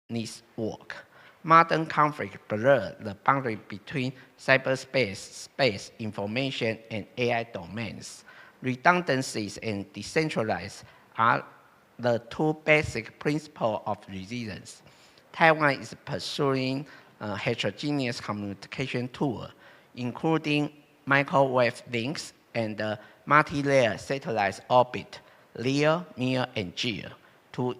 needs work. Modern conflict blur the boundary between cyberspace, space, information, and AI domains. Redundancies and decentralized are the two basic principles of resilience. Taiwan is pursuing a heterogeneous communication tool, including microwave links and multi-layer satellite orbit, LEO, MEO, and GEO, to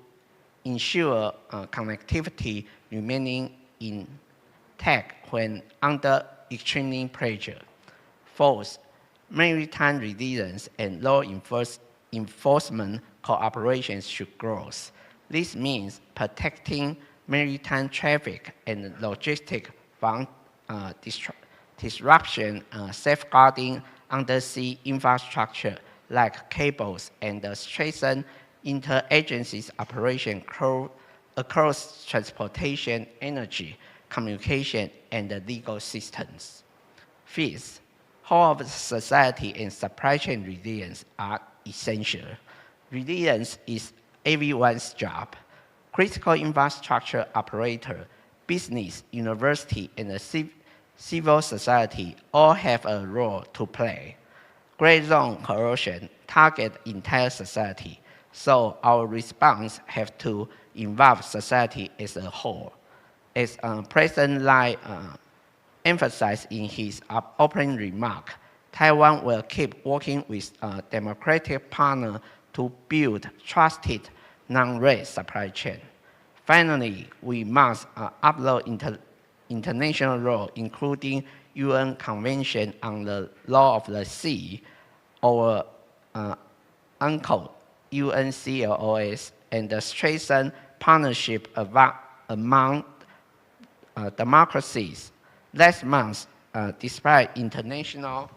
ensure connectivity remaining intact when under extreme pressure. Fourth, maritime resilience and law enforcement cooperation should grow. This means protecting maritime traffic and logistics from disruption, safeguarding undersea infrastructure like cables, and strengthen interagency operation across transportation, energy, communication, and the legal systems. Fifth, whole of society and supply chain resilience are essential. Resilience is everyone's job. Critical infrastructure operator, business, university, and the civil society all have a role to play. Gray zone coercion target entire society, so our response has to involve society as a whole. As President Lai emphasized in his opening remark, Taiwan will keep working with democratic partners to build trusted, non-rate supply chain. Finally, we must uphold international law, including UN Convention on the Law of the Sea, or UNCLOS, UNCLOS, and strengthen partnership among democracies. Last month, despite international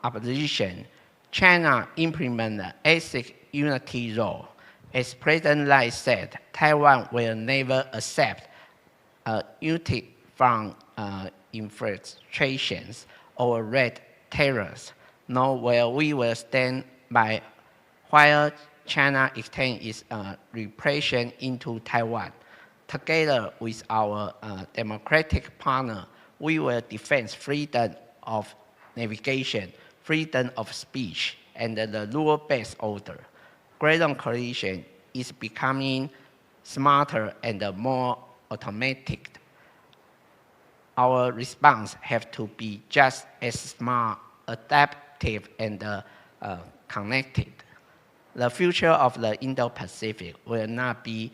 opposition, China implemented the ASIC unity law. As President Lai said, Taiwan will never accept unity from infiltrations or red terrors, nor will we stand by while China extends its repression into Taiwan. Together with our democratic partner, we will defend freedom of navigation, freedom of speech, and the rule-based order. Gray zone coalition is becoming smarter and more automatic. Our response has to be just as smart, adaptive, and connected. The future of the Indo-Pacific will not be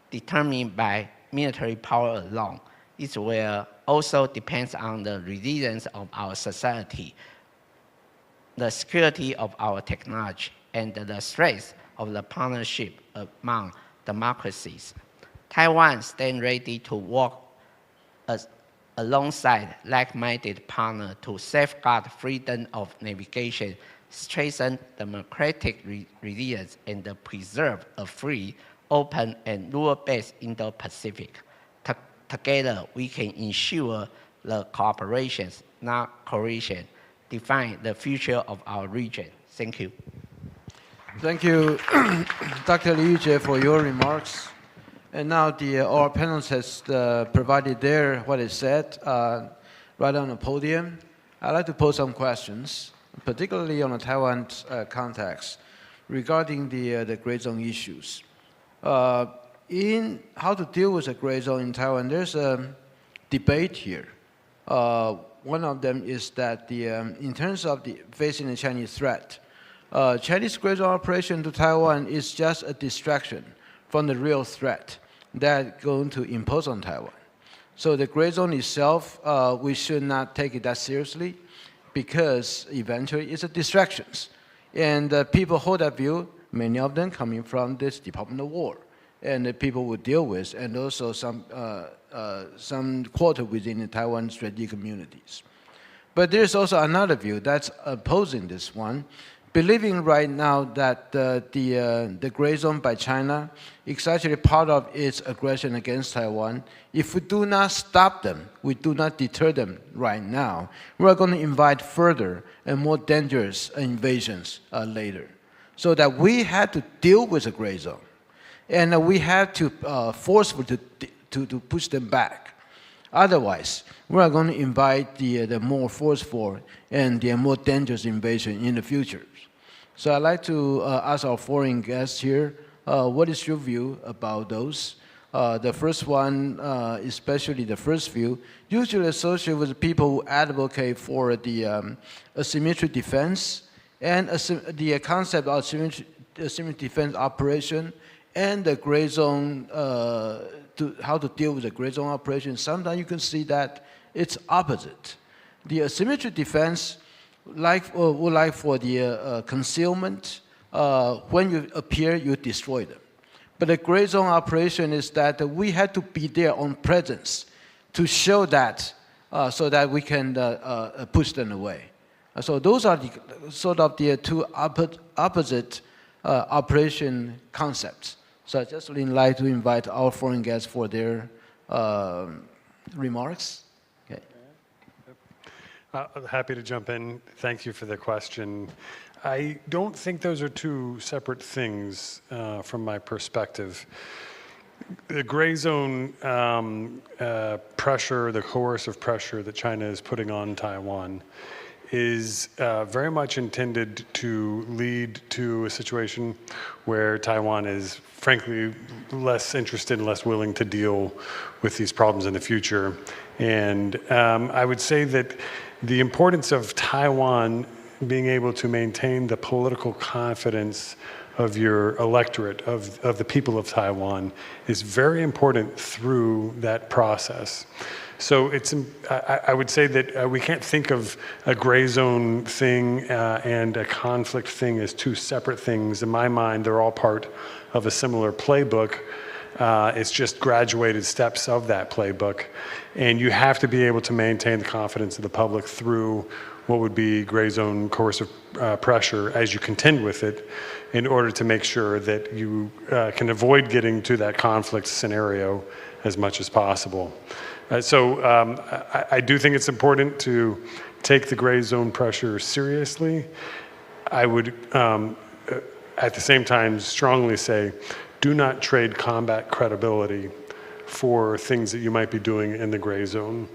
determined by military power alone. It will also depend on the resilience of our society, the security of our technology, and the strength of the partnership among democracies. Taiwan stands ready to work alongside like-minded partners to safeguard freedom of navigation, strengthen democratic resilience, and preserve a free, open, and rule-based Indo-Pacific. Together, we can ensure the cooperation, not coalition, define the future of our region. Thank you. Thank you, Dr. Liu Jie, for your remarks. And now our panelists has provided what is said right on the podium. I'd like to pose some questions, particularly on the Taiwan context, regarding the gray zone issues. In how to deal with the gray zone in Taiwan, there's a debate here. One of them is that in terms of facing the Chinese threat, Chinese gray zone operation to Taiwan is just a distraction from the real threat. that going to impose on Taiwan. So the gray zone itself, we should not take it that seriously because eventually it's a distractions. And people hold that view, many of them coming from this Department of War. And the people will deal with, and also some quarter within the Taiwan strategic communities. But there's also another view that's opposing this one, believing right now that the gray zone by China is actually part of its aggression against Taiwan. If we do not stop them, we do not deter them right now, we are going to invite further and more dangerous invasions later. So that we had to deal with the gray zone. And we have to forcefully to push them back. Otherwise, we are going to invite the more forceful and the more dangerous invasion in the future. So I'd like to ask our foreign guests here, what is your view about those? The first one, especially the first view, usually associated with people who advocate for the asymmetric defense and the concept of asymmetric defense operation and the gray zone, how to deal with the gray zone operation. Sometimes you can see that it's opposite. The asymmetric defense, would like for the concealment, when you appear, you destroy them. But the gray zone operation is that we had to be there on presence to show that, so that we can push them away. So those are the, sort of the two opposite operation concepts. So I just would like to invite our foreign guests for their remarks. Okay. Happy to jump in. Thank you for the question. I don't think those are two separate things from my perspective. The gray zone pressure, the coercive pressure that China is putting on Taiwan is very much intended to lead to a situation where Taiwan is frankly less interested and less willing to deal with these problems in the future. And I would say that the importance of Taiwan being able to maintain the political confidence of your electorate, of the people of Taiwan, is very important through that process. So it's, I would say that we can't think of a gray zone thing and a conflict thing as two separate things. In my mind, they're all part of a similar playbook. It's just graduated steps of that playbook. And you have to be able to maintain the confidence of the public through what would be gray zone coercive pressure as you contend with it in order to make sure that you can avoid getting to that conflict scenario as much as possible. So I do think it's important to take the gray zone pressure seriously. I would, at the same time, strongly say, do not trade combat credibility for things that you might be doing in the gray zone.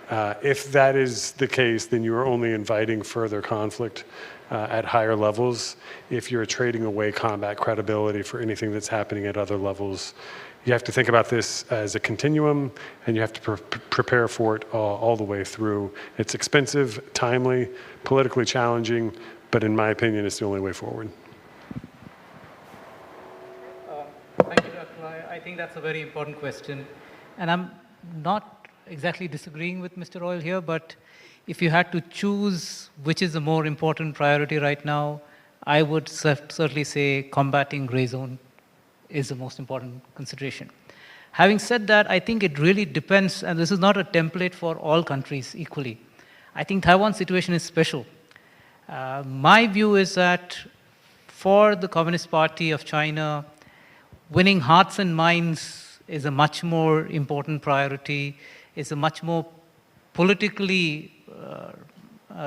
If that is the case, then you are only inviting further conflict at higher levels. If you're trading away combat credibility for anything that's happening at other levels, you have to think about this as a continuum, and you have to prepare for it all the way through. It's expensive, timely, politically challenging, but in my opinion, it's the only way forward. Thank you, Dr. Lai. I think that's a very important question. And I'm not exactly disagreeing with Mr. Royal here, but if you had to choose which is the more important priority right now, I would certainly say combating gray zone is the most important consideration. Having said that, I think it really depends, and this is not a template for all countries equally. I think Taiwan's situation is special. My view is that for the Communist Party of China, winning hearts and minds is a much more important priority, is a much more politically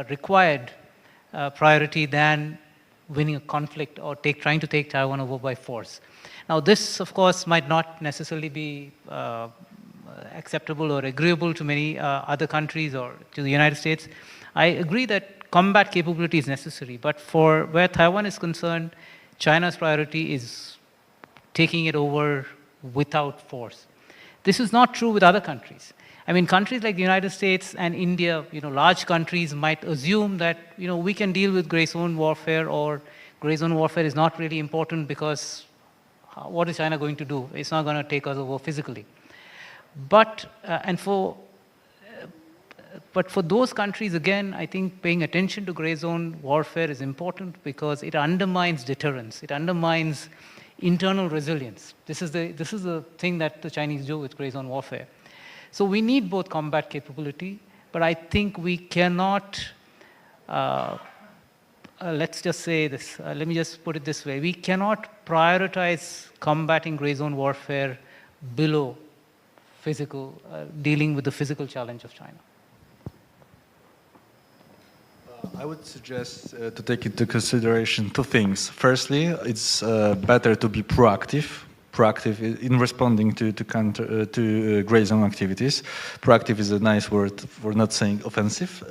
required priority than winning a conflict or trying to take Taiwan over by force. Now this, of course, might not necessarily be acceptable or agreeable to many other countries or to the United States. I agree that combat capability is necessary, but for where Taiwan is concerned, China's priority is taking it over without force. This is not true with other countries. I mean, countries like the United States and India, large countries might assume that, we can deal with gray zone warfare, or gray zone warfare is not really important because what is China going to do? It's not going to take us over physically. But for those countries, again, I think paying attention to gray zone warfare is important because it undermines deterrence. It undermines internal resilience. This is the thing that the Chinese do with gray zone warfare. So we need both combat capability, but I think we cannot, let's just say this, let me just put it this way. We cannot prioritize combating gray zone warfare below physical, dealing with the physical challenge of China. I would suggest to take into consideration two things. Firstly, it's better to be proactive in responding to gray zone activities. Proactive is a nice word for not saying offensive.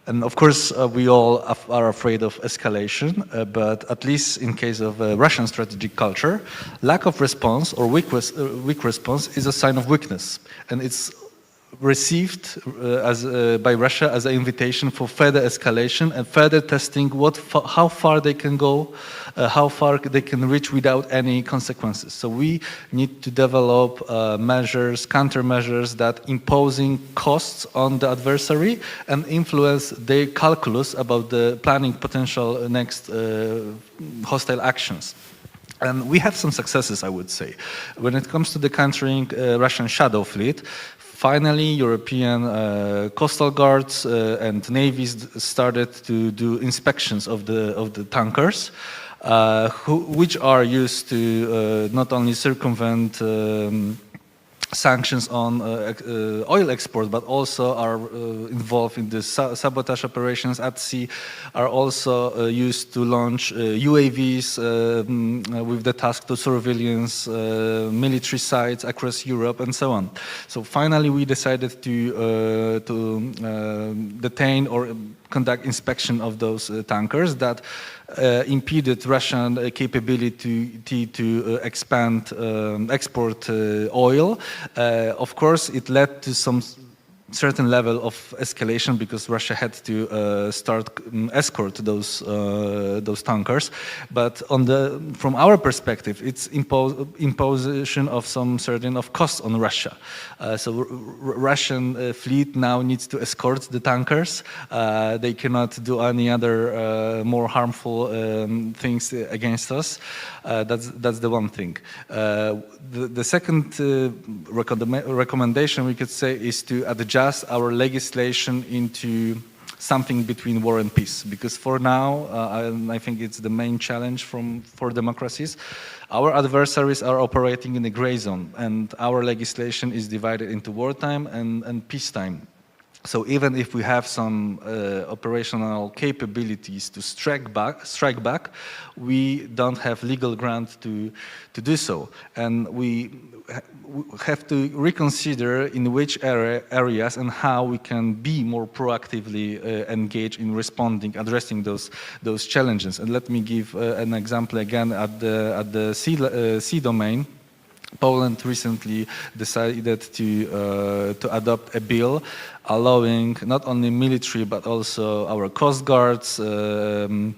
And of course, we all are afraid of escalation, but at least in case of Russian strategic culture, lack of response or weak response is a sign of weakness. And it's received by Russia as an invitation for further escalation and further testing how far they can go, how far they can reach without any consequences. So we need to develop measures, countermeasures that imposing costs on the adversary and influence their calculus about the planning potential next hostile actions. And we have some successes, I would say. When it comes to the countering Russian shadow fleet, finally, European coastal guards and navies started to do inspections of the tankers, which are used to not only circumvent sanctions on oil export, but also are involved in the sabotage operations at sea, are also used to launch UAVs with the task to surveillance military sites across Europe and so on. So finally we decided to detain or conduct inspection of those tankers that impeded Russian capability to expand export oil. Of course, it led to some certain level of escalation because Russia had to start escort those tankers. But from our perspective, it's imposition of some certain of cost on Russia. So Russian fleet now needs to escort the tankers. They cannot do any other more harmful things against us. That's the one thing. The second recommendation we could say is to adjust our legislation into something between war and peace, because for now, I think it's the main challenge for democracies. Our adversaries are operating in a gray zone, and our legislation is divided into wartime and peacetime. So even if we have some operational capabilities to strike back, we don't have legal ground to do so, and we have to reconsider in which areas and how we can be more proactively engaged in addressing those challenges. And let me give an example again at the sea domain. Poland recently decided to adopt a bill allowing not only military but also our coast guards and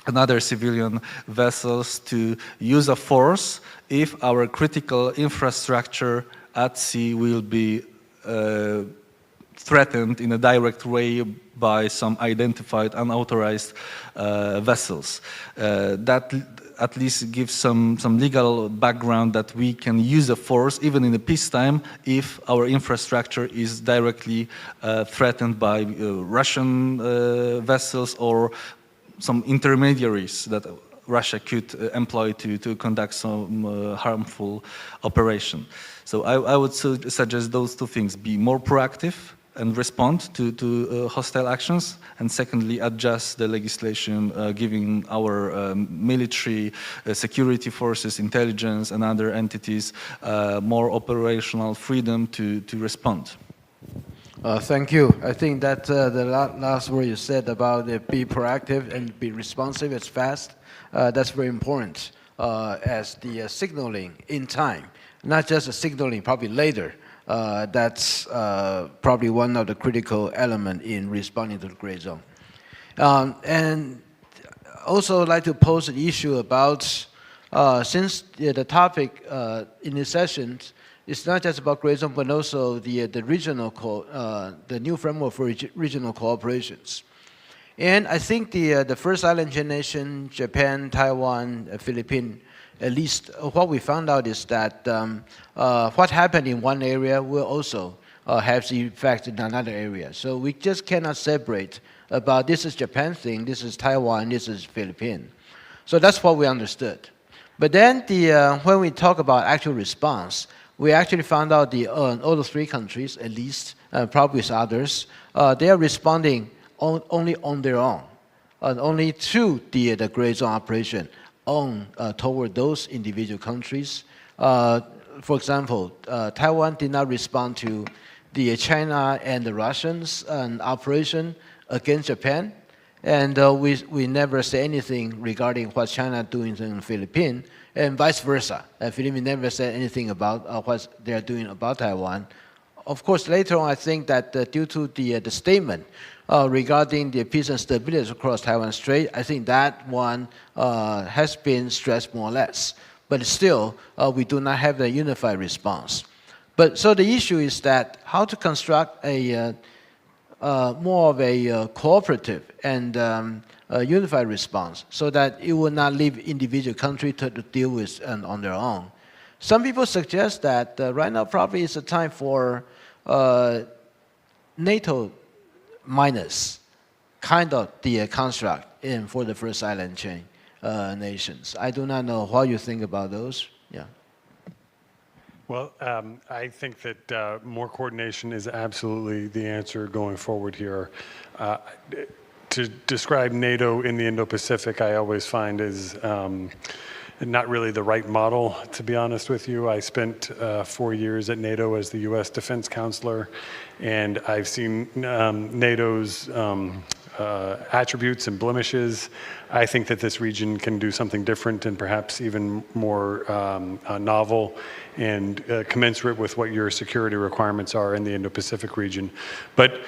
other civilian vessels to use a force if our critical infrastructure at sea will be threatened in a direct way by some identified unauthorized vessels. That at least gives some legal background that we can use a force even in the peacetime if our infrastructure is directly threatened by Russian vessels or some intermediaries that Russia could employ to conduct some harmful operation. So I would suggest those two things: be more proactive and respond to hostile actions, and secondly, adjust the legislation, giving our military, security forces, intelligence, and other entities more operational freedom to respond. Thank you. I think that the last word you said about be proactive and be responsive as fast, that's very important as the signaling in time, not just the signaling probably later. That's probably one of the critical elements in responding to the gray zone. And also I'd like to pose an issue about since the topic in this session is not just about Great Zone, but also the regional, the new framework for regional cooperations. And I think the first island chain nation, Japan, Taiwan, Philippines, at least what we found out is that what happened in one area will also have the effect in another area. So we just cannot separate about this is Japan thing, this is Taiwan, this is Philippines. So that's what we understood. But then when we talk about actual response, we actually found out all the three countries, at least, probably with others, they are responding only on their own, only through the Great Zone operation toward those individual countries. For example, Taiwan did not respond to the China and the Russians operation against Japan, and we never say anything regarding what China doing in the Philippines, and vice versa. Philippines never said anything about what they are doing about Taiwan. Of course, later on, I think that due to the statement regarding the peace and stability across Taiwan Strait, I think that one has been stressed more or less. But still, we do not have the unified response. But so the issue is that how to construct a more of a cooperative and unified response so that it will not leave individual countries to deal with on their own. Some people suggest that right now probably is a time for NATO minus kind of the construct for the first island chain nations. I do not know what you think about those. Yeah. Well, I think that more coordination is absolutely the answer going forward here. To describe NATO in the Indo-Pacific, I always find is not really the right model, to be honest with you. I spent 4 years at NATO as the U.S. Defense Counselor, and I've seen NATO's attributes and blemishes. I think that this region can do something different and perhaps even more novel and commensurate with what your security requirements are in the Indo-Pacific region. But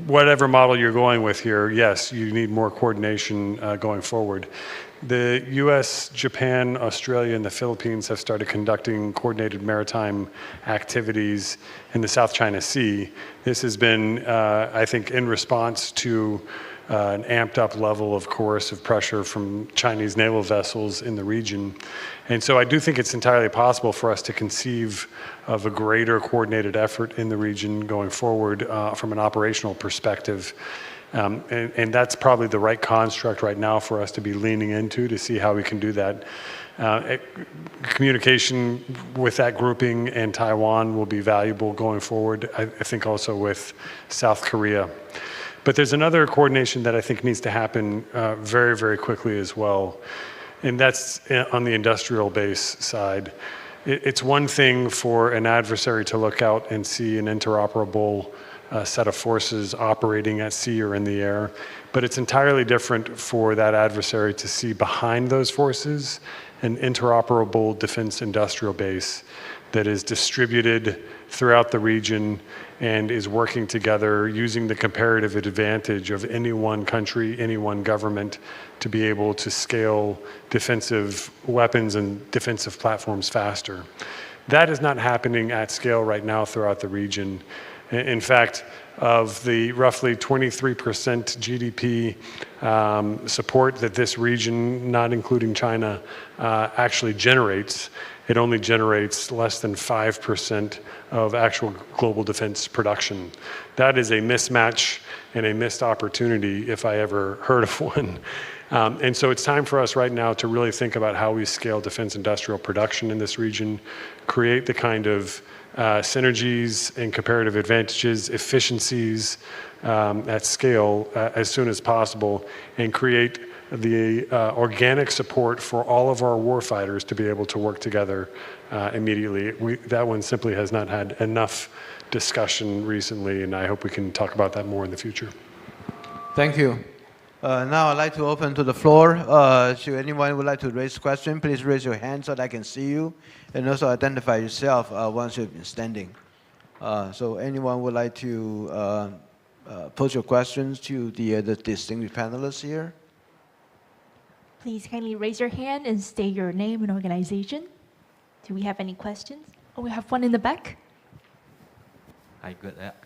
whatever model you're going with here, yes, you need more coordination going forward. The US, Japan, Australia, and the Philippines have started conducting coordinated maritime activities in the South China Sea. This has been, I think, in response to an amped up level of coercive pressure from Chinese naval vessels in the region. And so I do think it's entirely possible for us to conceive of a greater coordinated effort in the region going forward from an operational perspective. And that's probably the right construct right now for us to be leaning into to see how we can do that. Communication with that grouping and Taiwan will be valuable going forward, I think also with South Korea. But there's another coordination that I think needs to happen very, very quickly as well, and that's on the industrial base side. It's one thing for an adversary to look out and see an interoperable set of forces operating at sea or in the air, but it's entirely different for that adversary to see behind those forces an interoperable defense industrial base that is distributed throughout the region and is working together using the comparative advantage of any one country, any one government to be able to scale defensive weapons and defensive platforms faster. That is not happening at scale right now throughout the region. In fact, of the roughly 23% GDP support that this region, not including China, actually generates, it only generates less than 5% of actual global defense production. That is a mismatch and a missed opportunity if I ever heard of one. And so it's time for us right now to really think about how we scale defense industrial production in this region, create the kind of synergies and comparative advantages, efficiencies at scale as soon as possible, and create the organic support for all of our warfighters to be able to work together immediately. That one simply has not had enough discussion recently, and I hope we can talk about that more in the future. Thank you. Now I'd like to open to the floor. Should anyone would like to raise a question, please raise your hand so that I can see you, and also identify yourself once you've been standing. So anyone would like to pose your questions to the distinguished panelists here? Please kindly raise your hand and state your name and organization. Do we have any questions? Oh, we have one in the back. Hi,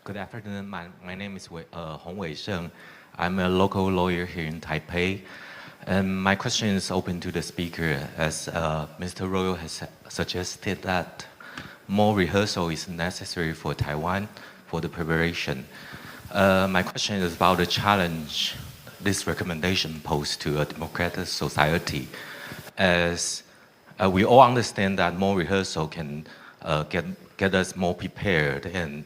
good afternoon. My name is Hong Wei Sheng. I'm a local lawyer here in Taipei. And my question is open to the speaker, as Mr. Royal has suggested that more rehearsal is necessary for Taiwan for the preparation. My question is about the challenge this recommendation poses to a democratic society, as we all understand that more rehearsal can get us more prepared and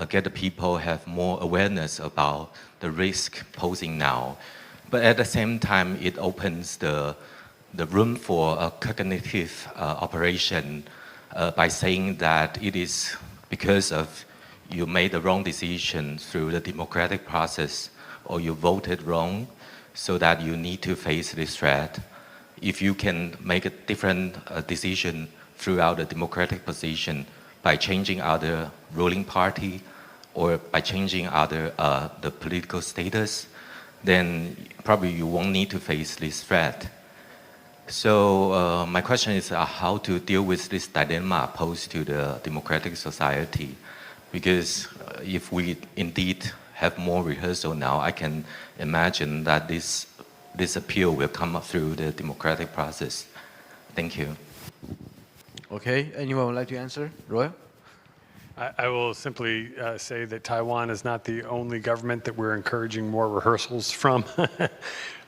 get the people have more awareness about the risk posing now. But at the same time, it opens the room for a cognitive operation by saying that it is because of you made the wrong decision through the democratic process, or you voted wrong, so that you need to face this threat. If you can make a different decision throughout the democratic position by changing other ruling party or by changing other the political status, then probably you won't need to face this threat. So my question is how to deal with this dilemma posed to the democratic society, because if we indeed have more rehearsal now, I can imagine that this appeal will come up through the democratic process. Thank you. Okay, anyone would like to answer? Roy? I will simply say that Taiwan is not the only government that we're encouraging more rehearsals from.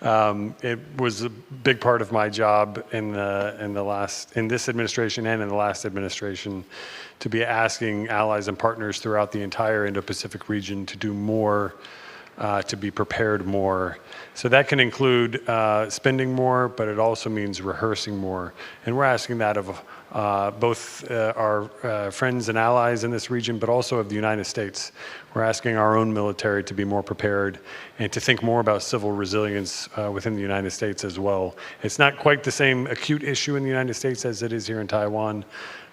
It was a big part of my job in this administration and in the last administration to be asking allies and partners throughout the entire Indo-Pacific region to do more, to be prepared more. So that can include spending more, but it also means rehearsing more. And we're asking that of both our friends and allies in this region, but also of the United States. We're asking our own military to be more prepared and to think more about civil resilience within the United States as well. It's not quite the same acute issue in the United States as it is here in Taiwan,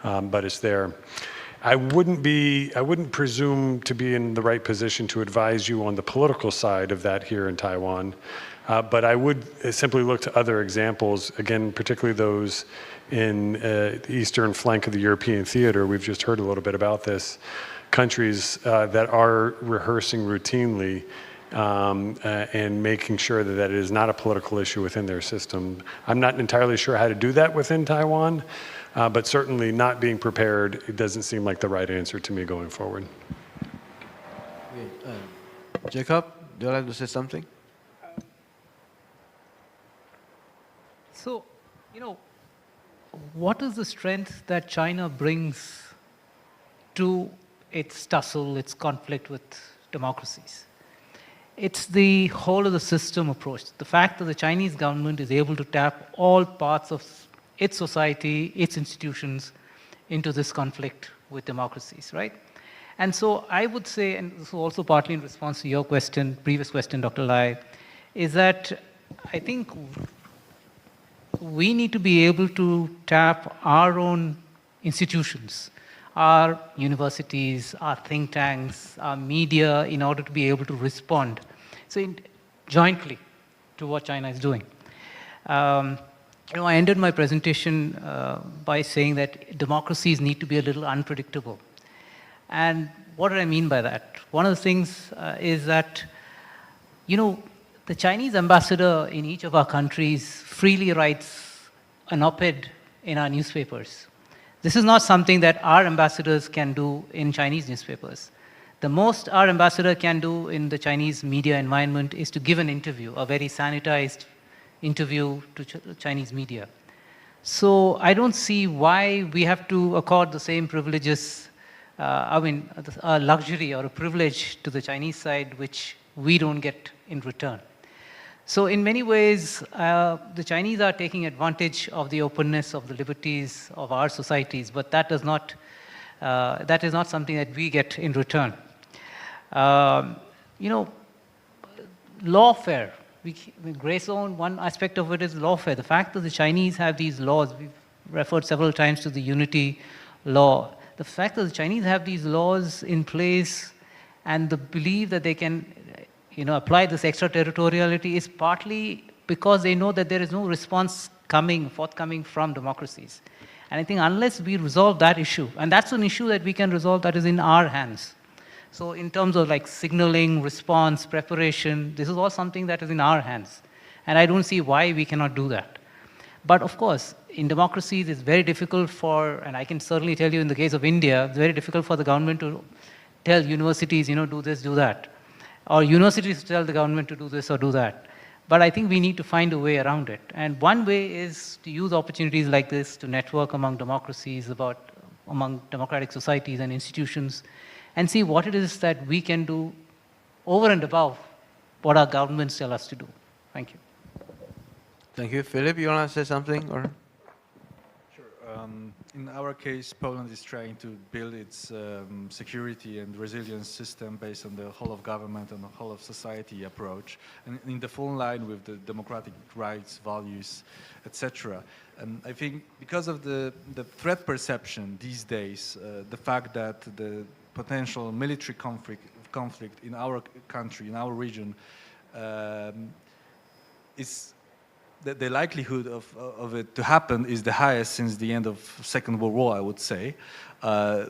but it's there. I wouldn't presume to be in the right position to advise you on the political side of that here in Taiwan, but I would simply look to other examples, again, particularly those in the eastern flank of the European theater. We've just heard a little bit about this. Countries that are rehearsing routinely and making sure that it is not a political issue within their system. I'm not entirely sure how to do that within Taiwan, but certainly not being prepared, it doesn't seem like the right answer to me going forward. Jacob, do you like to say something? So, what is the strength that China brings to its tussle, its conflict with democracies? It's the whole of the system approach. The fact that the Chinese government is able to tap all parts of its society, its institutions, into this conflict with democracies, right? And so I would say, and this is also partly in response to your question, previous question, Dr. Lai, is that I think we need to be able to tap our own institutions, our universities, our think tanks, our media, in order to be able to respond jointly to what China is doing. I ended my presentation by saying that democracies need to be a little unpredictable. And what do I mean by that? One of the things is that, the Chinese ambassador in each of our countries freely writes an op-ed in our newspapers. This is not something that our ambassadors can do in Chinese newspapers. The most our ambassador can do in the Chinese media environment is to give an interview, a very sanitized interview to Chinese media. So I don't see why we have to accord the same privileges, a luxury or a privilege to the Chinese side, which we don't get in return. So in many ways, the Chinese are taking advantage of the openness, of the liberties of our societies, but that is not something that we get in return. Lawfare. Gray's own, one aspect of it is lawfare. The fact that the Chinese have these laws, we've referred several times to the unity law. The fact that the Chinese have these laws in place and the belief that they can apply this extraterritoriality is partly because they know that there is no response forthcoming from democracies. And I think unless we resolve that issue, and that's an issue that we can resolve that is in our hands. So in terms of like signaling, response, preparation, this is all something that is in our hands. And I don't see why we cannot do that. But of course, in democracies, it's very difficult for, and I can certainly tell you in the case of India, it's very difficult for the government to tell universities, do this, do that. Or universities to tell the government to do this or do that. But I think we need to find a way around it. And one way is to use opportunities like this to network among democracies, among democratic societies and institutions, and see what it is that we can do over and above what our governments tell us to do. Thank you. Thank you. Philip, you want to say something? Or? Sure. In our case, Poland is trying to build its security and resilience system based on the whole of government and the whole of society approach, and in the full line with the democratic rights, values, etc. And I think because of the threat perception these days, the fact that the potential military conflict in our country, in our region, is the likelihood of it to happen is the highest since the end of Second World War, I would say,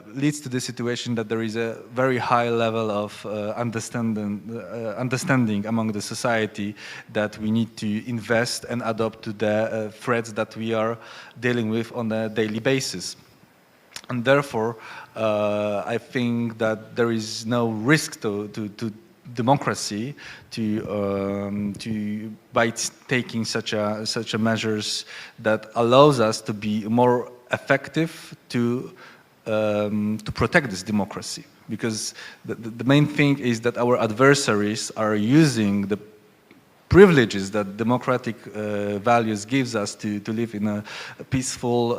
leads to the situation that there is a very high level of understanding among the society that we need to invest and adapt to the threats that we are dealing with on a daily basis. And therefore, I think that there is no risk to democracy by taking such a measures that allows us to be more effective to protect this democracy. Because the main thing is that our adversaries are using the privileges that democratic values gives us to live in a peaceful,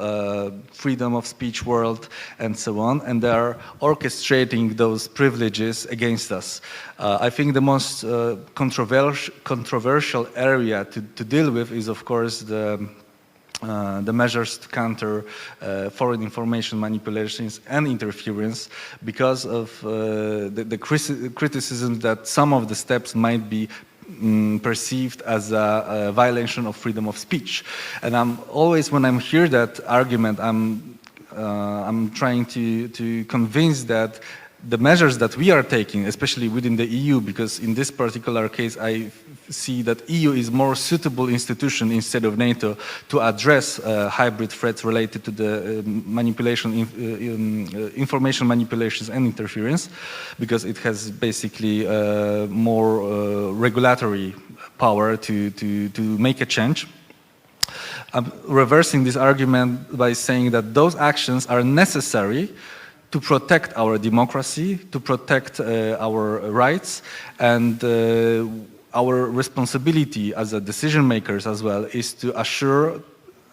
freedom of speech world and so on, and they are orchestrating those privileges against us. I think the most controversial area to deal with is, of course, the measures to counter foreign information manipulations and interference, because of the criticism that some of the steps might be perceived as a violation of freedom of speech. And I'm always, when I'm hear that argument, I'm trying to convince that the measures that we are taking, especially within the EU, because in this particular case I see that EU is more suitable institution instead of NATO to address hybrid threats related to the information manipulations and interference, because it has basically more regulatory power to make a change. I'm reversing this argument by saying that those actions are necessary to protect our democracy, to protect our rights, and our responsibility as a decision makers as well is to assure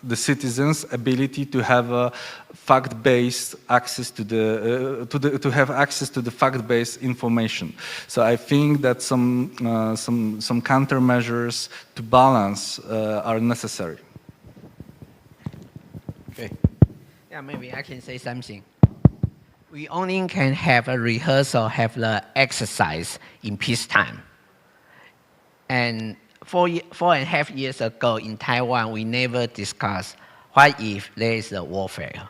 the citizens' ability to have a fact-based access to the fact-based information. So I think that some countermeasures to balance are necessary. Okay. Yeah, maybe I can say something. We only can have a rehearsal, have the exercise in peacetime. And 4.5 years ago in Taiwan, we never discussed what if there is a warfare.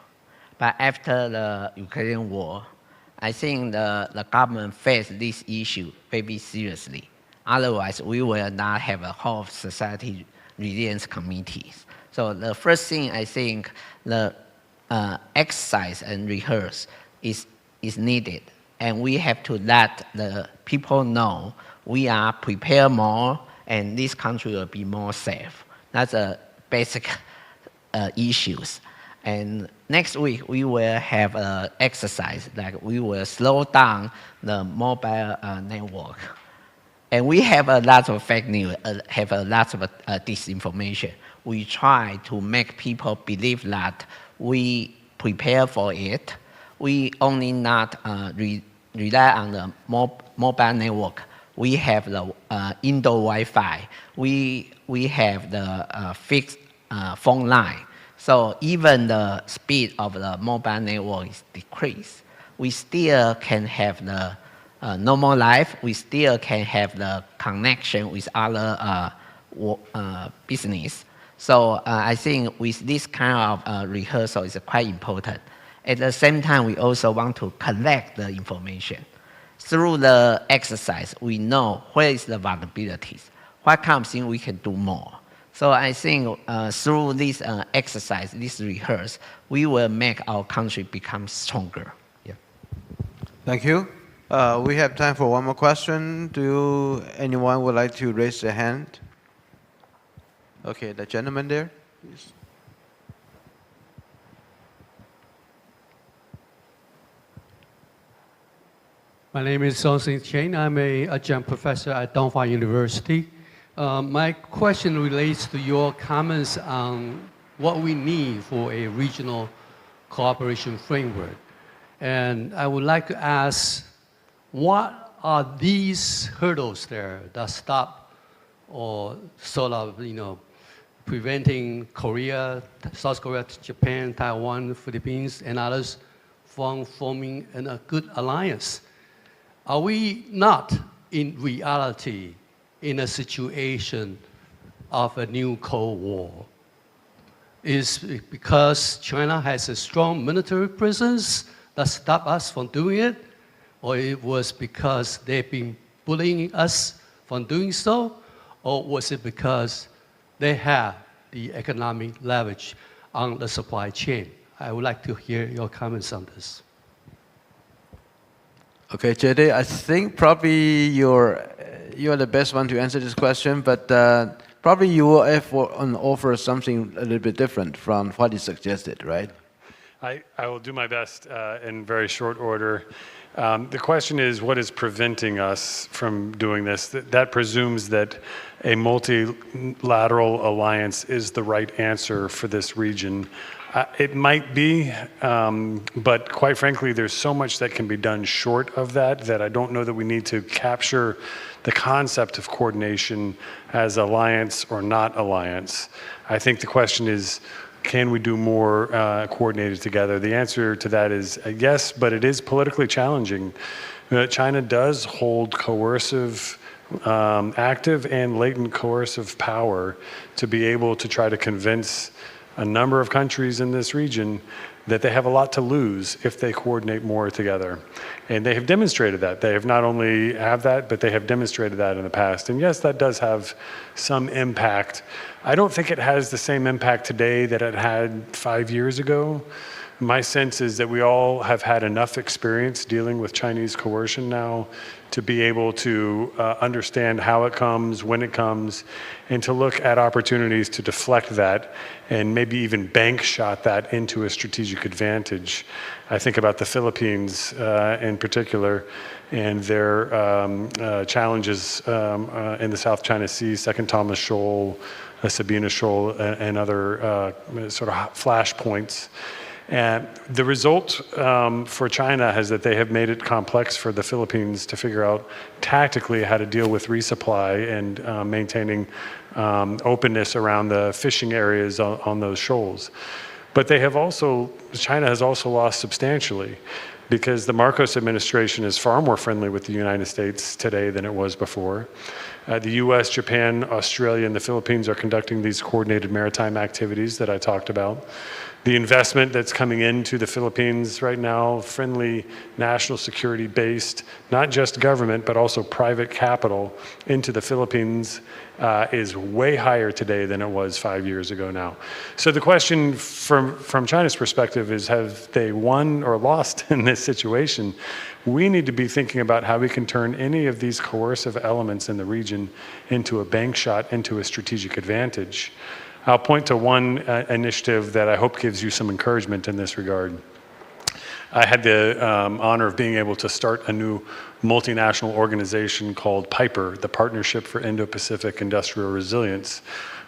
But after the Ukrainian war, I think the government faced this issue very seriously. Otherwise, we will not have a whole society resilience committees. So the first thing I think the exercise and rehearse is needed. And we have to let the people know we are prepared more and this country will be more safe. That's a basic issues. And next week we will have an exercise that we will slow down the mobile network. And we have a lot of fake news, have a lot of disinformation. We try to make people believe that we prepare for it. We only not rely on the mobile network. We have the indoor Wi-Fi. We have the fixed phone line. So even the speed of the mobile network is decreased. We still can have the normal life. We still can have the connection with other business. So I think with this kind of rehearsal is quite important. At the same time, we also want to collect the information. Through the exercise, we know where is the vulnerabilities, what kind of thing we can do more. So I think through this exercise, this rehearse, we will make our country become stronger. Yeah. Thank you. We have time for one more question. Anyone would like to raise their hand? Okay, the gentleman there, please. My name is Song-Sing Chen. I'm an adjunct professor at Donghua University. My question relates to your comments on what we need for a regional cooperation framework. And I would like to ask, what are these hurdles there that stop or sort of, preventing Korea, South Korea, Japan, Taiwan, Philippines, and others from forming a good alliance? Are we not, in reality, in a situation of a new Cold War? Is it because China has a strong military presence that stopped us from doing it? Or it was because they've been bullying us from doing so? Or was it because they have the economic leverage on the supply chain? I would like to hear your comments on this. Okay, JD, I think probably you're the best one to answer this question, but probably you will offer something a little bit different from what you suggested, right? I will do my best in very short order. The question is, what is preventing us from doing this? That presumes that a multilateral alliance is the right answer for this region. It might be, but quite frankly, there's so much that can be done short of that I don't know that we need to capture the concept of coordination as alliance or not alliance. I think the question is, can we do more coordinated together? The answer to that is yes, but it is politically challenging. China does hold coercive, active and latent coercive power to be able to try to convince a number of countries in this region that they have a lot to lose if they coordinate more together. And they have demonstrated that. They have not only have that, but they have demonstrated that in the past. And yes, that does have some impact. I don't think it has the same impact today that it had 5 years ago. My sense is that we all have had enough experience dealing with Chinese coercion now to be able to understand how it comes, when it comes, and to look at opportunities to deflect that and maybe even bank shot that into a strategic advantage. I think about the Philippines in particular and their challenges in the South China Sea, Second Thomas Shoal, Sabina Shoal, and other sort of flashpoints. And the result for China is that they have made it complex for the Philippines to figure out tactically how to deal with resupply and maintaining openness around the fishing areas on those shoals. But China has also lost substantially because the Marcos administration is far more friendly with the United States today than it was before. The US, Japan, Australia, and the Philippines are conducting these coordinated maritime activities that I talked about. The investment that's coming into the Philippines right now, friendly, national security based, not just government, but also private capital into the Philippines is way higher today than it was 5 years ago now. So the question from China's perspective is, have they won or lost in this situation? We need to be thinking about how we can turn any of these coercive elements in the region into a bank shot, into a strategic advantage. I'll point to one initiative that I hope gives you some encouragement in this regard. I had the honor of being able to start a new multinational organization called PIPER, the Partnership for Indo-Pacific Industrial Resilience.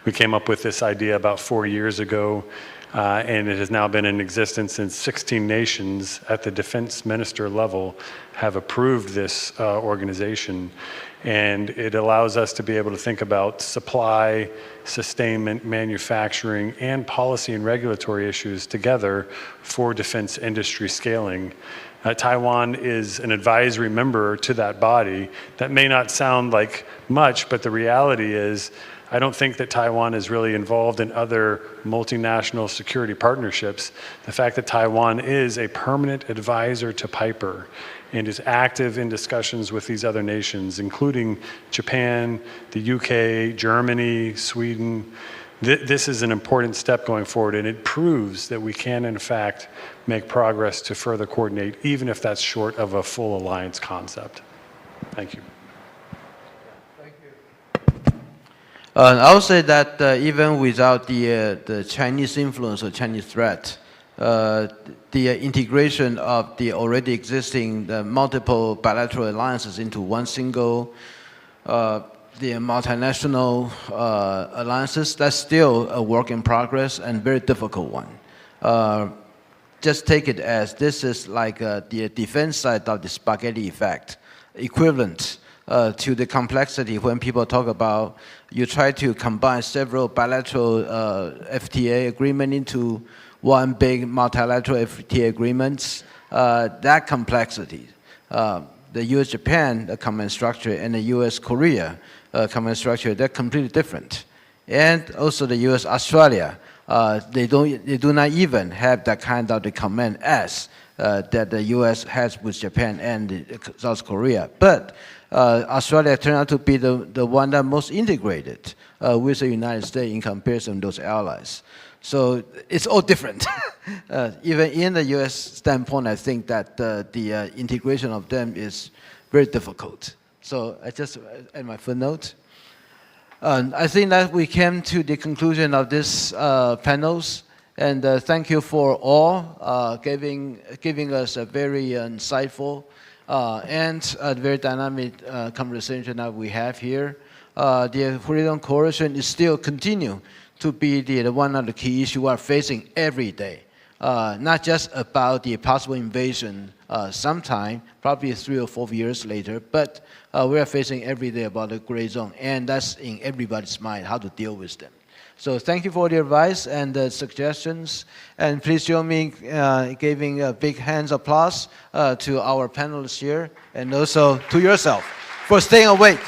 We came up with this idea about 4 years ago, and it has now been in existence since 16 nations at the defense minister level have approved this organization. And it allows us to be able to think about supply, sustainment, manufacturing, and policy and regulatory issues together for defense industry scaling. Taiwan is an advisory member to that body. That may not sound like much, but the reality is I don't think that Taiwan is really involved in other multinational security partnerships. The fact that Taiwan is a permanent advisor to Piper and is active in discussions with these other nations, including Japan, the UK, Germany, Sweden, this is an important step going forward, and it proves that we can, in fact, make progress to further coordinate, even if that's short of a full alliance concept. Thank you. I would say that even without the Chinese influence or Chinese threat, the integration of the already existing multiple bilateral alliances into one single the multinational alliances, that's still a work in progress and very difficult one. Just take it as this is like the defense side of the spaghetti effect, equivalent to the complexity when people talk about you try to combine several bilateral FTA agreement into one big multilateral FTA agreements. That complexity, the U.S.-Japan common structure and the U.S.-Korea common structure, they're completely different. And also the U.S.-Australia, they do not even have that kind of the command as that the U.S. has with Japan and South Korea. But Australia turned out to be the one that most integrated with the United States in comparison to those allies. So it's all different. Even in the U.S. standpoint, I think that the integration of them is very difficult. So I just add my footnote. I think that we came to the conclusion of this panels, and thank you for all giving us a very insightful and a very dynamic conversation that we have here. The Freedom Coalition is still continue to be the one of the key issues we are facing every day. Not just about the possible invasion sometime, probably 3 or 4 years later, but we are facing every day about the gray zone, and that's in everybody's mind, how to deal with them. So thank you for the advice and the suggestions, and please join me giving a big hands applause to our panelists here, and also to yourself for staying awake.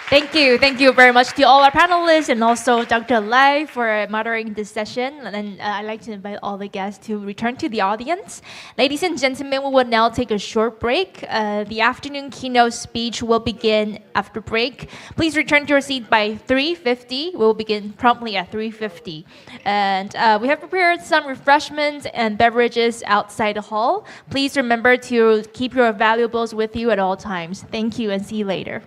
Thank you very much to all our panelists and also Dr. Lai for moderating this session. And I'd like to invite all the guests to return to the audience. Ladies and gentlemen, we will now take a short break. The afternoon keynote speech will begin after break. Please return to your seat by 3:50. We will begin promptly at 3:50. And we have prepared some refreshments and beverages outside the hall. Please remember to keep your valuables with you at all times. Thank you and see you later.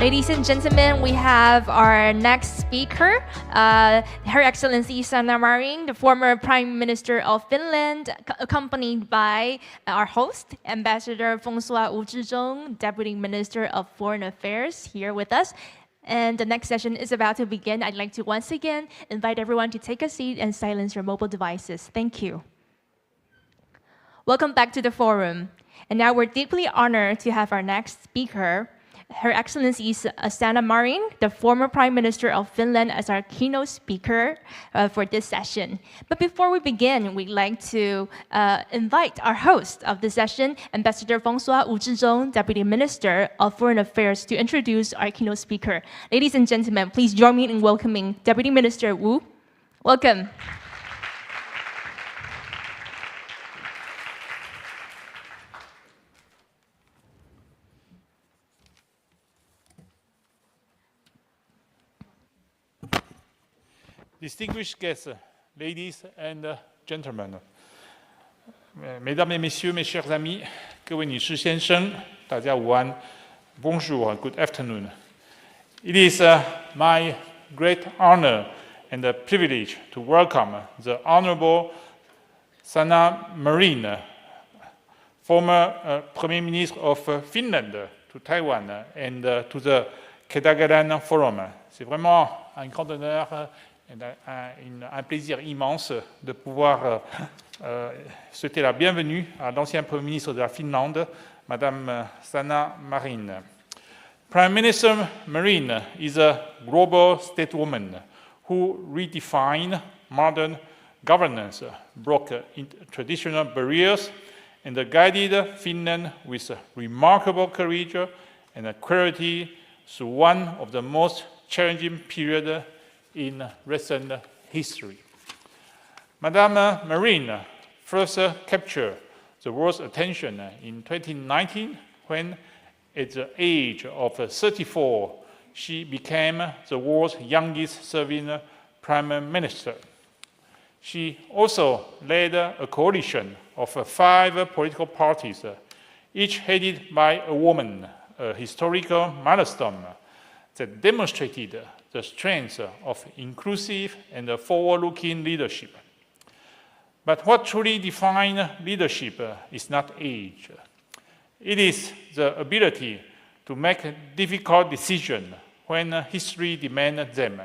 Ladies and gentlemen, we have our next speaker, Her Excellency Sanna Marin, the former Prime Minister of Finland, accompanied by our host, Ambassador François Wu Zhizhong, Deputy Minister of Foreign Affairs, here with us. And the next session is about to begin. I'd like to once again invite everyone to take a seat and silence your mobile devices. Thank you. Welcome back to the forum. And now we're deeply honored to have our next speaker, Her Excellency Sanna Marin, the former Prime Minister of Finland, as our keynote speaker for this session. But before we begin, we'd like to invite our host of the session, Ambassador François Wu Zhizhong, Deputy Minister of Foreign Affairs, to introduce our keynote speaker. Ladies and gentlemen, please join me in welcoming Deputy Minister Wu. Welcome. Distinguished guests, ladies and gentlemen, mesdames et messieurs, mes chers amis, 各位女士先生，大家午安 ，Bonjour, good afternoon. It is my great honor and privilege to welcome the Honorable Sanna Marin, former Premier Minister of Finland, to Taiwan and to the凱達格蘭Forum. C'est vraiment un grand honneur. Un plaisir immense de pouvoir souhaiter la bienvenue à l'ancien Premier ministre de la Finlande, Madame Sanna Marin. Prime Minister Marin is a global stateswoman who redefined modern governance, broke traditional barriers, and guided Finland with remarkable courage and clarity through one of the most challenging periods in recent history. Madame Marin first captured the world's attention in 2019 when, at the age of 34, she became the world's youngest serving prime minister. She also led a coalition of 5 political parties, each headed by a woman, a historical milestone that demonstrated the strength of inclusive and forward-looking leadership. But what truly defines leadership is not age. It is the ability to make difficult decisions when history demands them.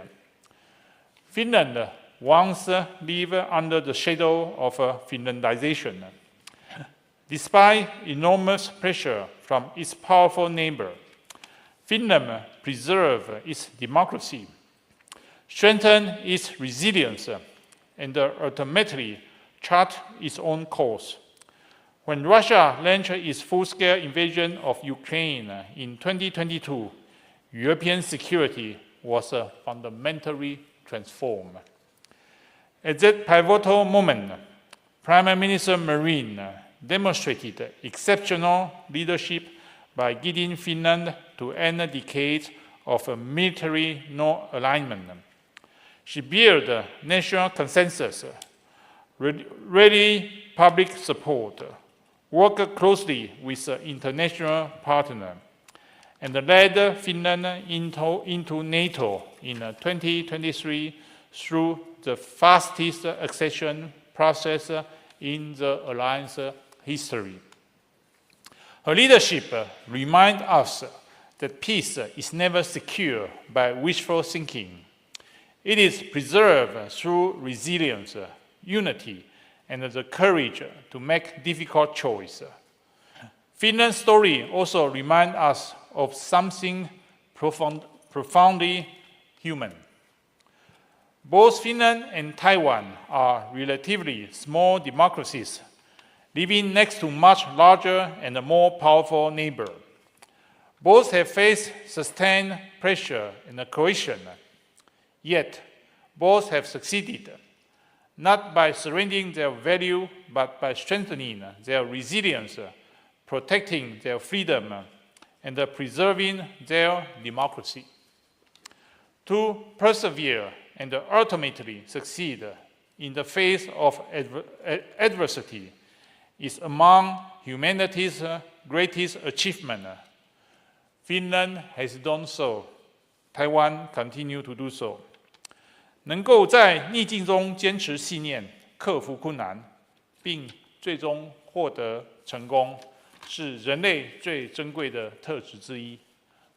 Finland once lived under the shadow of Finlandization. Despite enormous pressure from its powerful neighbor, Finland preserved its democracy, strengthened its resilience, and ultimately charted its own course. When Russia launched its full-scale invasion of Ukraine in 2022, European security was fundamentally transformed. At that pivotal moment, Prime Minister Marin demonstrated exceptional leadership by guiding Finland to end decades of military non-alignment. She built national consensus, rallied public support, worked closely with international partners, and led Finland into NATO in 2023 through the fastest accession process in the alliance history. Her leadership reminds us that peace is never secured by wishful thinking. It is preserved through resilience, unity, and the courage to make difficult choices. Finland's story also reminds us of something profoundly human. Both Finland and Taiwan are relatively small democracies, living next to much larger and more powerful neighbors. Both have faced sustained pressure and coercion, yet both have succeeded, not by surrendering their value, but by strengthening their resilience, protecting their freedom, and preserving their democracy. To persevere and ultimately succeed in the face of adversity is among humanity's greatest achievements. Finland has done so. Taiwan continues to do so. 能够在逆境中坚持信念，克服困难，并最终获得成功，是人类最珍贵的特质之一。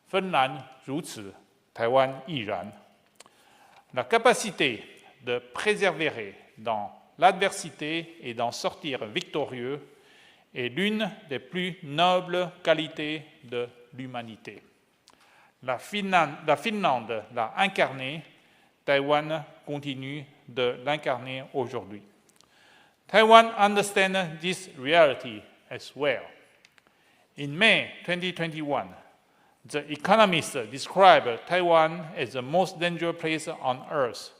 芬兰如此，台湾亦然。La capacité de préserver dans l'adversité et d'en sortir victorieux est l'une des plus nobles qualités de l'humanité. La Finlande l'a incarné, Taïwan continue de l'incarner aujourd'hui. Taiwan understands this reality as well. In May 2021, The Economist described Taiwan as the most dangerous place on earth,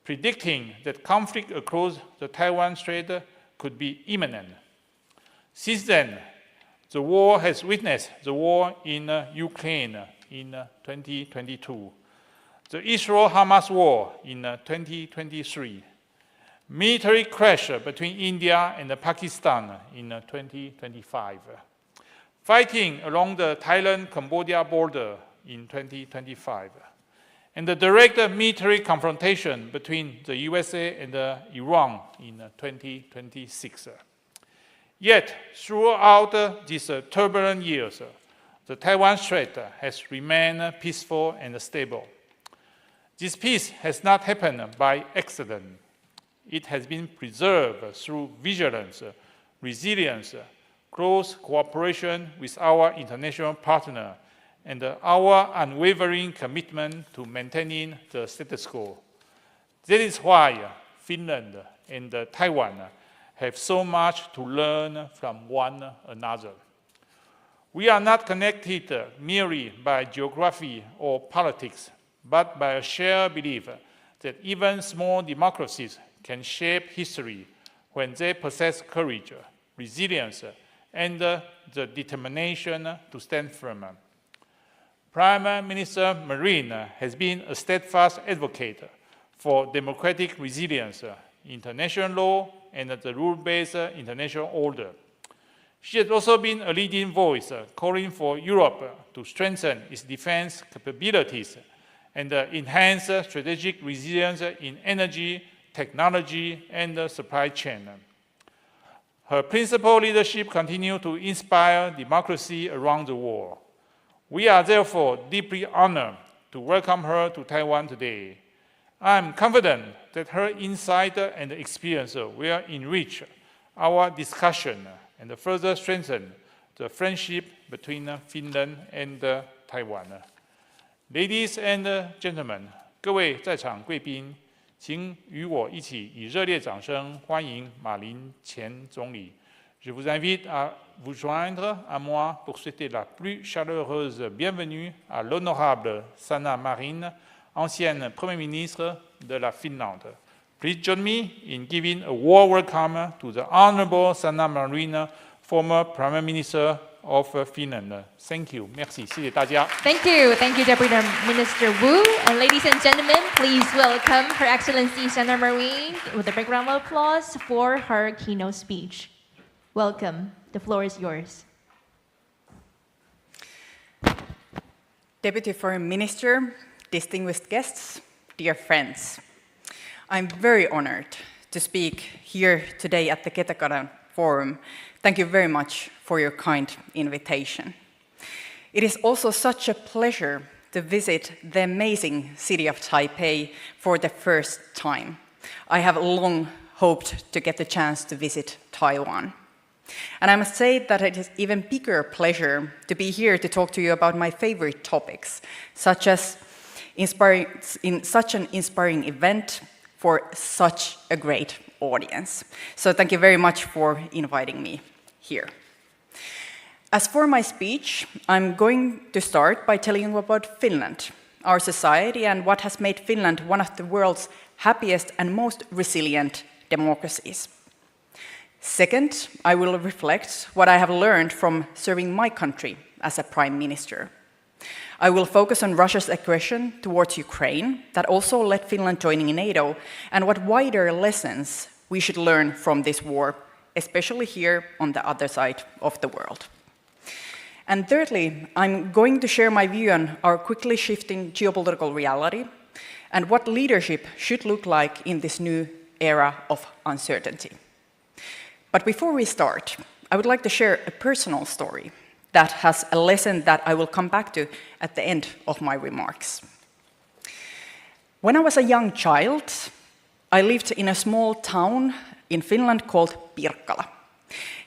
predicting that conflict across the Taiwan Strait could be imminent. Since then, the world has witnessed the war in Ukraine in 2022, the Israel-Hamas war in 2023, military clash between India and Pakistan in 2025, fighting along the Thailand-Cambodia border in 2025, and the direct military confrontation between the USA and Iran in 2026. Yet, throughout these turbulent years, the Taiwan Strait has remained peaceful and stable. This peace has not happened by accident. It has been preserved through vigilance, resilience, close cooperation with our international partner, and our unwavering commitment to maintaining the status quo. That is why Finland and Taiwan have so much to learn from one another. We are not connected merely by geography or politics, but by a shared belief that even small democracies can shape history when they possess courage, resilience, and the determination to stand firm. Prime Minister Marin has been a steadfast advocate for democratic resilience, international law, and the rule-based international order. She has also been a leading voice calling for Europe to strengthen its defense capabilities and enhance strategic resilience in energy, technology, and supply chain. Her principled leadership continues to inspire democracy around the world. We are therefore deeply honored to welcome her to Taiwan today. I am confident that her insight and experience will enrich our discussion and further strengthen the friendship between Finland and Taiwan. Ladies and gentlemen, 各位在场贵宾，请与我一起以热烈掌声欢迎马林前总理。Je vous invite à vous joindre à moi pour souhaiter la plus chaleureuse bienvenue à l'honorable Sanna Marin, ancienne Premier ministre de la Finlande. Please join me in giving a warm welcome to the Honorable Sanna Marin, former Prime Minister of Finland. Thank you. Merci. 谢谢大家。Thank you. Thank you, Deputy Minister Wu. And ladies and gentlemen, please welcome Her Excellency Sanna Marin with a big round of applause for her keynote speech. Welcome. The floor is yours. Deputy Foreign Minister, distinguished guests, dear friends, I'm very honored to speak here today at the Ketakara Forum. Thank you very much for your kind invitation. It is also such a pleasure to visit the amazing city of Taipei for the first time. I have long hoped to get the chance to visit Taiwan. And I must say that it is even bigger pleasure to be here to talk to you about my favorite topics, such as in such an inspiring event for such a great audience. So thank you very much for inviting me here. As for my speech, I'm going to start by telling you about Finland, our society, and what has made Finland one of the world's happiest and most resilient democracies. Second, I will reflect what I have learned from serving my country as a prime minister. I will focus on Russia's aggression towards Ukraine that also led Finland joining NATO, and what wider lessons we should learn from this war, especially here on the other side of the world. And thirdly, I'm going to share my view on our quickly shifting geopolitical reality and what leadership should look like in this new era of uncertainty. But before we start, I would like to share a personal story that has a lesson that I will come back to at the end of my remarks. When I was a young child, I lived in a small town in Finland called Pirkkala.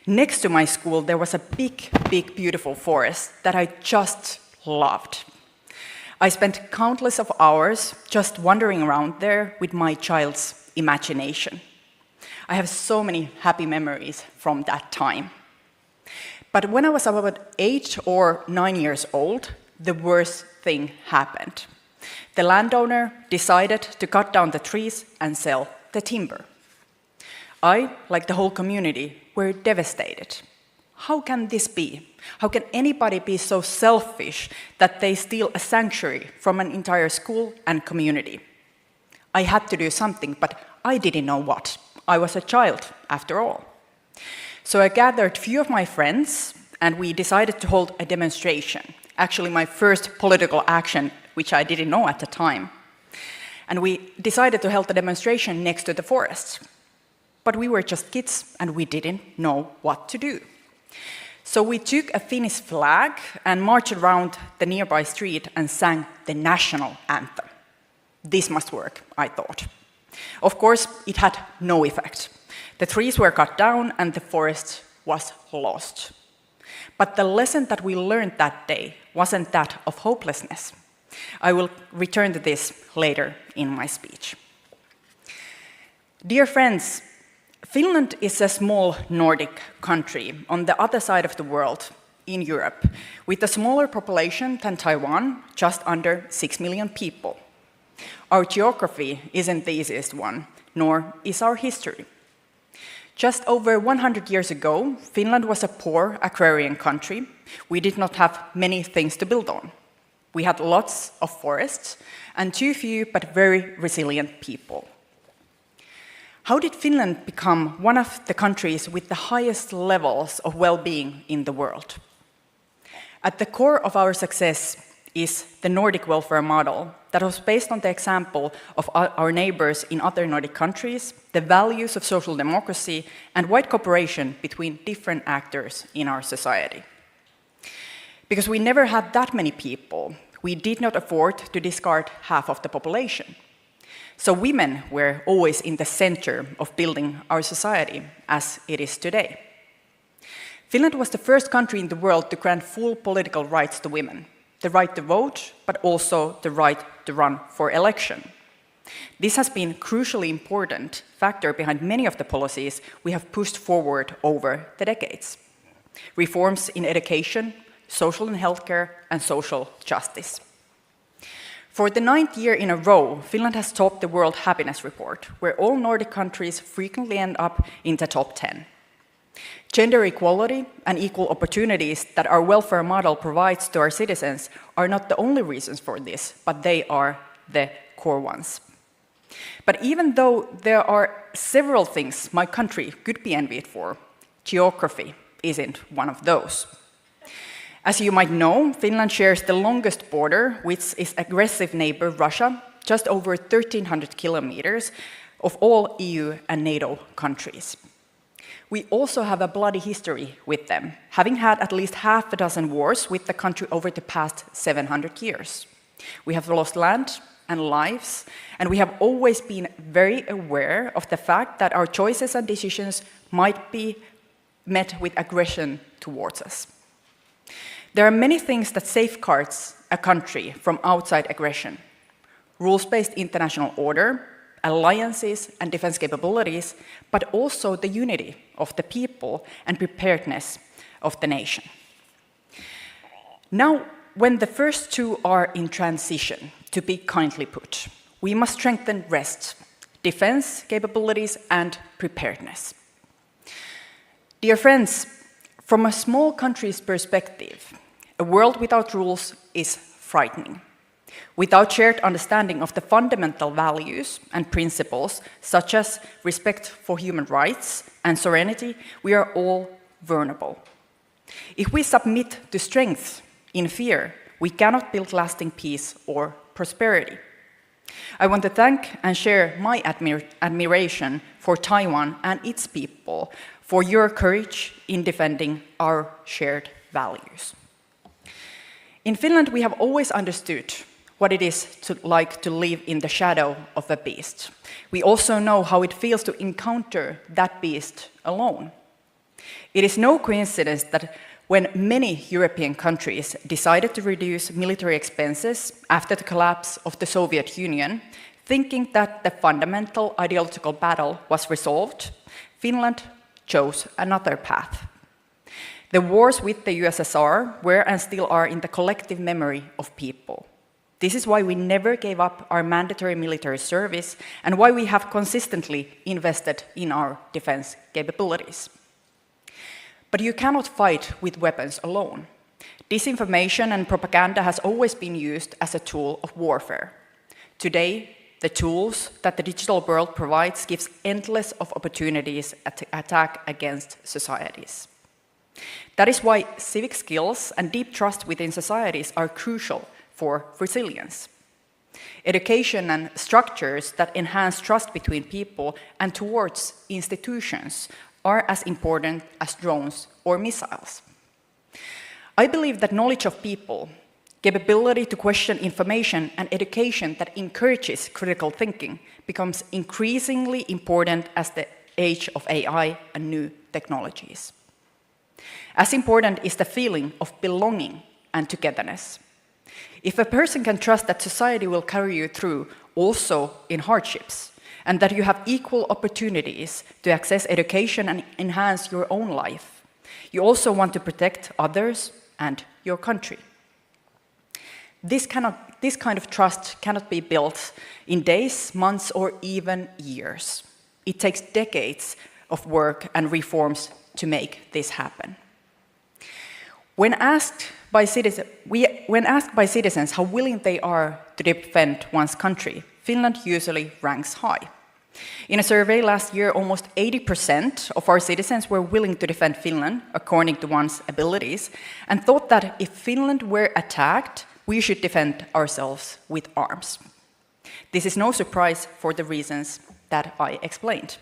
Next to my school, there was a big, big, beautiful forest that I just loved. I spent countless of hours just wandering around there with my child's imagination. I have so many happy memories from that time. But when I was about 8 or 9 years old, the worst thing happened. The landowner decided to cut down the trees and sell the timber. I, like the whole community, were devastated. How can this be? How can anybody be so selfish that they steal a sanctuary from an entire school and community? I had to do something, but I didn't know what. I was a child, after all. So I gathered a few of my friends, and we decided to hold a demonstration. Actually, my first political action, which I didn't know at the time. And we decided to hold a demonstration next to the forest. But we were just kids, and we didn't know what to do. So we took a Finnish flag and marched around the nearby street and sang the national anthem. This must work, I thought. Of course, it had no effect. The trees were cut down and the forest was lost. But the lesson that we learned that day wasn't that of hopelessness. I will return to this later in my speech. Dear friends, Finland is a small Nordic country on the other side of the world, in Europe, with a smaller population than Taiwan, just under 6 million people. Our geography isn't the easiest one, nor is our history. Just over 100 years ago, Finland was a poor agrarian country. We did not have many things to build on. We had lots of forests and too few but very resilient people. How did Finland become one of the countries with the highest levels of well-being in the world? At the core of our success is the Nordic welfare model that was based on the example of our neighbors in other Nordic countries, the values of social democracy, and wide cooperation between different actors in our society. Because we never had that many people, we did not afford to discard half of the population. So women were always in the center of building our society as it is today. Finland was the first country in the world to grant full political rights to women, the right to vote, but also the right to run for election. This has been a crucially important factor behind many of the policies we have pushed forward over the decades. Reforms in education, social and healthcare, and social justice. For the 9th year in a row, Finland has topped the World Happiness Report, where all Nordic countries frequently end up in the top 10. Gender equality and equal opportunities that our welfare model provides to our citizens are not the only reasons for this, but they are the core ones. But even though there are several things my country could be envied for, geography isn't one of those. As you might know, Finland shares the longest border with its aggressive neighbor Russia, just over 1,300 kilometers of all EU and NATO countries. We also have a bloody history with them, having had at least half a dozen wars with the country over the past 700 years. We have lost land and lives, and we have always been very aware of the fact that our choices and decisions might be met with aggression towards us. There are many things that safeguards a country from outside aggression: rules-based international order, alliances and defense capabilities, but also the unity of the people and preparedness of the nation. Now, when the first two are in transition, to be kindly put, we must strengthen rest, defense capabilities and preparedness. Dear friends, from a small country's perspective, a world without rules is frightening. Without shared understanding of the fundamental values and principles, such as respect for human rights and sovereignty, we are all vulnerable. If we submit to strength in fear, we cannot build lasting peace or prosperity. I want to thank and share my admiration for Taiwan and its people for your courage in defending our shared values. In Finland, we have always understood what it is like to live in the shadow of a beast. We also know how it feels to encounter that beast alone. It is no coincidence that when many European countries decided to reduce military expenses after the collapse of the Soviet Union, thinking that the fundamental ideological battle was resolved, Finland chose another path. The wars with the USSR were and still are in the collective memory of people. This is why we never gave up our mandatory military service and why we have consistently invested in our defense capabilities. But you cannot fight with weapons alone. Disinformation and propaganda has always been used as a tool of warfare. Today, the tools that the digital world provides gives endless of opportunities to attack against societies. That is why civic skills and deep trust within societies are crucial for resilience. Education and structures that enhance trust between people and towards institutions are as important as drones or missiles. I believe that knowledge of people, capability to question information, and education that encourages critical thinking becomes increasingly important as the age of AI and new technologies. As important is the feeling of belonging and togetherness. If a person can trust that society will carry you through also in hardships, and that you have equal opportunities to access education and enhance your own life, you also want to protect others and your country. This kind of trust cannot be built in days, months, or even years. It takes decades of work and reforms to make this happen. When asked by citizens how willing they are to defend one's country, Finland usually ranks high. In a survey last year, almost 80% of our citizens were willing to defend Finland according to one's abilities, and thought that if Finland were attacked, we should defend ourselves with arms. This is no surprise for the reasons that I explained.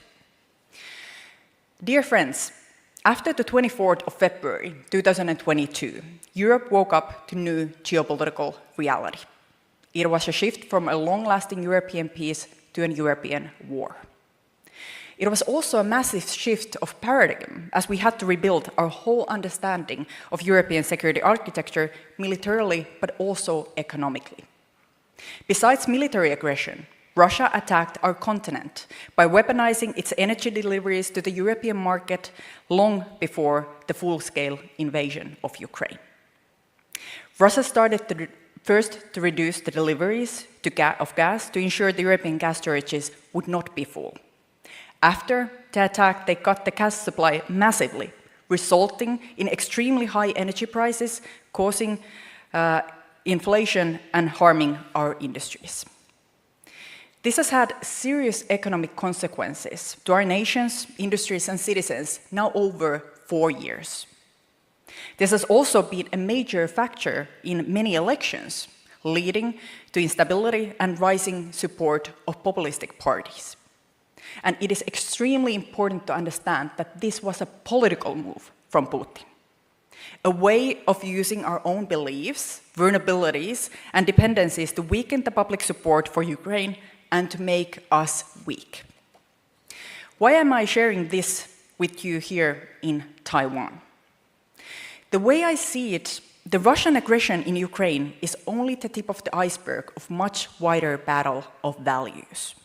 Dear friends, after the 24th of February 2022, Europe woke up to new geopolitical reality. It was a shift from a long-lasting European peace to a European war. It was also a massive shift of paradigm, as we had to rebuild our whole understanding of European security architecture militarily, but also economically. Besides military aggression, Russia attacked our continent by weaponizing its energy deliveries to the European market long before the full-scale invasion of Ukraine. Russia started first to reduce the deliveries of gas to ensure the European gas storages would not be full. After the attack, they cut the gas supply massively, resulting in extremely high energy prices, causing inflation and harming our industries. This has had serious economic consequences to our nations, industries, and citizens now over 4 years. This has also been a major factor in many elections, leading to instability and rising support of populistic parties. And it is extremely important to understand that this was a political move from Putin, a way of using our own beliefs, vulnerabilities, and dependencies to weaken the public support for Ukraine and to make us weak. Why am I sharing this with you here in Taiwan? The way I see it, the Russian aggression in Ukraine is only the tip of the iceberg of much wider battle of values,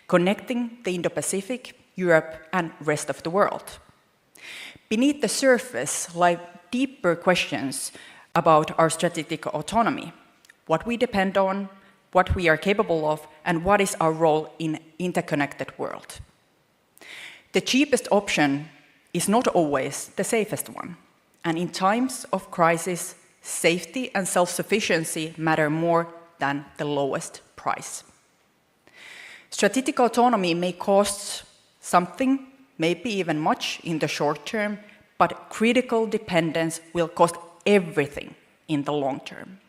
connecting the Indo-Pacific, Europe, and rest of the world. Beneath the surface lie deeper questions about our strategic autonomy, what we depend on, what we are capable of, and what is our role in an interconnected world. The cheapest option is not always the safest one, and in times of crisis, safety and self-sufficiency matter more than the lowest price. Strategic autonomy may cost something, maybe even much in the short term, but critical dependence will cost everything in the long term.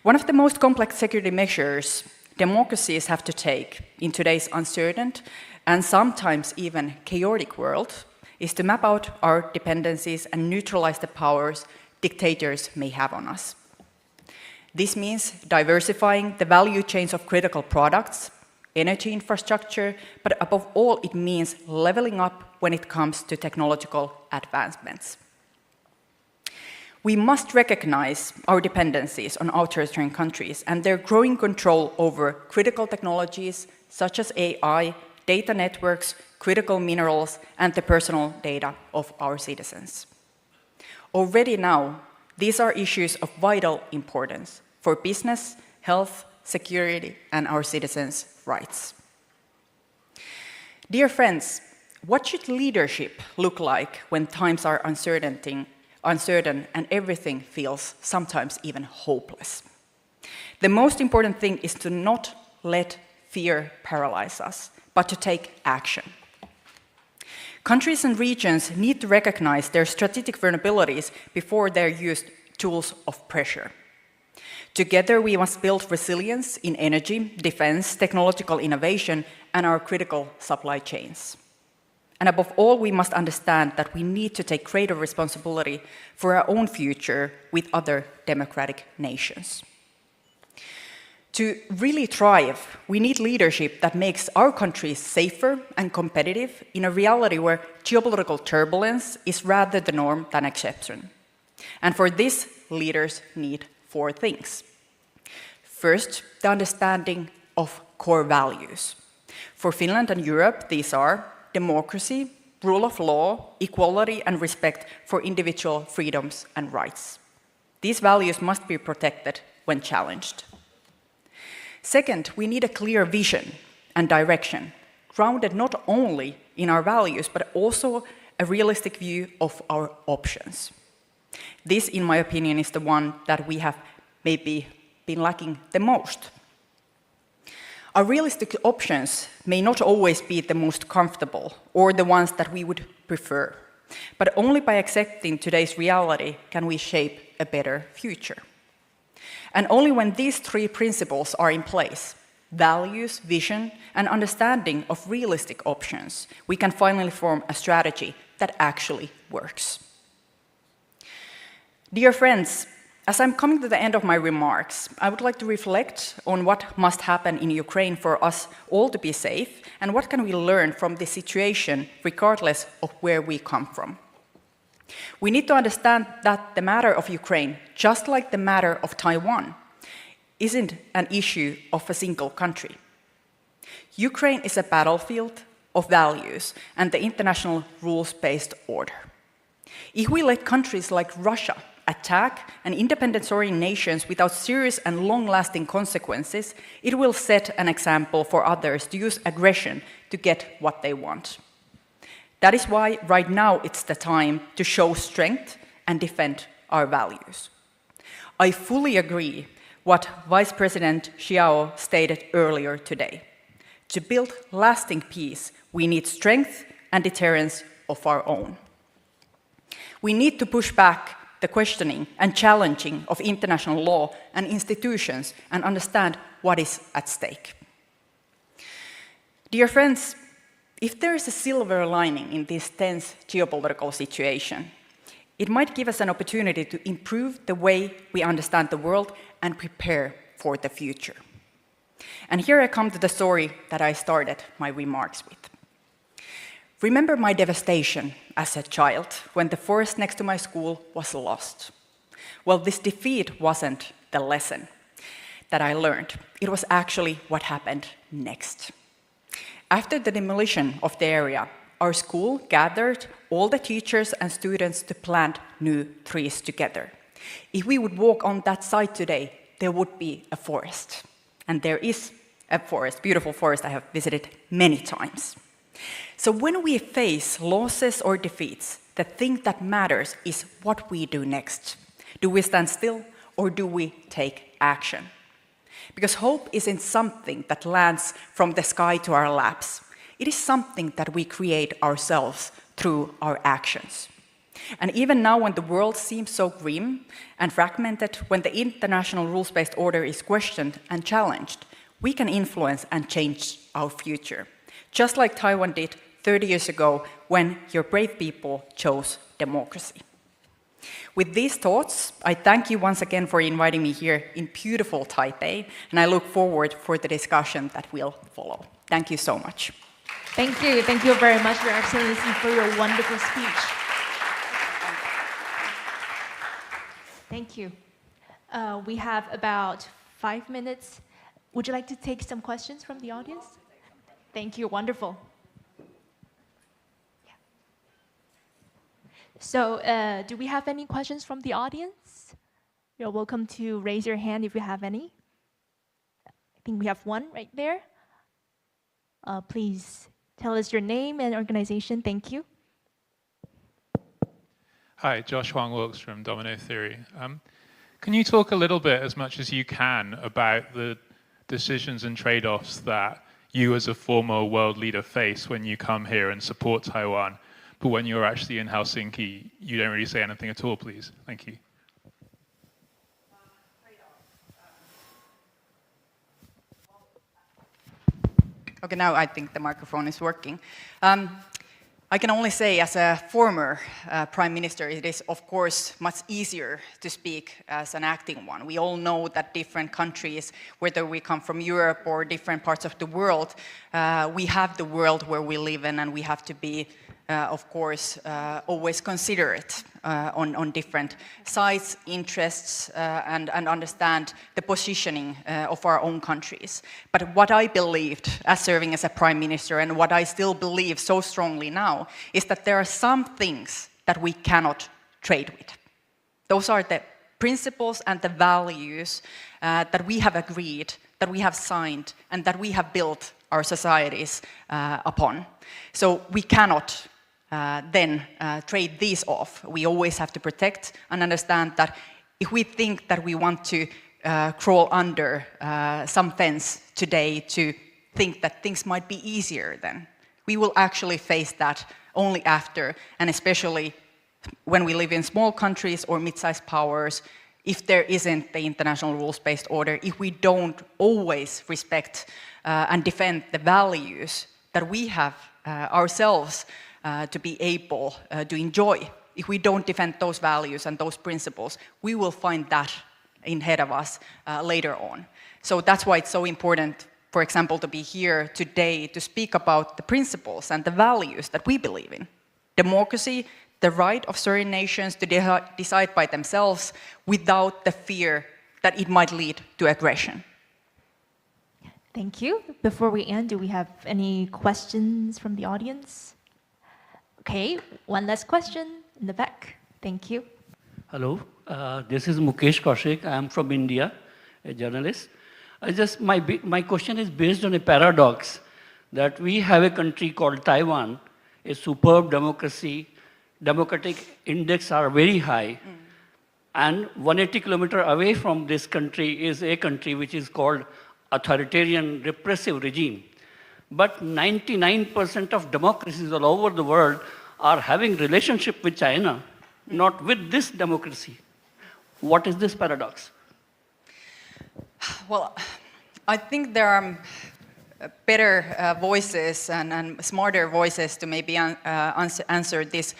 One of the most complex security measures democracies have to take in today's uncertain and sometimes even chaotic world is to map out our dependencies and neutralize the powers dictators may have on us. This means diversifying the value chains of critical products, energy infrastructure, but above all, it means leveling up when it comes to technological advancements. We must recognize our dependencies on authoritarian countries and their growing control over critical technologies such as AI, data networks, critical minerals, and the personal data of our citizens. Already now, these are issues of vital importance for business, health, security, and our citizens' rights. Dear friends, what should leadership look like when times are uncertain and everything feels sometimes even hopeless? The most important thing is to not let fear paralyze us, but to take action. Countries and regions need to recognize their strategic vulnerabilities before they're used tools of pressure. Together, we must build resilience in energy, defense, technological innovation, and our critical supply chains. And above all, we must understand that we need to take greater responsibility for our own future with other democratic nations. To really thrive, we need leadership that makes our countries safer and competitive in a reality where geopolitical turbulence is rather the norm than exception. And for this, leaders need 4 things. First, the understanding of core values. For Finland and Europe, these are democracy, rule of law, equality, and respect for individual freedoms and rights. These values must be protected when challenged. Second, we need a clear vision and direction, grounded not only in our values, but also a realistic view of our options. This, in my opinion, is the one that we have maybe been lacking the most. Our realistic options may not always be the most comfortable or the ones that we would prefer, but only by accepting today's reality can we shape a better future. And only when these 3 principles are in place, values, vision, and understanding of realistic options, we can finally form a strategy that actually works. Dear friends, as I'm coming to the end of my remarks, I would like to reflect on what must happen in Ukraine for us all to be safe, and what can we learn from this situation regardless of where we come from. We need to understand that the matter of Ukraine, just like the matter of Taiwan, isn't an issue of a single country. Ukraine is a battlefield of values and the international rules-based order. If we let countries like Russia attack and independent sovereign nations without serious and long-lasting consequences, it will set an example for others to use aggression to get what they want. That is why right now it's the time to show strength and defend our values. I fully agree what Vice President Xiao stated earlier today. To build lasting peace, we need strength and deterrence of our own. We need to push back the questioning and challenging of international law and institutions and understand what is at stake. Dear friends, if there is a silver lining in this tense geopolitical situation, it might give us an opportunity to improve the way we understand the world and prepare for the future. And here I come to the story that I started my remarks with. Remember my devastation as a child when the forest next to my school was lost. Well, this defeat wasn't the lesson that I learned. It was actually what happened next. After the demolition of the area, our school gathered all the teachers and students to plant new trees together. If we would walk on that site today, there would be a forest. And there is a forest, beautiful forest I have visited many times. So when we face losses or defeats, the thing that matters is what we do next. Do we stand still or do we take action? Because hope isn't something that lands from the sky to our laps. It is something that we create ourselves through our actions. And even now when the world seems so grim and fragmented, when the international rules-based order is questioned and challenged, we can influence and change our future. Just like Taiwan did 30 years ago when your brave people chose democracy. With these thoughts, I thank you once again for inviting me here in beautiful Taipei, and I look forward for the discussion that will follow. Thank you so much. Thank you. Thank you very much, Your Excellency, for your wonderful speech. Thank you. We have about 5 minutes. Would you like to take some questions from the audience? Thank you. Wonderful. So, do we have any questions from the audience? You're welcome to raise your hand if you have any. I think we have one right there. Please tell us your name and organization. Thank you. Hi, Josh Huang Wilkes from Domino Theory. Can you talk a little bit, as much as you can, about the decisions and trade-offs that you as a former world leader face when you come here and support Taiwan, but when you're actually in Helsinki, you don't really say anything at all, please? Thank you. Okay, now I think the microphone is working. I can only say, as a former Prime Minister, it is, of course, much easier to speak as an acting one. We all know that different countries, whether we come from Europe or different parts of the world, we have the world where we live in, and we have to be, of course, always considerate on different sides, interests, and understand the positioning of our own countries. But what I believed as serving as a Prime Minister, and what I still believe so strongly now, is that there are some things that we cannot trade with. Those are the principles and the values that we have agreed, that we have signed, and that we have built our societies upon. So we cannot then trade these off. We always have to protect and understand that if we think that we want to crawl under some fence today to think that things might be easier, then we will actually face that only after, and especially when we live in small countries or mid-sized powers, if there isn't the international rules-based order, if we don't always respect and defend the values that we have ourselves to be able to enjoy. If we don't defend those values and those principles, we will find that ahead of us later on. So that's why it's so important, for example, to be here today to speak about the principles and the values that we believe in. Democracy, the right of certain nations to decide by themselves without the fear that it might lead to aggression. Thank you. Before we end, do we have any questions from the audience? Okay, one last question in the back. Thank you. Hello, this is Mukesh Kaushik. I am from India, a journalist. My question is based on a paradox that we have a country called Taiwan, a superb democracy, democratic index are very high, and 180 kilometers away from this country is a country which is called authoritarian repressive regime. But 99% of democracies all over the world are having relationship with China, not with this democracy. What is this paradox? Well, I think there are better voices and smarter voices to maybe answer this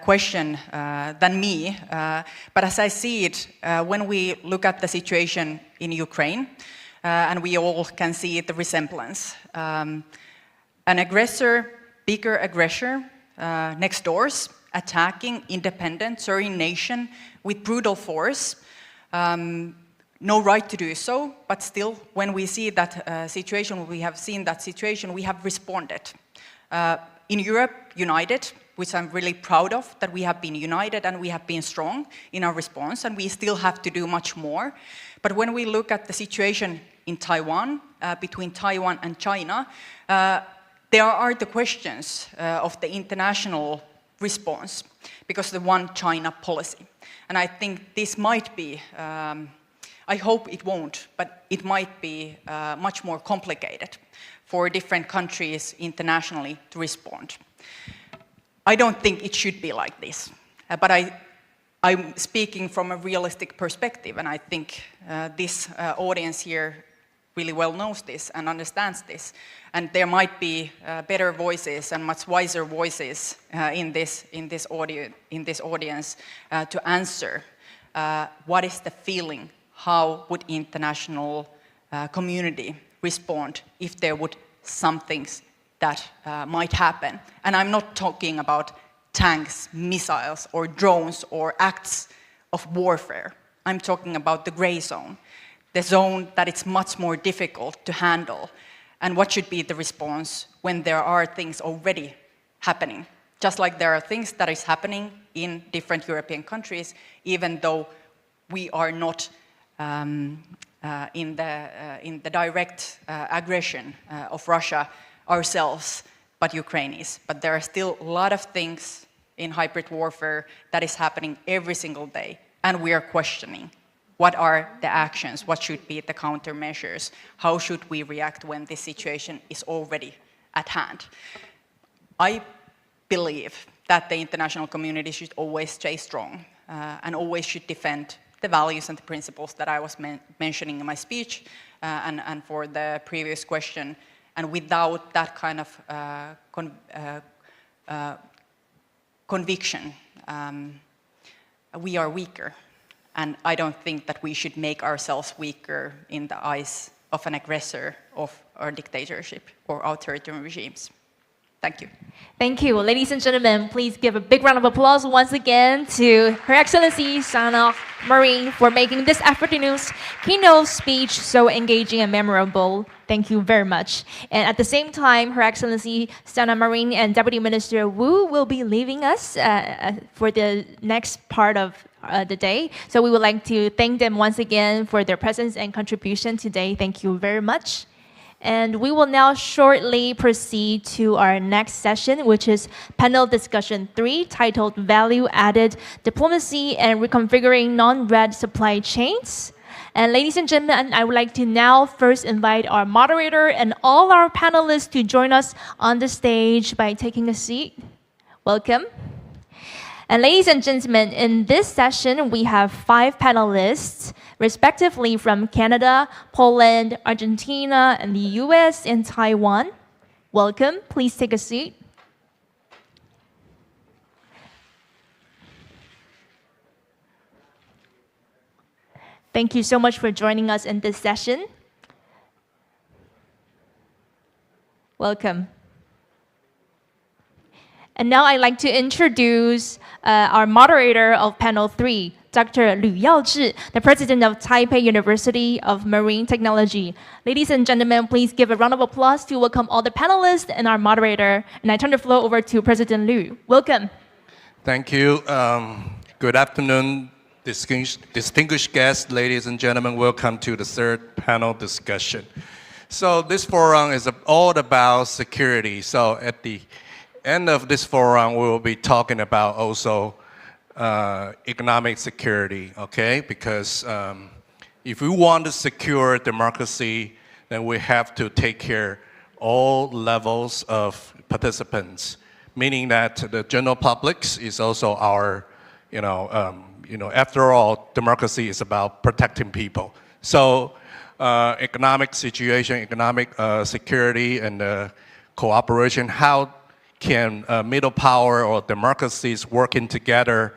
question than me. But as I see it, when we look at the situation in Ukraine, and we all can see the resemblance. An aggressor, bigger aggressor, next doors, attacking independent certain nation with brutal force. No right to do so, but still, when we see that situation, we have seen that situation, we have responded. In Europe, united, which I'm really proud of, that we have been united and we have been strong in our response, and we still have to do much more. But when we look at the situation in Taiwan, between Taiwan and China, there are the questions of the international response, because the one China policy. And I think this might be, I hope it won't, but it might be much more complicated for different countries internationally to respond. I don't think it should be like this, but I'm speaking from a realistic perspective, and I think this audience here really well knows this and understands this. And there might be better voices and much wiser voices in this audience to answer what is the feeling, how would international community respond if there would some things that might happen. And I'm not talking about tanks, missiles, or drones, or acts of warfare. I'm talking about the gray zone, the zone that it's much more difficult to handle. And what should be the response when there are things already happening? Just like there are things that is happening in different European countries, even though we are not in the direct aggression of Russia ourselves, but Ukraine is. But there are still a lot of things in hybrid warfare that is happening every single day, and we are questioning what are the actions, what should be the countermeasures, how should we react when this situation is already at hand. I believe that the international community should always stay strong and always should defend the values and the principles that I was mentioning in my speech and for the previous question. And without that kind of conviction, we are weaker. And I don't think that we should make ourselves weaker in the eyes of an aggressor of our dictatorship or authoritarian regimes. Thank you. Thank you. Ladies and gentlemen, please give a big round of applause once again to Her Excellency Sanna Marin for making this afternoon's keynote speech so engaging and memorable. Thank you very much. And at the same time, Her Excellency Sanna Marin and Deputy Minister Wu will be leaving us for the next part of the day. So we would like to thank them once again for their presence and contribution today. Thank you very much. And we will now shortly proceed to our next session, which is panel discussion 3, titled Value-Added Diplomacy and Reconfiguring Non-Red Supply Chains. And ladies and gentlemen, I would like to now first invite our moderator and all our panelists to join us on the stage by taking a seat. Welcome. And ladies and gentlemen, in this session, we have 5 panelists, respectively from Canada, Poland, Argentina, and the US and Taiwan. Welcome. Please take a seat. Thank you so much for joining us in this session. Welcome. And now I'd like to introduce our moderator of panel 3, Dr. Lü Yaozhi, the president of Taipei University of Marine Technology. Ladies and gentlemen, please give a round of applause to welcome all the panelists and our moderator. And I turn the floor over to President Lü. Welcome. Thank you. Good afternoon, distinguished guests, ladies and gentlemen. Welcome to the 3rd panel discussion. So this forum is all about security. So at the end of this forum, we will be talking about also economic security, okay? Because if we want to secure democracy, then we have to take care all levels of participants, meaning that the general public is also our, after all, democracy is about protecting people. So economic situation, economic security and cooperation, how can middle power or democracies working together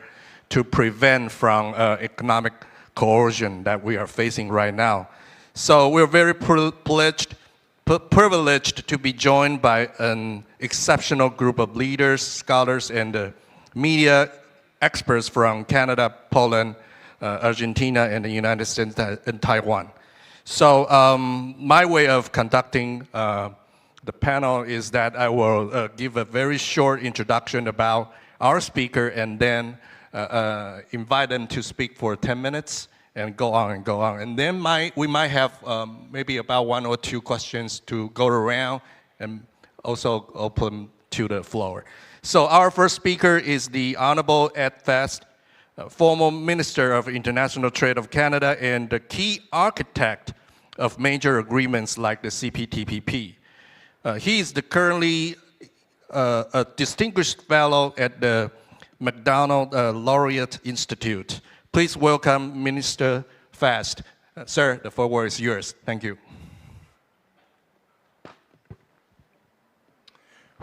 to prevent from economic coercion that we are facing right now. So we're very privileged to be joined by an exceptional group of leaders, scholars, and media experts from Canada, Poland, Argentina, and the United States and Taiwan. So my way of conducting the panel is that I will give a very short introduction about our speaker and then invite them to speak for 10 minutes and go on and go on. And then we might have maybe about 1 or 2 questions to go around and also open to the floor. So our first speaker is the Honorable Ed Fast, former Minister of International Trade of Canada and the key architect of major agreements like the CPTPP. He is currently a distinguished fellow at the MacDonald Laureate Institute. Please welcome Minister Fast. Sir, the floor is yours. Thank you.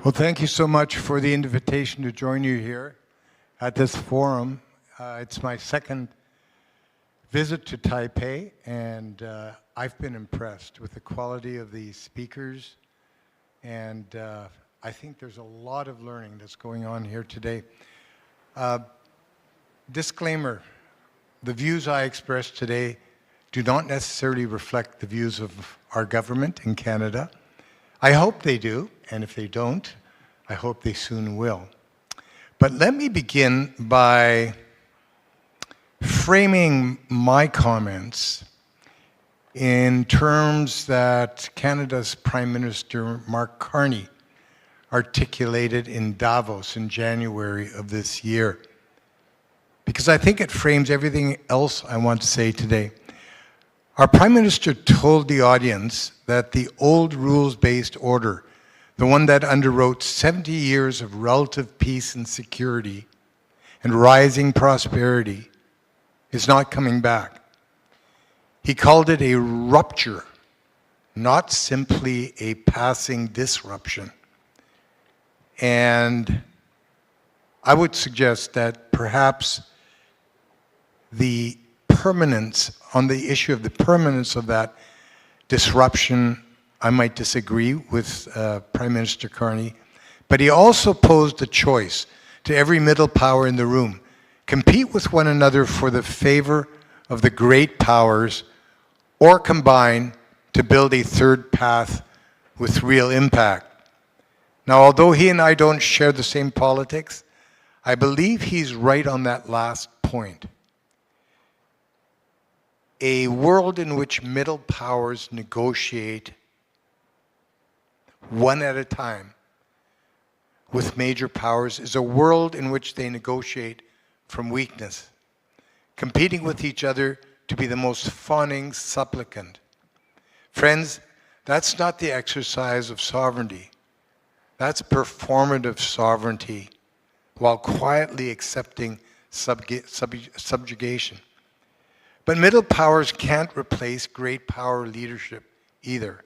Well, thank you so much for the invitation to join you here at this forum. It's my second visit to Taipei, and I've been impressed with the quality of the speakers, and I think there's a lot of learning that's going on here today. Disclaimer, the views I express today do not necessarily reflect the views of our government in Canada. I hope they do, and if they don't, I hope they soon will. But let me begin by framing my comments in terms that Canada's Prime Minister Mark Carney articulated in Davos in January of this year, because I think it frames everything else I want to say today. Our Prime Minister told the audience that the old rules-based order, the one that underwrote 70 years of relative peace and security and rising prosperity, is not coming back. He called it a rupture, not simply a passing disruption. And I would suggest that perhaps the permanence, on the issue of the permanence of that disruption, I might disagree with Prime Minister Carney, but he also posed a choice to every middle power in the room: compete with one another for the favor of the great powers, or combine to build a third path with real impact. Now, although he and I don't share the same politics, I believe he's right on that last point. A world in which middle powers negotiate one at a time with major powers is a world in which they negotiate from weakness, competing with each other to be the most fawning supplicant. Friends, that's not the exercise of sovereignty. That's performative sovereignty while quietly accepting subjugation. But middle powers can't replace great power leadership either.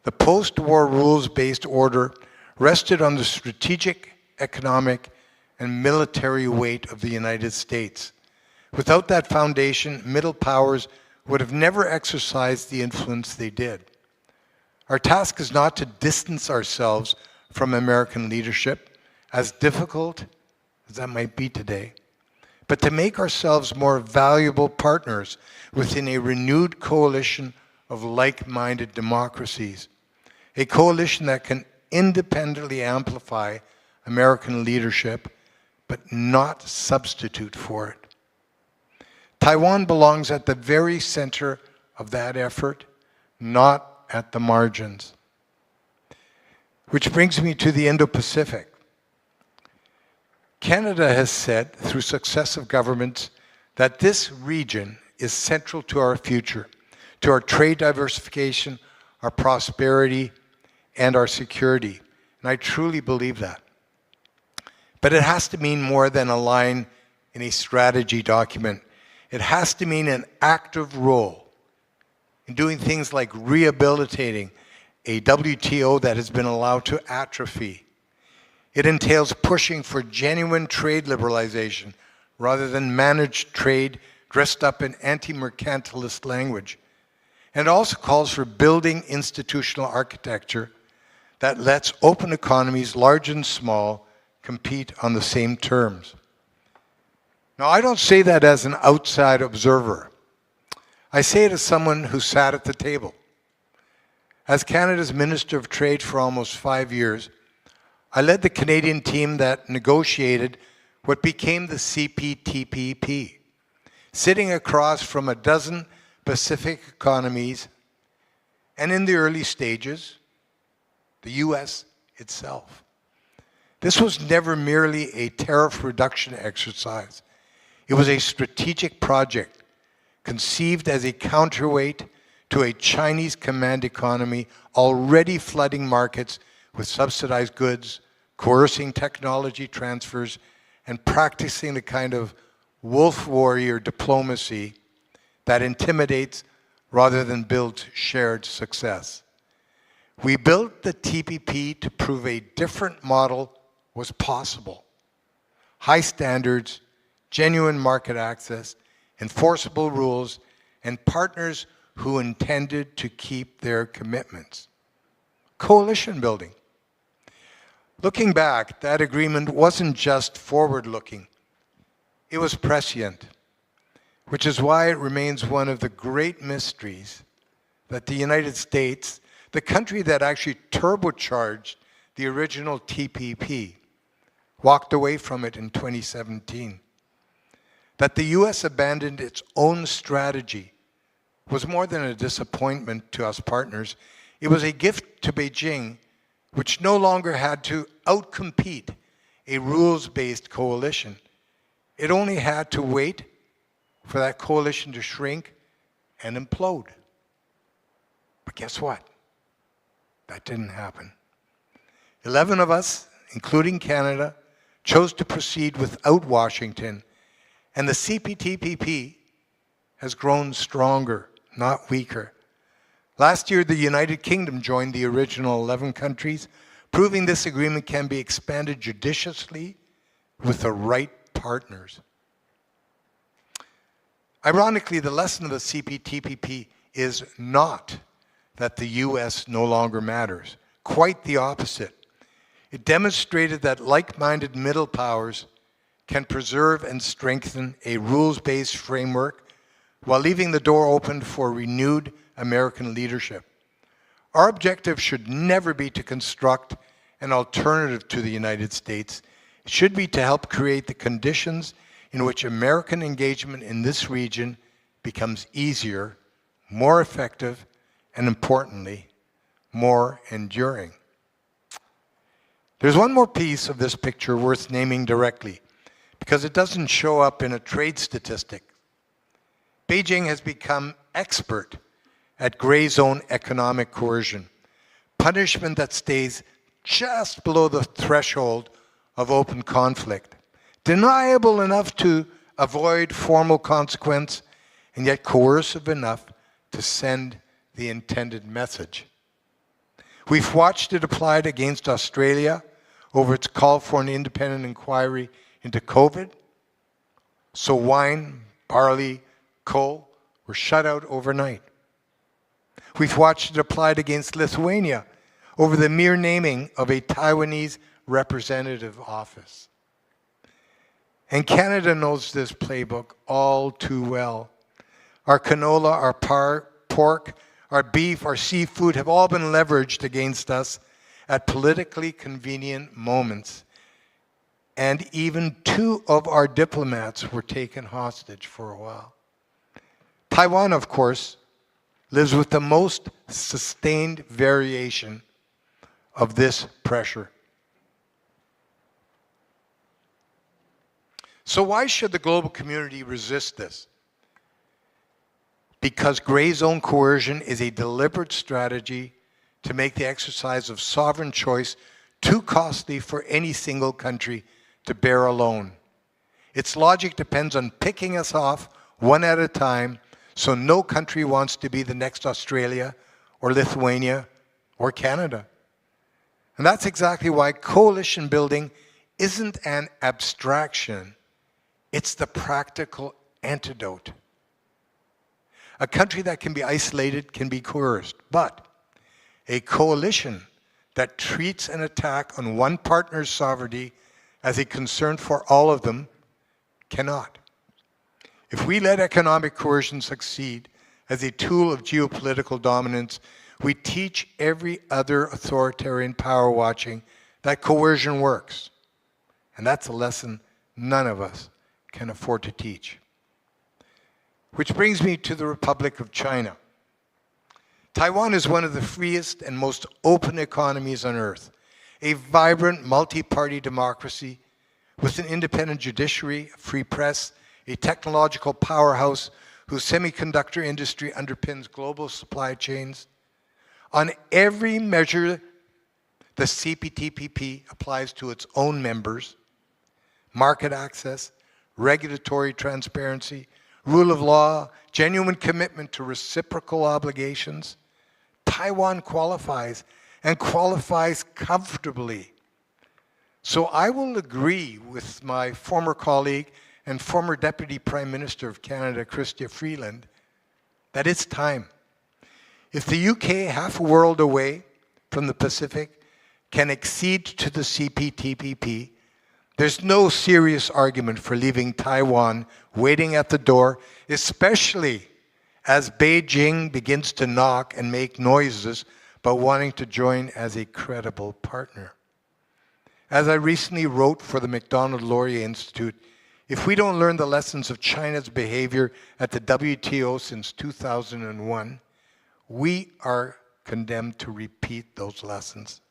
The post-war rules-based order rested on the strategic, economic, and military weight of the United States. Without that foundation, middle powers would have never exercised the influence they did. Our task is not to distance ourselves from American leadership, as difficult as that might be today, but to make ourselves more valuable partners within a renewed coalition of like-minded democracies, a coalition that can independently amplify American leadership, but not substitute for it. Taiwan belongs at the very center of that effort, not at the margins. Which brings me to the Indo-Pacific. Canada has said, through successive governments, that this region is central to our future, to our trade diversification, our prosperity, and our security. And I truly believe that. But it has to mean more than a line in a strategy document. It has to mean an active role in doing things like rehabilitating a WTO that has been allowed to atrophy. It entails pushing for genuine trade liberalization rather than managed trade dressed up in anti-mercantilist language. And it also calls for building institutional architecture that lets open economies, large and small, compete on the same terms. Now, I don't say that as an outside observer. I say it as someone who sat at the table. As Canada's Minister of Trade for almost 5 years, I led the Canadian team that negotiated what became the CPTPP, sitting across from a dozen Pacific economies, and in the early stages, the US itself. This was never merely a tariff reduction exercise. It was a strategic project conceived as a counterweight to a Chinese command economy already flooding markets with subsidized goods, coercing technology transfers, and practicing the kind of wolf warrior diplomacy that intimidates rather than builds shared success. We built the TPP to prove a different model was possible. High standards, genuine market access, enforceable rules, and partners who intended to keep their commitments. Coalition building. Looking back, that agreement wasn't just forward-looking. It was prescient, which is why it remains one of the great mysteries that the United States, the country that actually turbocharged the original TPP, walked away from it in 2017. That the US abandoned its own strategy was more than a disappointment to us partners. It was a gift to Beijing, which no longer had to outcompete a rules-based coalition. It only had to wait for that coalition to shrink and implode. But guess what? That didn't happen. 11 of us, including Canada, chose to proceed without Washington, and the CPTPP has grown stronger, not weaker. Last year, the United Kingdom joined the original 11 countries, proving this agreement can be expanded judiciously with the right partners. Ironically, the lesson of the CPTPP is not that the US no longer matters. Quite the opposite. It demonstrated that like-minded middle powers can preserve and strengthen a rules-based framework while leaving the door open for renewed American leadership. Our objective should never be to construct an alternative to the United States. It should be to help create the conditions in which American engagement in this region becomes easier, more effective, and importantly, more enduring. There's one more piece of this picture worth naming directly, because it doesn't show up in a trade statistic. Beijing has become expert at gray zone economic coercion, punishment that stays just below the threshold of open conflict, deniable enough to avoid formal consequence, and yet coercive enough to send the intended message. We've watched it applied against Australia over its call for an independent inquiry into COVID. So wine, barley, coal were shut out overnight. We've watched it applied against Lithuania over the mere naming of a Taiwanese representative office. And Canada knows this playbook all too well. Our canola, our pork, our beef, our seafood have all been leveraged against us at politically convenient moments. And even 2 of our diplomats were taken hostage for a while. Taiwan, of course, lives with the most sustained variation of this pressure. So why should the global community resist this? Because gray zone coercion is a deliberate strategy to make the exercise of sovereign choice too costly for any single country to bear alone. Its logic depends on picking us off one at a time, so no country wants to be the next Australia or Lithuania or Canada. And that's exactly why coalition building isn't an abstraction, it's the practical antidote. A country that can be isolated can be coerced, but a coalition that treats an attack on one partner's sovereignty as a concern for all of them cannot. If we let economic coercion succeed as a tool of geopolitical dominance, we teach every other authoritarian power watching that coercion works. And that's a lesson none of us can afford to teach. Which brings me to the Republic of China. Taiwan is one of the freest and most open economies on earth, a vibrant multi-party democracy with an independent judiciary, a free press, a technological powerhouse whose semiconductor industry underpins global supply chains. On every measure, the CPTPP applies to its own members: market access, regulatory transparency, rule of law, genuine commitment to reciprocal obligations. Taiwan qualifies and qualifies comfortably. So I will agree with my former colleague and former Deputy Prime Minister of Canada, Chrystia Freeland, that it's time. If the UK, half a world away from the Pacific, can accede to the CPTPP, there's no serious argument for leaving Taiwan waiting at the door, especially as Beijing begins to knock and make noises about wanting to join as a credible partner. As I recently wrote for the Macdonald-Laurier Institute, if we don't learn the lessons of China's behavior at the WTO since 2001, we are condemned to repeat those lessons.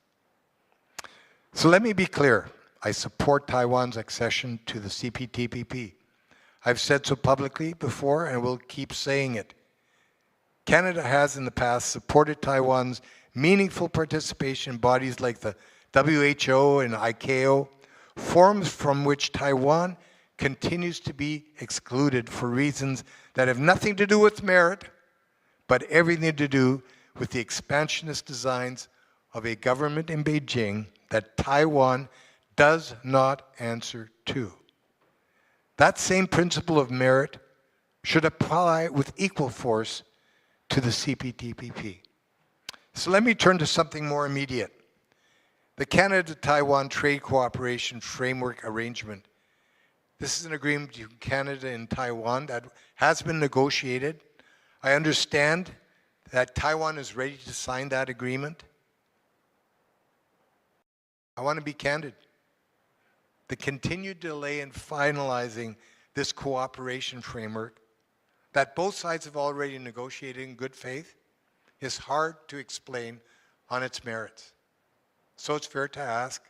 So let me be clear. I support Taiwan's accession to the CPTPP. I've said so publicly before and will keep saying it. Canada has in the past supported Taiwan's meaningful participation in bodies like the WHO and ICAO, forums from which Taiwan continues to be excluded for reasons that have nothing to do with merit, but everything to do with the expansionist designs of a government in Beijing that Taiwan does not answer to. That same principle of merit should apply with equal force to the CPTPP. So let me turn to something more immediate. The Canada-Taiwan Trade Cooperation Framework Arrangement. This is an agreement between Canada and Taiwan that has been negotiated. I understand that Taiwan is ready to sign that agreement. I want to be candid. The continued delay in finalizing this cooperation framework that both sides have already negotiated in good faith is hard to explain on its merits. So it's fair to ask,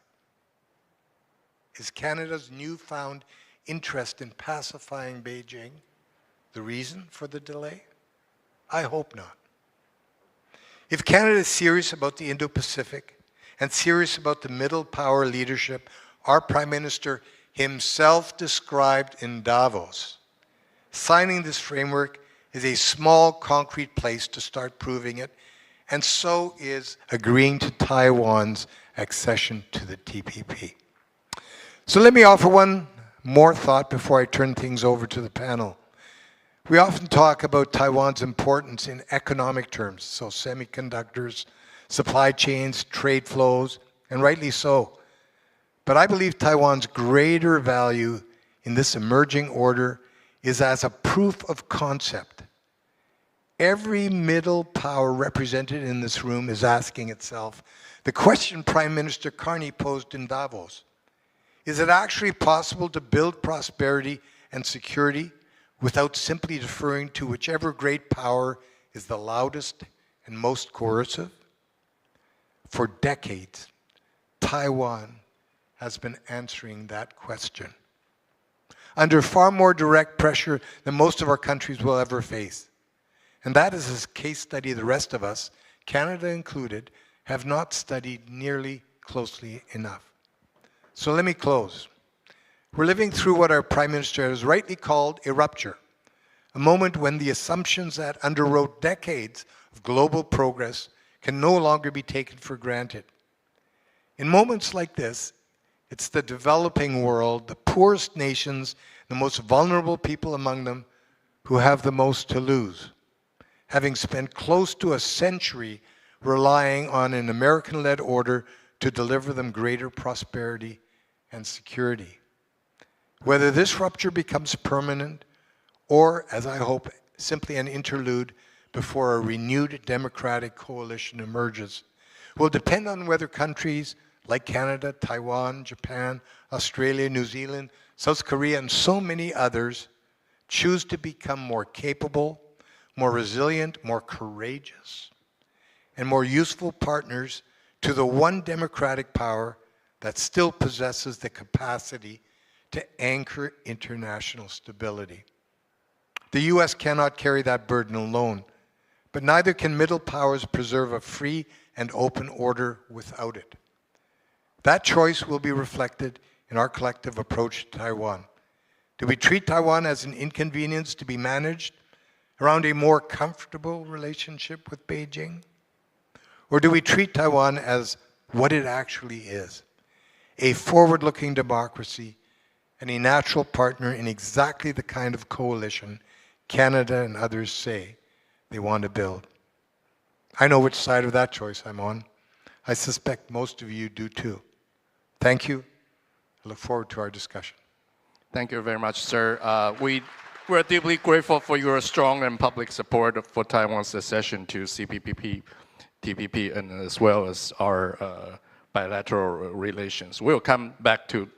is Canada's newfound interest in pacifying Beijing the reason for the delay? I hope not. If Canada is serious about the Indo-Pacific and serious about the middle power leadership our Prime Minister himself described in Davos, signing this framework is a small, concrete place to start proving it, and so is agreeing to Taiwan's accession to the TPP. So let me offer one more thought before I turn things over to the panel. We often talk about Taiwan's importance in economic terms, so semiconductors, supply chains, trade flows, and rightly so. But I believe Taiwan's greater value in this emerging order is as a proof of concept. Every middle power represented in this room is asking itself the question Prime Minister Carney posed in Davos. Is it actually possible to build prosperity and security without simply deferring to whichever great power is the loudest and most coercive? For decades, Taiwan has been answering that question under far more direct pressure than most of our countries will ever face. And that is a case study the rest of us, Canada included, have not studied nearly closely enough. So let me close. We're living through what our Prime Minister has rightly called a rupture, a moment when the assumptions that underwrote decades of global progress can no longer be taken for granted. In moments like this, it's the developing world, the poorest nations, the most vulnerable people among them, who have the most to lose, having spent close to a century relying on an American-led order to deliver them greater prosperity and security. Whether this rupture becomes permanent or, as I hope, simply an interlude before a renewed democratic coalition emerges, will depend on whether countries like Canada, Taiwan, Japan, Australia, New Zealand, South Korea, and so many others choose to become more capable, more resilient, more courageous, and more useful partners to the one democratic power that still possesses the capacity to anchor international stability. The US cannot carry that burden alone, but neither can middle powers preserve a free and open order without it. That choice will be reflected in our collective approach to Taiwan. Do we treat Taiwan as an inconvenience to be managed around a more comfortable relationship with Beijing? Or do we treat Taiwan as what it actually is? A forward-looking democracy and a natural partner in exactly the kind of coalition Canada and others say they want to build. I know which side of that choice I'm on. I suspect most of you do too. Thank you. I look forward to our discussion. Thank you very much, sir. We're deeply grateful for your strong and public support for Taiwan's accession to CPTPP, TPP, and as well as our bilateral relations. We'll come back to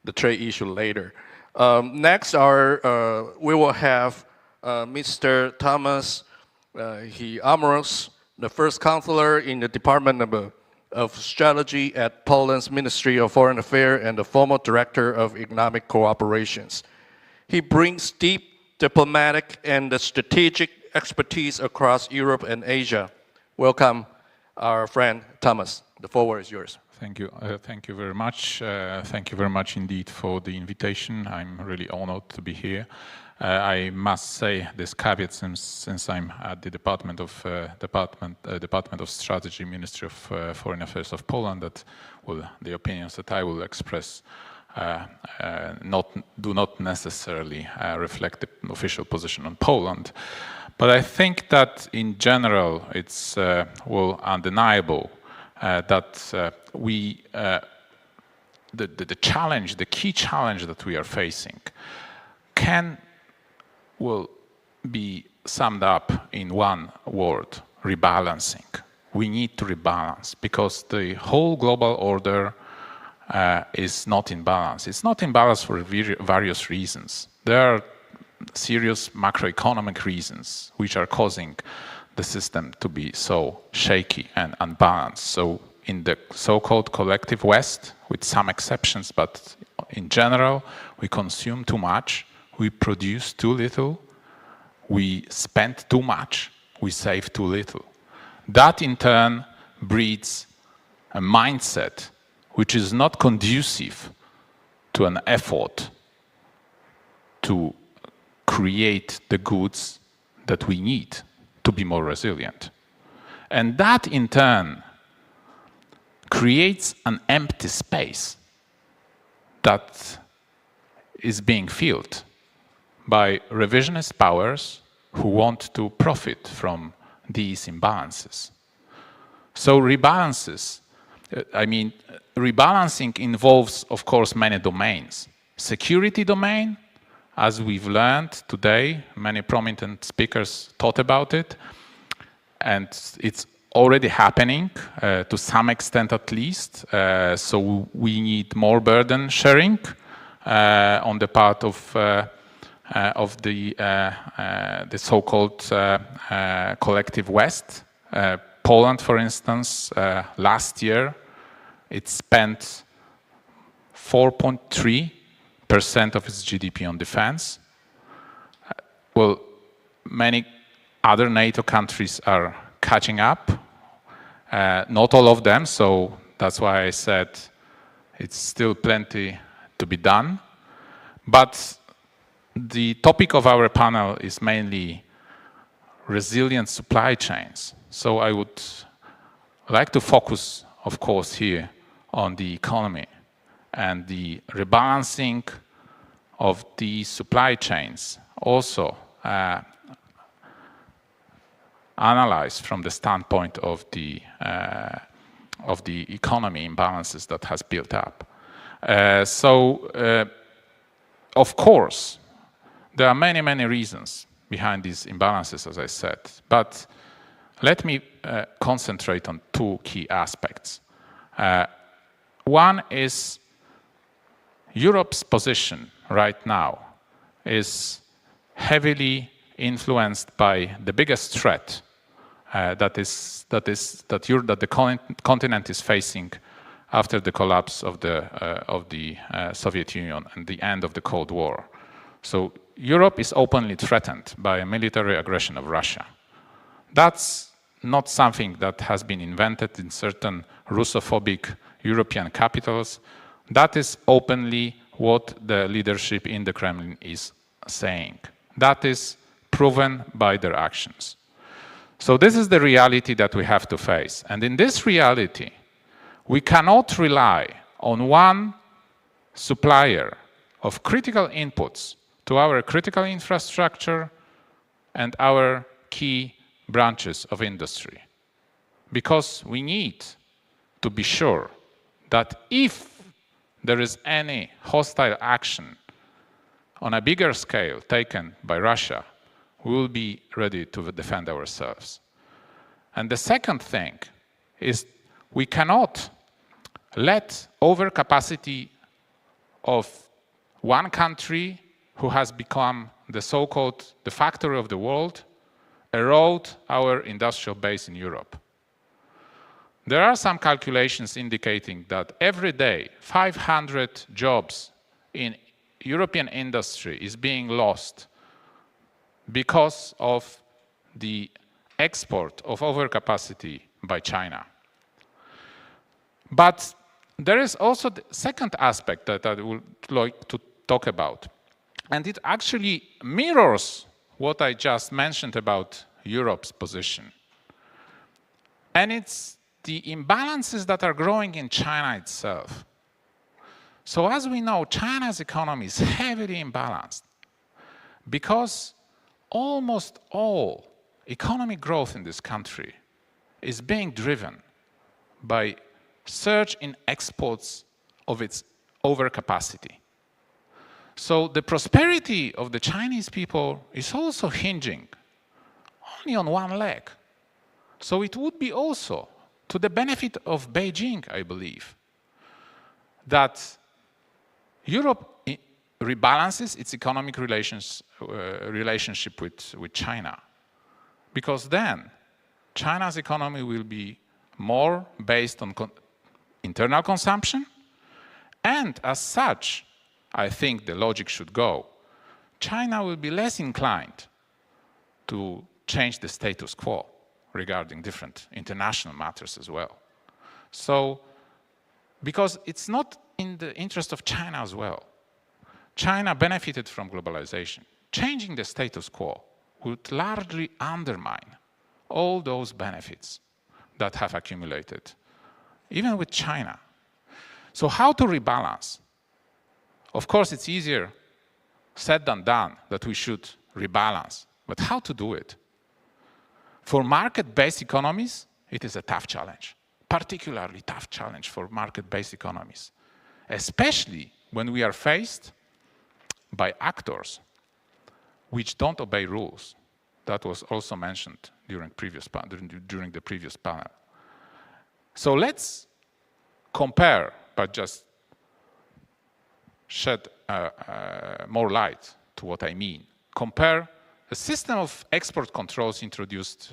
the trade issue later. Next, we will have Mr. Thomas Amoros, the first counselor in the Department of Strategy at Poland's Ministry of Foreign Affairs and the former director of economic cooperations. He brings deep diplomatic and strategic expertise across Europe and Asia. Welcome, our friend Thomas. The floor is yours. Thank you. Thank you very much. Thank you very much indeed for the invitation. I'm really honored to be here. I must say this caveat since I'm at the Department of Strategy, Ministry of Foreign Affairs of Poland, that the opinions that I will express do not necessarily reflect the official position on Poland. But I think that in general it's undeniable that the key challenge that we are facing will be summed up in one word: rebalancing. We need to rebalance because the whole global order is not in balance. It's not in balance for various reasons. There are serious macroeconomic reasons which are causing the system to be so shaky and unbalanced. So in the so-called collective West, with some exceptions, but in general, we consume too much, we produce too little, we spend too much, we save too little. That in turn breeds a mindset which is not conducive to an effort to create the goods that we need to be more resilient. And that in turn creates an empty space that is being filled by revisionist powers who want to profit from these imbalances. So rebalancing involves, of course, many domains. Security domain, as we've learned today, many prominent speakers thought about it, and it's already happening to some extent at least. So we need more burden sharing on the part of the so-called collective West. Poland, for instance, last year, it spent 4.3% of its GDP on defense. Well, many other NATO countries are catching up. Not all of them, so that's why I said it's still plenty to be done. But the topic of our panel is mainly resilient supply chains. So I would like to focus, of course, here on the economy and the rebalancing of the supply chains, also analyzed from the standpoint of the economy imbalances that has built up. Of course, there are many, many reasons behind these imbalances, as I said, but let me concentrate on two key aspects. One is Europe's position right now is heavily influenced by the biggest threat that the continent is facing after the collapse of the Soviet Union and the end of the Cold War. So Europe is openly threatened by a military aggression of Russia. That's not something that has been invented in certain Russophobic European capitals. That is openly what the leadership in the Kremlin is saying. That is proven by their actions. So this is the reality that we have to face. And in this reality, we cannot rely on one supplier of critical inputs to our critical infrastructure and our key branches of industry. Because we need to be sure that if there is any hostile action on a bigger scale taken by Russia, we will be ready to defend ourselves. And the second thing is we cannot let overcapacity of one country who has become the so-called the factory of the world erode our industrial base in Europe. There are some calculations indicating that every day 500 jobs in European industry is being lost because of the export of overcapacity by China. But there is also the second aspect that I would like to talk about, and it actually mirrors what I just mentioned about Europe's position. And it's the imbalances that are growing in China itself. So as we know, China's economy is heavily imbalanced because almost all economic growth in this country is being driven by surge in exports of its overcapacity. So the prosperity of the Chinese people is also hinging only on one leg. So it would be also to the benefit of Beijing, I believe, that Europe rebalances its economic relationship with China. Because then China's economy will be more based on internal consumption, and as such, I think the logic should go. China will be less inclined to change the status quo regarding different international matters as well. So, because it's not in the interest of China as well. China benefited from globalization. Changing the status quo would largely undermine all those benefits that have accumulated, even with China. So how to rebalance? Of course, it's easier said than done that we should rebalance, but how to do it? For market-based economies, it is a tough challenge, particularly tough challenge for market-based economies, especially when we are faced by actors which don't obey rules. That was also mentioned during the previous panel. So let's compare, but just shed more light to what I mean. Compare a system of export controls introduced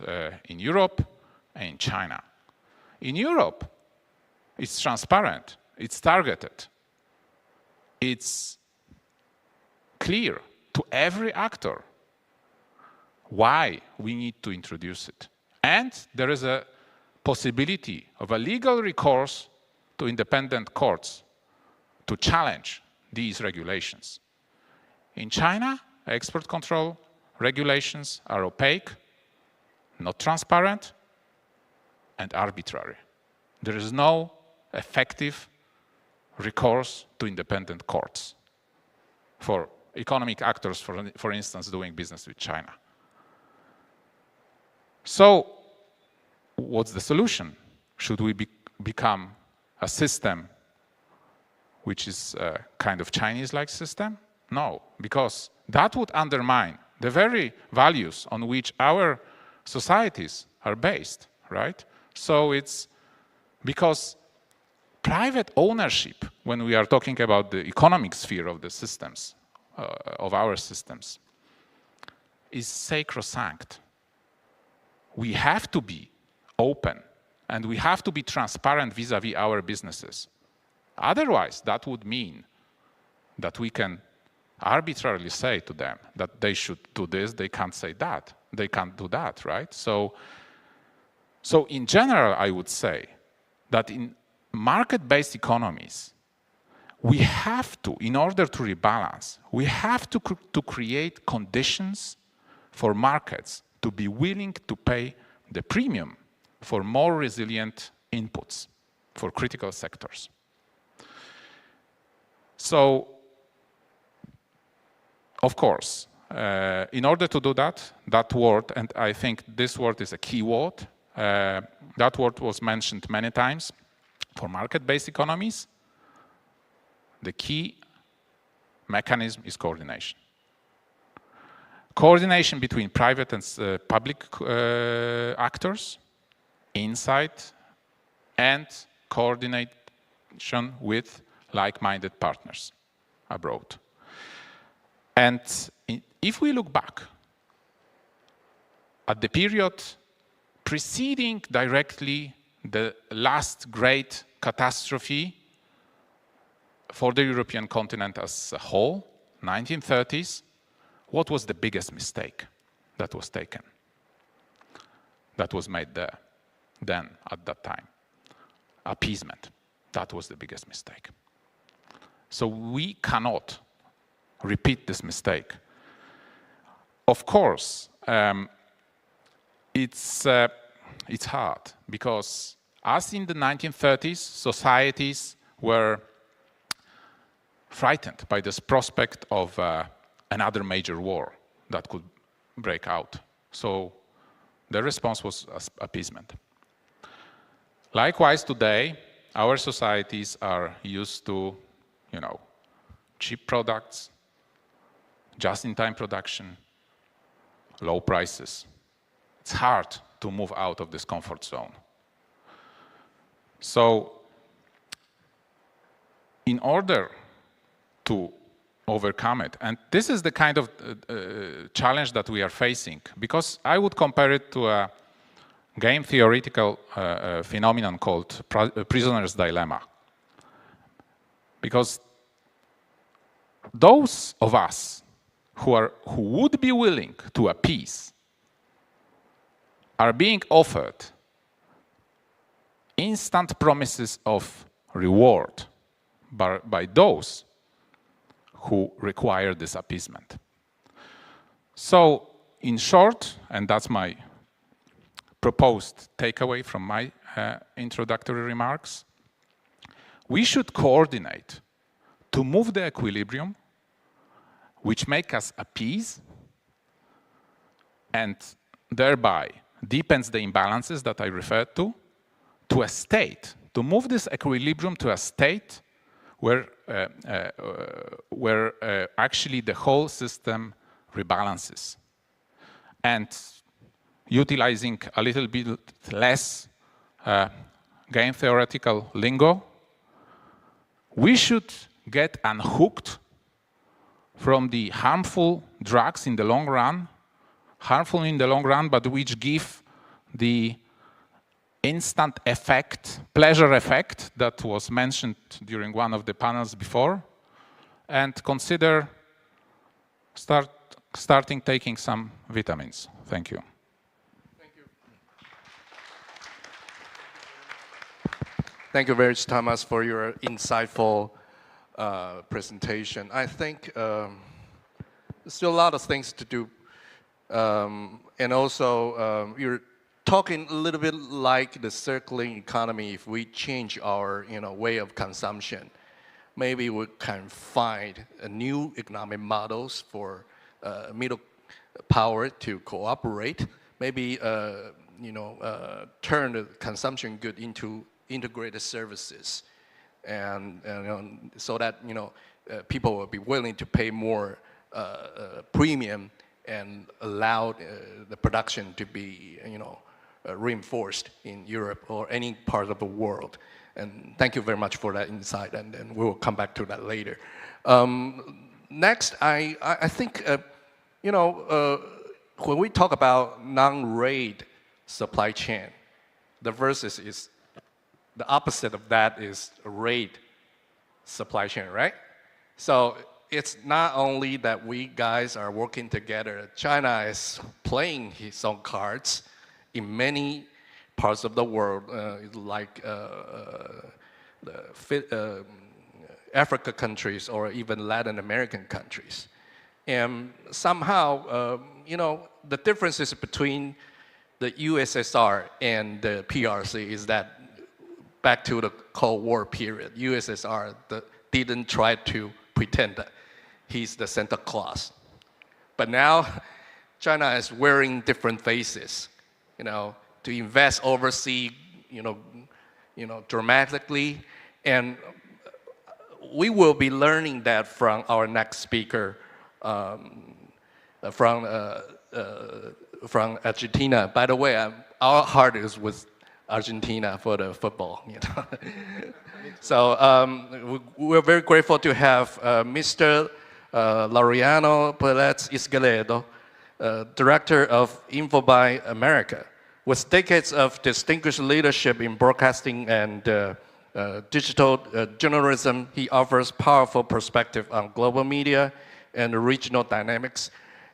in Europe and in China. In Europe, it's transparent, it's targeted, it's clear to every actor why we need to introduce it. And there is a possibility of a legal recourse to independent courts to challenge these regulations. In China, export control regulations are opaque, not transparent, and arbitrary. There is no effective recourse to independent courts for economic actors, for instance, doing business with China. So, what's the solution? Should we become a system which is a kind of Chinese-like system? No, because that would undermine the very values on which our societies are based, right? So it's because private ownership, when we are talking about the economic sphere of the systems, of our systems, is sacrosanct. We have to be open and we have to be transparent vis-a-vis our businesses. Otherwise, that would mean that we can arbitrarily say to them that they should do this, they can't say that, they can't do that, right? So in general, I would say that in market-based economies, we have to, in order to rebalance, we have to create conditions for markets to be willing to pay the premium for more resilient inputs for critical sectors. So, of course, in order to do that, that word, and I think this word is a key word, that word was mentioned many times. For market-based economies, the key mechanism is coordination. Coordination between private and public actors inside, and coordination with like-minded partners abroad. And if we look back at the period preceding directly the last great catastrophe for the European continent as a whole, 1930s, what was the biggest mistake that was taken, that was made there, then, at that time? Appeasement. That was the biggest mistake. So we cannot repeat this mistake. Of course, it's hard, because as in the 1930s, societies were frightened by this prospect of another major war that could break out. So the response was appeasement. Likewise, today, our societies are used to, cheap products, just-in-time production, low prices. It's hard to move out of this comfort zone. So, in order to overcome it, and this is the kind of challenge that we are facing, because I would compare it to a game theoretical phenomenon called prisoner's dilemma. Because those of us who would be willing to appease are being offered instant promises of reward by those who require this appeasement. So, in short, and that's my proposed takeaway from my introductory remarks, we should coordinate to move the equilibrium which make us appease and thereby deepens the imbalances that I referred to a state, to move this equilibrium to a state where actually the whole system rebalances. And utilizing a little bit less game theoretical lingo, we should get unhooked from the harmful drugs in the long run, harmful in the long run, but which give the instant effect, pleasure effect that was mentioned during one of the panels before, and consider starting taking some vitamins. Thank you. Thank you very much, Thomas, for your insightful presentation. I think there's still a lot of things to do. And also, you're talking a little bit like the circling economy. If we change our way of consumption, maybe we can find new economic models for middle power to cooperate. Maybe turn the consumption good into integrated services, and so that people will be willing to pay more premium and allow the production to be reinforced in Europe or any part of the world. And thank you very much for that insight, and we will come back to that later. Next, I think when we talk about non-raid supply chain, the versus is the opposite of that is a raid supply chain, right? So it's not only that we guys are working together. China is playing its own cards in many parts of the world, like the Africa countries or even Latin American countries. And somehow, the differences between the USSR and the PRC is that back to the Cold War period. USSR didn't try to pretend that he's the Santa Claus. But now, China is wearing different faces, to invest overseas, dramatically. And we will be learning that from our next speaker, from Argentina. By the way, our heart is with Argentina for the football. So we're very grateful to have Mr. Laureano Pérez Izquierdo, Director of Infobae America. With decades of distinguished leadership in broadcasting and digital journalism, he offers powerful perspective on global media and regional dynamics.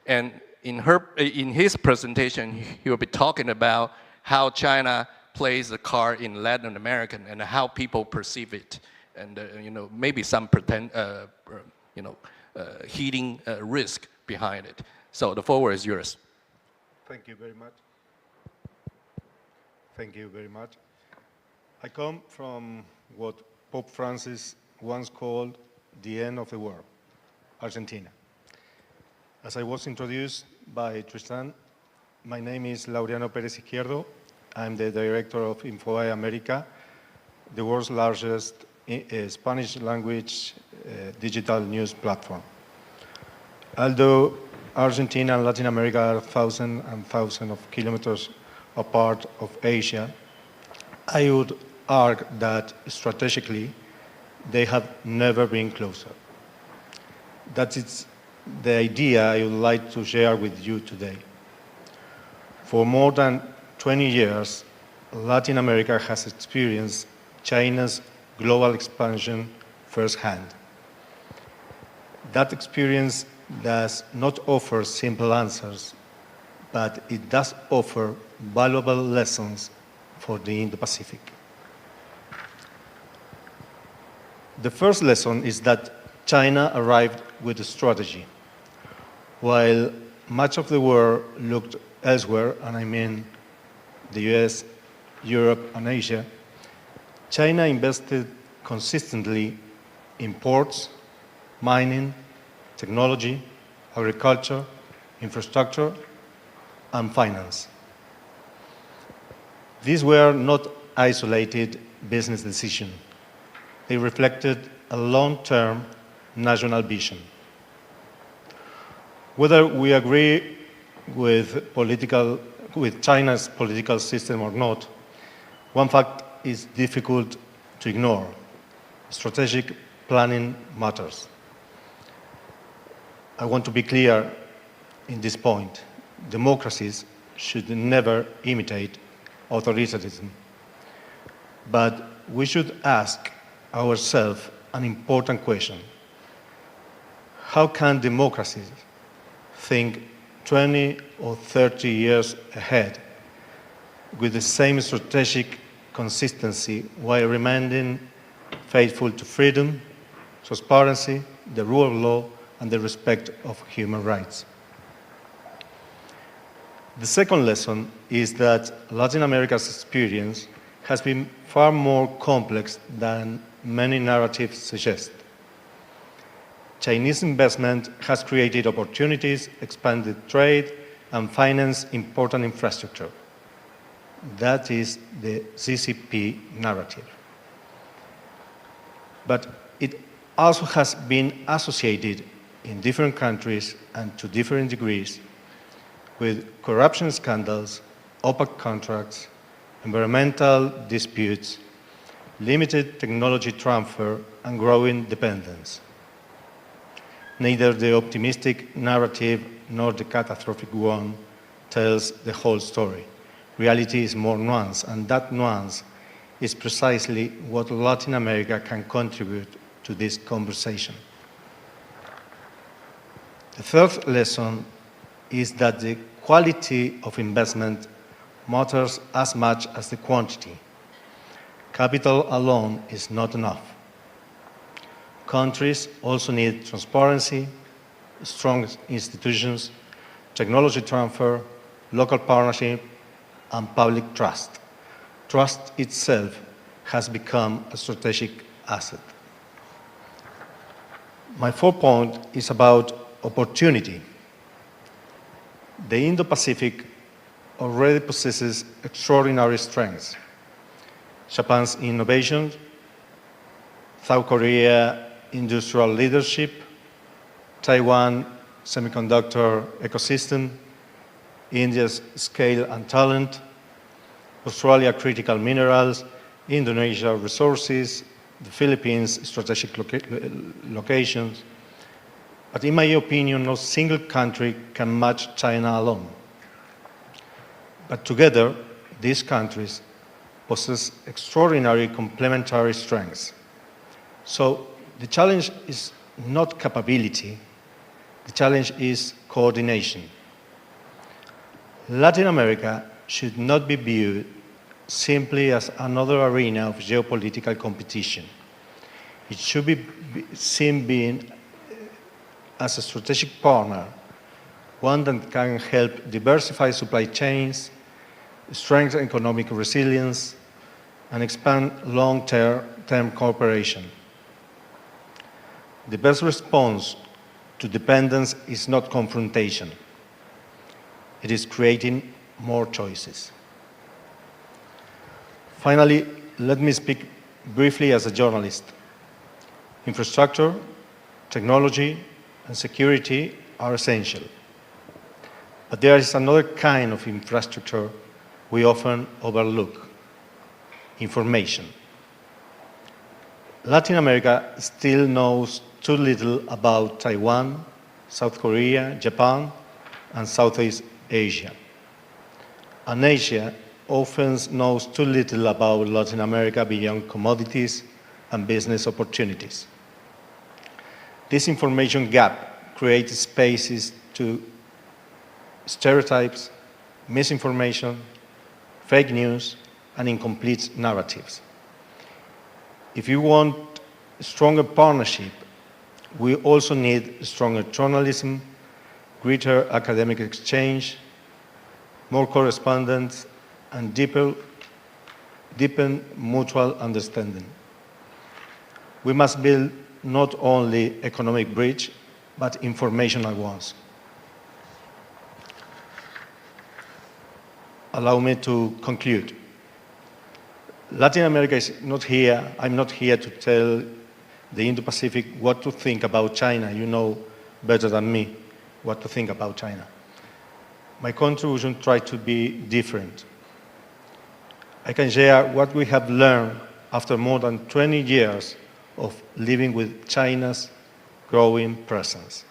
And in his presentation, he will be talking about how China plays the card in Latin America and how people perceive it, and maybe some hidden risk behind it. So the floor is yours. Thank you very much. Thank you very much. I come from what Pope Francis once called the end of the world, Argentina. As I was introduced by Tristan, my name is Laureano Pérez Izquierdo. I'm the director of Infobae America, the world's largest Spanish language digital news platform. Although Argentina and Latin America are thousands and thousands of kilometers apart of Asia, I would argue that strategically they have never been closer. That is the idea I would like to share with you today. For more than 20 years, Latin America has experienced China's global expansion firsthand. That experience does not offer simple answers, but it does offer valuable lessons for the Indo-Pacific. The first lesson is that China arrived with a strategy. While much of the world looked elsewhere, and I mean the US, Europe, and Asia, China invested consistently in ports, mining, technology, agriculture, infrastructure, and finance. These were not isolated business decisions. They reflected a long-term national vision. Whether we agree with China's political system or not, one fact is difficult to ignore. Strategic planning matters. I want to be clear in this point. Democracies should never imitate authoritarianism. But we should ask ourselves an important question. How can democracies think 20 or 30 years ahead with the same strategic consistency while remaining faithful to freedom, transparency, the rule of law, and the respect of human rights? The second lesson is that Latin America's experience has been far more complex than many narratives suggest. Chinese investment has created opportunities, expanded trade, and financed important infrastructure. That is the CCP narrative. But it also has been associated in different countries and to different degrees with corruption scandals, opaque contracts, environmental disputes, limited technology transfer, and growing dependence. Neither the optimistic narrative nor the catastrophic one tells the whole story. Reality is more nuanced, and that nuance is precisely what Latin America can contribute to this conversation. The third lesson is that the quality of investment matters as much as the quantity. Capital alone is not enough. Countries also need transparency, strong institutions, technology transfer, local partnership, and public trust. Trust itself has become a strategic asset. My fourth point is about opportunity. The Indo-Pacific already possesses extraordinary strengths. Japan's innovation, South Korea industrial leadership, Taiwan semiconductor ecosystem, India's scale and talent, Australia critical minerals, Indonesia resources, the Philippines strategic locations. But in my opinion, no single country can match China alone. But together, these countries possess extraordinary complementary strengths. So the challenge is not capability, the challenge is coordination. Latin America should not be viewed simply as another arena of geopolitical competition. It should be seen being as a strategic partner, one that can help diversify supply chains, strengthen economic resilience, and expand long-term cooperation. The best response to dependence is not confrontation. It is creating more choices. Finally, let me speak briefly as a journalist. Infrastructure, technology, and security are essential. But there is another kind of infrastructure we often overlook: information. Latin America still knows too little about Taiwan, South Korea, Japan, and Southeast Asia. And Asia often knows too little about Latin America beyond commodities and business opportunities. This information gap creates spaces to stereotypes, misinformation, fake news, and incomplete narratives. If you want a stronger partnership, we also need stronger journalism, greater academic exchange, more correspondence, and deepen mutual understanding. We must build not only economic bridge, but informational ones. Allow me to conclude. Latin America is not here. I'm not here to tell the Indo-Pacific what to think about China. You know better than me what to think about China. My contribution tried to be different. I can share what we have learned after more than 20 years of living with China's growing presence,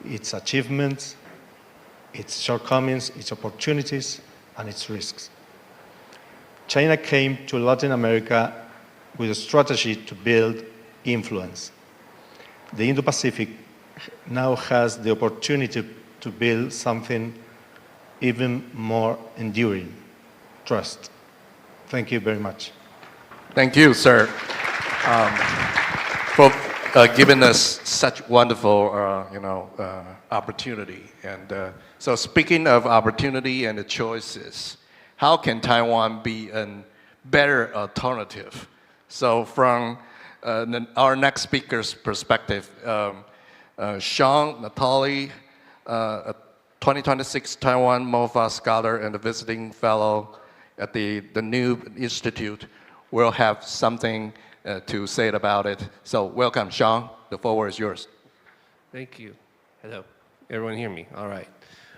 its achievements, its shortcomings, its opportunities, and its risks. China came to Latin America with a strategy to build influence. The Indo-Pacific now has the opportunity to build something even more enduring: trust. Thank you very much. Thank you, sir, for giving us such wonderful, opportunity. And so, speaking of opportunity and the choices, how can Taiwan be a better alternative? So, from our next speaker's perspective, Sean Natali, 2026 Taiwan MOFA Scholar and a visiting fellow at the new institute, will have something to say about it. So welcome, Sean. The floor is yours. Thank you. Hello. Everyone hear me? All right.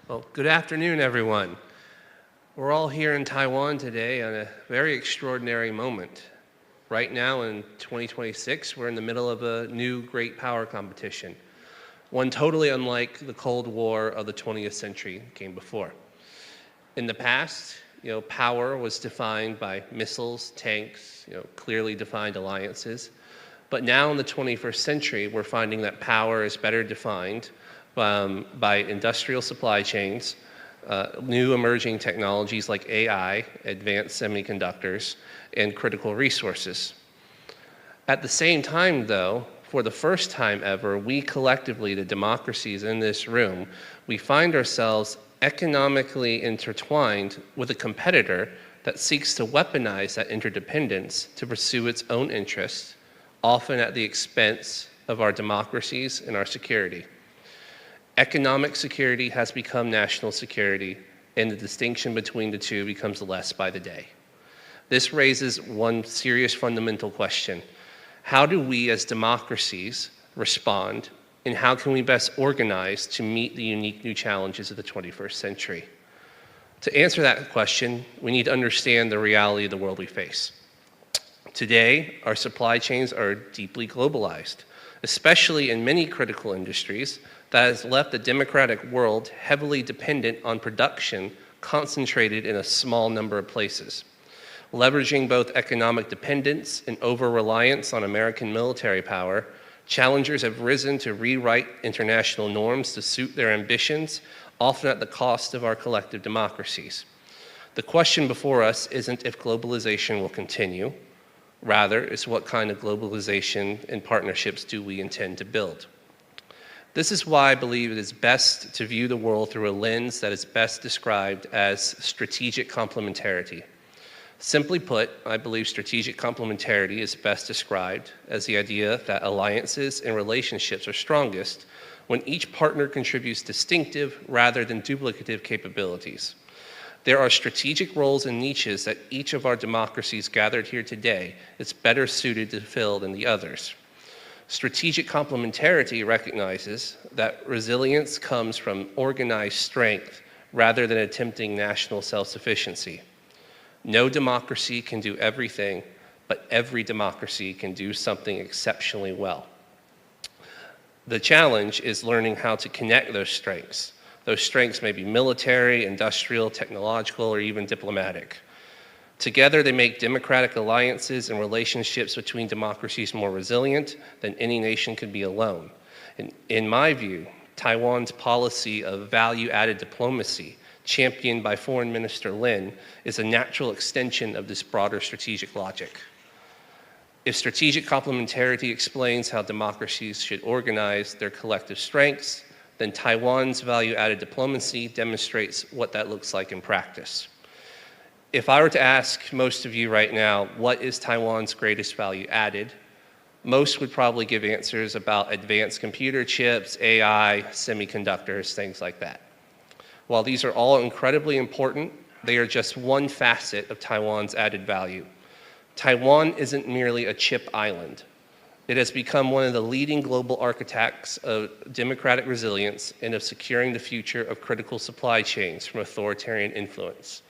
Well, good afternoon, everyone. We're all here in Taiwan today on a very extraordinary moment. Right now in 2026, we're in the middle of a new great power competition, one totally unlike the Cold War of the 20th century came before. In the past, power was defined by missiles, tanks, clearly defined alliances. But now in the 21st century, we're finding that power is better defined by industrial supply chains, new emerging technologies like AI, advanced semiconductors, and critical resources. At the same time, though, for the first time ever, we collectively, the democracies in this room, we find ourselves economically intertwined with a competitor that seeks to weaponize that interdependence to pursue its own interests, often at the expense of our democracies and our security. Economic security has become national security, and the distinction between the two becomes less by the day. This raises one serious fundamental question. How do we as democracies respond, and how can we best organize to meet the unique new challenges of the 21st century? To answer that question, we need to understand the reality of the world we face. Today, our supply chains are deeply globalized, especially in many critical industries that has left the democratic world heavily dependent on production concentrated in a small number of places. Leveraging both economic dependence and over-reliance on American military power, challengers have risen to rewrite international norms to suit their ambitions, often at the cost of our collective democracies. The question before us isn't if globalization will continue, rather, it's what kind of globalization and partnerships do we intend to build. This is why I believe it is best to view the world through a lens that is best described as strategic complementarity. Simply put, I believe strategic complementarity is best described as the idea that alliances and relationships are strongest when each partner contributes distinctive rather than duplicative capabilities. There are strategic roles and niches that each of our democracies gathered here today is better suited to fill than the others. Strategic complementarity recognizes that resilience comes from organized strength rather than attempting national self-sufficiency. No democracy can do everything, but every democracy can do something exceptionally well. The challenge is learning how to connect those strengths. Those strengths may be military, industrial, technological, or even diplomatic. Together, they make democratic alliances and relationships between democracies more resilient than any nation could be alone. In my view, Taiwan's policy of value-added diplomacy, championed by Foreign Minister Lin, is a natural extension of this broader strategic logic. If strategic complementarity explains how democracies should organize their collective strengths, then Taiwan's value-added diplomacy demonstrates what that looks like in practice. If I were to ask most of you right now, what is Taiwan's greatest value added? Most would probably give answers about advanced computer chips, AI, semiconductors, things like that. While these are all incredibly important, they are just one facet of Taiwan's added value. Taiwan isn't merely a chip island. It has become one of the leading global architects of democratic resilience and of securing the future of critical supply chains from authoritarian influence.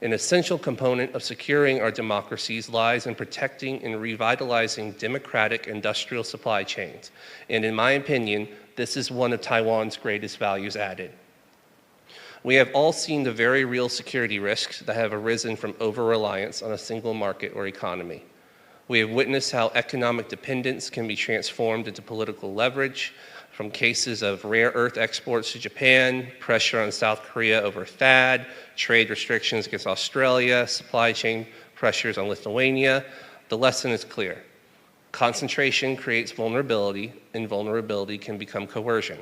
An essential component of securing our democracies lies in protecting and revitalizing democratic industrial supply chains. And in my opinion, this is one of Taiwan's greatest values added. We have all seen the very real security risks that have arisen from over-reliance on a single market or economy. We have witnessed how economic dependence can be transformed into political leverage, from cases of rare earth exports to Japan, pressure on South Korea over THAAD, trade restrictions against Australia, supply chain pressures on Lithuania. The lesson is clear. Concentration creates vulnerability, and vulnerability can become coercion.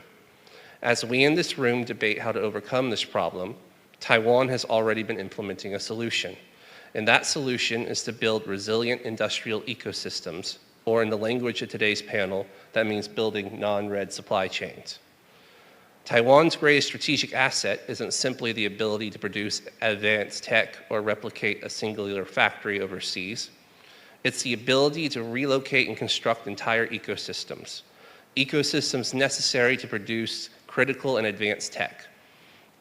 As we in this room debate how to overcome this problem, Taiwan has already been implementing a solution. And that solution is to build resilient industrial ecosystems, or in the language of today's panel, that means building non-red supply chains. Taiwan's greatest strategic asset isn't simply the ability to produce advanced tech or replicate a singular factory overseas. It's the ability to relocate and construct entire ecosystems, ecosystems necessary to produce critical and advanced tech.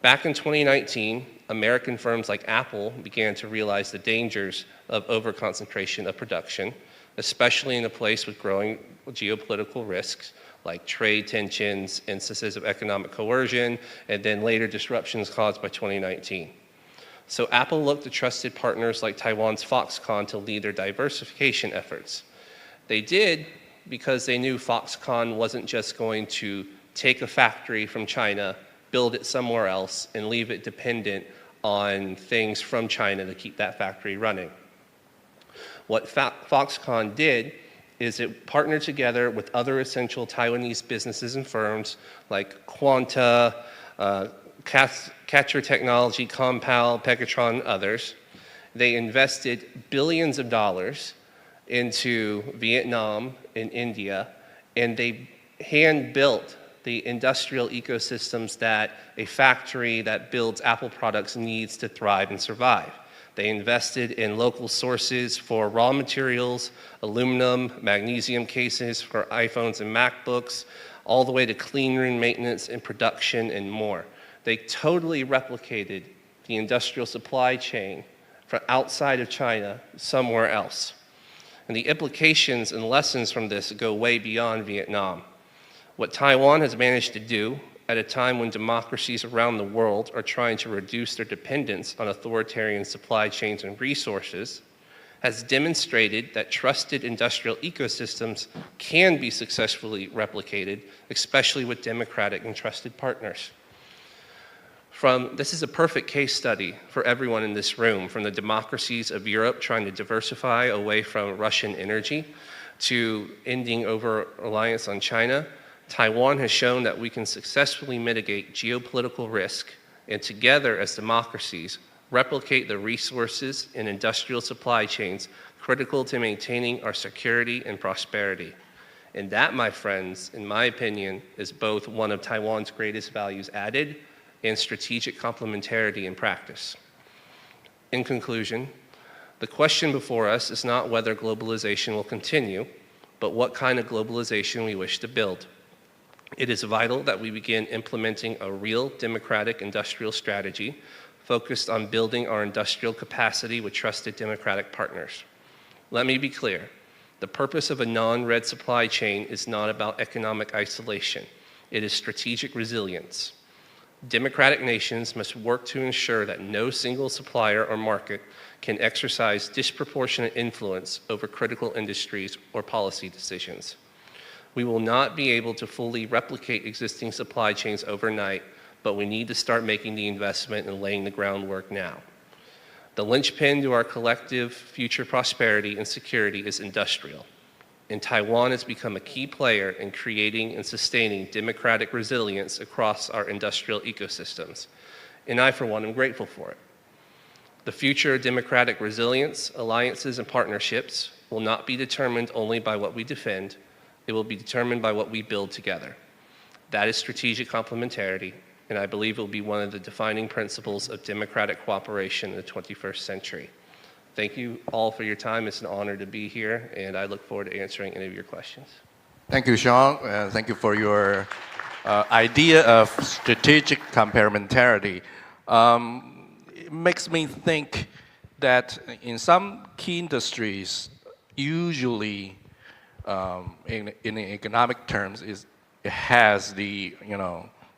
Back in 2019, American firms like Apple began to realize the dangers of overconcentration of production, especially in a place with growing geopolitical risks like trade tensions, instances of economic coercion, and then later disruptions caused by 2019. So Apple looked to trusted partners like Taiwan's Foxconn to lead their diversification efforts. They did because they knew Foxconn wasn't just going to take a factory from China, build it somewhere else, and leave it dependent on things from China to keep that factory running. What Foxconn did is it partnered together with other essential Taiwanese businesses and firms like Quanta, Catcher Technology, Compal, Pegatron, and others. They invested billions of dollars into Vietnam and India, and they hand-built the industrial ecosystems that a factory that builds Apple products needs to thrive and survive. They invested in local sources for raw materials, aluminum, magnesium cases for iPhones and MacBooks, all the way to clean room maintenance and production and more. They totally replicated the industrial supply chain from outside of China somewhere else. And the implications and lessons from this go way beyond Vietnam. What Taiwan has managed to do at a time when democracies around the world are trying to reduce their dependence on authoritarian supply chains and resources has demonstrated that trusted industrial ecosystems can be successfully replicated, especially with democratic and trusted partners. This is a perfect case study for everyone in this room, from the democracies of Europe trying to diversify away from Russian energy to ending over-reliance on China. Taiwan has shown that we can successfully mitigate geopolitical risk and together as democracies replicate the resources and industrial supply chains critical to maintaining our security and prosperity. And that, my friends, in my opinion, is both one of Taiwan's greatest values added and strategic complementarity in practice. In conclusion, the question before us is not whether globalization will continue, but what kind of globalization we wish to build. It is vital that we begin implementing a real democratic industrial strategy focused on building our industrial capacity with trusted democratic partners. Let me be clear. The purpose of a non-red supply chain is not about economic isolation. It is strategic resilience. Democratic nations must work to ensure that no single supplier or market can exercise disproportionate influence over critical industries or policy decisions. We will not be able to fully replicate existing supply chains overnight, but we need to start making the investment and laying the groundwork now. The linchpin to our collective future prosperity and security is industrial, and Taiwan has become a key player in creating and sustaining democratic resilience across our industrial ecosystems. And I, for one, am grateful for it. The future of democratic resilience, alliances, and partnerships will not be determined only by what we defend. It will be determined by what we build together. That is strategic complementarity, and I believe it will be one of the defining principles of democratic cooperation in the 21st century. Thank you all for your time. It's an honor to be here, and I look forward to answering any of your questions. Thank you, Sean. Thank you for your idea of strategic complementarity. It makes me think that in some key industries, usually in economic terms, it has the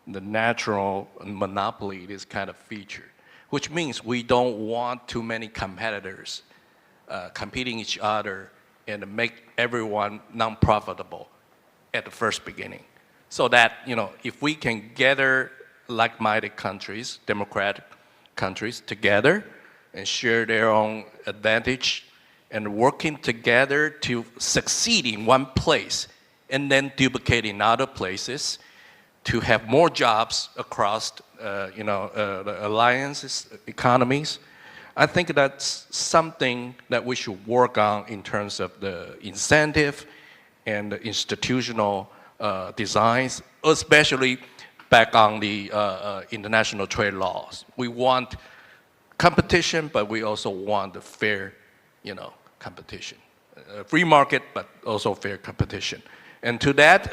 natural monopoly, this kind of feature, which means we don't want too many competitors competing each other and make everyone non-profitable at the first beginning. So that, if we can gather like-minded countries, democratic countries together and share their own advantage and working together to succeed in one place and then duplicate in other places to have more jobs across the alliances, economies. I think that's something that we should work on in terms of the incentive and the institutional designs, especially back on the international trade laws. We want competition, but we also want the fair, competition. Free market, but also fair competition. And to that,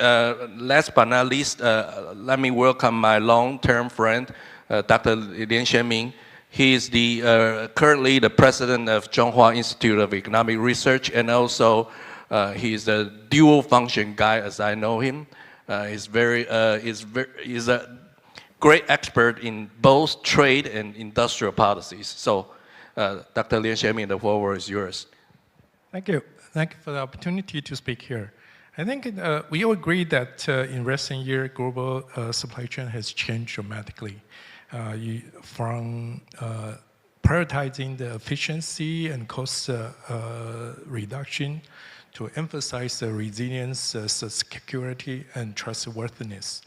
last but not least, let me welcome my long-term friend, Dr. Lian Xianming. He is currently the president of Zhonghua Institute of Economic Research, and also he's a dual-function guy, as I know him. He's a great expert in both trade and industrial policies. So, Dr. Lian Xianming, the floor is yours. Thank you. Thank you for the opportunity to speak here. I think we all agree that in recent years, global supply chain has changed dramatically from prioritizing the efficiency and cost reduction to emphasize the resilience, security, and trustworthiness.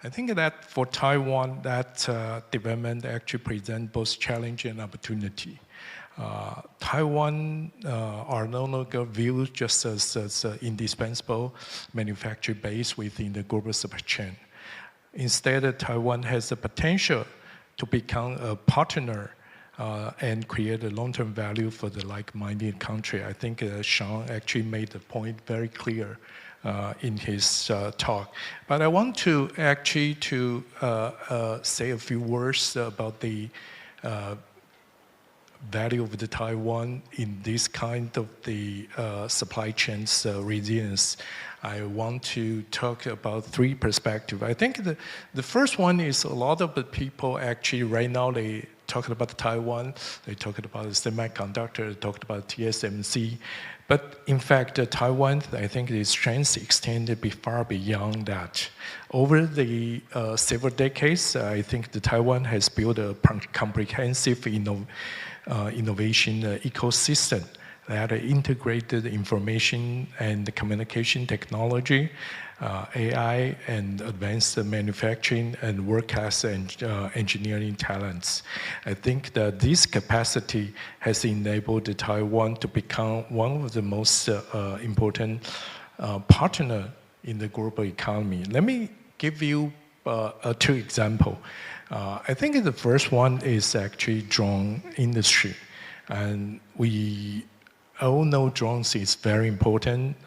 I think that for Taiwan, that development actually presents both challenge and opportunity. Taiwan are no longer viewed just as indispensable manufacturing base within the global supply chain. Instead, Taiwan has the potential to become a partner and create a long-term value for the like-minded country. I think Sean actually made the point very clear in his talk. But I want to actually say a few words about the value of the Taiwan in this kind of the supply chains resilience. I want to talk about three perspectives. I think the first one is a lot of the people actually right now, they talking about Taiwan, they talking about the semiconductor, they talked about TSMC. But in fact, Taiwan, I think the strengths extended far beyond that. Over the several decades, I think the Taiwan has built a comprehensive innovation ecosystem that integrated information and communication technology, AI, and advanced manufacturing and world-class engineering talents. I think that this capacity has enabled Taiwan to become one of the most important partner in the global economy. Let me give you two examples. I think the first one is actually drone industry. And we all know drones is very important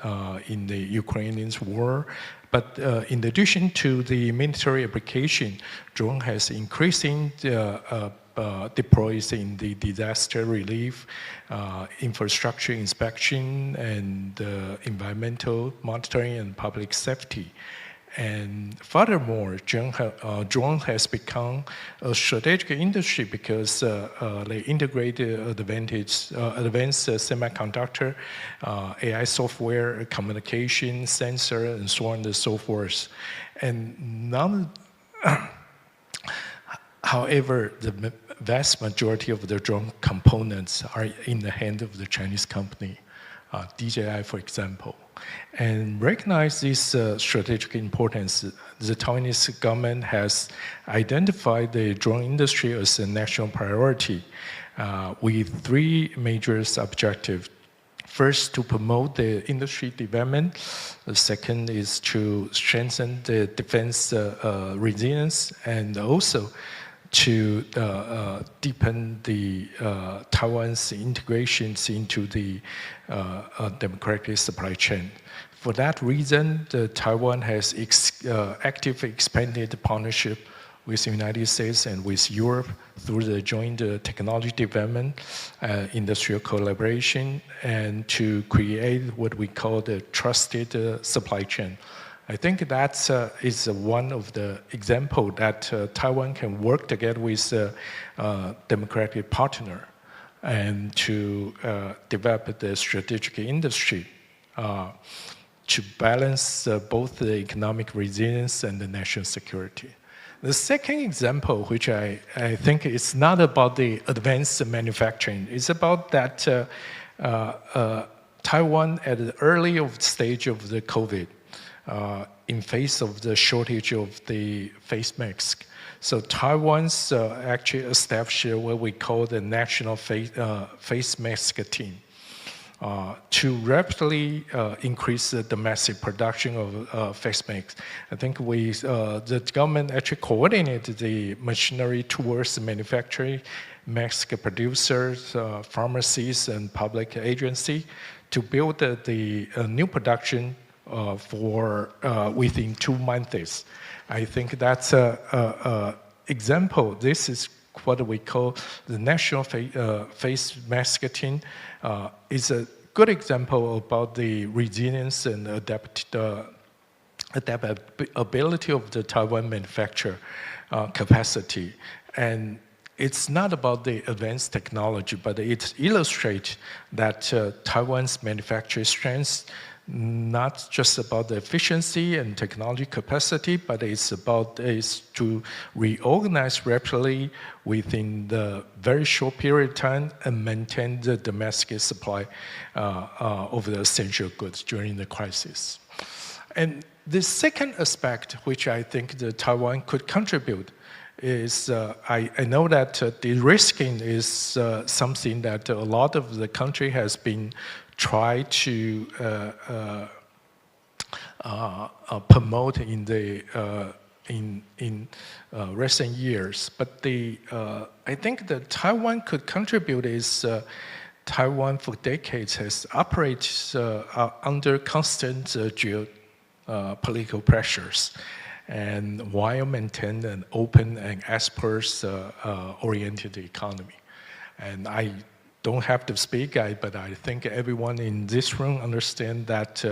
in the Ukrainian war. But in addition to the military application, drone has increasing deploys in the disaster relief, infrastructure inspection, and environmental monitoring and public safety. And furthermore, drone has become a strategic industry because they integrate advanced semiconductor, AI software, communication, sensor, and so on and so forth. And however, the vast majority of the drone components are in the hand of the Chinese company, DJI, for example. And recognize this strategic importance, the Taiwanese government has identified the drone industry as a national priority with three major objectives. First, to promote the industry development. The second is to strengthen the defense resilience, and also to deepen the Taiwan's integrations into the democratic supply chain. For that reason, Taiwan has actively expanded partnership with the United States and with Europe through the joint technology development, industrial collaboration, and to create what we call the trusted supply chain. I think that is one of the examples that Taiwan can work together with a democratic partner and to develop the strategic industry to balance both the economic resilience and the national security. The second example, which I think is not about the advanced manufacturing, is about that Taiwan at the early stage of the COVID, in face of the shortage of the face mask. So Taiwan's actually established what we call the national face mask team to rapidly increase the domestic production of face masks. I think the government actually coordinated the machinery towards the manufacturing, mask producers, pharmacies, and public agency to build the new production for within 2 months. I think that's an example. This is what we call the national face mask team. Is a good example about the resilience and adaptability of the Taiwan manufacturer capacity. And it's not about the advanced technology, but it illustrates that Taiwan's manufacturing strengths not just about the efficiency and technology capacity, but it's to reorganize rapidly within the very short period of time and maintain the domestic supply of the essential goods during the crisis. And The second aspect, which I think that Taiwan could contribute, is I know that de-risking is something that a lot of the country has been tried to promote in the in recent years. But I think that Taiwan could contribute is Taiwan for decades has operated under constant geopolitical pressures, and while maintaining an open and exports-oriented economy. And I don't have to speak, but I think everyone in this room understands that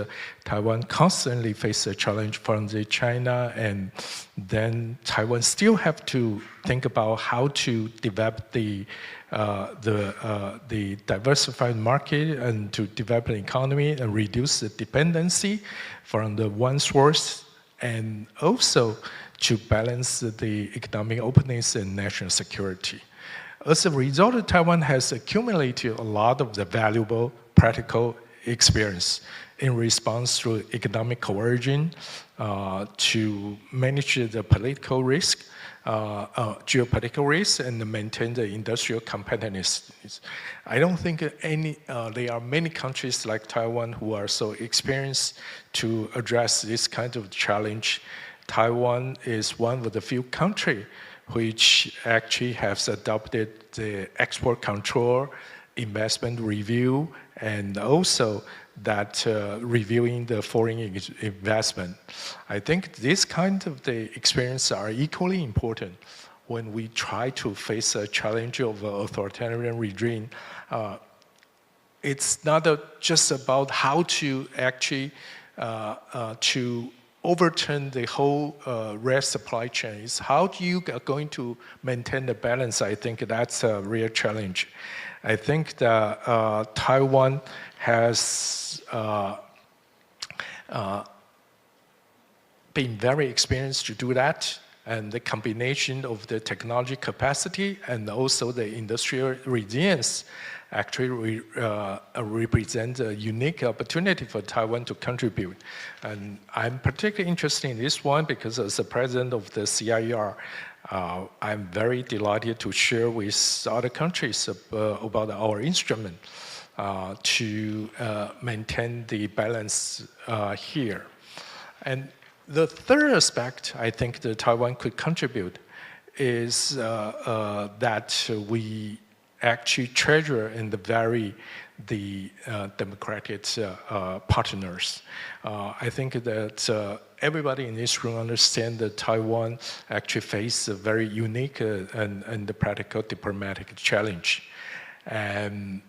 Taiwan constantly faces a challenge from China, and then Taiwan still have to think about how to develop the diversified market and to develop an economy and reduce the dependency from the one source, and also to balance the economic openness and national security. As a result, Taiwan has accumulated a lot of the valuable practical experience in response to economic coercion, to manage the political risk, geopolitical risk, and maintain the industrial competitiveness. I don't think there are many countries like Taiwan who are so experienced to address this kind of challenge. Taiwan is one of the few countries which actually has adopted the export control, investment review, and also that reviewing the foreign investment. I think this kind of the experience are equally important when we try to face a challenge of authoritarian regime. It's not just about how to actually to overturn the whole red supply chain. It's how you are going to maintain the balance. I think that's a real challenge. I think that Taiwan has been very experienced to do that, and the combination of the technology capacity and also the industrial resilience actually represent a unique opportunity for Taiwan to contribute. And I'm particularly interested in this one because as the president of the CIER, I'm very delighted to share with other countries about our instrument to maintain the balance here. And the third aspect I think that Taiwan could contribute is that we actually treasure and value the democratic partners. I think that everybody in this room understands that Taiwan actually faces a very unique and practical diplomatic challenge. And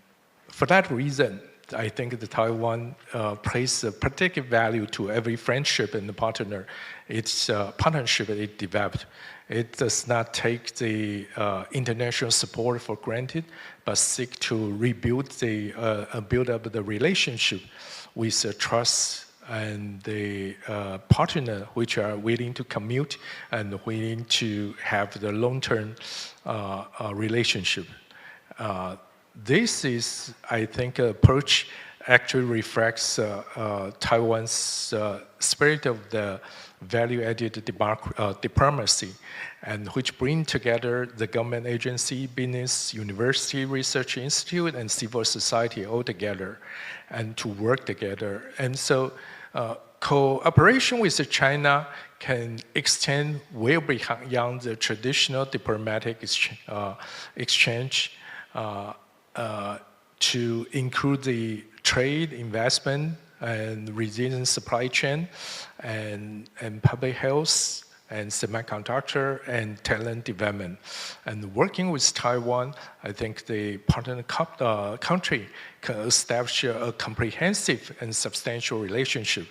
for that reason, I think that Taiwan places a particular value to every friendship and partner. It's partnership it developed. It does not take the international support for granted, but seek to rebuild build up the relationship with trust and the partner which are willing to commute and willing to have the long-term relationship. This is, I think, approach actually reflects Taiwan's spirit of the value-added diplomacy, and which bring together the government agency, business, university, research institute, and civil society all together, and to work together. And so cooperation with China can extend way beyond the traditional diplomatic exchange to include the trade, investment, and resilient supply chain, and public health, and semiconductor, and talent development. And working with Taiwan, I think the partner country can establish a comprehensive and substantial relationship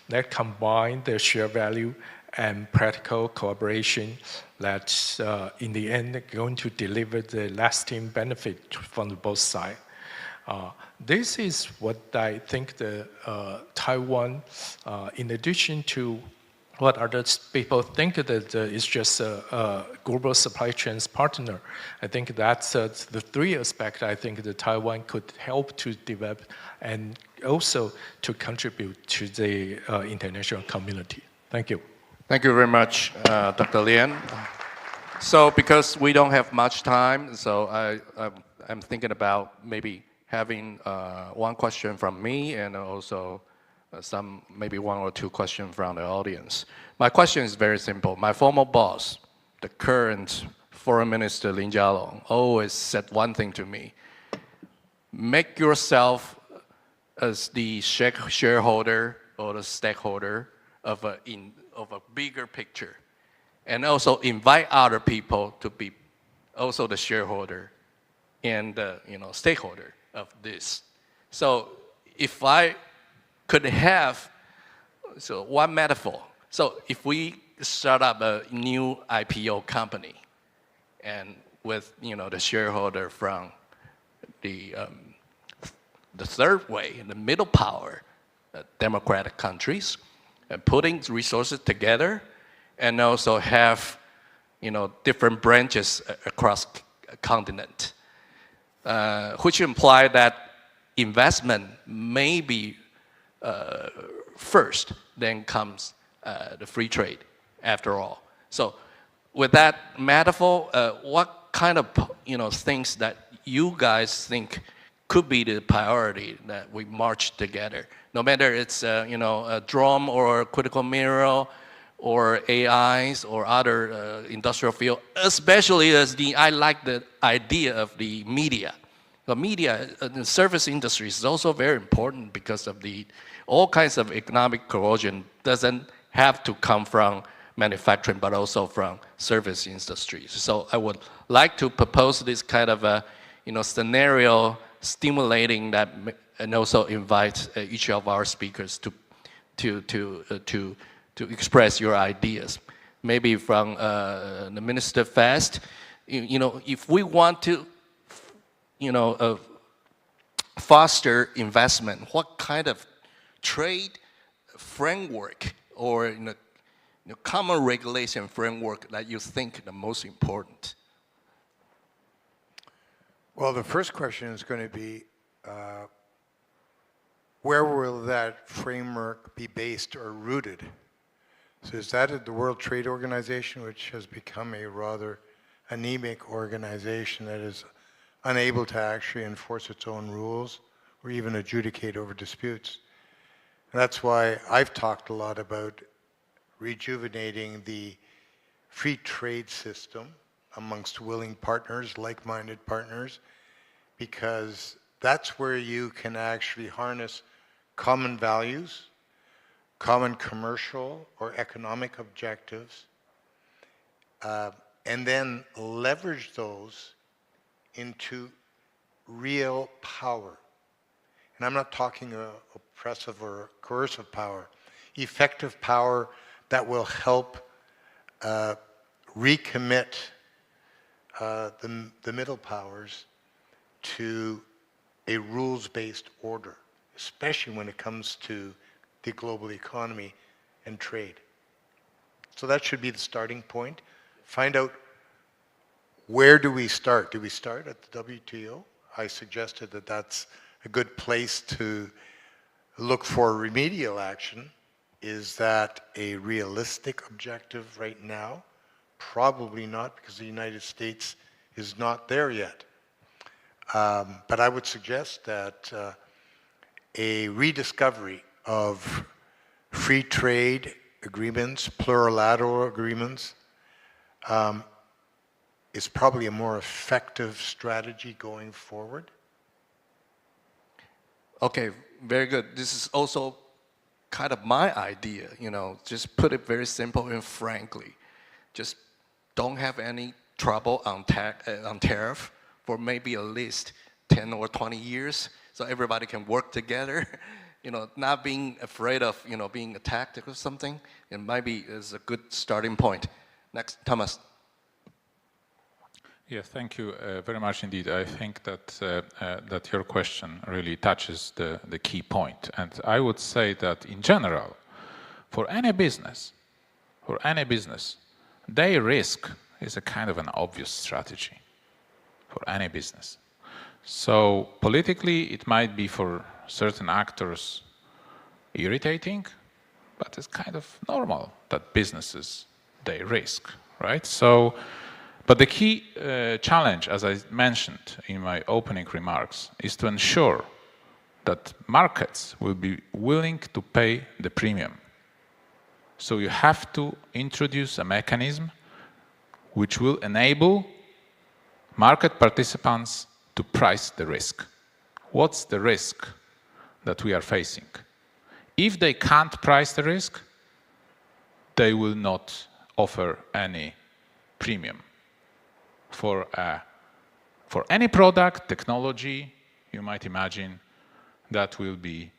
that combine the shared value and practical cooperation that in the end are going to deliver the lasting benefit from both sides. This is what I think the Taiwan, in addition to what other people think that it's just a global supply chains partner. I think that's the three aspects I think that Taiwan could help to develop and also to contribute to the international community. Thank you. Thank you very much, Dr. Lian. So because we don't have much time, so I'm thinking about maybe having one question from me and also maybe one or two questions from the audience. My question is very simple. My former boss, the current Foreign Minister Lin Jialong, always said one thing to me: make yourself as the shareholder or the stakeholder of a bigger picture, and also invite other people to be also the shareholder and stakeholder of this. So if I could have one metaphor. So if we start up a new IPO company and with the shareholder from the third way, the middle power, democratic countries, and putting resources together, and also have different branches across a continent, which imply that investment may be first, then comes the free trade after all. So with that metaphor, what kind of things that you guys think could be the priority that we march together? No matter it's a drone or a critical mineral or AIs or other industrial field, especially as I like the idea of the media. The media, the service industry is also very important because of all kinds of economic cohesion doesn't have to come from manufacturing, but also from service industries. So I would like to propose this kind of a scenario stimulating that, and also invite each of our speakers to express your ideas. Maybe from the Minister Fast, if we want to foster investment, what kind of trade framework or common regulation framework that you think the most important? Well, the first question is going to be, where will that framework be based or rooted? So is that at the World Trade Organization, which has become a rather anemic organization that is unable to actually enforce its own rules or even adjudicate over disputes? And that's why I've talked a lot about rejuvenating the free trade system amongst willing partners, like-minded partners, because that's where you can actually harness common values, common commercial or economic objectives, and then leverage those into real power. And I'm not talking oppressive or coercive power, effective power that will help recommit the middle powers to a rules-based order, especially when it comes to the global economy and trade. So that should be the starting point. Find out, where do we start? Do we start at the WTO? I suggested that that's a good place to look for remedial action. Is that a realistic objective right now? Probably not, because the United States is not there yet. But I would suggest that a rediscovery of free trade agreements, plurilateral agreements, is probably a more effective strategy going forward. Okay, very good. This is also kind of my idea, just put it very simple and frankly. Just don't have any trouble on tariff for maybe at least 10 or 20 years, so everybody can work together. Not being afraid of being attacked or something. It might be is a good starting point. Next, Thomas. Yes, thank you very much indeed. I think that your question really touches the key point. And I would say that in general, for any business, for any business, they risk is a kind of an obvious strategy for any business. So politically, it might be for certain actors irritating, but it's kind of normal that businesses, they risk, right? So, but the key challenge, as I mentioned in my opening remarks, is to ensure that markets will be willing to pay the premium. So you have to introduce a mechanism which will enable market participants to price the risk. What's the risk that we are facing? If they can't price the risk, they will not offer any premium. For any product, technology, you might imagine that will be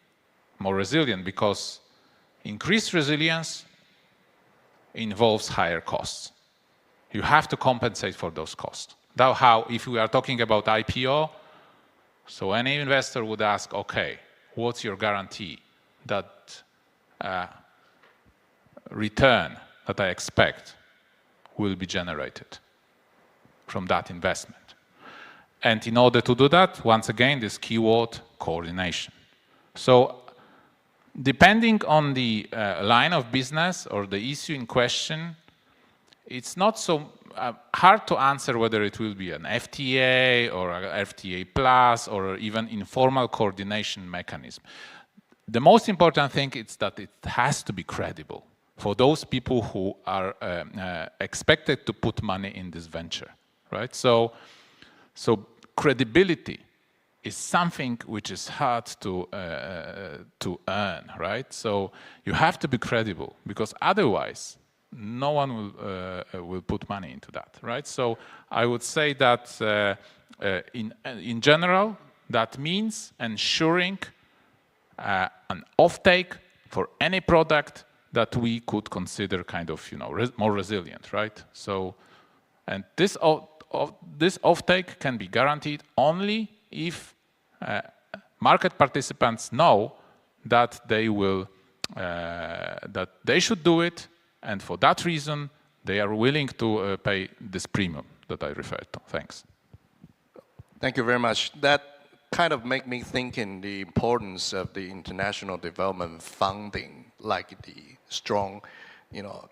more resilient, because increased resilience involves higher costs. You have to compensate for those costs. That's how, if we are talking about IPO, so any investor would ask, okay, what's your guarantee that return that I expect will be generated from that investment? And in order to do that, once again, this keyword, coordination. So depending on the line of business or the issue in question, it's not so hard to answer whether it will be an FTA or an FTA plus or even informal coordination mechanism. The most important thing is that it has to be credible for those people who are expected to put money in this venture, right? So credibility is something which is hard to earn, right? So you have to be credible, because otherwise no one will put money into that, right? So I would say that in general, that means ensuring an offtake for any product that we could consider kind of, more resilient, right? So, and this offtake can be guaranteed only if market participants know that they will, that they should do it, and for that reason, they are willing to pay this premium that I referred to. Thanks. Thank you very much. That kind of make me think in the importance of the international development funding, like the strong,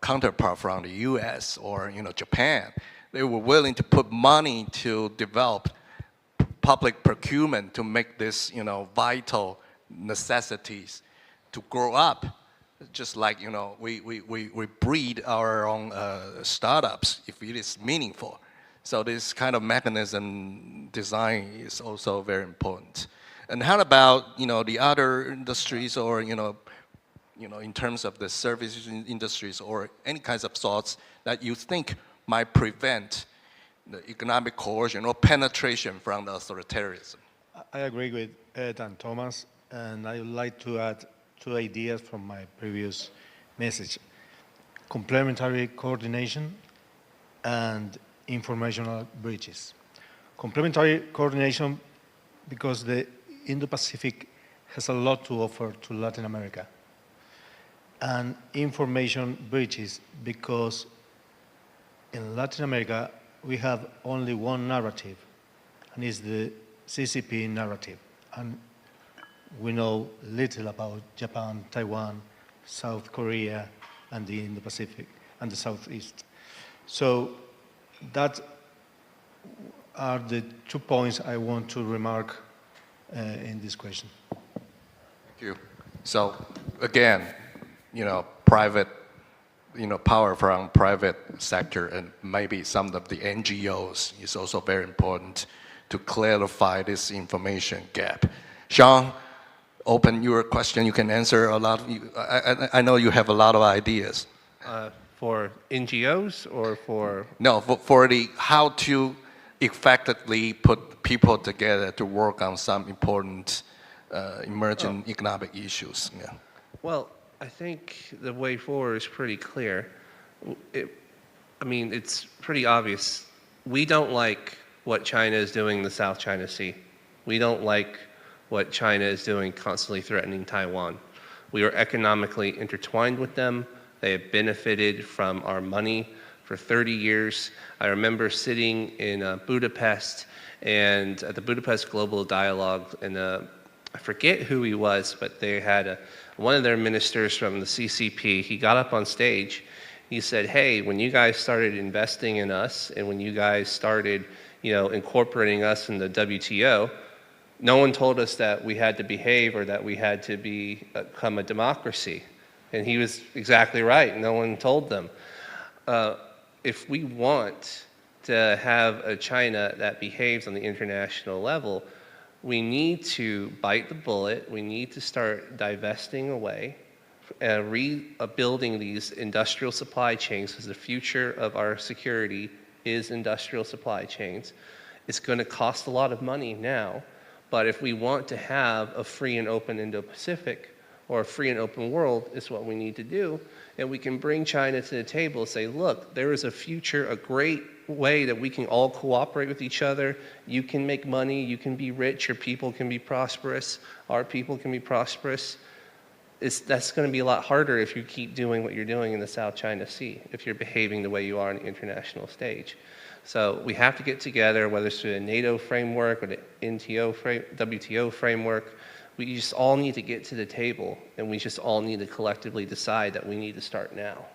counterpart from the U.S. or Japan. They were willing to put money to develop public procurement to make this, vital necessities to grow up. Just like, we breed our own startups if it is meaningful. So this kind of mechanism design is also very important. And how about, the other industries, or, in terms of the services industries, or any kinds of thoughts that you think might prevent the economic coercion or penetration from the authoritarianism? I agree with Ed and Thomas, and I would like to add 2 ideas from my previous message: complementary coordination and informational bridges. Complementary coordination, because the Indo-Pacific has a lot to offer to Latin America. And information bridges, because in Latin America, we have only one narrative, and it's the CCP narrative. And we know little about Japan, Taiwan, South Korea, and the Indo-Pacific, and the Southeast. So that are the 2 points I want to remark in this question. Thank you. So again, private, power from private sector, and maybe some of the NGOs is also very important to clarify this information gap. Sean, open your question. You can answer a lot. I know you have a lot of ideas. For NGOs or for? No, for the how to effectively put people together to work on some important emerging economic issues. Yeah. Well, I think the way forward is pretty clear. It's pretty obvious. We don't like what China is doing in the South China Sea. We don't like what China is doing, constantly threatening Taiwan. We are economically intertwined with them, They have benefited from our money for 30 years. I remember sitting in Budapest and at the Budapest Global Dialogue, and I forget who he was, but they had one of their ministers from the CCP. He got up on stage. He said, hey, when you guys started investing in us and when you guys started, incorporating us in the WTO, no one told us that we had to behave or that we had to become a democracy. And he was exactly right. No one told them. If we want to have a China that behaves on the international level, we need to bite the bullet. We need to start divesting away and rebuilding these industrial supply chains, because the future of our security is industrial supply chains. It's going to cost a lot of money now, but if we want to have a free and open Indo-Pacific or a free and open world, it's what we need to do. And we can bring China to the table and say, look, there is a future, a great way that we can all cooperate with each other. You can make money, you can be rich, your people can be prosperous, our people can be prosperous. That's going to be a lot harder if you keep doing what you're doing in the South China Sea, if you're behaving the way you are on the international stage. So we have to get together, whether it's through a NATO framework or the WTO framework. We just all need to get to the table, and we just all need to collectively decide that we need to start now.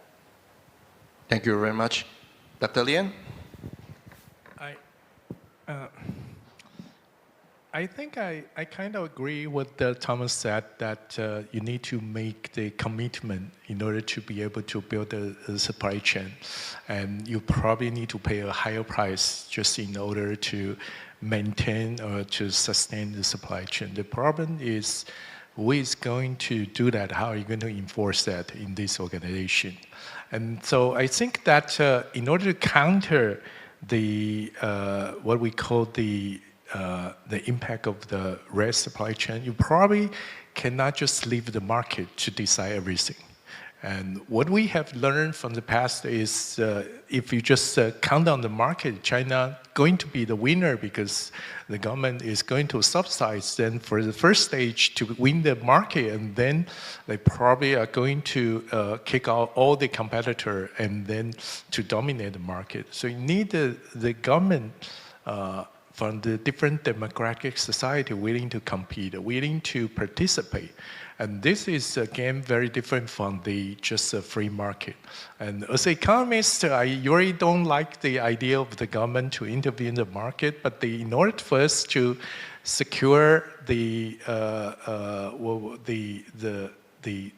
Thank you very much. Dr. Lien? I think I kind of agree with Thomas said that you need to make the commitment in order to be able to build a supply chain. And you probably need to pay a higher price just in order to maintain or to sustain the supply chain. The problem is, who is going to do that? How are you going to enforce that in this organization? And so I think that in order to counter the what we call the impact of the red supply chain, you probably cannot just leave the market to decide everything. And what we have learned from the past is if you just count on the market, China going to be the winner because the government is going to subsidize them for the first stage to win the market, and then they probably are going to kick out all the competitor and then to dominate the market. So you need the government from the different democratic society willing to compete, willing to participate. And this is, again, very different from the just a free market. And as an economist, I really don't like the idea of the government to intervene in the market, but in order for us to secure the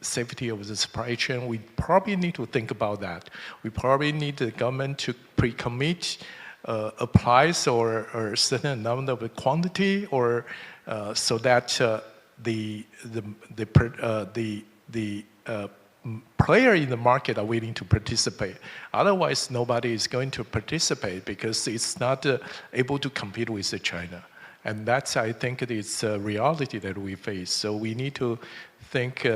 safety of the supply chain, we probably need to think about that. We probably need the government to pre-commit a price or a certain amount of quantity, or so that the player in the market are willing to participate. Otherwise, nobody is going to participate because it's not able to compete with China. And that's, I think, it is a reality that we face. So we need to think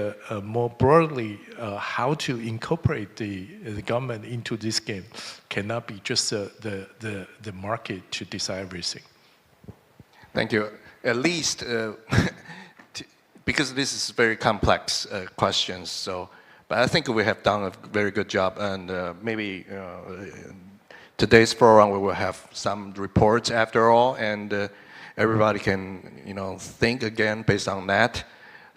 more broadly how to incorporate the government into this game. Cannot be just the market to decide everything. Thank you. At least, because this is very complex questions, so, but I think we have done a very good job, and maybe today's program we will have some reports after all, and everybody can think again based on that.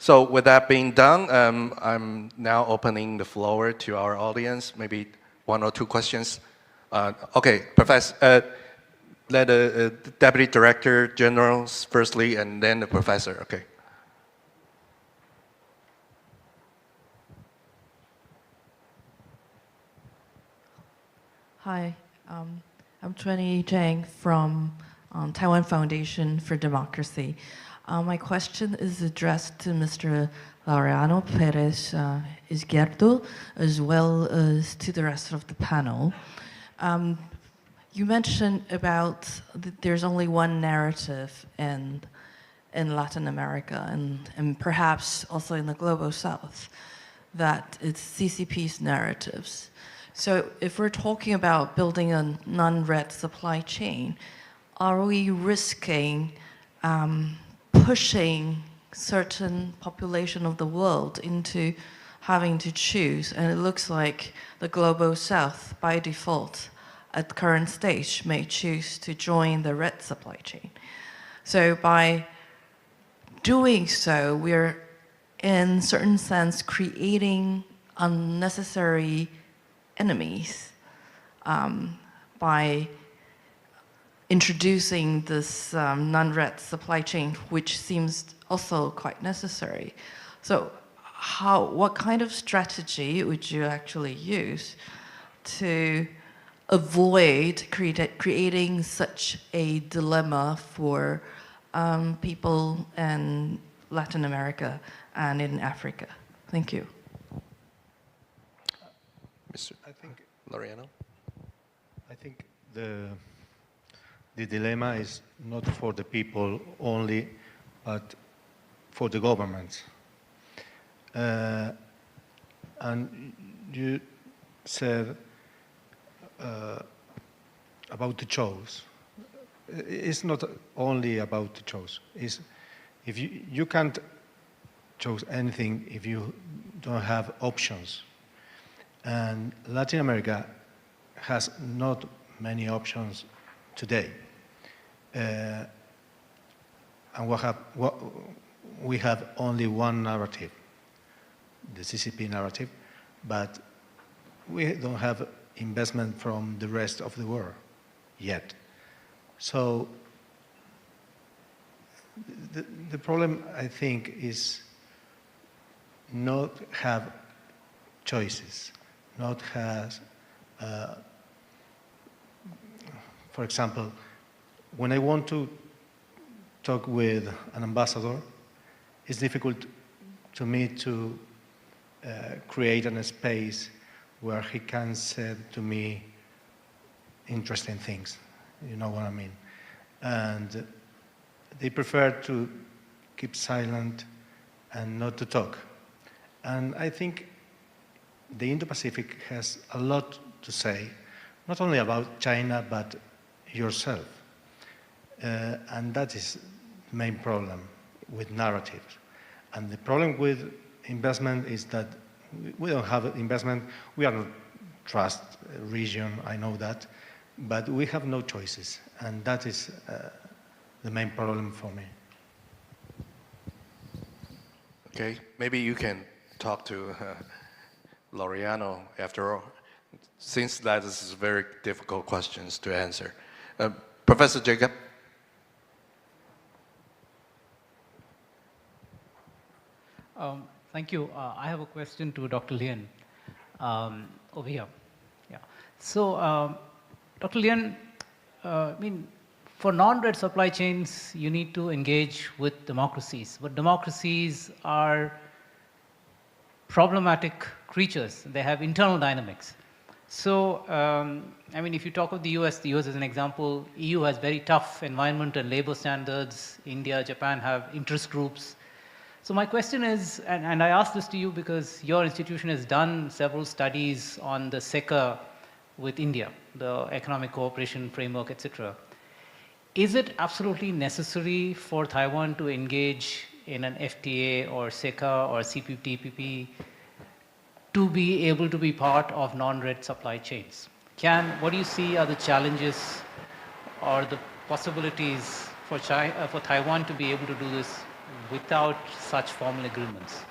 So with that being done, I'm now opening the floor to our audience. Maybe one or two questions. Okay, Professor. Let the Deputy Director General firstly, and then the Professor. Okay. Hi, I'm Chuan-Yi Zhang from Taiwan Foundation for Democracy. My question is addressed to Mr. Laureano Perez Izquierdo, as well as to the rest of the panel. You mentioned about there's only one narrative in Latin America and perhaps also in the Global South, that it's CCP's narratives. So if we're talking about building a non-red supply chain, are we risking pushing certain population of the world into having to choose, and it looks like the Global South, by default, at the current stage, may choose to join the red supply chain. So by doing so, we're in certain sense creating unnecessary enemies by introducing this non-red supply chain, which seems also quite necessary. So what kind of strategy would you actually use to avoid creating such a dilemma for people in Latin America and in Africa? Thank you. Mr. Laureano? I think the dilemma is not for the people only, but for the governments. And you said about the choice. It's not only about the choice. It's if you can't choose anything if you don't have options. And Latin America has not many options today. And we have only one narrative, the CCP narrative, but we don't have investment from the rest of the world yet. So the problem, I think, is not have choices, not has, for example, when I want to talk with an ambassador, it's difficult to me to create a space where he can say to me interesting things, you know what I mean? And they prefer to keep silent and not to talk. And I think the Indo-Pacific has a lot to say, not only about China, but yourself. And that is the main problem with narratives. And the problem with investment is that we don't have investment. We are not trust region, I know that, but we have no choices. And that is the main problem for me. Okay, maybe you can talk to Laureano after all, since that is very difficult questions to answer. Professor Jacob? Thank you. I have a question to Dr. Lien over here. Yeah. So, Dr. Lien, I mean, for non-red supply chains, you need to engage with democracies. But democracies are problematic creatures. They have internal dynamics. So, I mean, if you talk of the US is an example. EU has very tough environment and labor standards. India, Japan have interest groups. So my question is, and I ask this to you because your institution has done several studies on the SECA with India, the Economic Cooperation Framework, etc. Is it absolutely necessary for Taiwan to engage in an FTA or SECA or CPTPP to be able to be part of non-red supply chains? What do you see are the challenges or the possibilities for Taiwan to be able to do this without such formal agreements?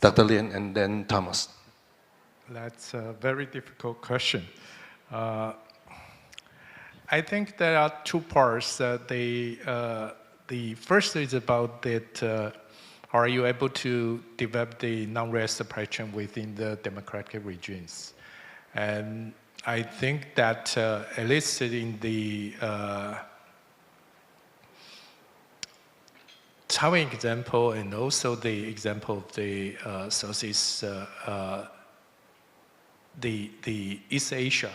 Dr. Lien and then Thomas. That's a very difficult question. I think there are two parts. The first is about that, are you able to develop the non-red supply chain within the democratic regimes? And I think that at least in the Taiwan example and also the example of the Southeast, the East Asia,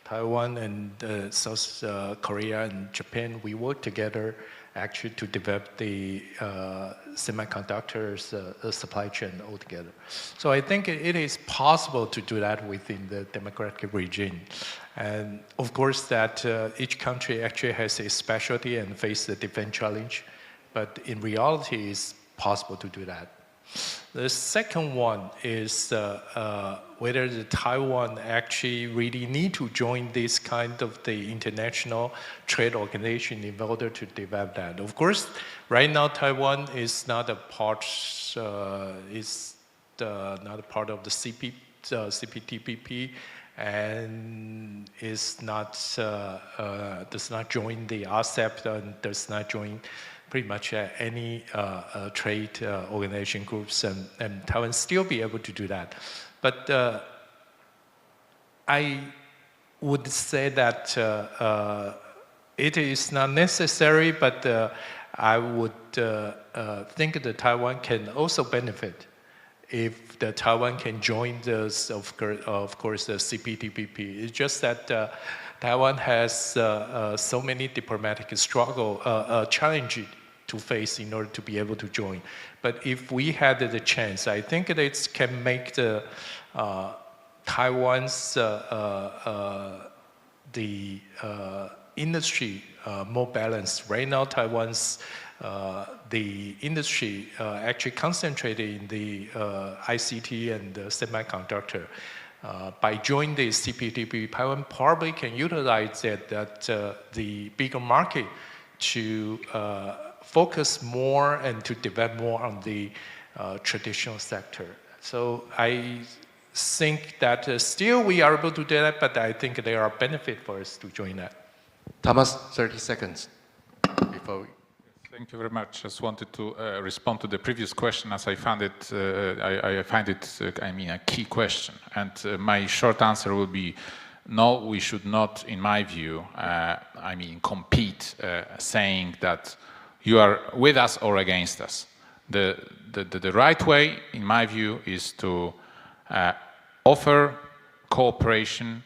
Taiwan and South Korea and Japan, we work together actually to develop the semiconductors supply chain altogether. So I think it is possible to do that within the democratic regime. And of course that each country actually has a specialty and face a different challenge. but in reality, it's possible to do that. The second one is whether the Taiwan actually really need to join this kind of the international trade organization in order to develop that. Of course, right now Taiwan is not a part, not a part of the CPTPP, and is not does not join the RCEP and does not join pretty much any trade organization groups, and Taiwan still be able to do that. But I would say that it is not necessary, but I would think that Taiwan can also benefit if the Taiwan can join this, of course, the CPTPP. It's just that Taiwan has so many diplomatic challenges to face in order to be able to join. But if we had the chance, I think it can make the Taiwan's the industry more balanced. Right now, Taiwan's the industry actually concentrated in the ICT and the semiconductor. By joining the CPTPP, Taiwan probably can utilize that the bigger market to focus more and to develop more on the traditional sector. So I think that still we are able to do that, but I think there are benefits for us to join that. Thomas, 30 seconds before we... Thank you very much. Just wanted to respond to the previous question, as I found it, I find it, a key question. And my short answer will be, no, we should not, in my view, compete, saying that you are with us or against us. The right way, in my view, is to offer cooperation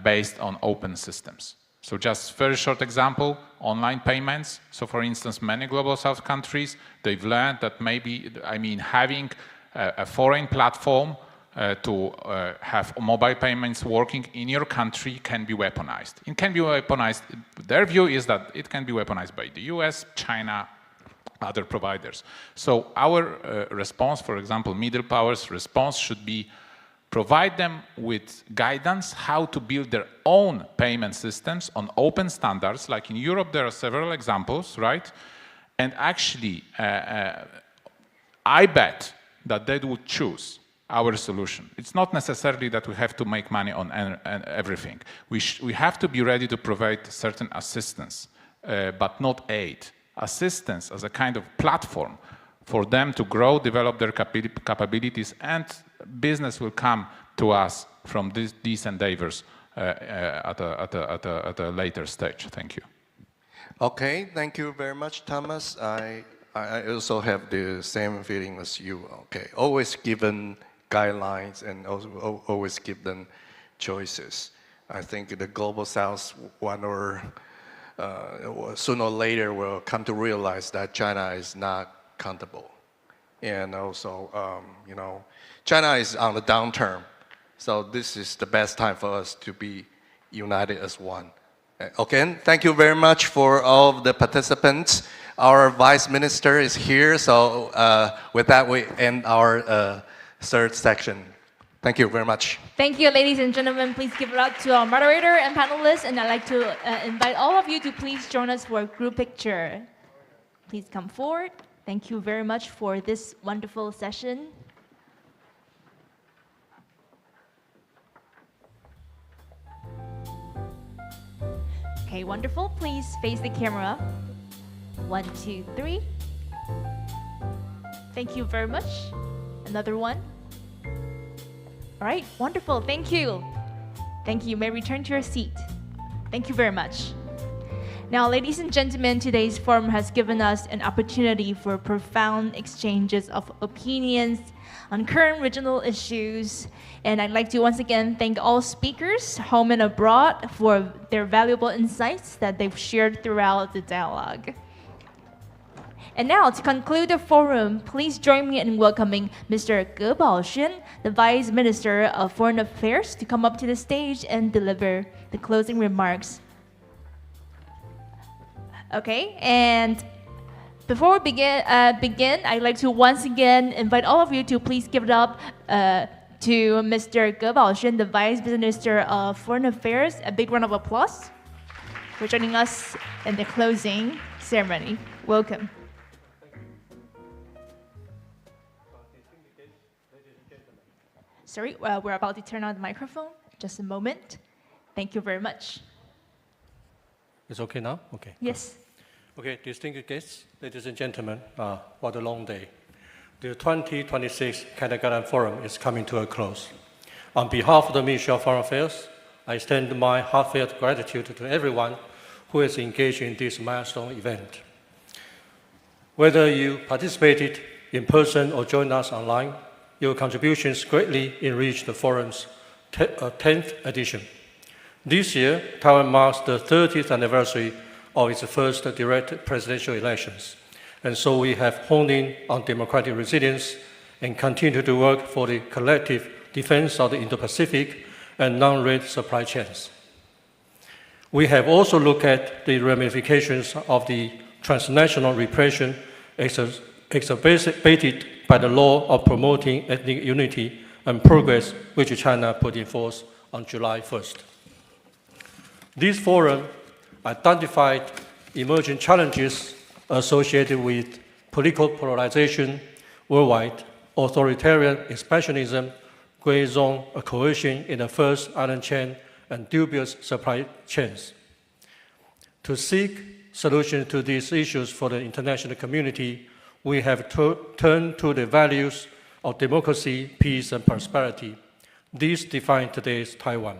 based on open systems. So just very short example, online payments. So for instance, many global south countries, they've learned that maybe, having a foreign platform to have mobile payments working in your country can be weaponized. It can be weaponized. Their view is that it can be weaponized by the US, China, other providers. So our response, for example, middle powers' response should be provide them with guidance how to build their own payment systems on open standards. Like in Europe, there are several examples, right? And actually, I bet that they would choose our solution. It's not necessarily that we have to make money on everything. We have to be ready to provide certain assistance, but not aid. Assistance as a kind of platform for them to grow, develop their capabilities, and business will come to us from these endeavors at a later stage. Thank you. Okay, thank you very much, Thomas. I also have the same feeling as you. Okay, always given guidelines and also always give them choices. I think the global south sooner or later will come to realize that China is not countable. And also, China is on the downturn. So this is the best time for us to be united as one. Okay, thank you very much for all of the participants. Our Vice Minister is here. So with that, we end our third section. Thank you very much. Thank you, ladies and gentlemen. Please give it up to our moderator and panelists. And I'd like to invite all of you to please join us for a group picture. Please come forward. Thank you very much for this wonderful session. Okay, wonderful. Please face the camera. 1, 2, 3. Thank you very much. Another one. All right, wonderful. Thank you. Thank you. You may return to your seat. Thank you very much. Now, ladies and gentlemen, today's forum has given us an opportunity for profound exchanges of opinions on current regional issues. And I'd like to once again thank all speakers, home and abroad, for their valuable insights that they've shared throughout the dialogue. And now, to conclude the forum, please join me in welcoming Mr. Ge Baoxuan, the Vice Minister of Foreign Affairs, to come up to the stage and deliver the closing remarks. Okay, and Before we begin, I'd like to once again invite all of you to please give it up to Mr. Ge Baoshen, the Vice Minister of Foreign Affairs. A big round of applause for joining us in the closing ceremony. Welcome. Sorry, we're about to turn on the microphone. Just a moment. Thank you very much. It's okay now? Okay. Yes. Okay, distinguished guests, ladies and gentlemen, what a long day. The 2026 凱達格蘭Forum is coming to a close. On behalf of the Ministry of Foreign Affairs, I extend my heartfelt gratitude to everyone who has engaged in this milestone event. Whether you participated in person or joined us online, your contributions greatly enriched the forum's 10th edition. This year, Taiwan marks the 30th anniversary of its first direct presidential elections. And so we have honed in on democratic resilience and continue to work for the collective defense of the Indo-Pacific and non-rate supply chains. We have also looked at the ramifications of the transnational repression exacerbated by the law of promoting ethnic unity and progress which China put in force on July 1st. This forum identified emerging challenges associated with political polarization worldwide, authoritarian expansionism, gray zone coercion in the first island chain, and dubious supply chains. To seek solutions to these issues for the international community, we have turned to the values of democracy, peace, and prosperity. These define today's Taiwan.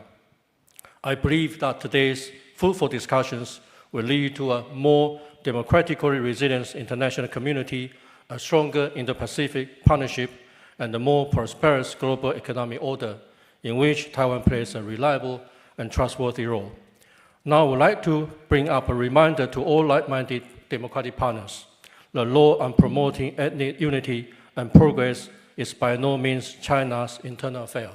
I believe that today's fruitful discussions will lead to a more democratically resilient international community, a stronger Indo-Pacific partnership, and a more prosperous global economic order in which Taiwan plays a reliable and trustworthy role. Now I would like to bring up a reminder to all like-minded democratic partners. The law on promoting ethnic unity and progress is by no means China's internal affair.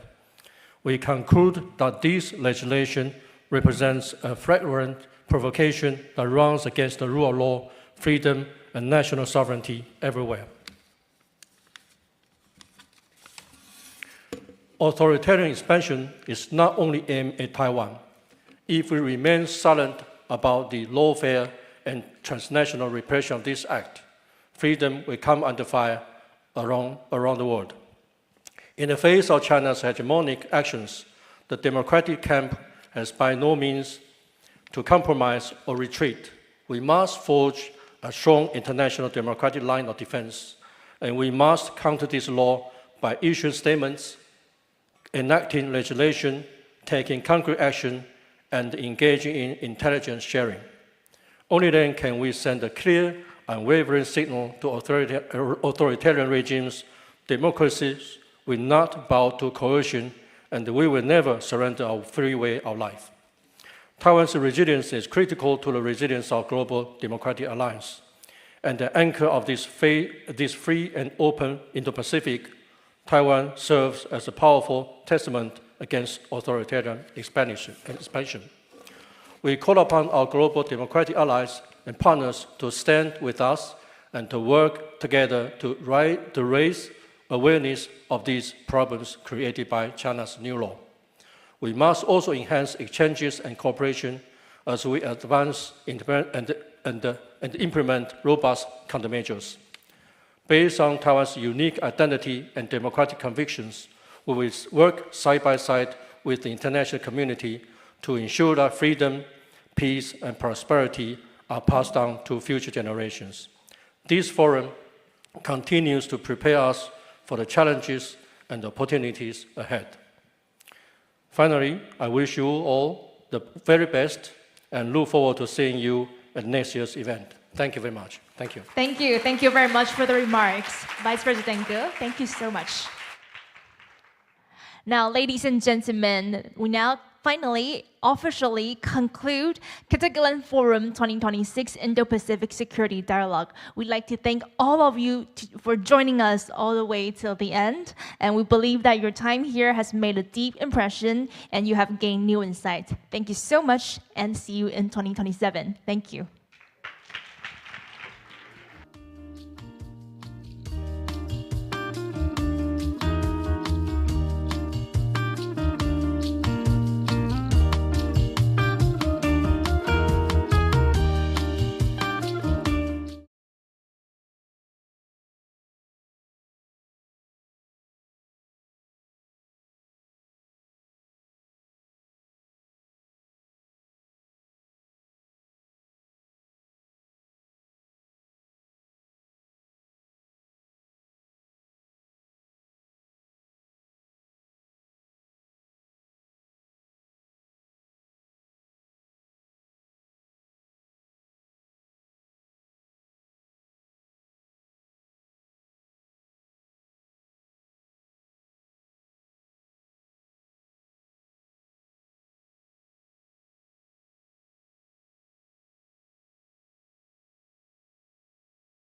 We conclude that this legislation represents a flagrant provocation that runs against the rule of law, freedom, and national sovereignty everywhere. Authoritarian expansion is not only aimed at Taiwan. If we remain silent about the lawfare and transnational repression of this act, freedom will come under fire around the world. In the face of China's hegemonic actions, the democratic camp has by no means to compromise or retreat. We must forge a strong international democratic line of defense, and we must counter this law by issuing statements, enacting legislation, taking concrete action, and engaging in intelligence sharing. Only then can we send a clear, unwavering signal to authoritarian regimes. Democracies will not bow to coercion, and we will never surrender our free way of life. Taiwan's resilience is critical to the resilience of global democratic alliance. And the anchor of this free and open Indo-Pacific, Taiwan serves as a powerful testament against authoritarian expansion. We call upon our global democratic allies and partners to stand with us and to work together to raise awareness of these problems created by China's new law. We must also enhance exchanges and cooperation as we advance and implement robust countermeasures. Based on Taiwan's unique identity and democratic convictions, we will work side by side with the international community to ensure that freedom, peace, and prosperity are passed on to future generations. This forum continues to prepare us for the challenges and opportunities ahead. Finally, I wish you all the very best and look forward to seeing you at next year's event. Thank you very much. Thank you. Thank you. Thank you very much for the remarks, Vice President Ge. Thank you so much. Now, ladies and gentlemen, we now finally officially conclude凱達格蘭Forum 2026 Indo-Pacific Security Dialogue. We'd like to thank all of you for joining us all the way till the end. And we believe that your time here has made a deep impression and you have gained new insights. Thank you so much and see you in 2027. Thank you.